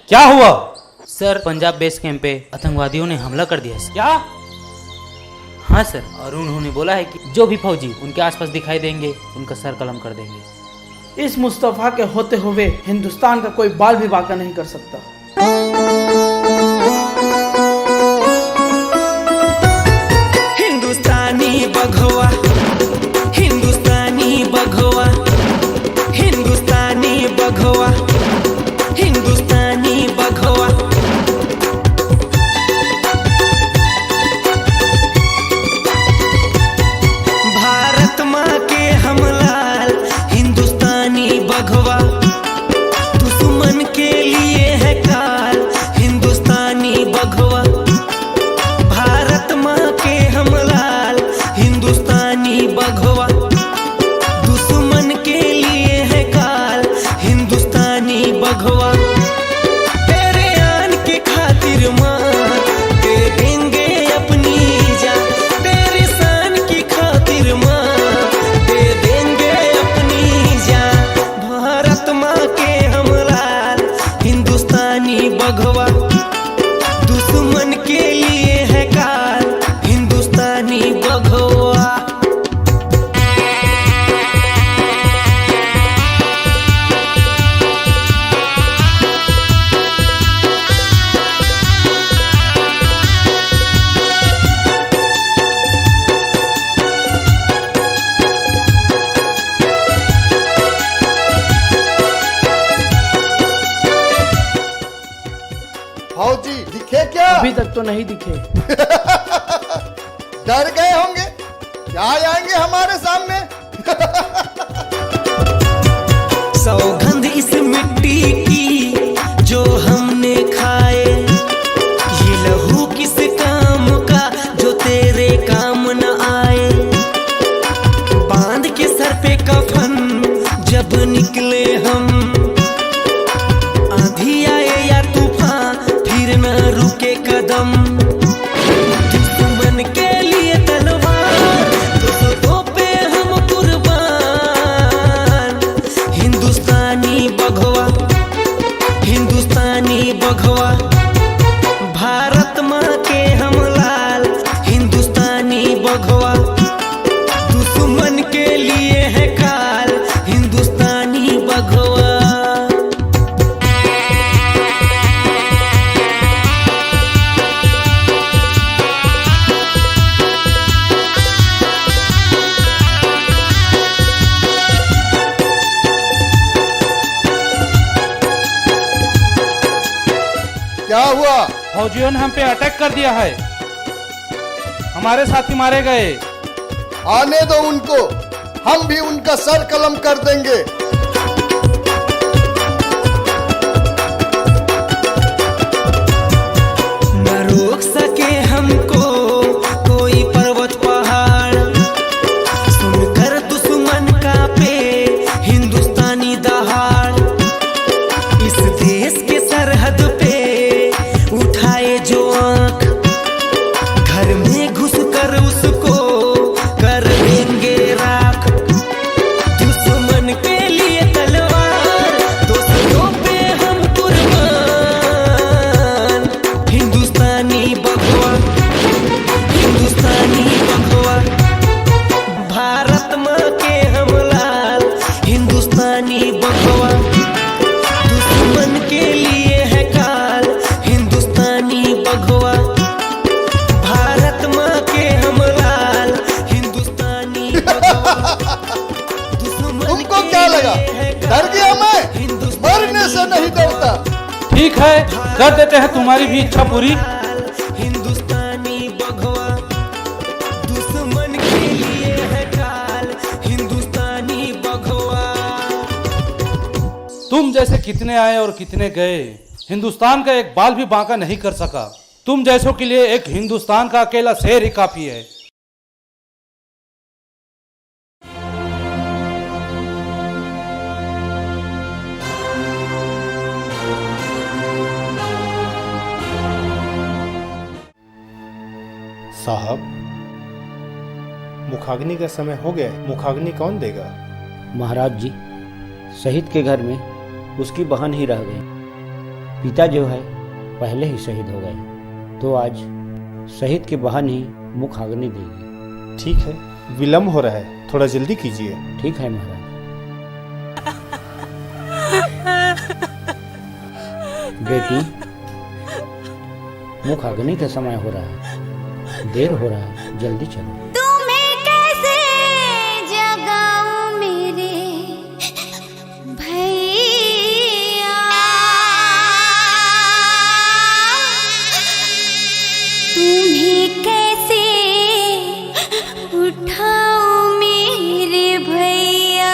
क्या हुआ? सर पंजाब बेस कैंप पे आतंकवादियों ने हमला कर दिया सर। क्या? हाँ सर, और उन्होंने बोला है कि जो भी फौजी उनके आसपास दिखाई देंगे उनका सर कलम कर देंगे। इस मुस्तफ़ा के होते हुए हिंदुस्तान का कोई बाल भी बांका नहीं कर सकता। हिंदुस्तानी बघवा, हिंदुस्तानी बघवा, हिंदुस्तानी बघवा, हिंदुस्तानी बघवा। भारत माँ के हम लाल हिंदुस्तानी बघवा, दुश्मन के लिए है काल हिंदुस्तानी बघवा। भारत माँ के हम लाल हिंदुस्तानी बघवा, दुश्मन के लिए है काल हिंदुस्तानी बघवा। तेरे आन के खातिर माँ दे देंगे अपनी जान, तेरे शान की खातिर माँ दे देंगे अपनी जान। भारत माँ के हम लाल हिंदुस्तानी बघवा, दुश्मन के लिए है काल हिंदुस्तानी बघवा। फौजी दिखे क्या? अभी तक तो नहीं दिखे। डर गए होंगे, क्या आएंगे हमारे सामने? सौगंध इस मिट्टी की जो हमने खाए, ये लहू किस काम का जो तेरे काम न आए। बांध के सर पे कफन जब निकले हम, आंधी आए या तूफान फिर न रुके कदम। दुश्मन के लिए तलवार तो पे हम कुर्बान, हिंदुस्तानी बघवा, हिंदुस्तानी बघवा। भारत माँ के हम लाल हिंदुस्तानी बघवा, दुश्मन के लिए है काल हिंदुस्तानी बघवा। क्या हुआ? फौजियों ने हम पे अटैक कर दिया है, हमारे साथी मारे गए। आने दो उनको, हम भी उनका सर कलम कर देंगे। न रोक सके हमको कोई पर्वत पहाड़, सुनकर दुश्मन का पे हिंदुस्तानी दहाड़। इस देश के सरहद पे उठाए जो आंख, घर में घुस कर उसको कर देंगे राख। दुश्मन के लिए तलवार, दोस्तों पे हम कुर्बान, हिंदुस्तानी बघवा, हिंदुस्तानी बघवा। भारत माँ के हम लाल हिंदुस्तानी बघवा, दुश्मन के लिए है काल हिंदुस्तानी बघवा। भारत माँ के हम लाल हिंदुस्तानी बघवा, दुश्मन तुमको क्या लगा? डर गया मैं? मरने से नहीं डरता। ठीक है, कर देते हैं तुम्हारी भी इच्छा पूरी। हिंदुस्तानी बघवा, दुश्मन के लिए है काल हिंदुस्तानी बघवा। तुम जैसे कितने आए और कितने गए, हिंदुस्तान का एक बाल भी बांका नहीं कर सका। तुम जैसों के लिए एक हिंदुस्तान का अकेला शेर ही काफी है। साहब, मुखाग्नि का समय हो गया है, मुखाग्नि कौन देगा? महाराज जी, शहीद के घर में उसकी बहन ही रह गई। पिता जो है पहले ही शहीद हो गए, तो आज शहीद की बहन ही मुख अग्नि देगी। ठीक है, विलम्ब हो रहा है, थोड़ा जल्दी कीजिए। ठीक है महाराज। बेटी, मुख अग्नि का समय हो रहा है, देर हो रहा है, जल्दी चलो। तुम्हें कैसे जगाऊं मेरे भैया, तुम्हें कैसे उठाऊं मेरे भैया।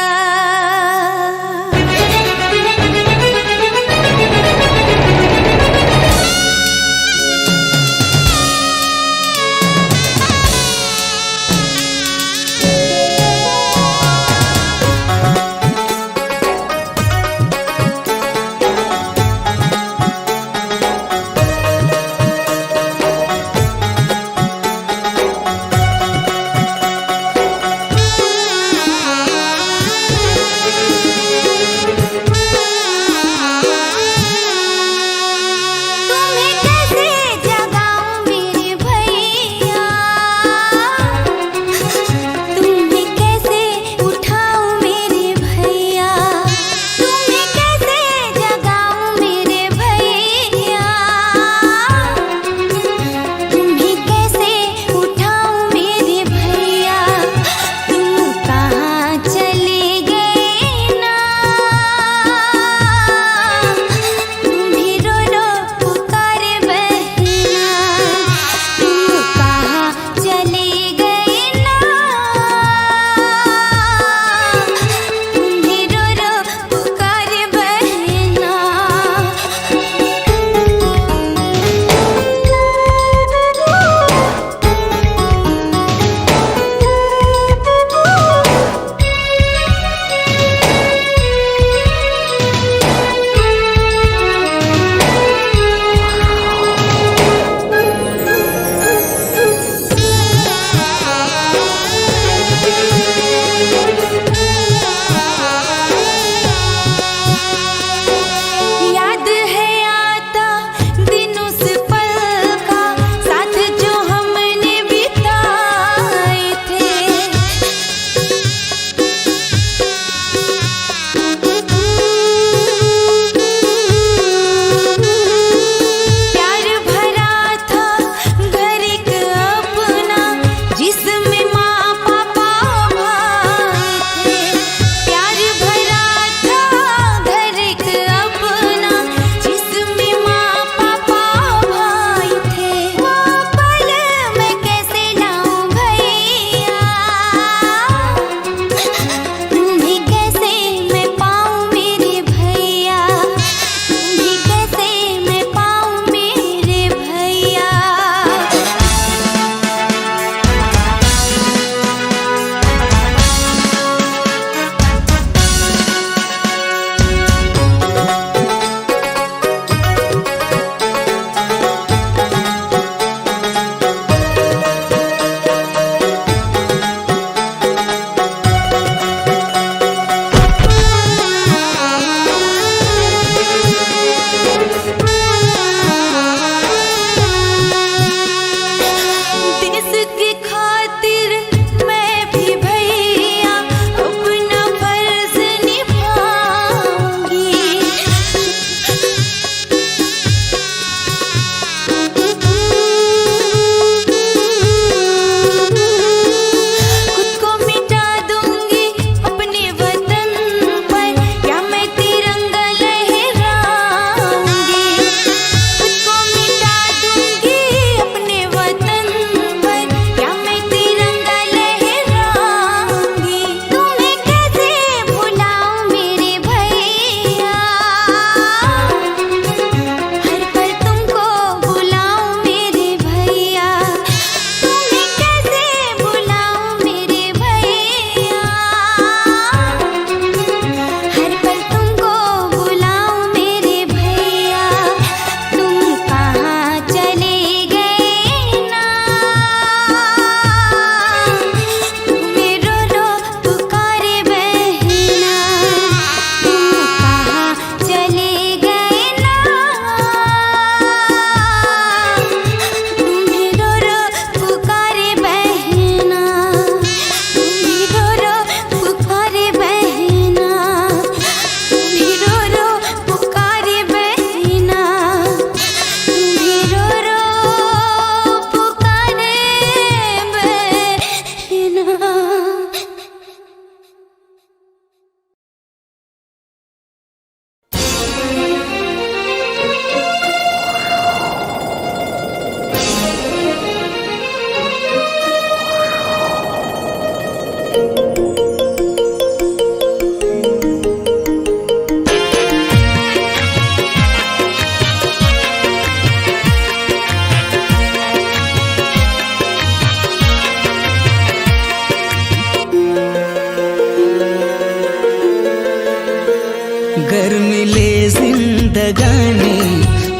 गर मिले जिंदगानी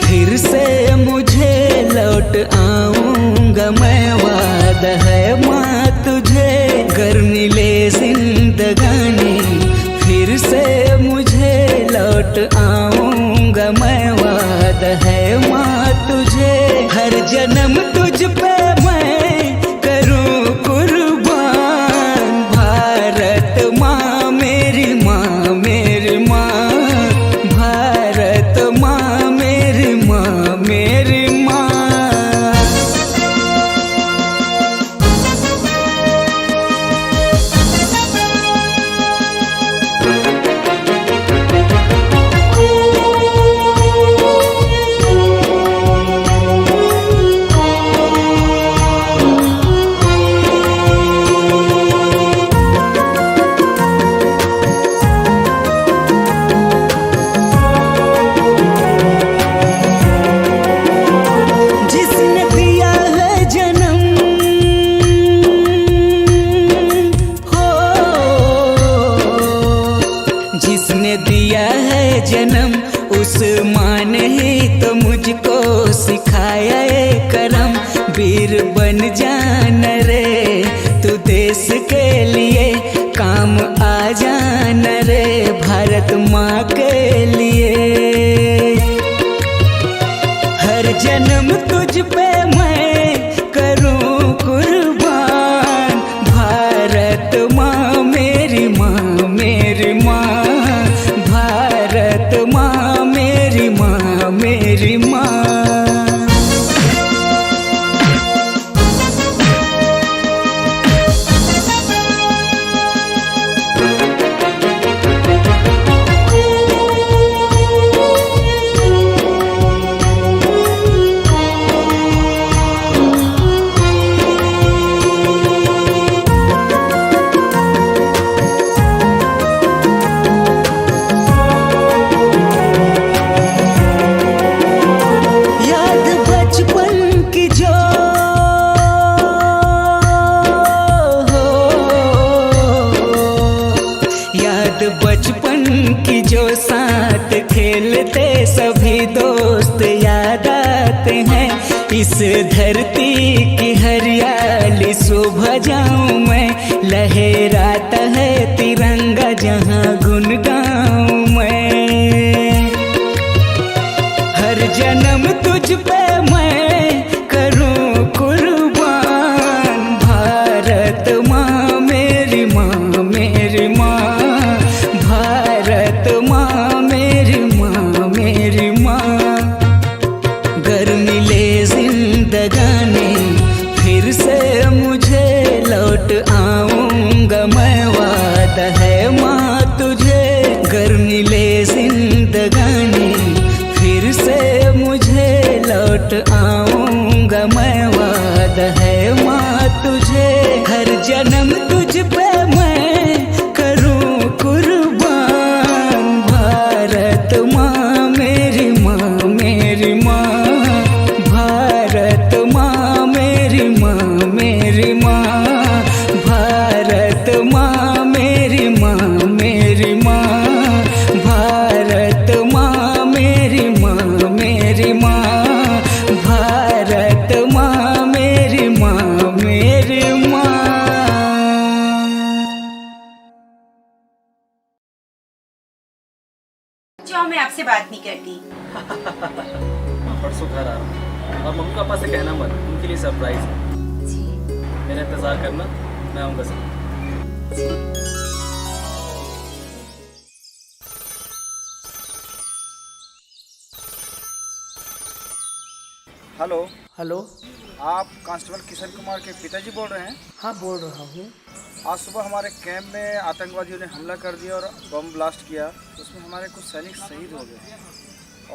फिर से मुझे लौट आऊंगा मैं, वादा है माँ तुझे। गर मिले जिंदगानी फिर से मुझे लौट आऊंगा मैं, वादा है माँ तुझे। हर जन्म तुझ पे मैं करूं कुर्बान, भारत माँ मेरी माँ, मेरी माँ, भारत माँ मेरी माँ, मेरी माँ। जिसने दिया है जन्म हो, जिसने दिया है जन्म उस माँ ने ही तो मुझको सिखाया ये करम। वीर बन जाना रे तू देश के लिए, काम आ जाना रे भारत माँ के लिए। हर जन्म तुझ पे मैं करूं कुर्बान, भारत माँ मेरी माँ, मेरी माँ, भारत माँ मेरी माँ, मेरी माँ। याद बचपन की जो हो, याद बचपन की जो साथ खेलते सभी दोस्त याद आते हैं। इस धरती की हरियाली सुबह जाऊं मैं, लहराता है तिरंगा जहां गुनगाऊं मैं। हर जन्म तुझ पे मैं करूं कुर्बान, भारत माँ मेरी माँ, मेरी माँ, भारत माँ मेरी माँ, मेरी माँ। गर मिले जिंदगानी फिर से मुझे लौट आऊंगा मैं, वादा है माँ तुझे। गर मिले जिंदगानी फिर से मुझे लौट आऊंगा मैं, वादा है माँ तुझे। हर जन्म तुझ पे मैं करूं कुर्बान, भारत माँ मेरी माँ, मेरी माँ, भारत माँ मेरी माँ, मेरी माँ, भारत माँ मेरी माँ, मेरी माँ, भारत माँ मेरी माँ, मेरी माँ, भारत माँ मेरी माँ, मेरी माँ। जाओ, मैं आपसे बात नहीं करती। मैं परसों घर आ रहा हूँ और मम्मी पापा से कहना मत, उनके लिए सरप्राइज है। जी मेरा इंतज़ार करना, मैं आऊँगा सर। हेलो, हेलो, आप कांस्टेबल किशन कुमार के पिताजी बोल रहे हैं? हाँ बोल रहा हूँ। आज सुबह हमारे कैंप में आतंकवादियों ने हमला कर दिया और बम ब्लास्ट किया। उसमें हमारे कुछ सैनिक शहीद हो गए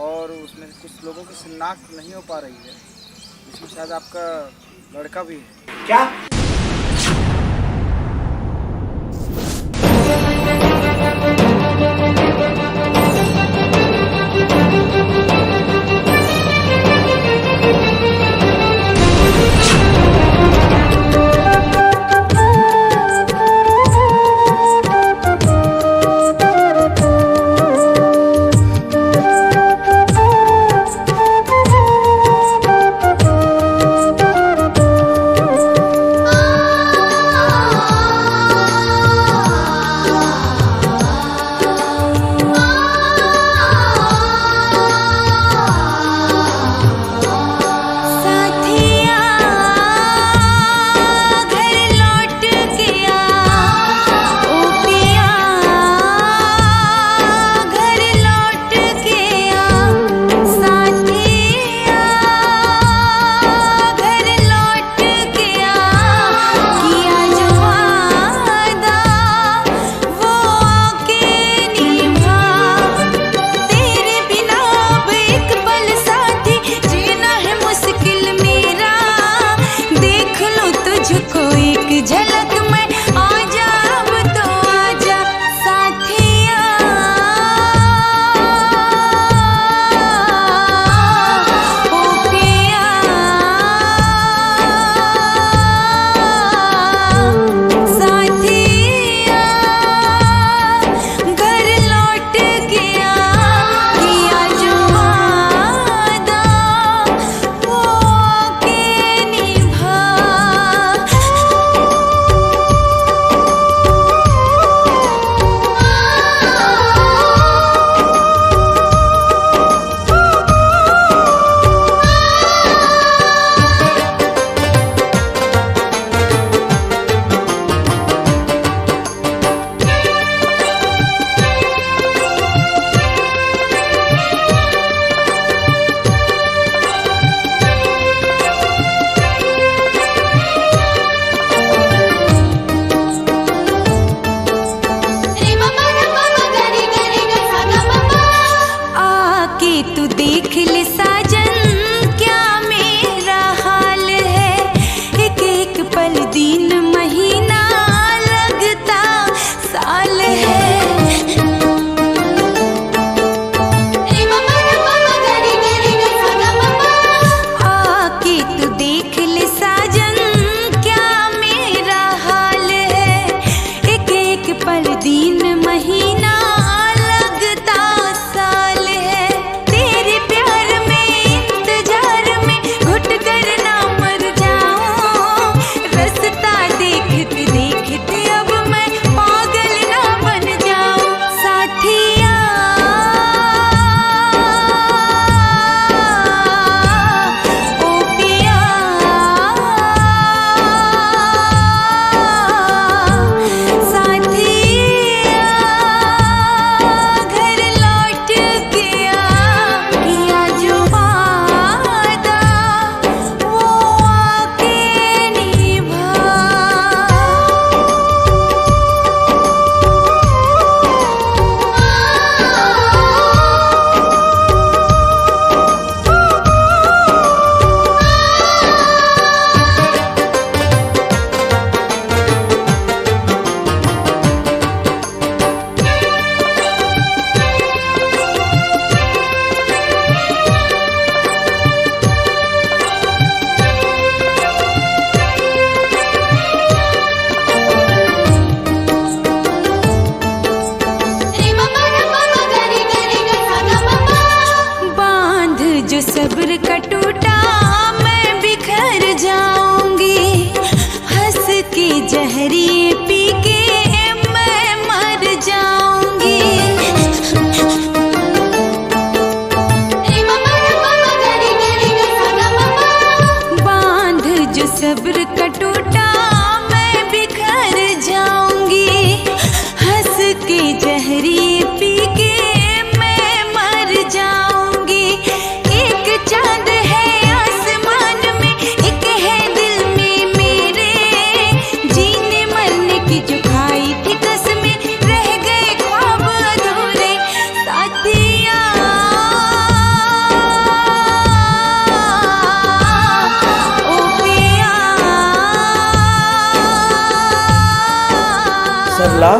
और उसमें कुछ लोगों की शिनाख्त नहीं हो पा रही है। इसमें शायद आपका लड़का भी है। क्या? जो सब्र का टूटा मैं बिखर जाऊंगी, हंस के जहरी पी के मैं मर जाऊंगी। बांध जो सब्र का टूटा मैं बिखर जाऊंगी, हंस के जहरी पी के मैं मर जाऊंगी। एक चांद है आसमान में, एक है दिल में मेरे, जीने मरने की जो खाई थी कसमें रह गए ख्वाब अधूरे। साथिया ओ पिया सरला,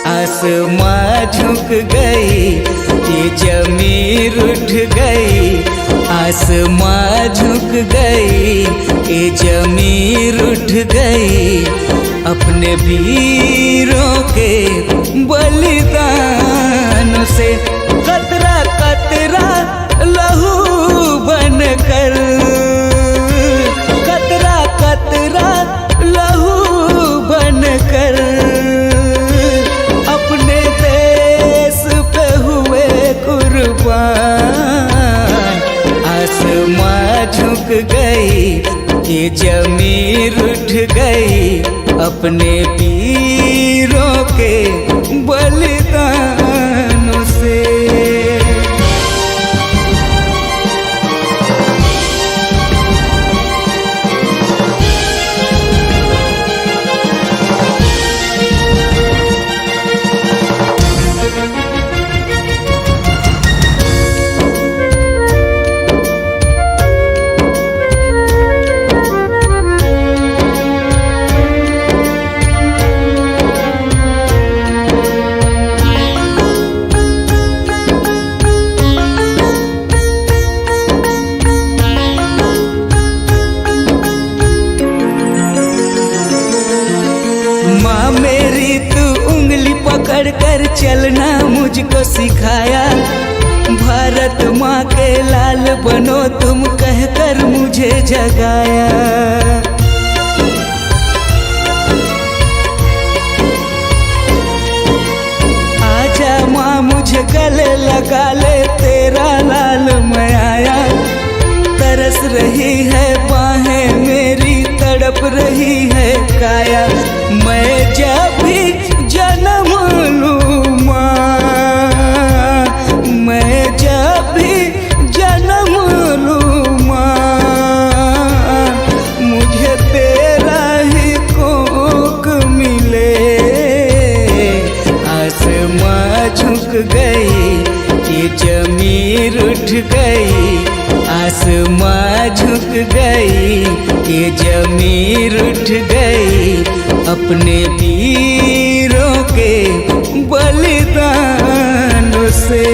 आसमां झुक गई, ये जमीन उठ गई। आसमां झुक गई, ये जमीन उठ गई। अपने वीरों के बलिदान से कतरा कतरा लहू बनकर, कतरा कतरा लहू बनकर अपने देश पे हुए कुर्बान। आसमां झुक गई, ये जमीन उठ गई। अपने वीरों के बलिदानों से माँ मेरी तू उंगली पकड़ कर चलना मुझको सिखाया। भारत माँ के लाल बनो तुम कहकर मुझे जगाया। आजा माँ मुझे गले लगा ले, तेरा लाल मैं आया। तरस रही है बाहें मेरी, तड़प रही है काया। मैं जब भी जन्म लूँ माँ, मैं जब भी जन्म लूँ माँ, मुझे तेरा ही कोक मिले। आसमां झुक गई, ये जमीन उठ गई। आसमां झुक गई, ये जमीन उठ गई। अपने वीरों के बलिदानों से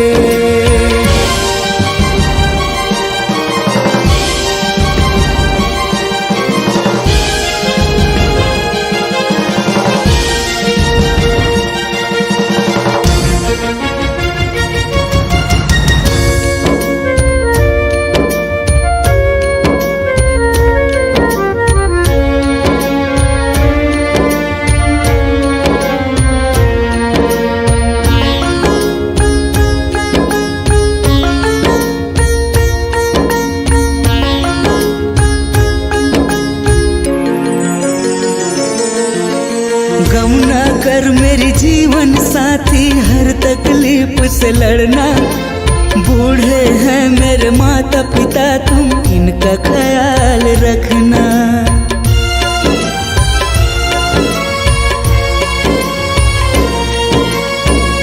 गम ना कर मेरी जीवन साथी, हर तकलीफ से लड़ना। बूढ़े हैं मेरे माता पिता, तुम इनका ख्याल रखना।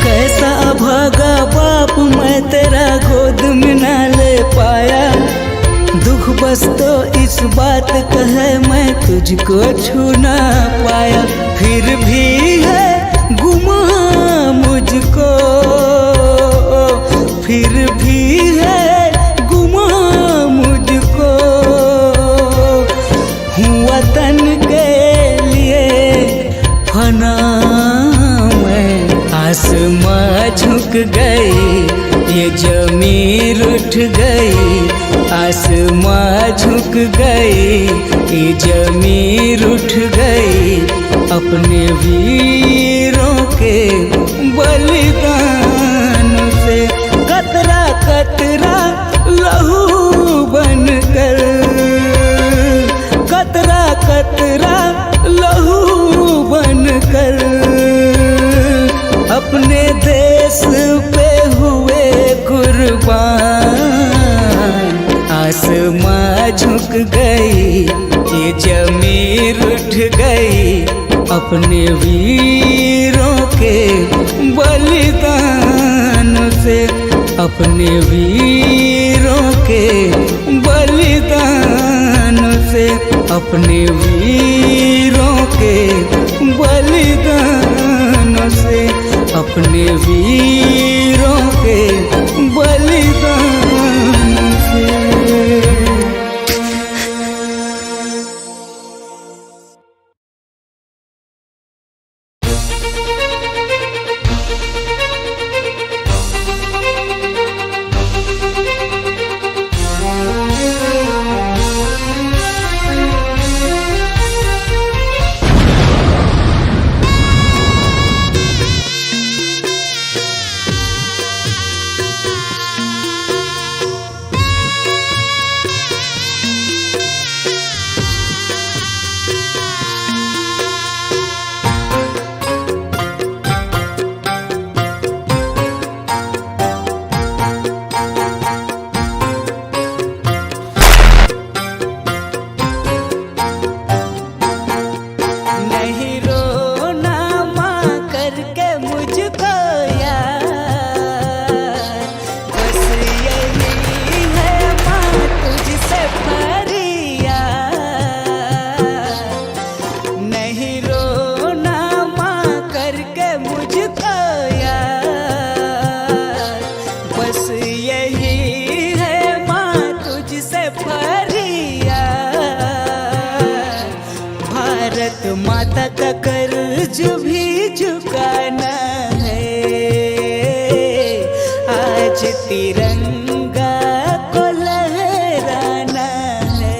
कैसा अभागा बाप मैं तेरा, गोद में ना ले पाया। दुख बस तो इस बात का है, मैं तुझको छू ना पाया। फिर भी है गुमा मुझको, फिर भी है गुमा मुझको। हूँ वतन के लिए फना मैं, आसमां झुक गई, ये जमीन उठ गई। आसमां झुक गई, ये जमीन उठ गई। अपने वीरों के बलिदान से कतरा कतरा लहू बनकर, कतरा कतरा लहू बनकर, अपने देश पे हुए कुर्बान। आसमां झुक गई, ये जमीन उठ गई। अपने वीरों के बलिदान से, अपने वीरों के बलिदान से, अपने वीरों के बलिदान से, अपने वीरों के बलिदान से। माता का कर्ज भी चुकाना है, आज तिरंगा को लहराना है।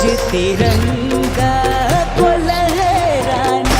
आज तिरंगा को लहराना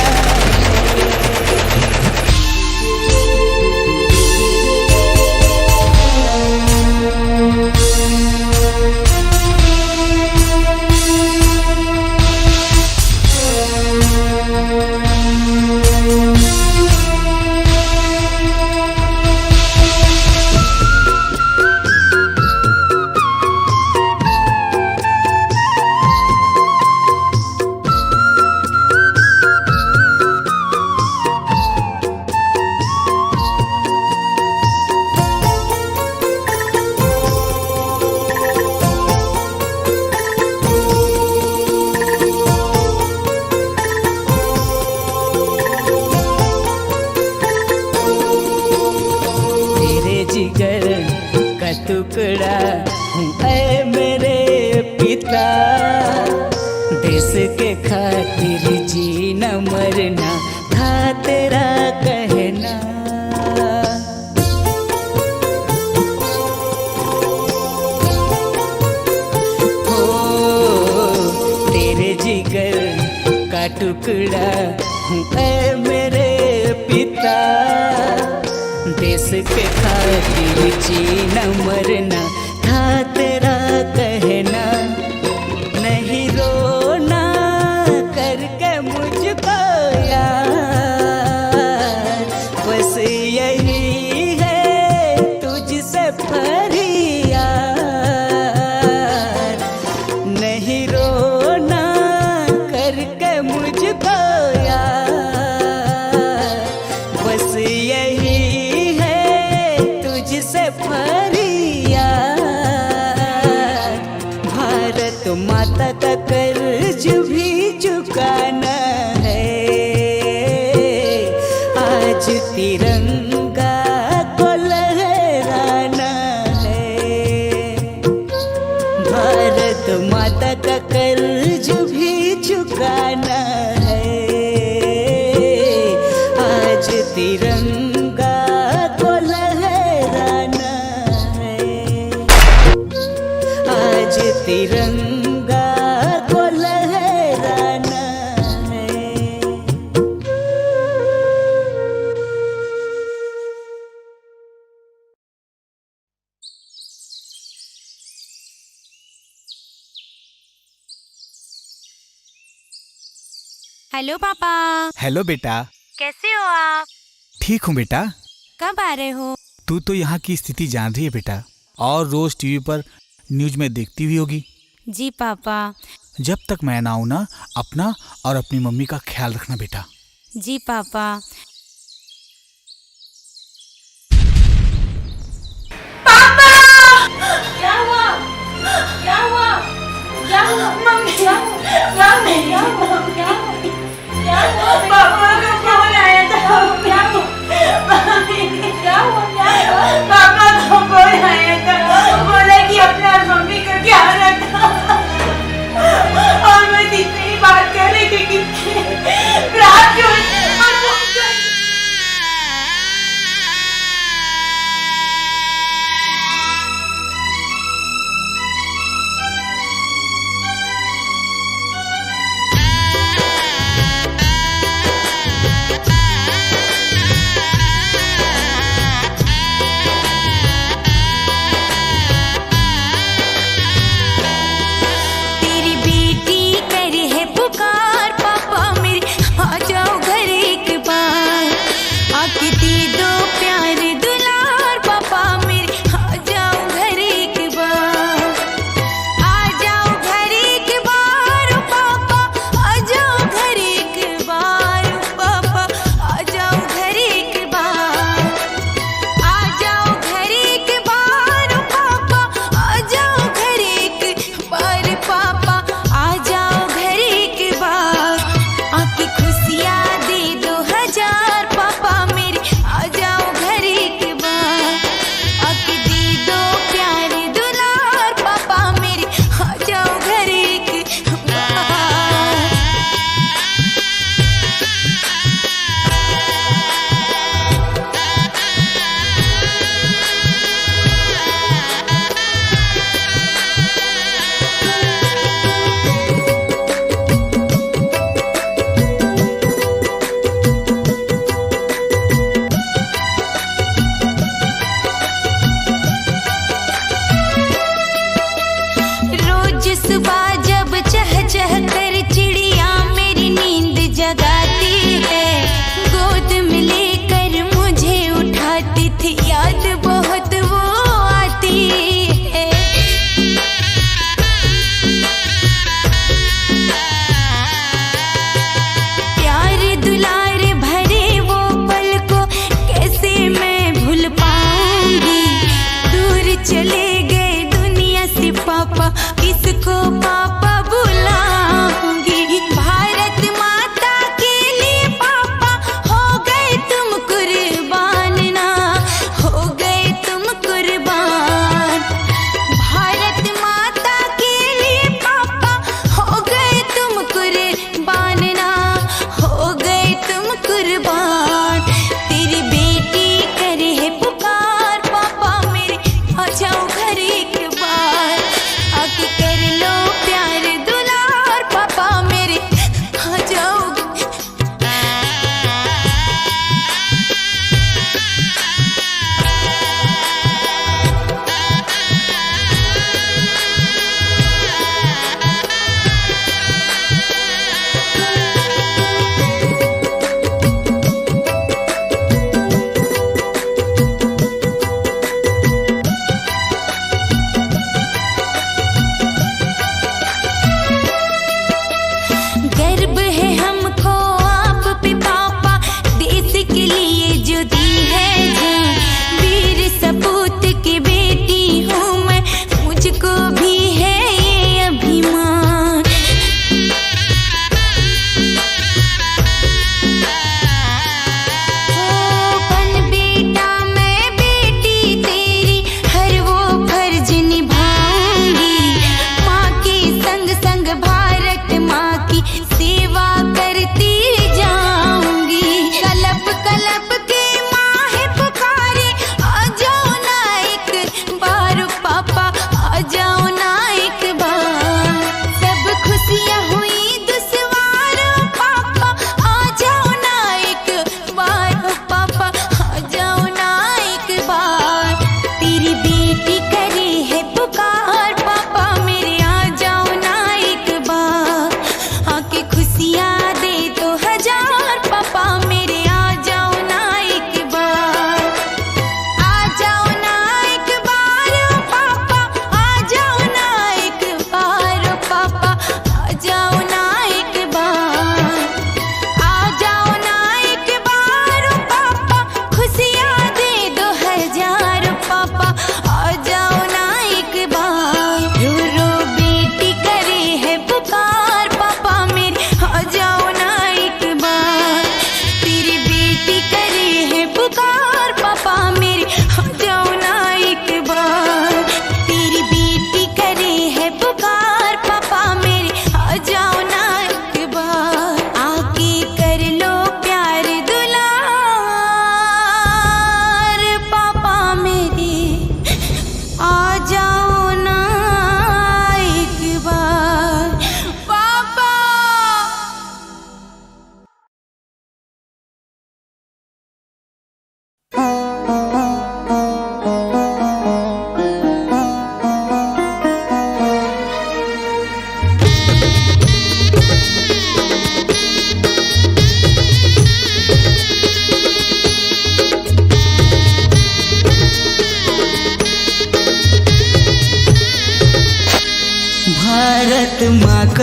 जिगर का टुकड़ा हूँ ऐ मेरे पिता, देश के खातिर जीना मरना था तेरा कहना। हो तेरे जिगर का टुकड़ा हूँ ऐ मेरे पिता, देश के खातिर जीना मरना था तेरा कहना। नहीं रोना करके मुझको यार, बस यही है तुझसे फरियाद। नहीं रोना करके मुझको यार, बस यही से फरियाद। भारत माता का कर्ज भी चुकाना है, आज तिरंगा को लहराना है। भारत माता का कर्ज भी चुकाना है, आज तिरंगा तिरंगा को लहराना है। हेलो पापा। हेलो बेटा, कैसे हो आप? ठीक हूँ बेटा। कब आ रहे हो? तू तो यहाँ की स्थिति जान रही है बेटा, और रोज टीवी पर न्यूज में देखती हुई होगी। जी पापा। जब तक मैं ना आऊँ ना, अपना और अपनी मम्मी का ख्याल रखना बेटा। जी पापा। पापा! क्या हुआ? क्या हुआ? क्या हुआ? मम्मी! क्या हुआ? क्या हुआ? पापा का फोन आया था। क्या हुआ? क्या हुआ? पापा का फोन आया था, बोला कि अपना मम्मी का ख्याल रखना। और मैं जितनी ही बात कर रही थी कि रात को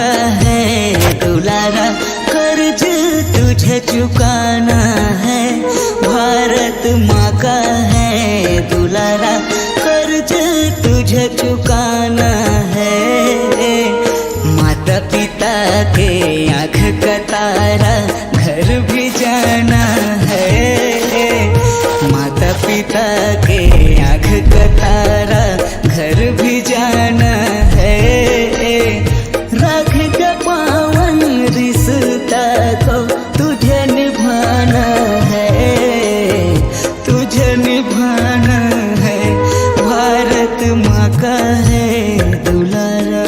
का है दुलारा, कर्ज तुझे चुकाना है। भारत माँ का है दुलारा, कर्ज तुझे चुकाना है। माता पिता के आँख का तारा, घर भी जाना है। माता पिता के आँख का तारा, घर भी जाना है। राख का पावन रिश्ता को तुझे निभाना है, तुझे निभाना है। भारत माँ का है दुलारा।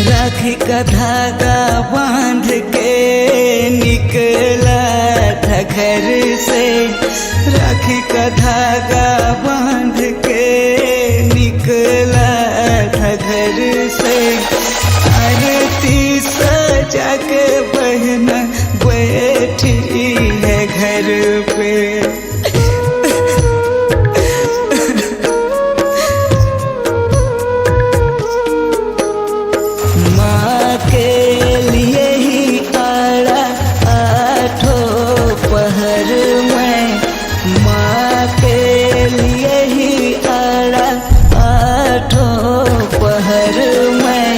राखी का धागा बांध के निकला था घर से, राखी का धागा बांध के निकला था घर से। आरती सजा के बहना बैठी है घर पे। माँ के लिए ही आड़ा आठों पहर में, माँ के लिए ही आड़ा आठों पहर में।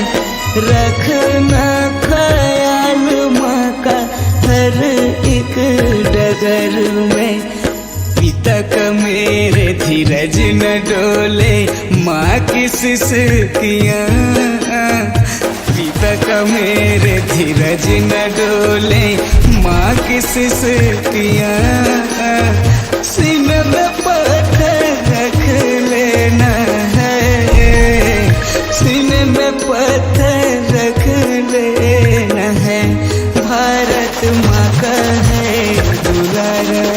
रखना ख्याल माँ का हर एक डगर में। पिता का मेरे धीरज न डोले, माँ की सिसकियाँ। पिता का मेरे धीरज न डोले, माँ की सिसकियाँ। सीने में पत्थर रख लेना है, सीने में पत्थर रख लेना है। भारत माँ का है दुलारा।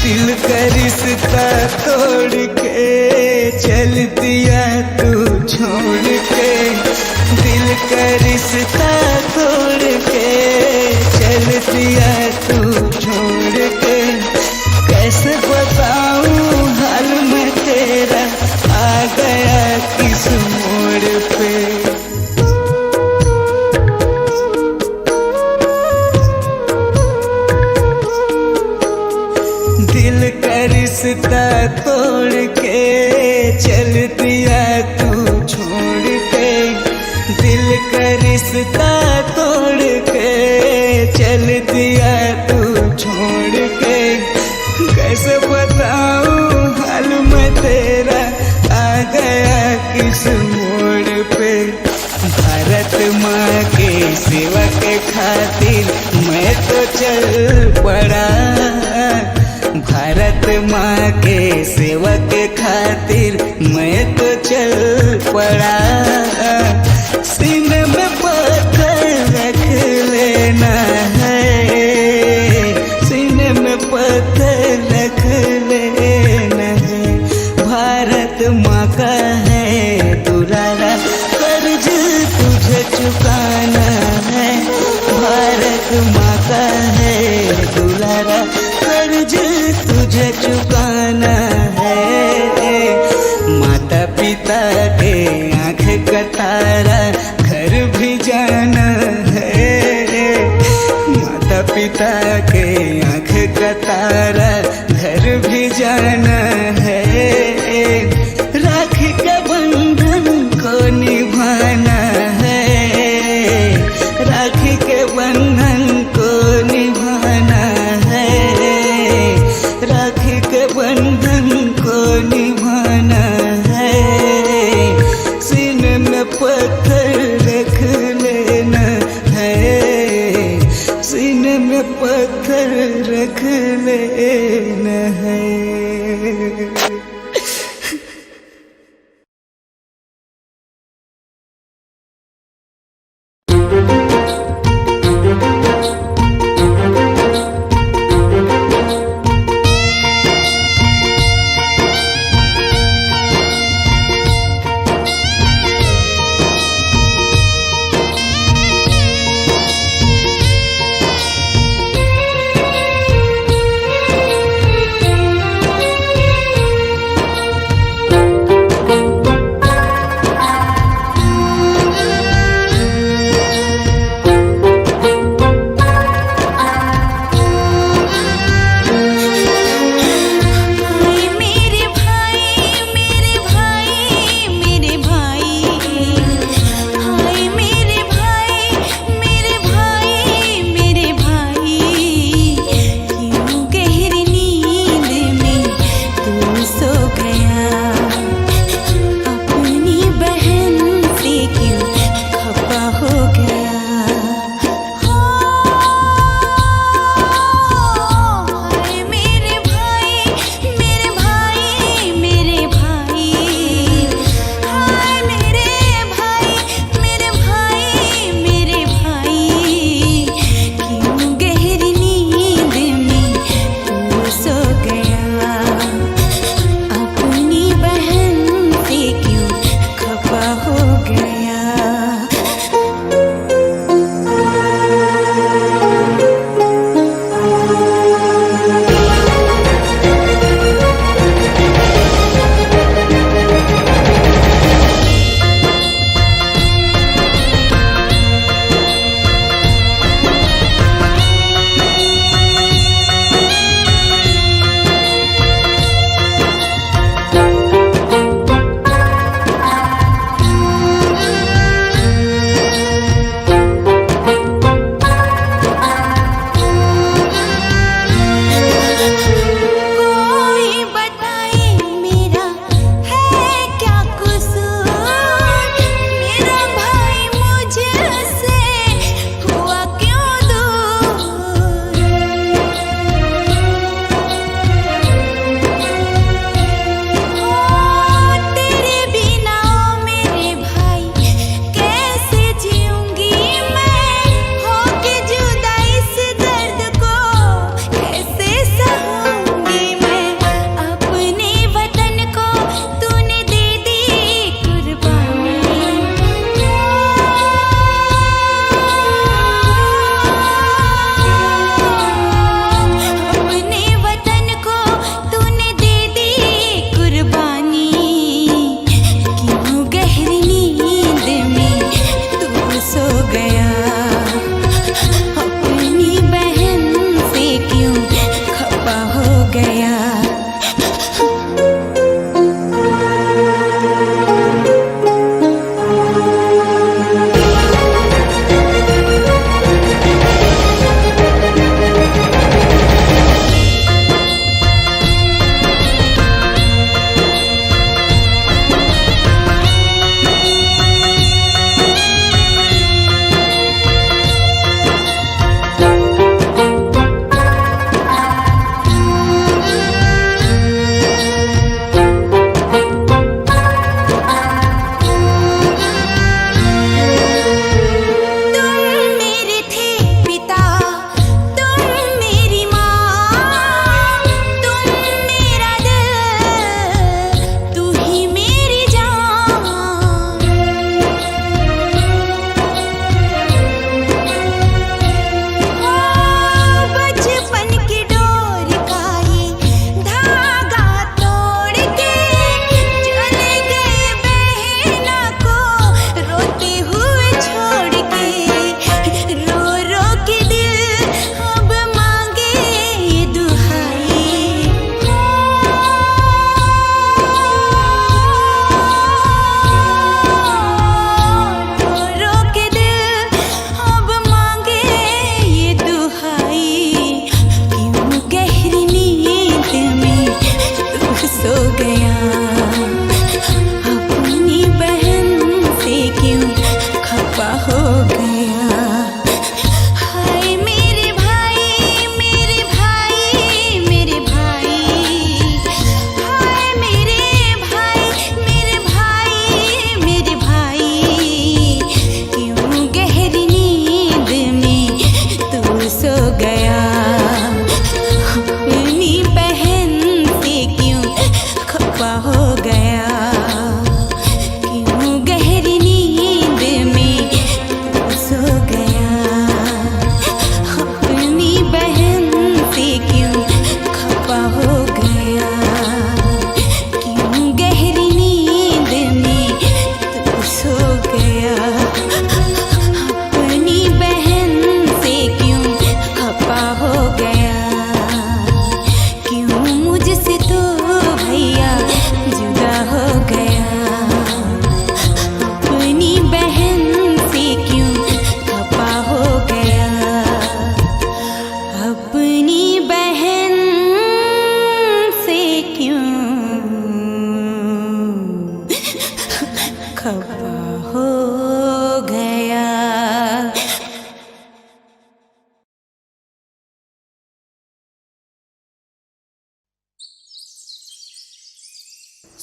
दिल का रिश्ता तोड़ के चल दिया तू छोड़ के। दिल का रिश्ता तोड़ के चल दिया तू छोड़ के। कैसे बताऊं हाल में तेरा, आ गया किस मोड़ पे। दिल का रिश्ता तोड़ के चल दिया तू छोड़ के। दिल का रिश्ता तोड़ के चल दिया तू छोड़ के। कैसे बताऊं हाल में तेरा, आ गया किस मोड़ पे। भारत माँ के सेवा के खातिर मैं तो चल पड़ा। भारत माँ के सेवा के खातिर मैं तो चल पड़ा। सीने में पत्थर रख लेना है, सीने में पत्थर रख लेना है। भारत माँ का है दुलारा, कर्ज तुझे चुकाना है। भारत माँ का है दुलारा, कर्ज तुझे चुकाना है। माता पिता के आँख का तारा, घर लेन है।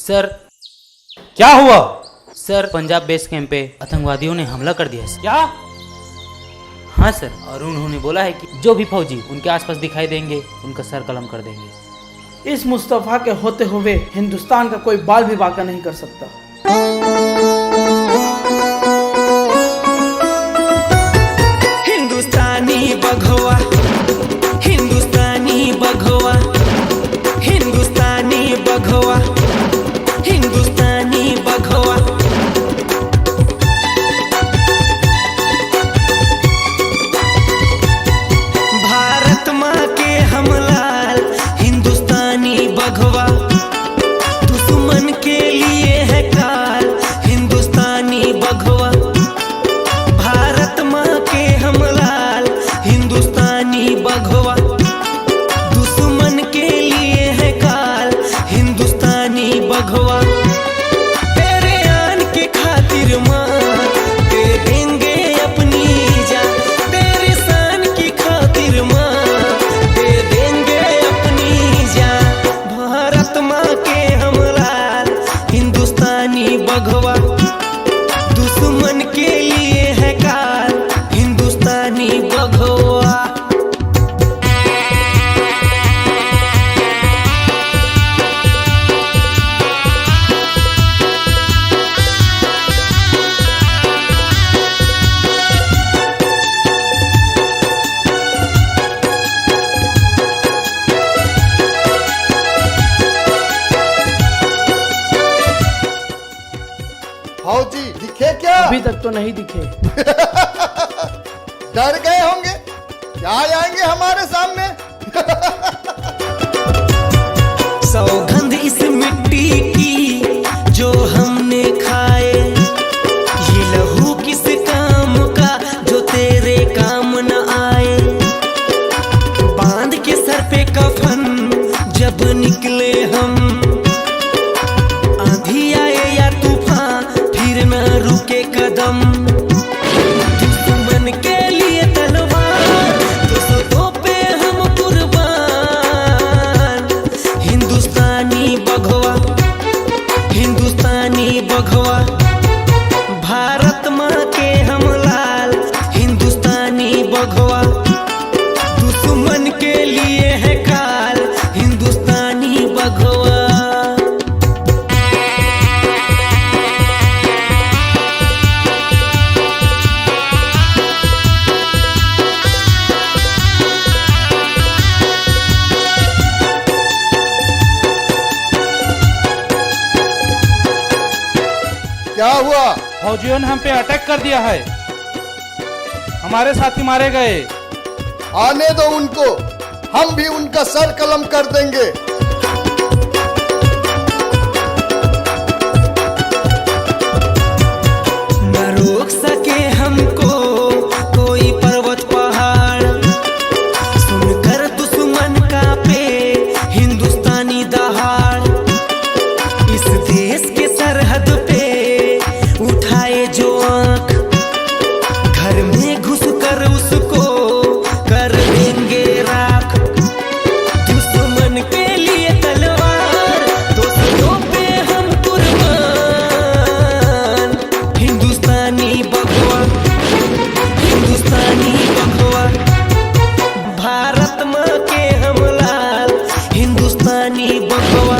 सर क्या हुआ? सर पंजाब बेस कैंप पे आतंकवादियों ने हमला कर दिया सर। क्या? हाँ सर, और उन्होंने बोला है कि जो भी फौजी उनके आसपास दिखाई देंगे उनका सर कलम कर देंगे। इस मुस्तफा के होते हुए हिंदुस्तान का कोई बाल भी बांका नहीं कर सकता। हिंदुस्तानी बघवा, हिंदुस्तानी बघवा, हिंदुस्तानी बघवा, हिंदुस्तानी बघवा। भारत माँ के हम लाल हिंदुस्तानी बघवा, दुश्मन के लिए है काल हिंदुस्तानी बघवा। भारत माँ के हम लाल हिंदुस्तानी बघवा, दुश्मन के लिए है काल हिंदुस्तानी बघवा। तेरे आन के खातिर माँ दे देंगे अपनी जान, तेरे शान की खातिर माँ दे देंगे अपनी जान। भारत माँ के हम लाल हिंदुस्तानी बघवा, दुश्मन के लिए है काल हिंदुस्तानी बघवा। फौजी दिखे क्या? अभी तक तो नहीं दिखे। डर गए होंगे, क्या आएंगे हमारे सामने? सौगंध इस मिट्टी की जो हमने खाए, ये लहू किस काम का जो तेरे काम न आए। बांध के सर पे कफन जब निकले हम, आंधी आए या तूफान फिर न रुके कदम। दुश्मन के लिए तलवार, दुश्मनों पे हम कुर्बान। हिंदुस्तानी बघवा, हिंदुस्तानी बघवा। भारत माँ के हम लाल हिंदुस्तानी बघवा, दुश्मन के लिए है काल हिंदुस्तानी बघवा। क्या हुआ? फौजियों ने हम पे अटैक कर दिया है, हमारे साथी मारे गए। आने दो उनको, हम भी उनका सर कलम कर देंगे। न रोक सके हमको कोई पर्वत पहाड़, सुनकर दुश्मन का पे हिंदुस्तानी दहाड़। इस देश के सरहद पे उठाए जो आंख, घर में घुस कर उसको कर देंगे राख। दुश्मन के लिए तलवार, दोस्तों पे हम कुर्बान। हिंदुस्तानी बघवा, हिंदुस्तानी बघवा। भारत माँ के हम लाल हिंदुस्तानी बघवा,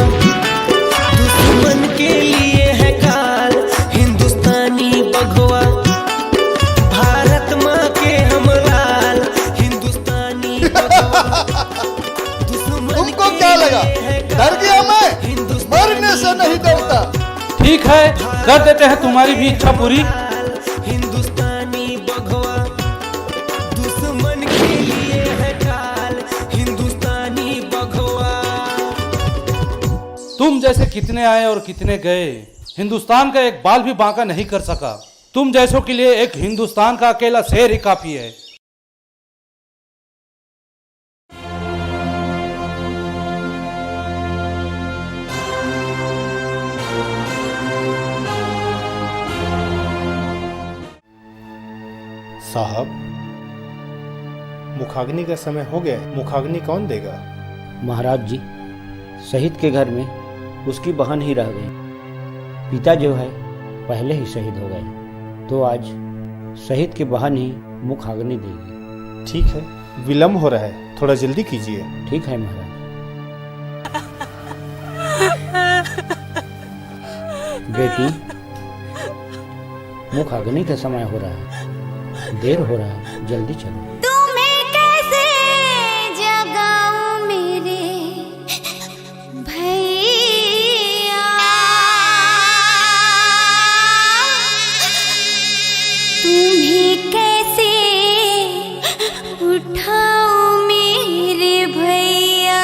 दुश्मन के लिए है काल हिंदुस्तानी बघवा। भारत माँ के हम लाल हिंदुस्तानी बघवा, तुमको क्या लगा, डर गया मैं? मरने से नहीं डरता। ठीक है, कर देते हैं तुम्हारी भी इच्छा पूरी। हिंदुस्तानी बघवा, दुश्मन के लिए है काल हिंदुस्तानी बघवा। तुम जैसे कितने आए और कितने गए, हिंदुस्तान का एक बाल भी बांका नहीं कर सका। तुम जैसों के लिए एक हिंदुस्तान का अकेला शेर ही काफी है। साहब, मुखाग्नि का समय हो गया, मुखाग्नि कौन देगा? महाराज जी, शहीद के घर में उसकी बहन ही रह गई। पिता जो है पहले ही शहीद हो गए, तो आज शहीद की बहन ही मुखाग्नि देगी। ठीक है, विलम्ब हो रहा है, थोड़ा जल्दी कीजिए। ठीक है महाराज। बेटी, मुखाग्नि का समय हो रहा है, देर हो रहा है, जल्दी चलो। तुम्हें कैसे जगाऊं मेरे भैया, तुम्हें कैसे उठाऊं मेरे भैया।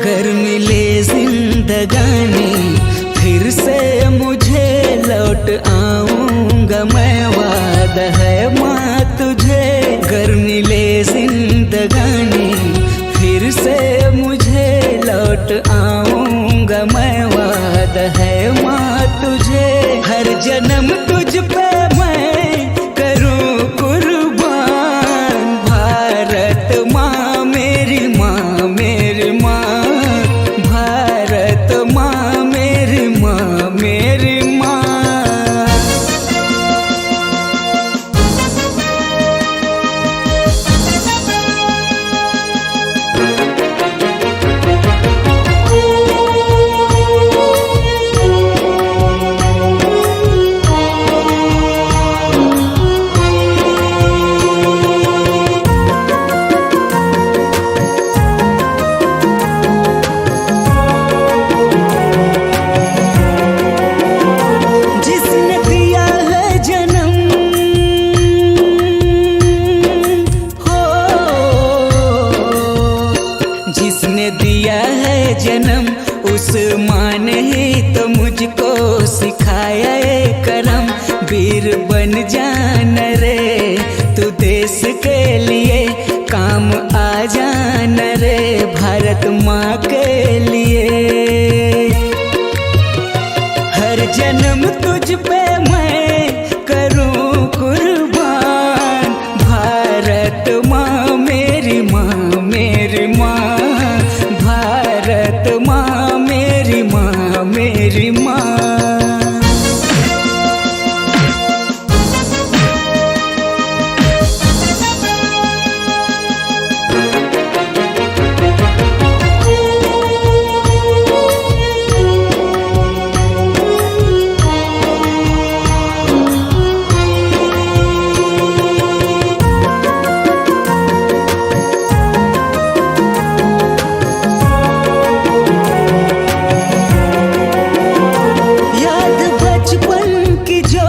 गर मिले जिंदगानी फिर से मुझे लौट आऊंगा मैं, वादा है माँ तुझे। गर मिले जिंदगानी फिर से मुझे लौट आऊंगा मैं, वादा है माँ तुझे। हर जन्म तुझ पे मैं करूं कुर्बान, भारत माँ मेरी माँ, मेरी माँ, भारत माँ मेरी माँ, मेरी माँ। जिसने दिया है जन्म हो, जिसने दिया है जन्म उस माँ ने ही तो मुझको सिखाया है करम। वीर बन जाना रे तू देश के लिए, काम आ जाना रे भारत माँ के लिए। हर जन्म तुझ पे मैं करूं कुर्बान, भारत माँ मेरी माँ, मेरी माँ, भारत माँ मेरी माँ, मेरी माँ। याद बचपन की जो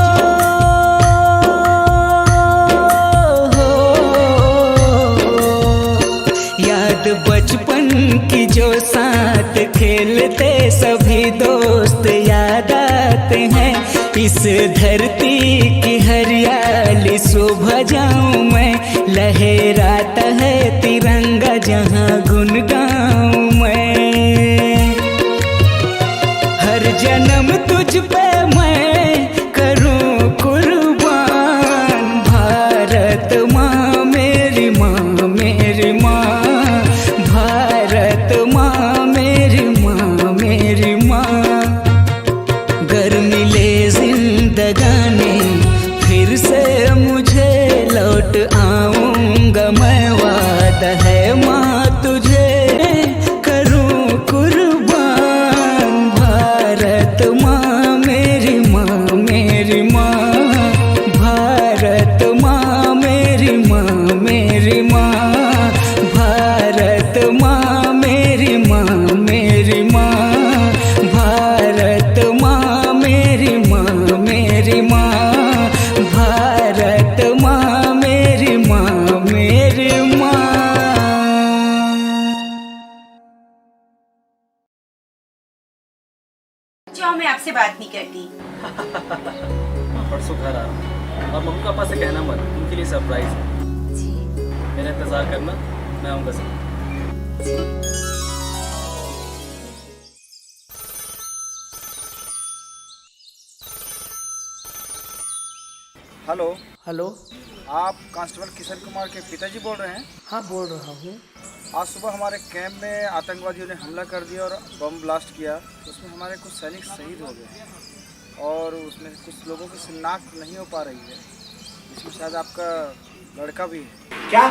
याद बचपन की जो साथ खेलते सभी दोस्त याद आते हैं। इस धरती की हरियाली सुबह जाऊं मैं, लहराता है तिरंगा जहां गुनगाऊं मैं। हर जन्म तुझ पे मैं करूं कुर्बान, भारत माँ मेरी माँ, मेरी माँ, भारत माँ मेरी माँ, मेरी माँ। गर मिले जिंदगानी फिर से मुझे लौट आऊंगा मैं, वादा है माँ तुझे करूं कुर्बान, भारत माँ मेरी माँ, मेरी माँ, भारत माँ मेरी माँ, मेरी माँ, भारत माँ मेरी माँ, मेरी माँ, भारत माँ मेरी माँ, मेरी माँ, भारत माँ मेरी माँ, मेरी माँ। जाओ, मैं आपसे बात नहीं करती। परसों घर आ रहा हूँ और मम्मी पापा से कहना मत, उनके लिए सरप्राइज है। जी मेरा इंतजार करना, मैं आऊँगा सर। हेलो, हेलो, आप कांस्टेबल किशन कुमार के पिताजी बोल रहे हैं? हाँ बोल रहा हूँ। आज सुबह हमारे कैंप में आतंकवादियों ने हमला कर दिया और बम ब्लास्ट किया। उसमें हमारे कुछ सैनिक शहीद हो गए और उसमें कुछ लोगों की शिनाख्त नहीं हो पा रही है। इसमें शायद आपका लड़का भी है। क्या?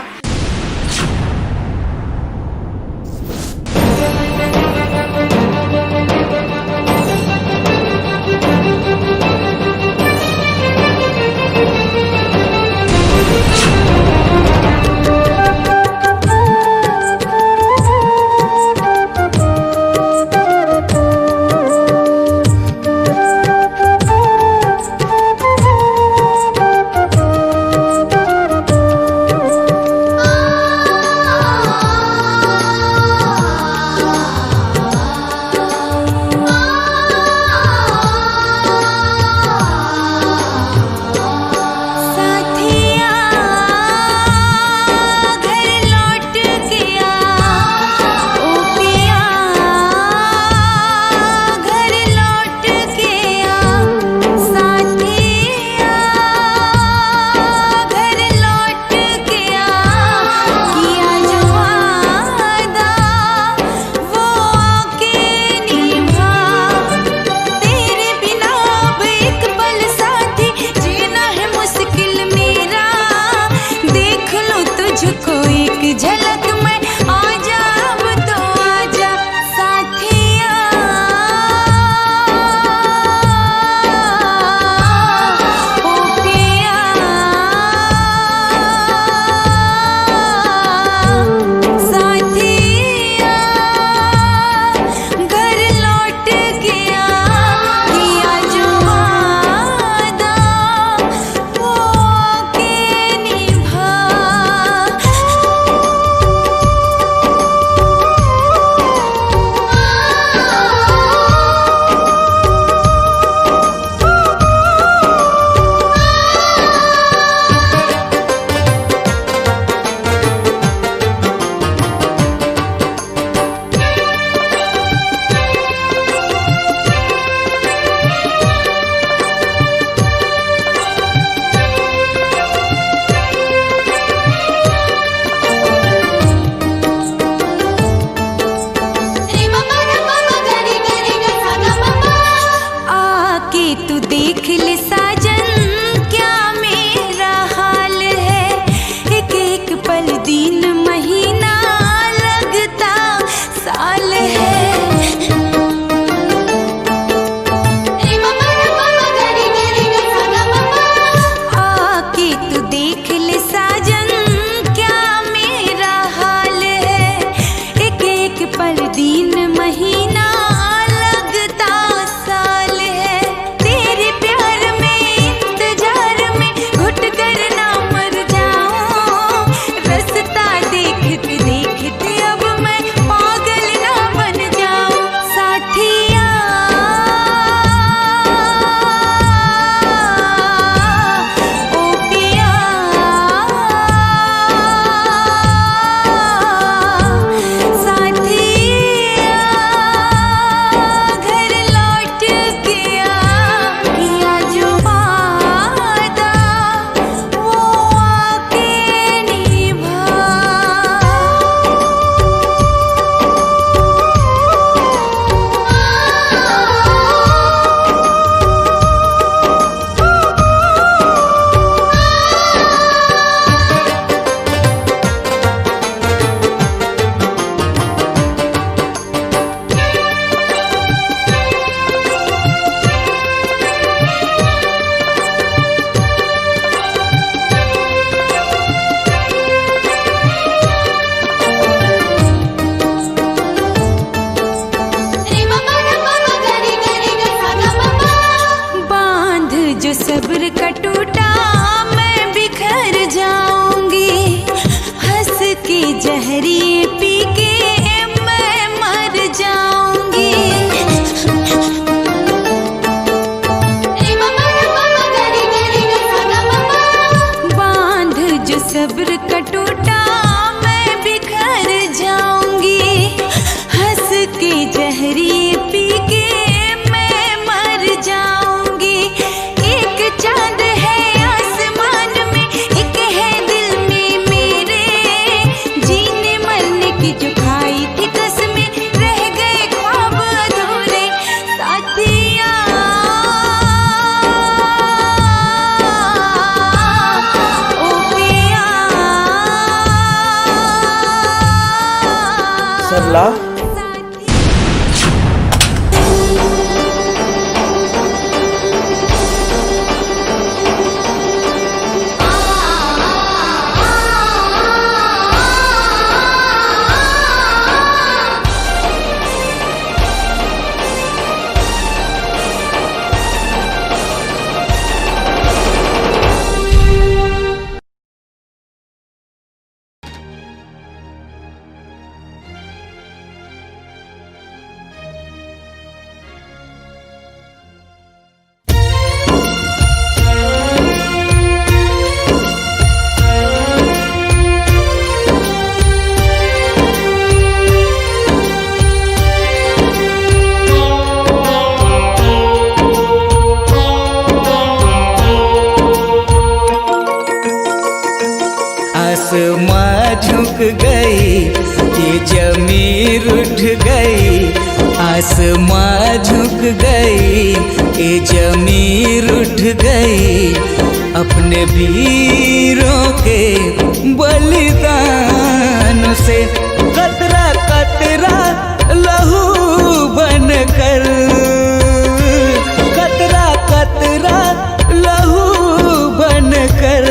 सरला, आसमां झुक गई, ये जमीन उठ गई। आसमां झुक गई, ये जमीन उठ गई। अपने वीरों के बलिदान से कतरा कतरा लहू बनकर, कतरा कतरा लहू बनकर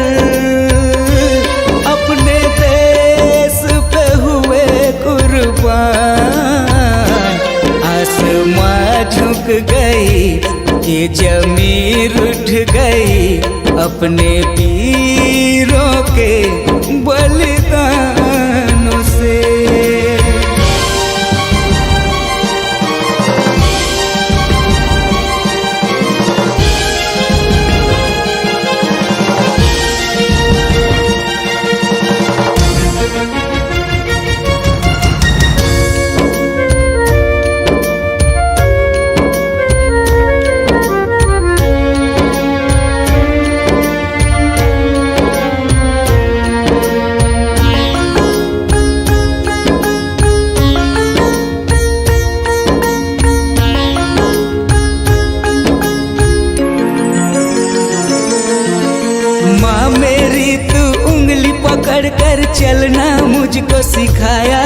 अपने देश पे हुए कुर्बान। आसमां झुक गई, ये जमीन उठ गई। अपने वीरों के बलिदानों से। माँ मेरी तू उंगली पकड़ कर चलना मुझको सिखाया।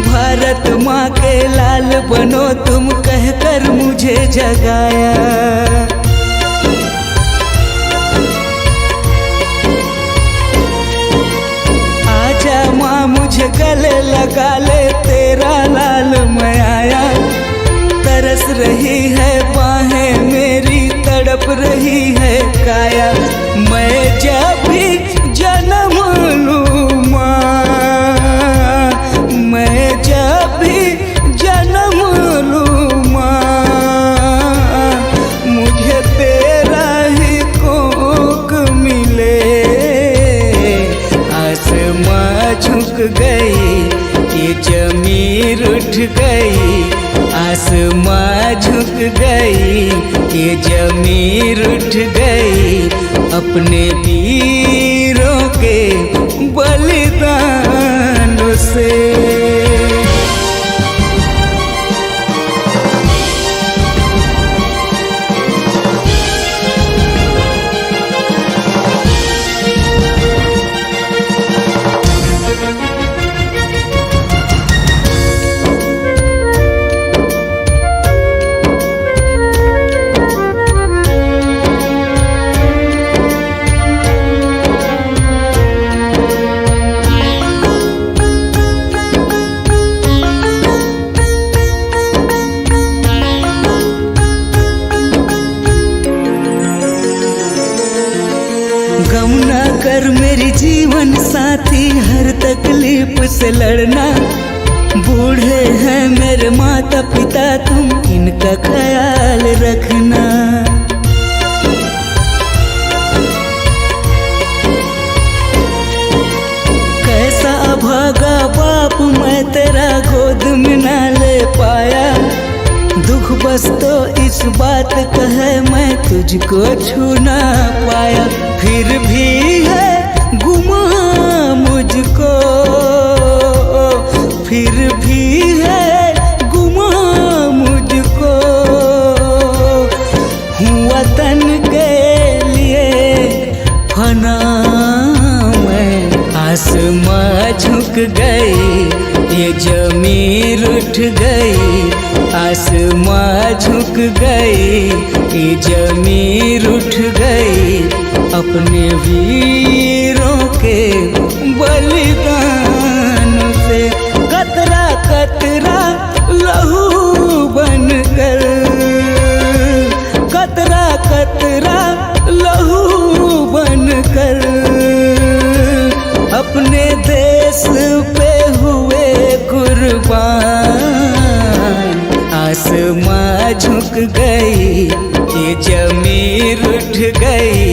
भारत माँ के लाल बनो तुम कहकर मुझे जगाया। आजा माँ मुझे गले लगा ले, तेरा लाल मैं आया। तरस रही है बाहें मेरी, तड़प रही है काया। मैं जब भी जन्म लूँ माँ, मैं जब भी जन्म लूँ माँ, मुझे तेरा ही कोख मिले। आसमां झुक गई, ये जमीन उठ गई। आसमां झुक गई, ये जमीन उठ गई। अपने वीरों के बलिदानों से। गम ना कर मेरी जीवन साथी, हर तकलीफ से लड़ना। बूढ़े हैं मेरे माता पिता, तुम इनका ख्याल रखना। कैसा अभागा बाप मैं तेरा गोद में ना ले पाया। दुख बस तो इस बात का है मैं तुझको छू ना पाया। फिर भी है गुमा मुझको, फिर भी है गुमा मुझको। हूँ वतन के लिए फना मैं। आसमां झुक गई, ये जमीन उठ गई, आसमां झुक गई, ये जमीन उठ गई अपने वीरों के बलिदान से। कतरा कतरा लहू बनकर, कतरा कतरा लहू बनकर अपने देश पे हुए कुर्बान। आसमां झुक गई, ये जमीन उठ गई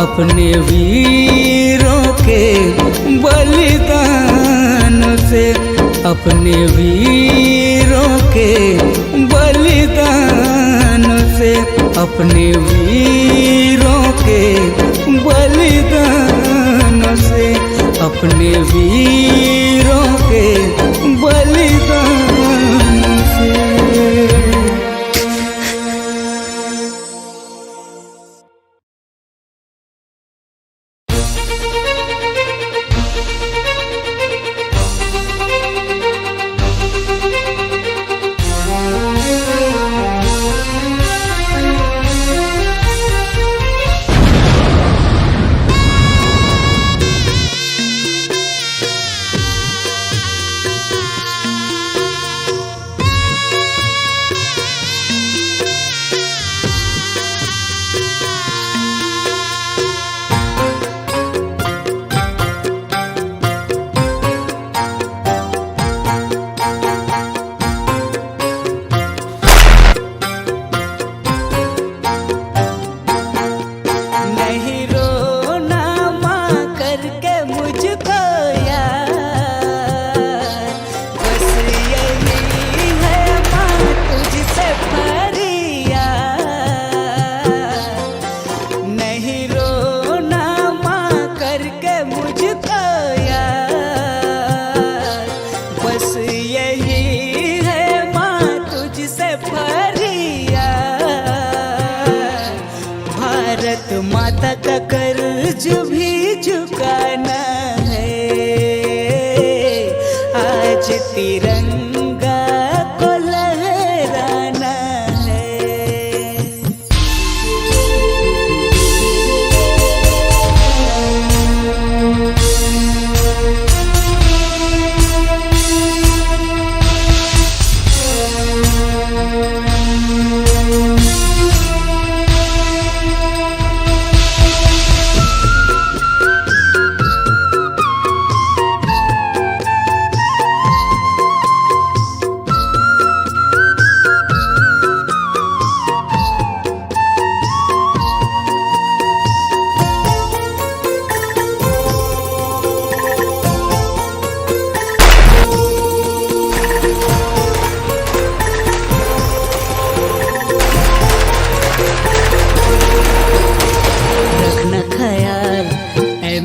अपने वीरों के बलिदान से, अपने वीरों के बलिदान से, अपने वीरों के बलिदान से, अपने वीरों के बलिदान से। भारत माता का कर्ज भी चुकाना है, आज तिरंगा को लहराना है।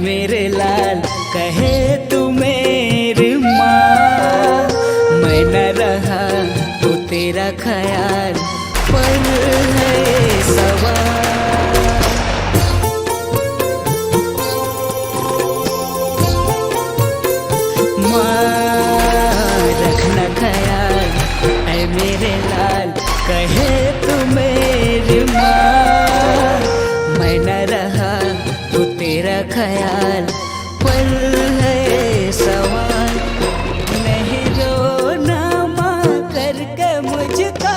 मेरे लाल कहे तू मेरी माँ, मैं न रहा तो तेरा ख्याल पर है सवाल। माँ रखना ख्याल ऐ मेरे लाल कहे तू मेरी माँ, मैं न रहा तो तेरा ख्याल पर है सवाल। नहीं रोना माँ करके मुझको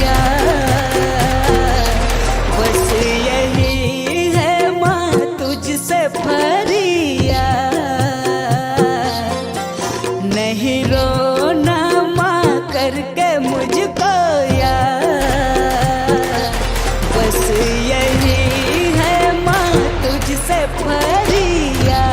यार, बस यही है माँ तुझसे फरियाद। नहीं रोना माँ करके मुझको यार, बस यही है माँ तुझसे फरियाद।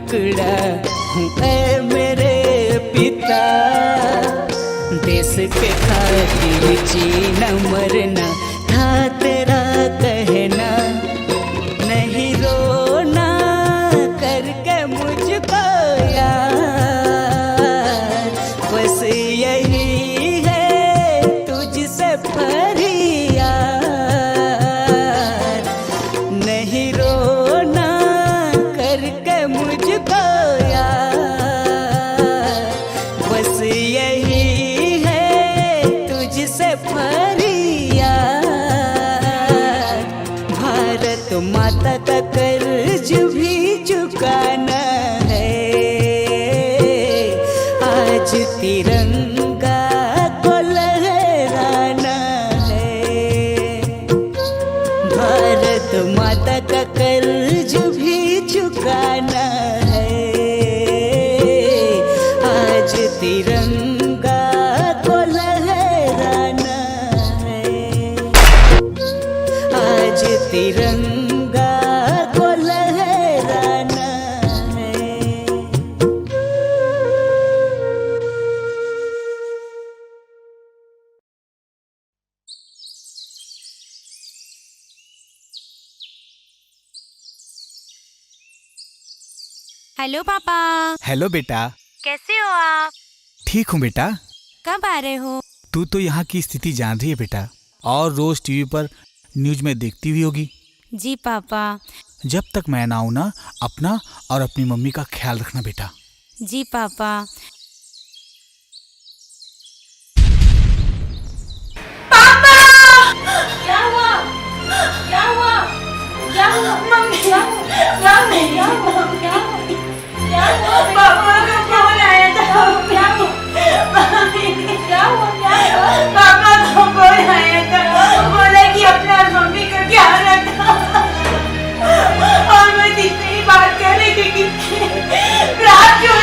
टुकड़ा हूँ ऐ मेरे पिता। देश के खातिर जीना मरना था तेरा कहना, नहीं रोना करके मुझको यार, बस यही है तुझसे फरियाद। नहीं रोना करके मुझको यार, बस यही है तुझसे फरियाद। भारत माता का कर्ज भी चुकाना है, आज तिरंगा को लहराना है। भारत माता का कर्ज भी चुकाना है, आज तिरंगा को लहराना है, आज तिरंगा को लहराना है। हेलो पापा, हेलो बेटा। कैसे हो आप? ठीक हूँ बेटा। कब आ रहे हो? तू तो यहाँ की स्थिति जान रही है बेटा, और रोज टीवी पर न्यूज में देखती हुई होगी। जी पापा। जब तक मैं ना आऊँ ना, अपना और अपनी मम्मी का ख्याल रखना बेटा। जी पापा। पापा! क्या हुआ? क्या हुआ? क्या हुआ? मम्मी! मम्मी! क्या हुआ? क्या हुआ? क्या हुआ? पापा का फोन आया था। क्या हुआ? मम्मी! क्या हुआ? क्या हुआ? पापा का फोन आया था, बोला कि अपना और मम्मी का ख्याल रखना। और मैं जितनी बात कर रही थी कि रात को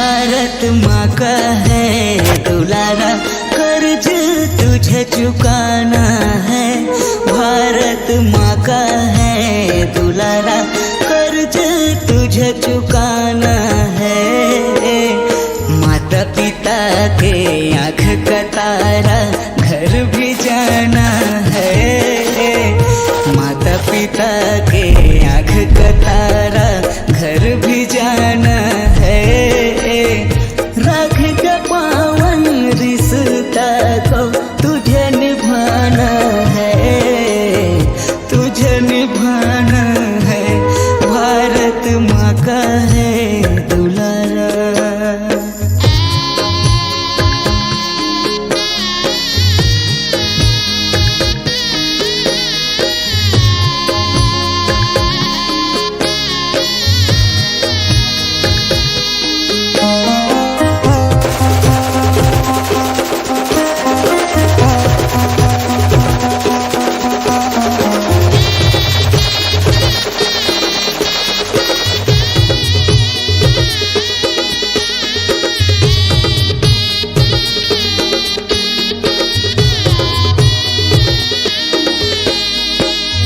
भारत माँ का है दुलारा, कर्ज तुझे चुकाना है। भारत माँ का है दुलारा, कर्ज तुझे चुकाना है। माता पिता के आँख का तारा, घर भी जाना है। माता पिता के आँख का तारा, घर भी जाना है। राख का पावन रिश्ता को तुझे निभाना है, तुझे निभाना है। भारत माँ का है दुलारा।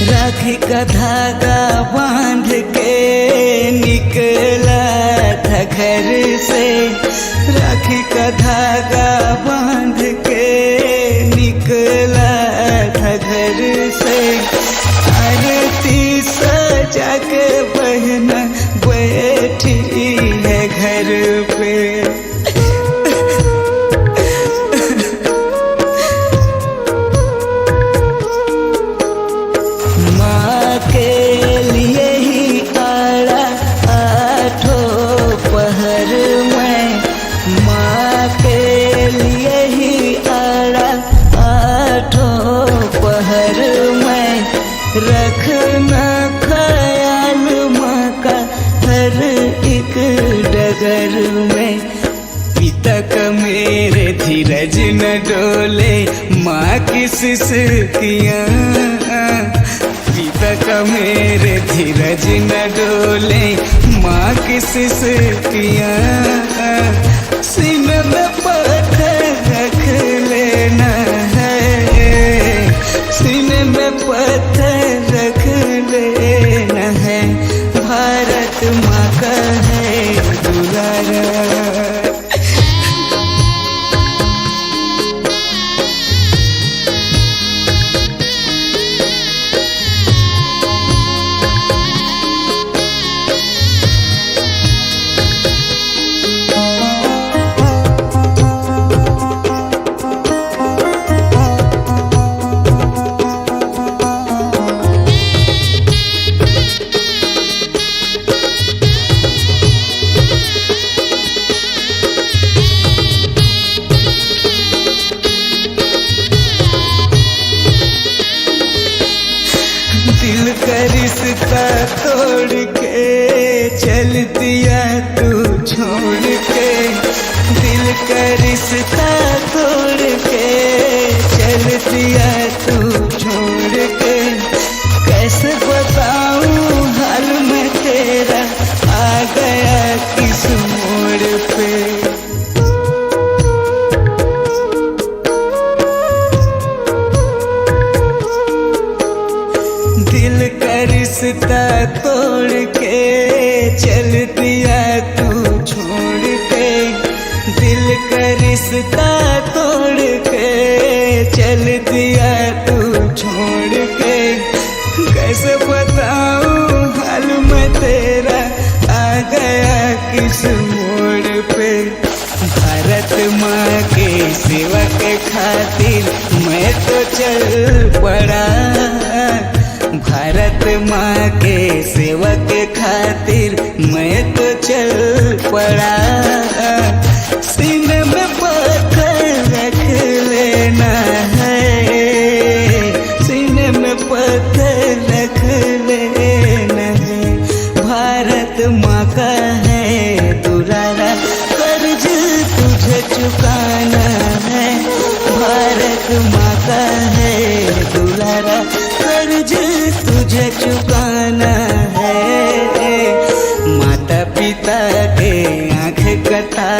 राखी का धागा बांध के निकला था घर से, राखी का धागा बांध के निकला था घर से। आरती सजा के बहना बैठी है घर पे। रखना ख्याल माँ का हर एक डगर में। पिता का मेरे धीरज न डोले, माँ की सिसकियाँ। पिता का मेरे धीरज न डोले, माँ की सिसकियाँ। सीने में पत्थर रख लेना है, सीने में पत्थर रख लेना है। भारत माँ का है दुलारा। दिल का रिश्ता तोड़ के चल दिया तू छोड़ के। दिल का रिश्ता तोड़ के चल दिया तू छोड़ के। कैसे बताऊं हाल में तेरा, आ गया किस मोड़ पे। दिल का रिश्ता तोड़ के चल दिया तू छोड़ के। दिल का रिश्ता तोड़ के चल दिया तू छोड़ के। कैसे बताऊं हाल में तेरा, आ गया किस मोड़ पे। भारत माँ के सेवा के खातिर मैं तो चल पड़ा। भारत माँ के सेवा के खातिर मैं तो चल पड़ा। सीने में पत्थर रख लेना है, सीने में पत्थर रख लेना है। भारत माँ का है दुलारा, कर्ज तुझे चुकाना है। भारत माँ का है दुलारा, कर्ज तुझे चुकाना है। माता पिता के आँख का तारा,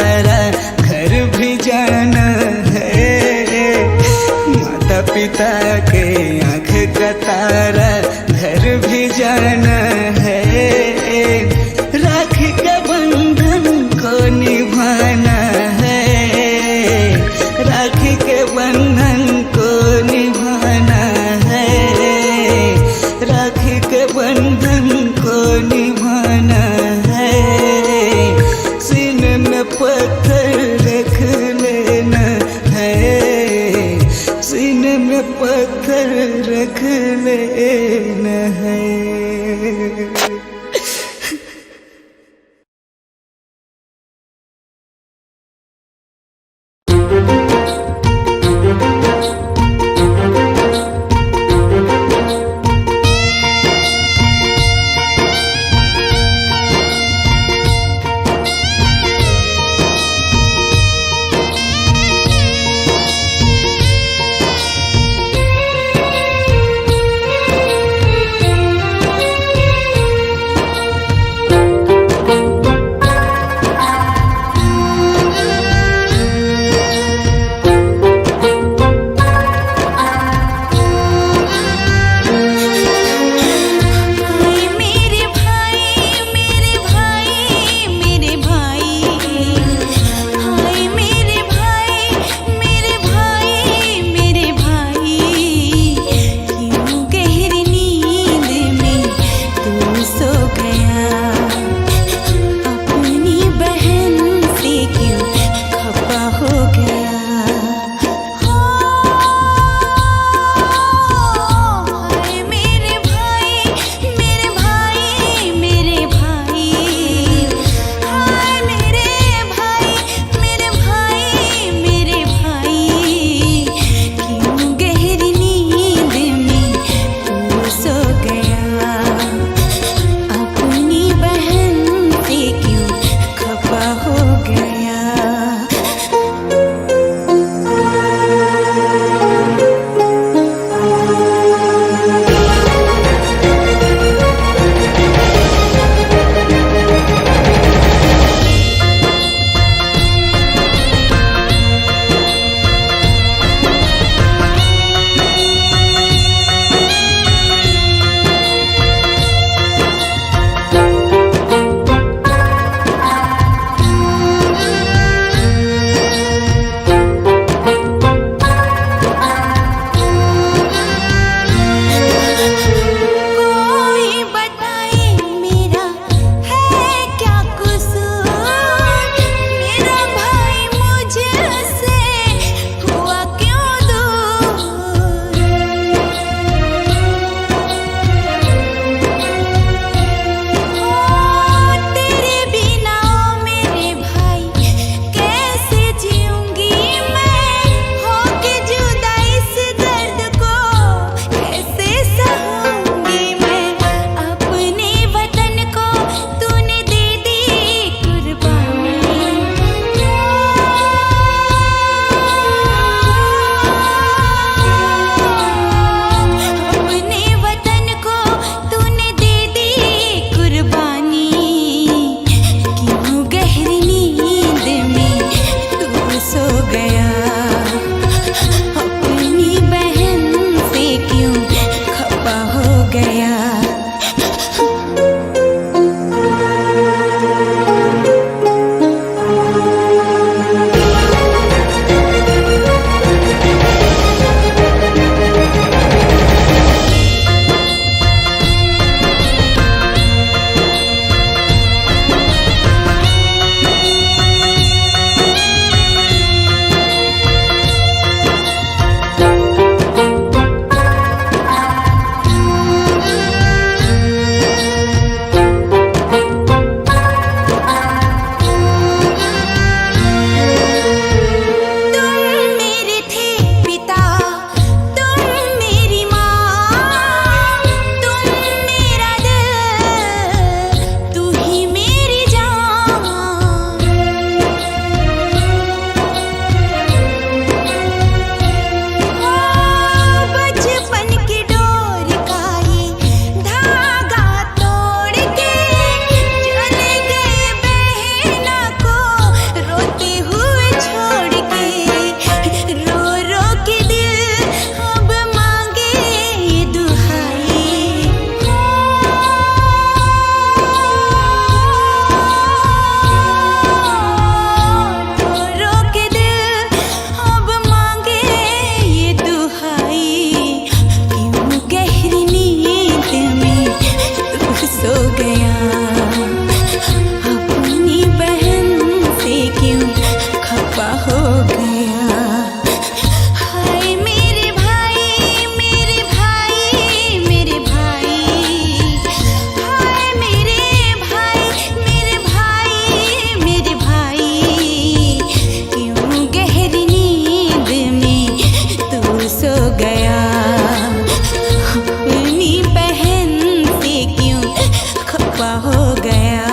गया,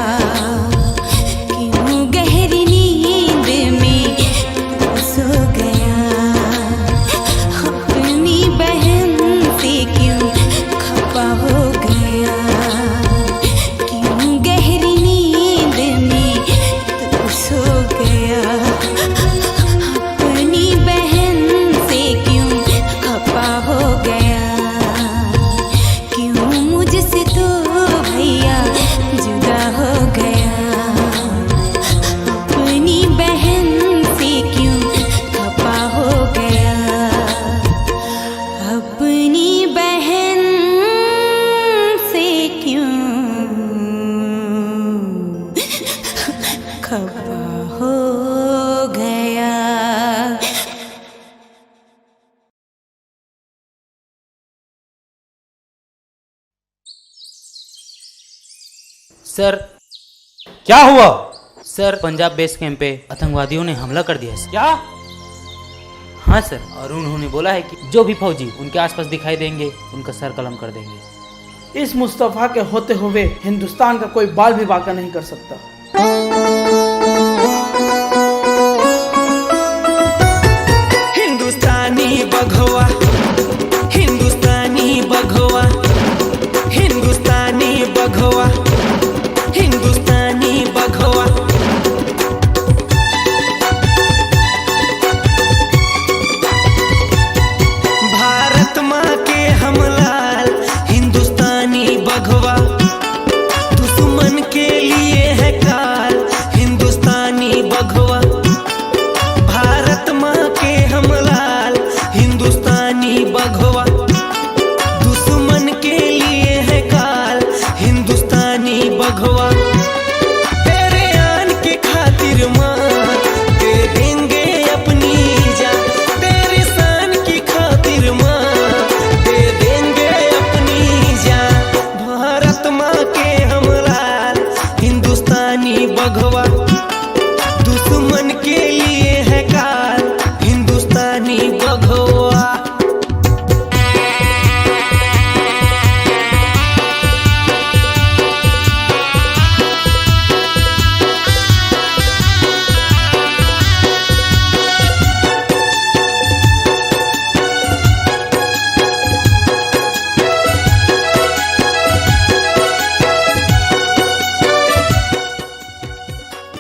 क्यों गहरी नींद में सो गया, अपनी बहन से क्यों खफा हो गया, क्यों गहरी नींद में सो गया, अपनी बहन से क्यों खफा हो गया, क्यों मुझसे तो भैया जुदा हो गया, अपनी बहन से क्यों खफा हो गया, अपनी बहन से क्यों खफा हो गया। सर क्या हुआ? सर पंजाब बेस कैंप पे आतंकवादियों ने हमला कर दिया सर। क्या? हाँ सर, और उन्होंने बोला है कि जो भी फौजी उनके आसपास दिखाई देंगे उनका सर कलम कर देंगे। इस मुस्तफ़ा के होते हुए हिंदुस्तान का कोई बाल भी बांका नहीं कर सकता। हिंदुस्तानी बघवा, हिंदुस्तानी बघवा, हिंदुस्तानी बघवा, हिंदुस्तानी बघवा। भारत माँ के हम लाल हिंदुस्तानी बघवा, दुश्मन के लिए है काल हिंदुस्तानी बघवा। भारत माँ के हम लाल हिंदुस्तानी बघवा, दुश्मन के लिए है काल हिंदुस्तानी बघवा। तेरे आन के खातिर माँ दे देंगे अपनी जान, तेरे शान की खातिर माँ दे देंगे अपनी जान। भारत माँ के हम लाल हिंदुस्तानी बघवा, दुश्मन के लिए है काल हिंदुस्तानी बघवा।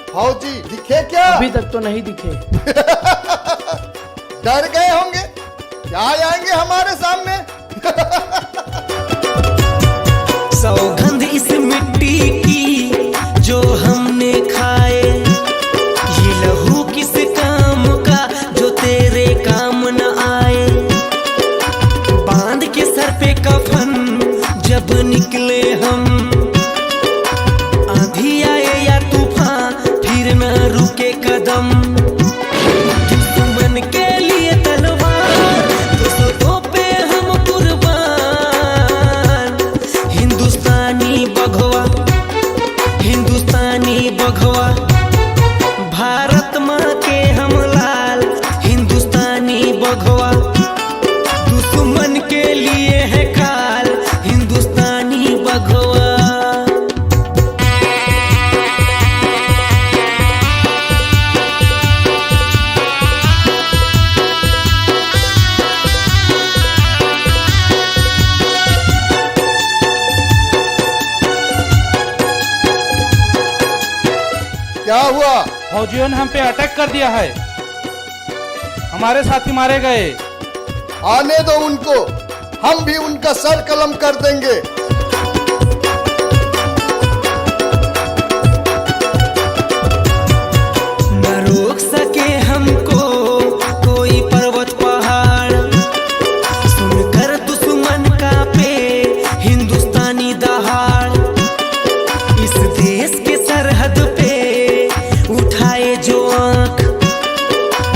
फौजी दिखे क्या? अभी तक तो नहीं दिखे। डर गए होंगे, क्या आएंगे हमारे सामने? सौगंध इस मिट्टी की जो हमने खाए, ये लहू किस काम का जो तेरे काम न आए। बांध के सर पे कफन जब निकले हम, आंधी आए या तूफान फिर न रुके कदम। दुश्मन के लिए तलवार, दोस्तों पे हम कुर्बान। हिंदुस्तानी बघवा, हिंदुस्तानी बघवा। भारत माँ के हम लाल हिंदुस्तानी बघवा, दुश्मन के लिए है काल हिंदुस्तानी बघवा। क्या हुआ? फौजियों ने हम पे अटैक कर दिया है, हमारे साथी मारे गए। आने दो उनको, हम भी उनका सर कलम कर देंगे। न रोक सके हमको कोई पर्वत पहाड़, सुनकर दुश्मन का पे हिंदुस्तानी दहाड़। इस देश के सरहद पे उठाए जो आंख,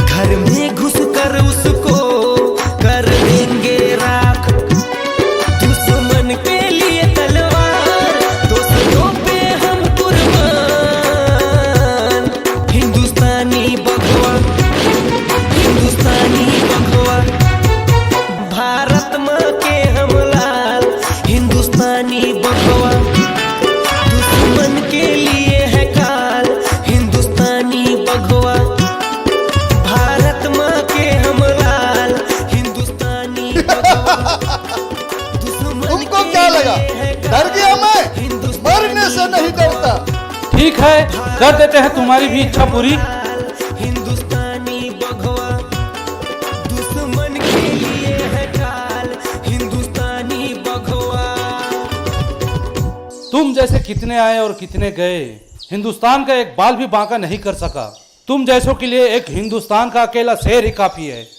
घर में घुस कर उसको कर देंगे राख। दुश्मन के लिए तलवार, दोस्तों पे हम कुर्बान। हिंदुस्तानी बघवा, हिंदुस्तानी बघवा। भारत माँ के हम लाल हिंदुस्तानी बघवा, दुश्मन ठीक है, कर देते हैं तुम्हारी भी इच्छा पूरी। हिंदुस्तानी बघवा दुश्मन के लिए है ढाल, हिंदुस्तानी बघवा। तुम जैसे कितने आए और कितने गए, हिंदुस्तान का एक बाल भी बांका नहीं कर सका। तुम जैसों के लिए एक हिंदुस्तान का अकेला शेर ही काफी है।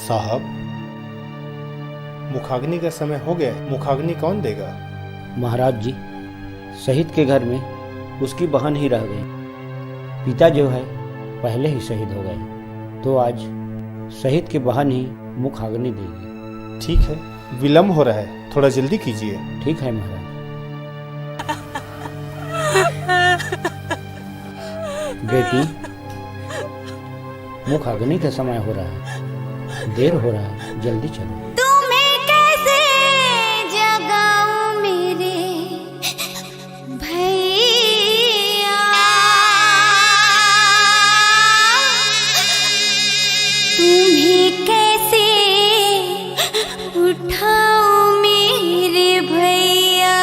साहब, मुखाग्नि का समय हो गया। मुखाग्नि कौन देगा? महाराज जी, शहीद के घर में उसकी बहन ही रह गई। पिता जो है पहले ही शहीद हो गए, तो आज शहीद की बहन ही मुखाग्नि देगी। ठीक है, विलम्ब हो रहा है, थोड़ा जल्दी कीजिए। ठीक है महाराज। बेटी, मुखाग्नि का समय हो रहा है, देर हो रहा है, जल्दी चलो। तुम्हें कैसे जगाऊं मेरे भैया, तुम्हें कैसे उठाऊं मेरे भैया।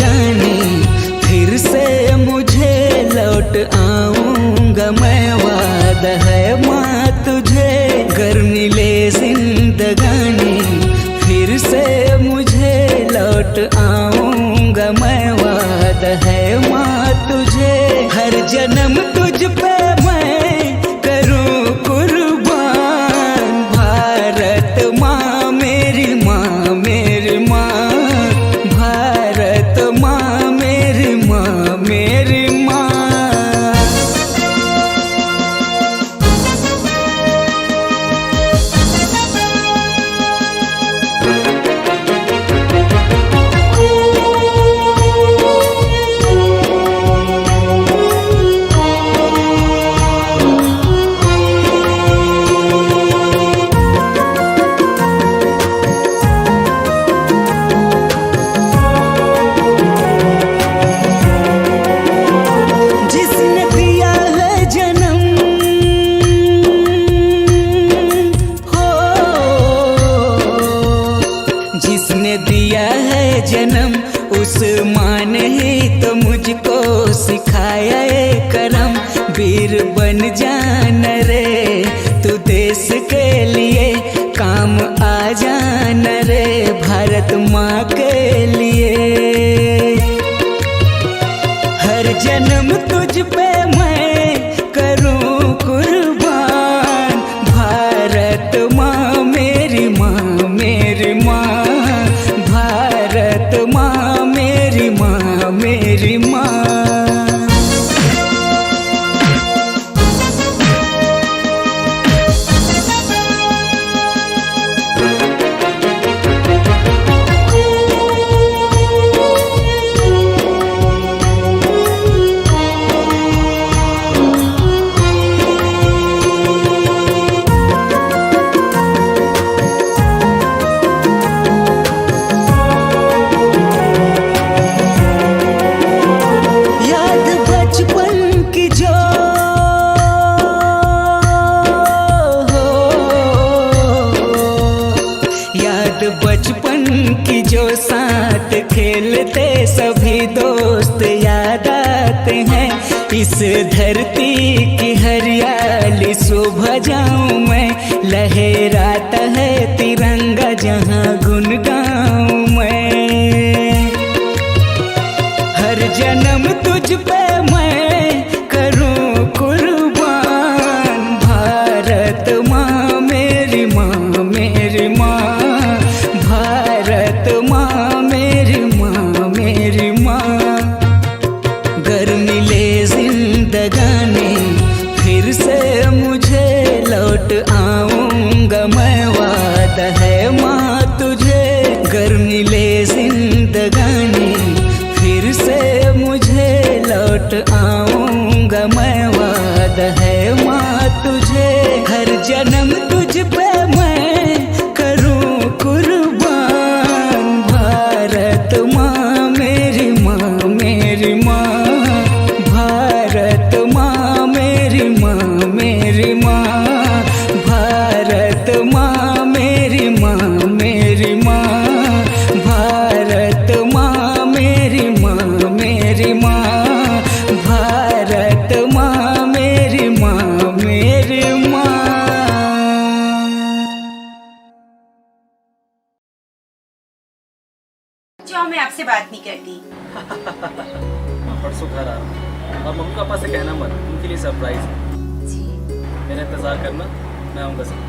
जिंदगानी, फिर से मुझे लौट आऊंगा मैं, वादा है माँ तुझे। गर मिले जिंदगानी, फिर से मुझे लौट आऊंगा मैं, वादा है माँ तुझे। हर जन्म तुझ पे मैं करूं कुर्बान, भारत माँ मेरी माँ, मेरी माँ, भारत माँ मेरी माँ, मेरी माँ। जिसने दिया है जन्म, हो जिसने दिया है जन्म, उस माँ ने ही तो मुझको सिखाया है करम। वीर बन जाना रे तू देश के लिए, काम आ जाना रे भारत माँ के लिए। हर जन्म तुझ पे मैं करूं कुर्बान, भारत माँ मेरी माँ, मेरी माँ, भारत माँ मेरी माँ, मेरी माँ। याद बचपन की जो याद बचपन की जो साथ खेलते सभी दोस्त याद आते हैं। इस धरती की हरियाली सुबह जाऊं मैं, लहराता है तिरंगा जहां गुन गाऊं मैं। हर जन्म तुझ पे मैं करूं कुर्बान, भारत माँ मेरी माँ, मेरी माँ, भारत माँ मेरी माँ, मेरी माँ। गर मिले जिंदगानी, फिर से मुझे लौट आऊंगा मैं, वादा है माँ तुझे। गर मिले जिंदगानी, फिर से मुझे लौट आऊंगा मैं, वादा है माँ तुझे। हर जन्म तुझ पे मैं करूं कुर्बान, भारत माँ मेरी माँ, मेरी माँ, भारत माँ मेरी माँ, मेरी माँ, भारत माँ मेरी माँ, मेरी माँ, भारत माँ मेरी माँ, मेरी माँ, भारत माँ मेरी माँ, मेरी माँ। जाओ, मैं आपसे बात नहीं करती। मैं परसों घर आ रहा हूँ और मम्मी पापा से कहना मत, उनके लिए सरप्राइज है। जी मेरा इंतज़ार करना, मैं आऊँगा सब।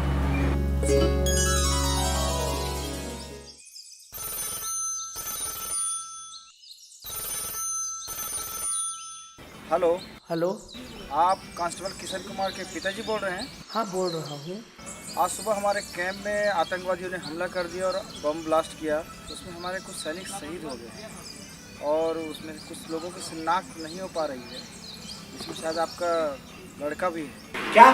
हेलो, हेलो, आप कांस्टेबल किशन कुमार के पिताजी बोल रहे हैं? हाँ बोल रहा हूँ। आज सुबह हमारे कैंप में आतंकवादियों ने हमला कर दिया और बम ब्लास्ट किया। उसमें हमारे कुछ सैनिक शहीद हो गए और उसमें कुछ लोगों की शिनाख्त नहीं हो पा रही है, इसमें शायद आपका लड़का भी है। क्या?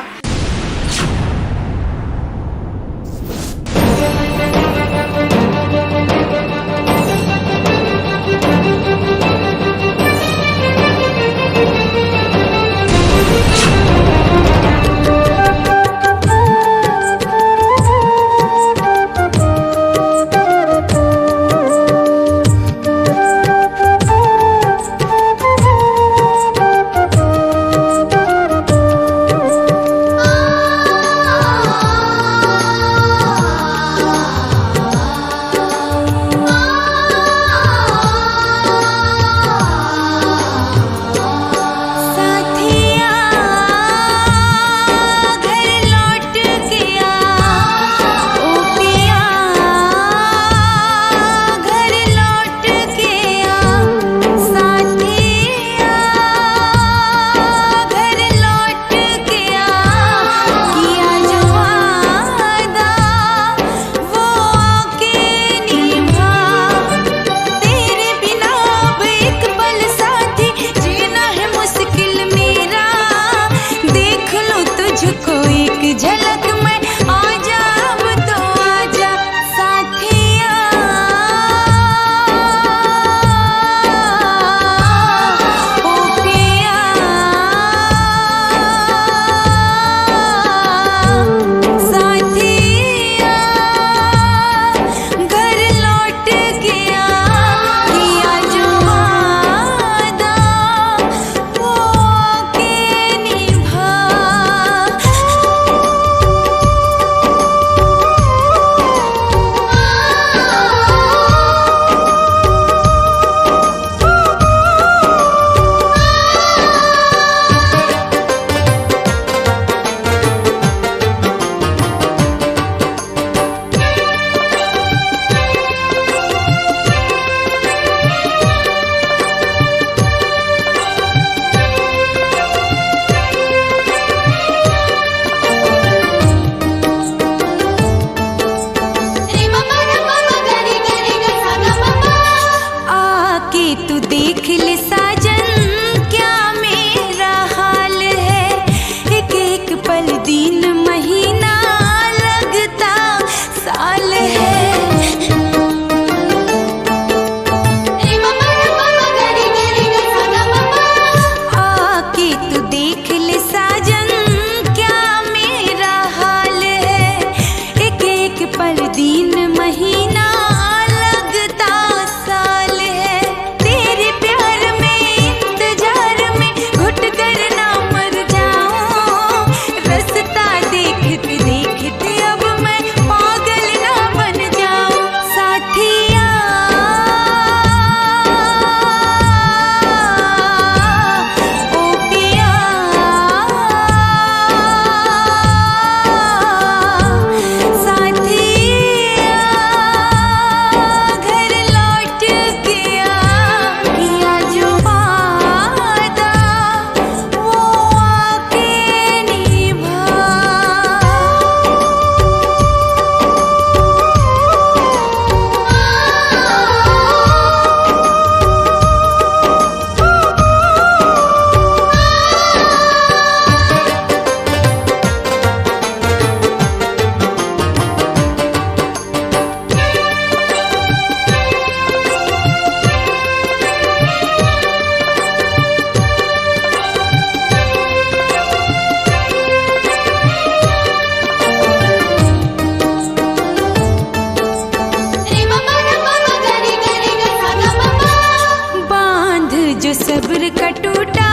सब्र का टूटा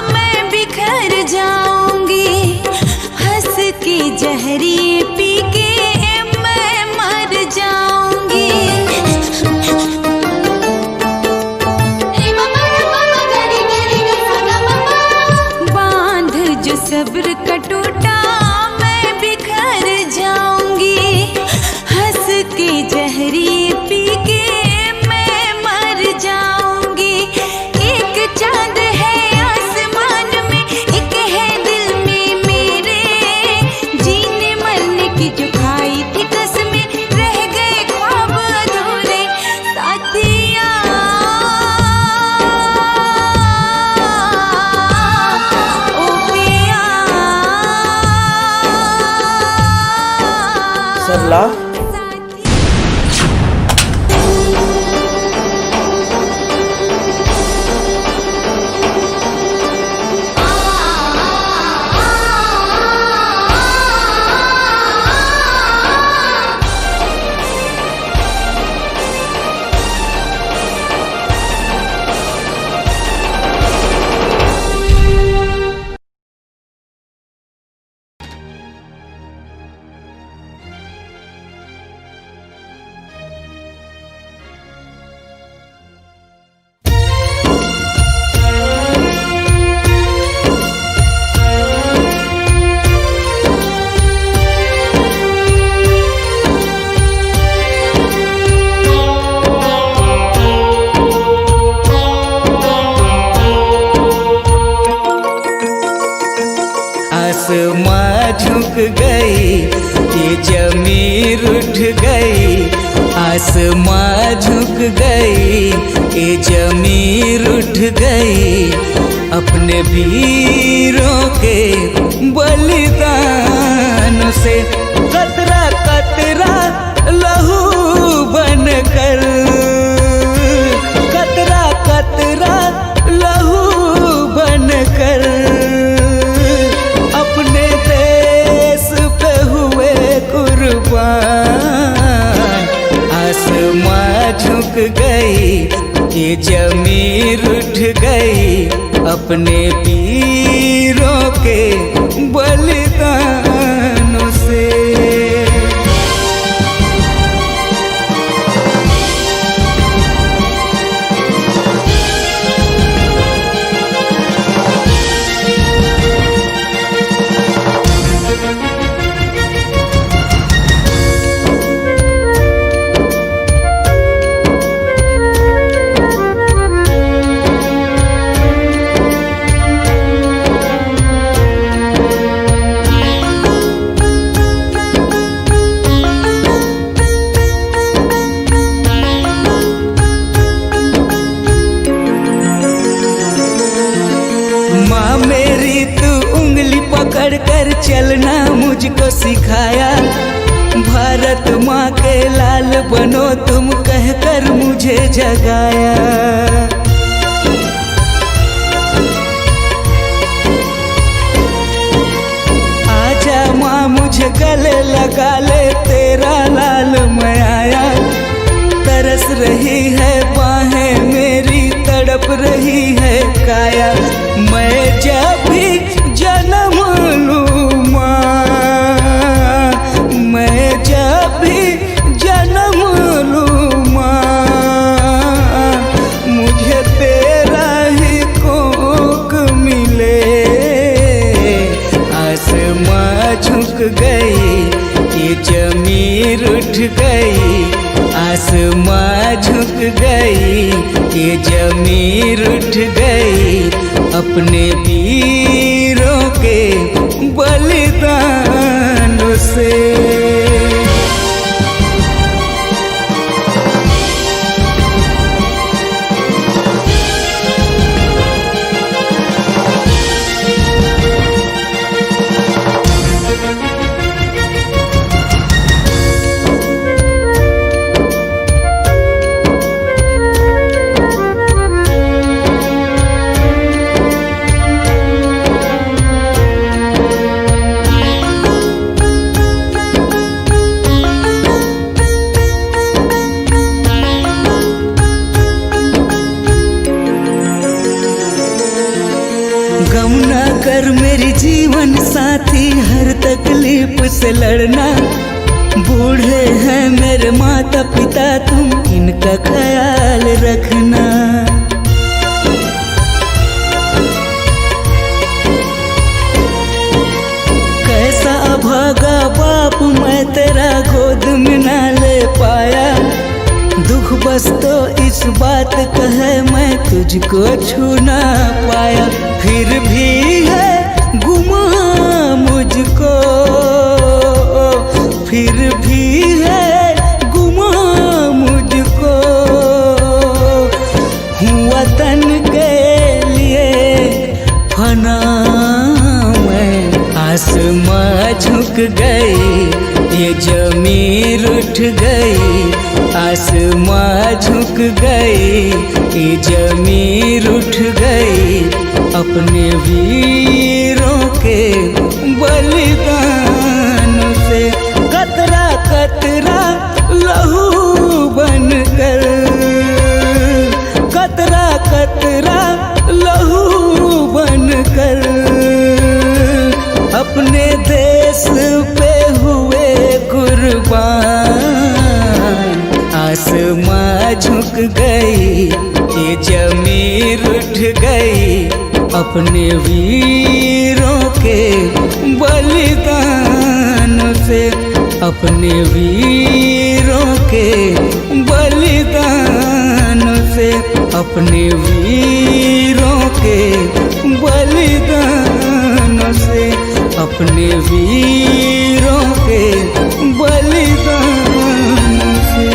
मैं बिखर जाऊंगी, हंस के जहरी पी के मैं मर जाऊंगी। बांध जो सब्र का टूटा मैं बिखर जाऊंगी, हंस के जहरी पी के मैं मर जाऊंगी। एक चांद है आसमान में, एक है दिल में मेरे, जीने मरने की जो खाई थी कसमें रह गए ख्वाब अधूरे। साथिया ओ पिया सरला, आसमां झुक गई, ये जमीन उठ गई। आसमां झुक गई, ये जमीन उठ गई। अपने वीरों के बलिदान से कतरा कतरा लहू बनकर, कतरा कतरा लहू बनकर अपने देश पे हुए कुर्बान। आसमां झुक गई, ये जमीन उठ गई। अपने वीरों के बलिदानों से। माँ मेरी तू उंगली पकड़ कर चलना मुझको सिखाया। भारत माँ के लाल बनो तुम कहकर मुझे जगाया। आजा माँ मुझे गले लगा ले, तेरा लाल मैं आया। तरस रही है बाहें मेरी, तड़प रही है काया। मैं जब भी जन्म लूँ माँ, मैं जब भी जन्म लूँ माँ, मुझे तेरा ही कोक मिले। आसमां झुक गई, ये जमीन उठ गई। आसमां झुक गई, ये जमीन उठ गई। अपने वीरों के बलिदानों से। गम ना कर मेरी जीवन साथी, हर तकलीफ से लड़ना। बूढ़े हैं मेरे माता पिता, तुम इनका ख्याल रखना। कैसा अभागा बाप मैं तेरा गोद में ना ले पाया। दुख बस तो इस बात का है मैं तुझको छू ना पाया। फिर भी है गुमा मुझको, फिर भी है गुमा मुझको। हूँ वतन के लिए फना मैं। आसमां झुक गई, ये जमीन उठ गई। आसमां झुक गई, ये जमीन उठ गई। अपने वीरों के बलिदान से कतरा कतरा लहू बनकर, कतरा कतरा लहू बनकर अपने देश पे हुए कुर्बान। आसमां झुक गई, ये जमीन उठ गई। अपने वीरों के बलिदान से, अपने वीरों के बलिदान से, अपने वीरों के बलिदान से, अपने वीरों के बलिदान से।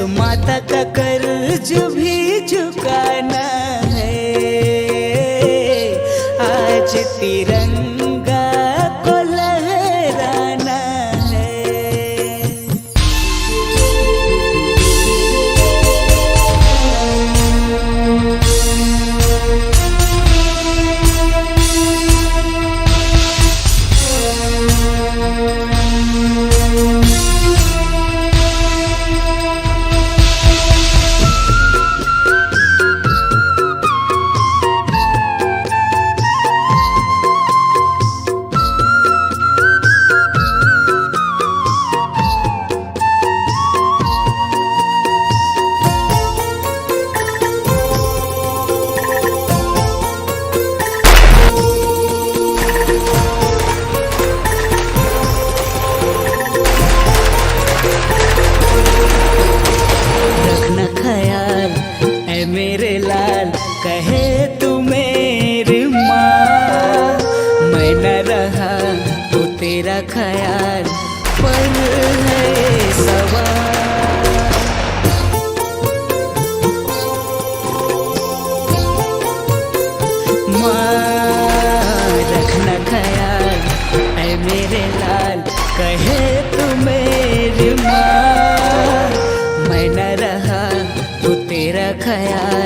माता का कर्ज भी चुकाना है। आज तिरंगा को लहराना है। ख्याल पर है सवार। माँ रखना ख्याल ऐ मेरे लाल, कहे तू मेरी माँ। मैं न रहा तो तेरा ख्याल